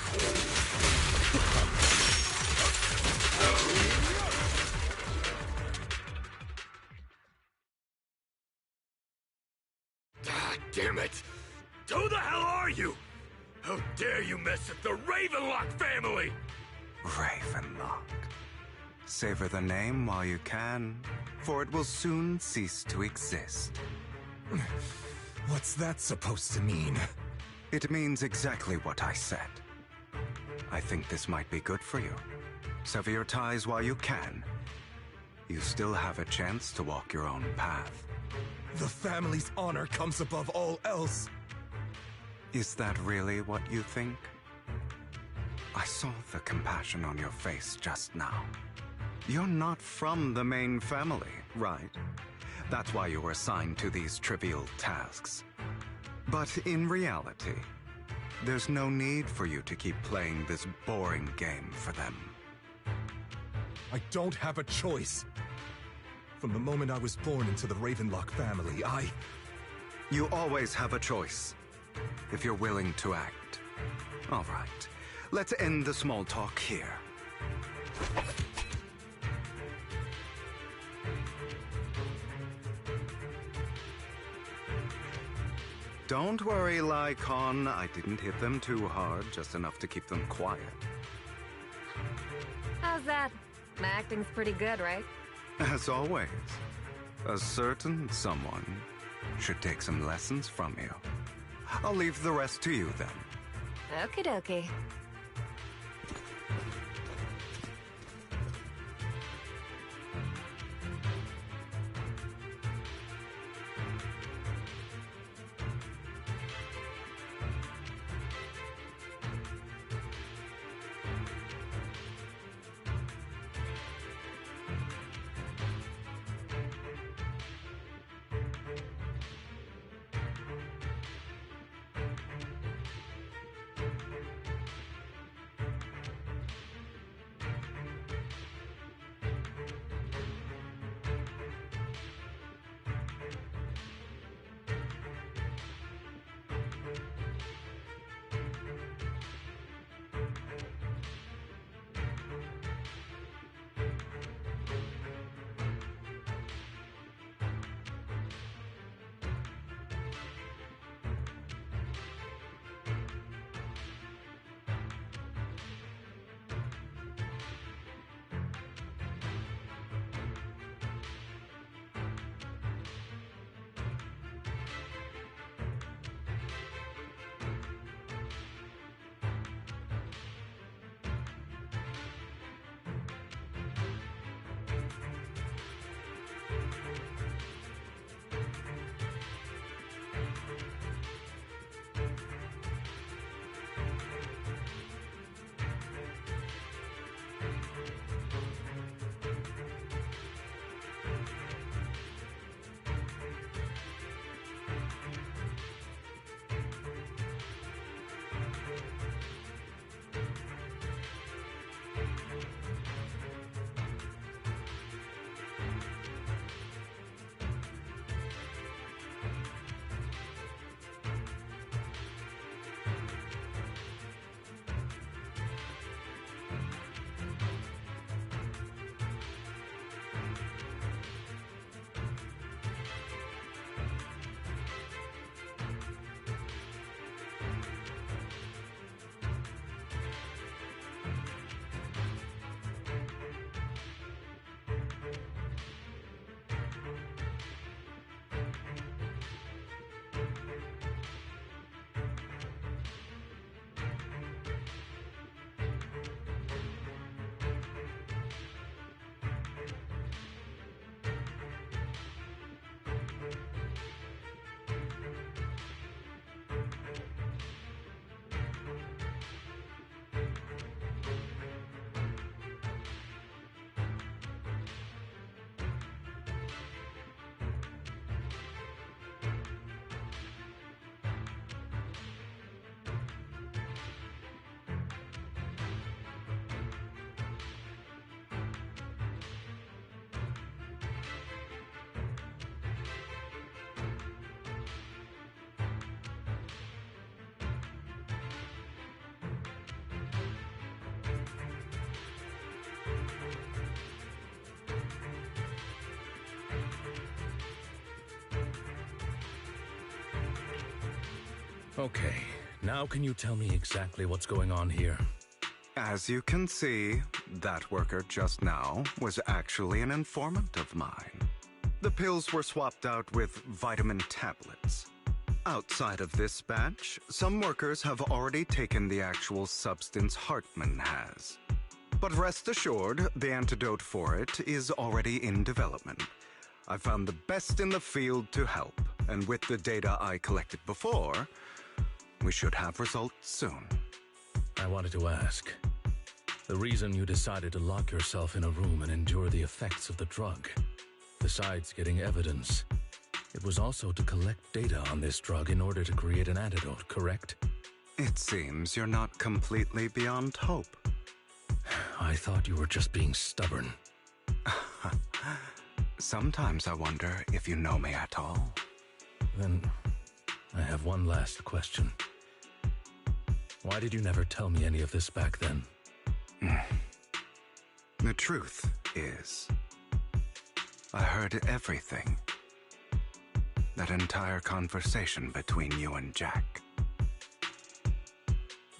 Ah, damn it! Who the hell are you? How dare you mess with the Ravenlock family! Ravenlock. Savor the name while you can, for it will soon cease to exist. What's that supposed to mean? It means exactly what I said. I think this might be good for you. Sever your ties while you can. You still have a chance to walk your own path. The family's honor comes above all else. Is that really what you think? I saw the compassion on your face just now. You're not from the main family, right? That's why you were assigned to these trivial tasks. But in reality, there's no need for you to keep playing this boring game for them. I don't have a choice. From the moment I was born into the Ravenlock family, You always have a choice, if you're willing to act. All right, let's end the small talk here. Don't worry, Lycon. I didn't hit them too hard, just enough to keep them quiet. How's that? My acting's pretty good, right? As always, a certain someone should take some lessons from you. I'll leave the rest to you then. Okie dokie. Okay, now can you tell me exactly what's going on here? As you can see, that worker just now was actually an informant of mine. The pills were swapped out with vitamin tablets. Outside of this batch, some workers have already taken the actual substance Hartman has. But rest assured, the antidote for it is already in development. I found the best in the field to help, and with the data I collected before, we should have results soon. I wanted to ask, the reason you decided to lock yourself in a room and endure the effects of the drug, besides getting evidence, it was also to collect data on this drug in order to create an antidote, correct? It seems you're not completely beyond hope. I thought you were just being stubborn. Sometimes I wonder if you know me at all. Then, I have one last question. Why did you never tell me any of this back then? The truth is, I heard everything. That entire conversation between you and Jack.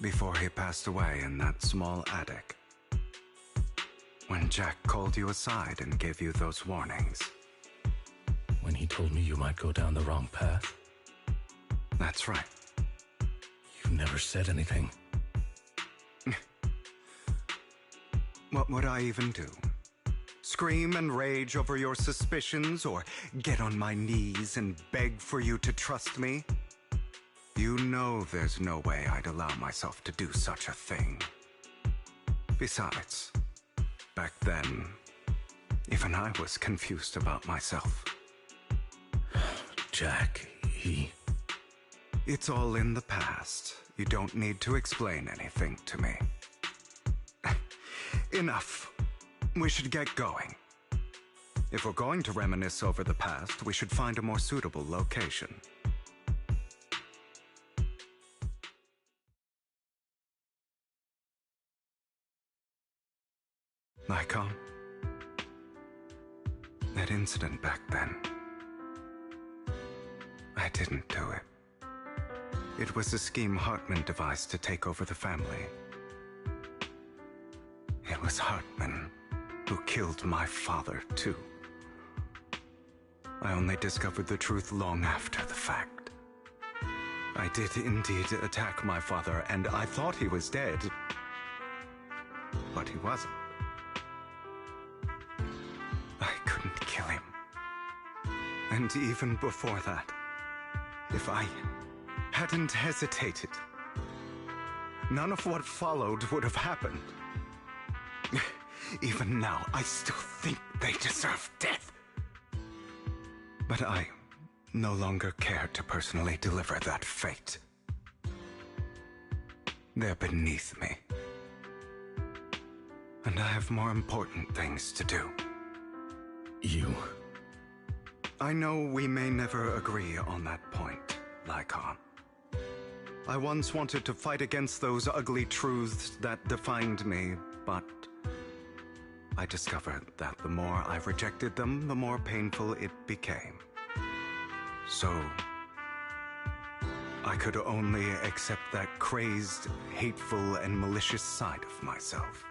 Before he passed away in that small attic. When Jack called you aside and gave you those warnings. When he told me you might go down the wrong path? That's right. You never said anything. What would I even do? Scream and rage over your suspicions, or get on my knees and beg for you to trust me? You know there's no way I'd allow myself to do such a thing. Besides, back then, even I was confused about myself. Jack, It's all in the past. You don't need to explain anything to me. Enough. We should get going. If we're going to reminisce over the past, we should find a more suitable location. Lycon, that incident back then, I didn't do it. It was a scheme Hartman devised to take over the family. It was Hartman who killed my father, too. I only discovered the truth long after the fact. I did indeed attack my father, and I thought he was dead. But he wasn't. I couldn't kill him. And even before that, if I hadn't hesitated, none of what followed would have happened. Even now, I still think they deserve death. But I no longer care to personally deliver that fate. They're beneath me. And I have more important things to do. I know we may never agree on that point, Lycon. I once wanted to fight against those ugly truths that defined me, but I discovered that the more I rejected them, the more painful it became. So, I could only accept that crazed, hateful, and malicious side of myself.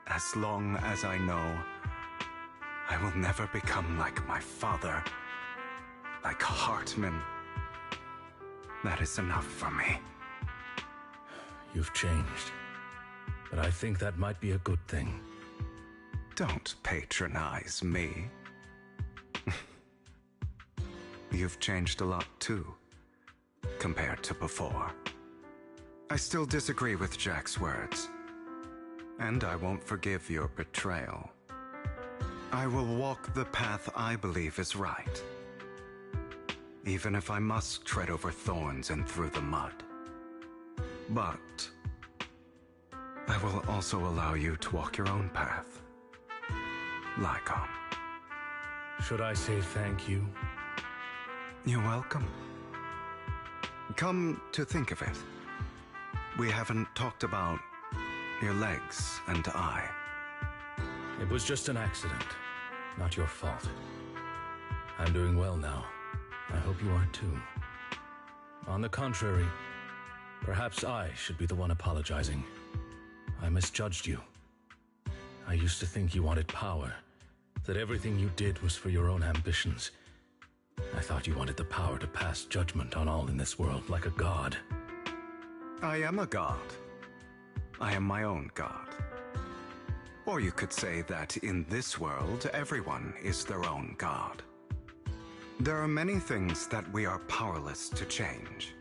As long as I know I will never become like my father, like Hartman, that is enough for me. You've changed. But I think that might be a good thing. Don't patronize me. You've changed a lot too, compared to before. I still disagree with Jack's words, and I won't forgive your betrayal. I will walk the path I believe is right, even if I must tread over thorns and through the mud. But I will also allow you to walk your own path, Lycon. Should I say thank you? You're welcome. Come to think of it, we haven't talked about your legs and eye. It was just an accident, not your fault. I'm doing well now. I hope you are too. On the contrary, perhaps I should be the one apologizing. I misjudged you. I used to think you wanted power, that everything you did was for your own ambitions. I thought you wanted the power to pass judgment on all in this world like a god. I am a god. I am my own god. Or you could say that in this world, everyone is their own god. There are many things that we are powerless to change.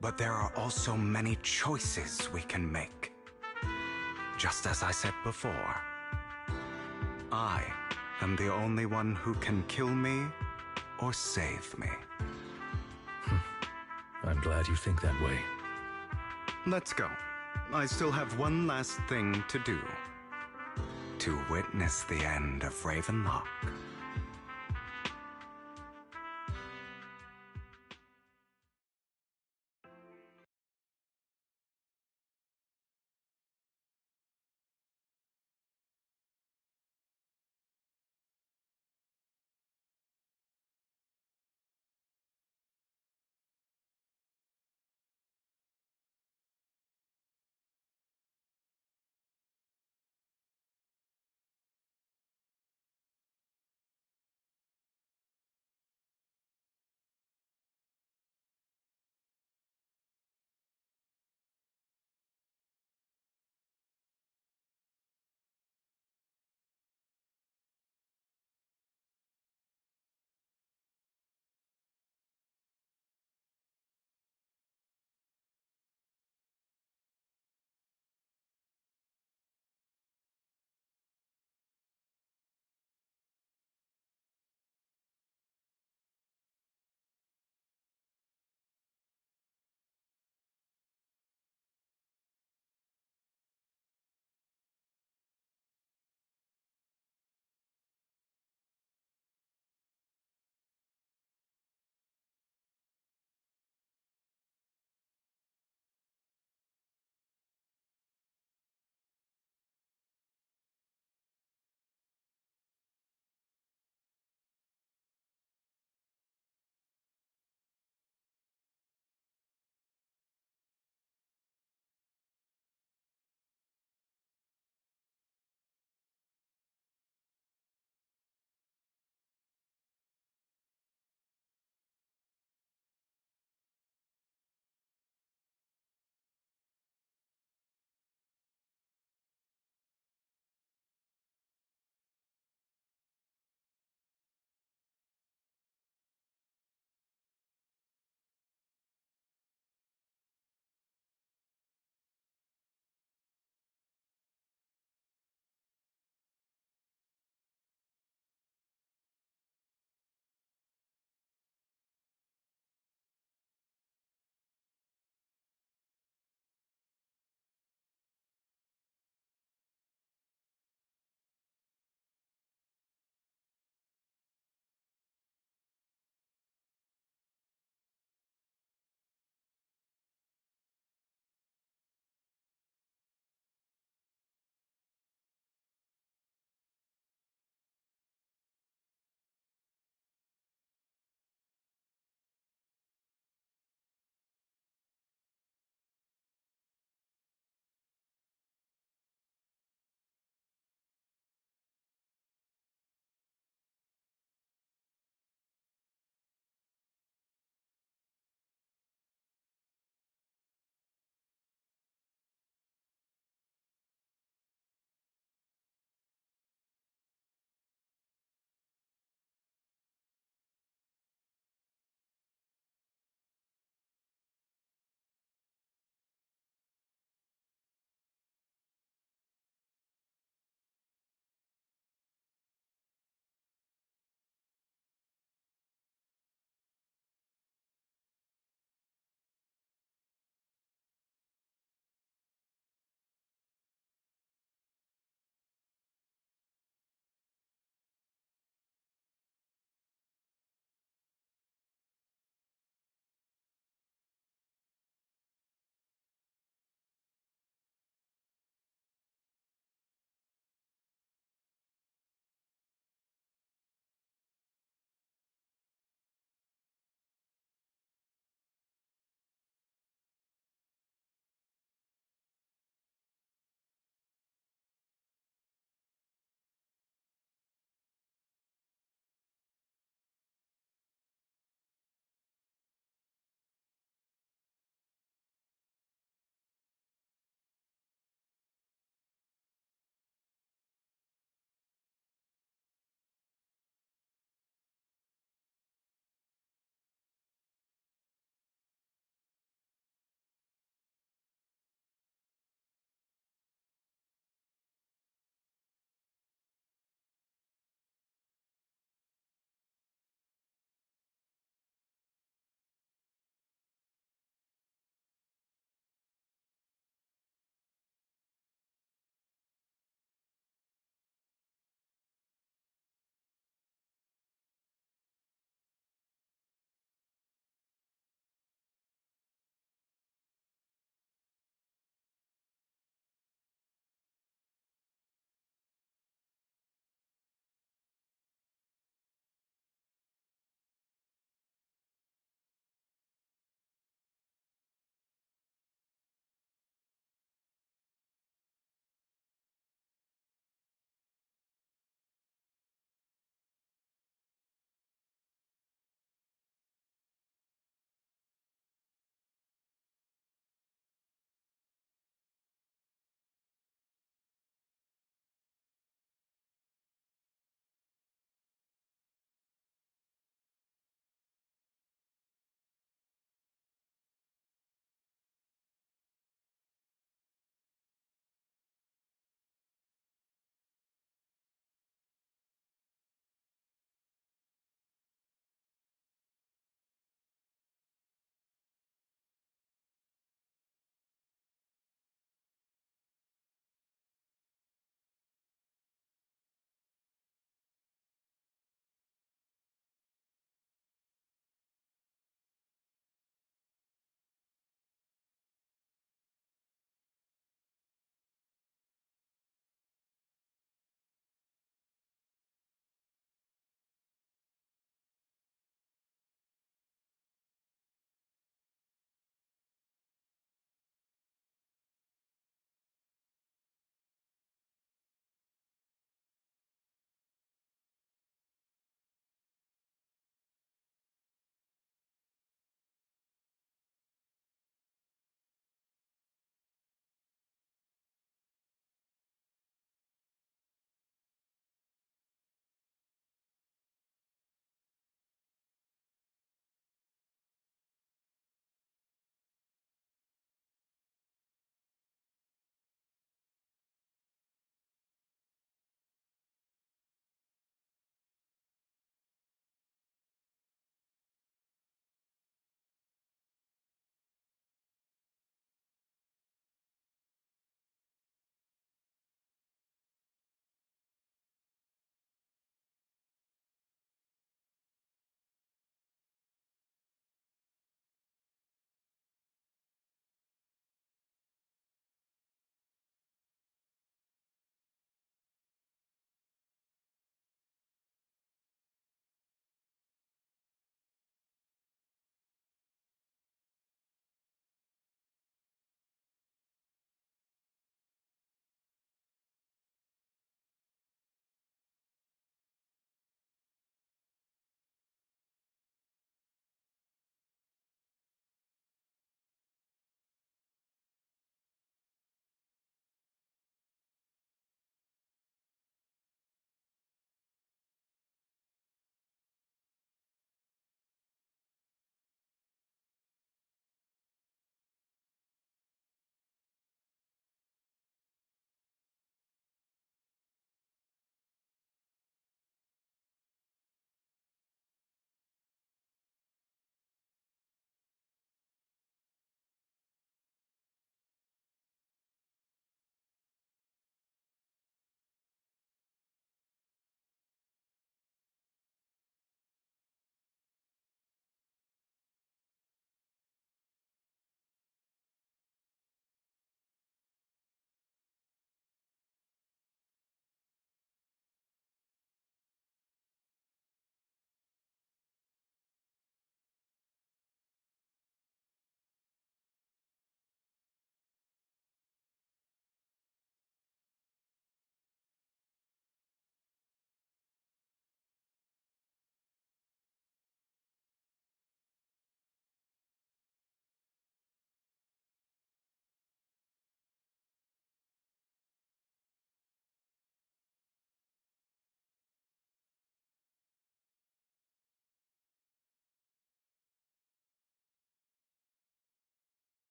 But there are also many choices we can make. Just as I said before, I am the only one who can kill me or save me. I'm glad you think that way. Let's go. I still have one last thing to do. To witness the end of Ravenlock.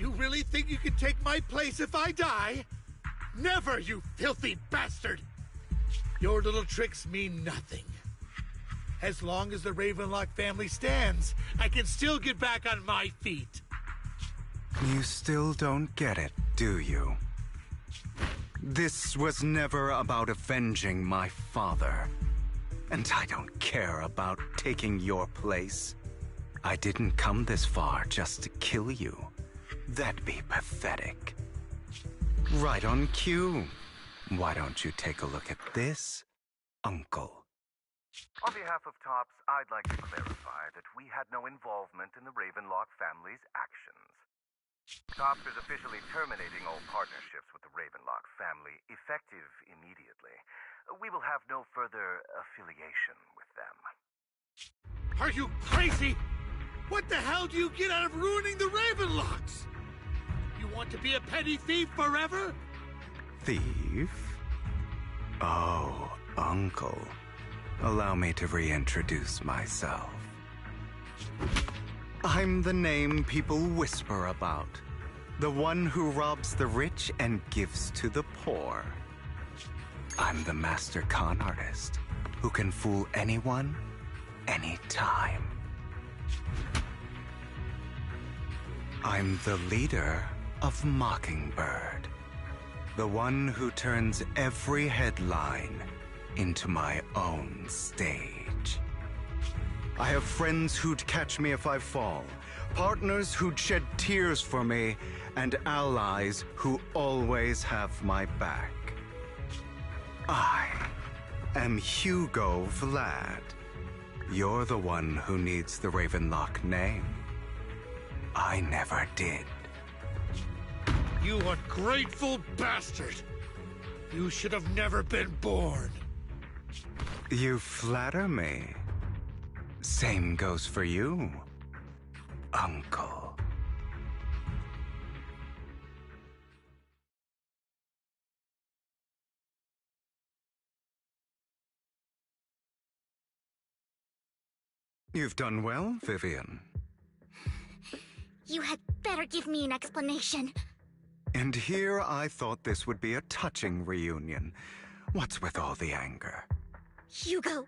You really think you can take my place if I die? Never, you filthy bastard! Your little tricks mean nothing. As long as the Ravenlock family stands, I can still get back on my feet. You still don't get it, do you? This was never about avenging my father. And I don't care about taking your place. I didn't come this far just to kill you. That'd be pathetic. Right on cue. Why don't you take a look at this, Uncle? On behalf of TOPS, I'd like to clarify that we had no involvement in the Ravenlock family's actions. TOPS is officially terminating all partnerships with the Ravenlock family, effective immediately. We will have no further affiliation with them. Are you crazy? What the hell do you get out of ruining the Ravenlocks? You want to be a petty thief forever? Thief? Oh, Uncle. Allow me to reintroduce myself. I'm the name people whisper about. The one who robs the rich and gives to the poor. I'm the master con artist who can fool anyone, anytime. I'm the leader of Mockingbird. The one who turns every headline into my own stage. I have friends who'd catch me if I fall, partners who'd shed tears for me, and allies who always have my back. I am Hugo Vlad. You're the one who needs the Ravenlock name. I never did. You ungrateful bastard! You should have never been born. You flatter me. Same goes for you, Uncle. You've done well, Vivian. You had better give me an explanation. And here I thought this would be a touching reunion. What's with all the anger? Hugo,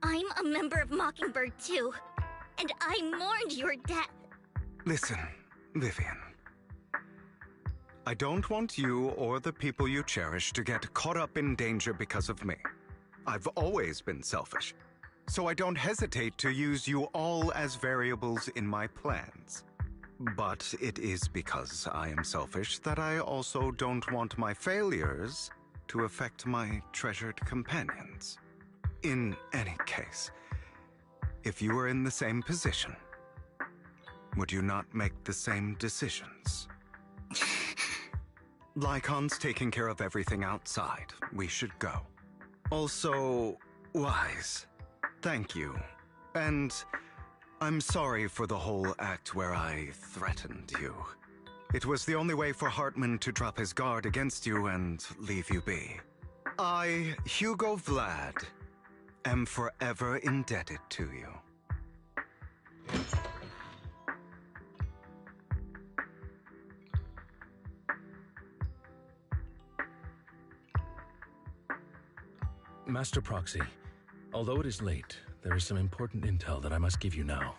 I'm a member of Mockingbird too, and I mourned your death. Listen, Vivian. I don't want you or the people you cherish to get caught up in danger because of me. I've always been selfish, so I don't hesitate to use you all as variables in my plans. But it is because I am selfish that I also don't want my failures to affect my treasured companions. In any case, if you were in the same position, would you not make the same decisions? Lycon's taking care of everything outside. We should go. Also, Wise, thank you. And I'm sorry for the whole act where I threatened you. It was the only way for Hartman to drop his guard against you and leave you be. I, Hugo Vlad, am forever indebted to you. Master Proxy, although it is late, there is some important intel that I must give you now.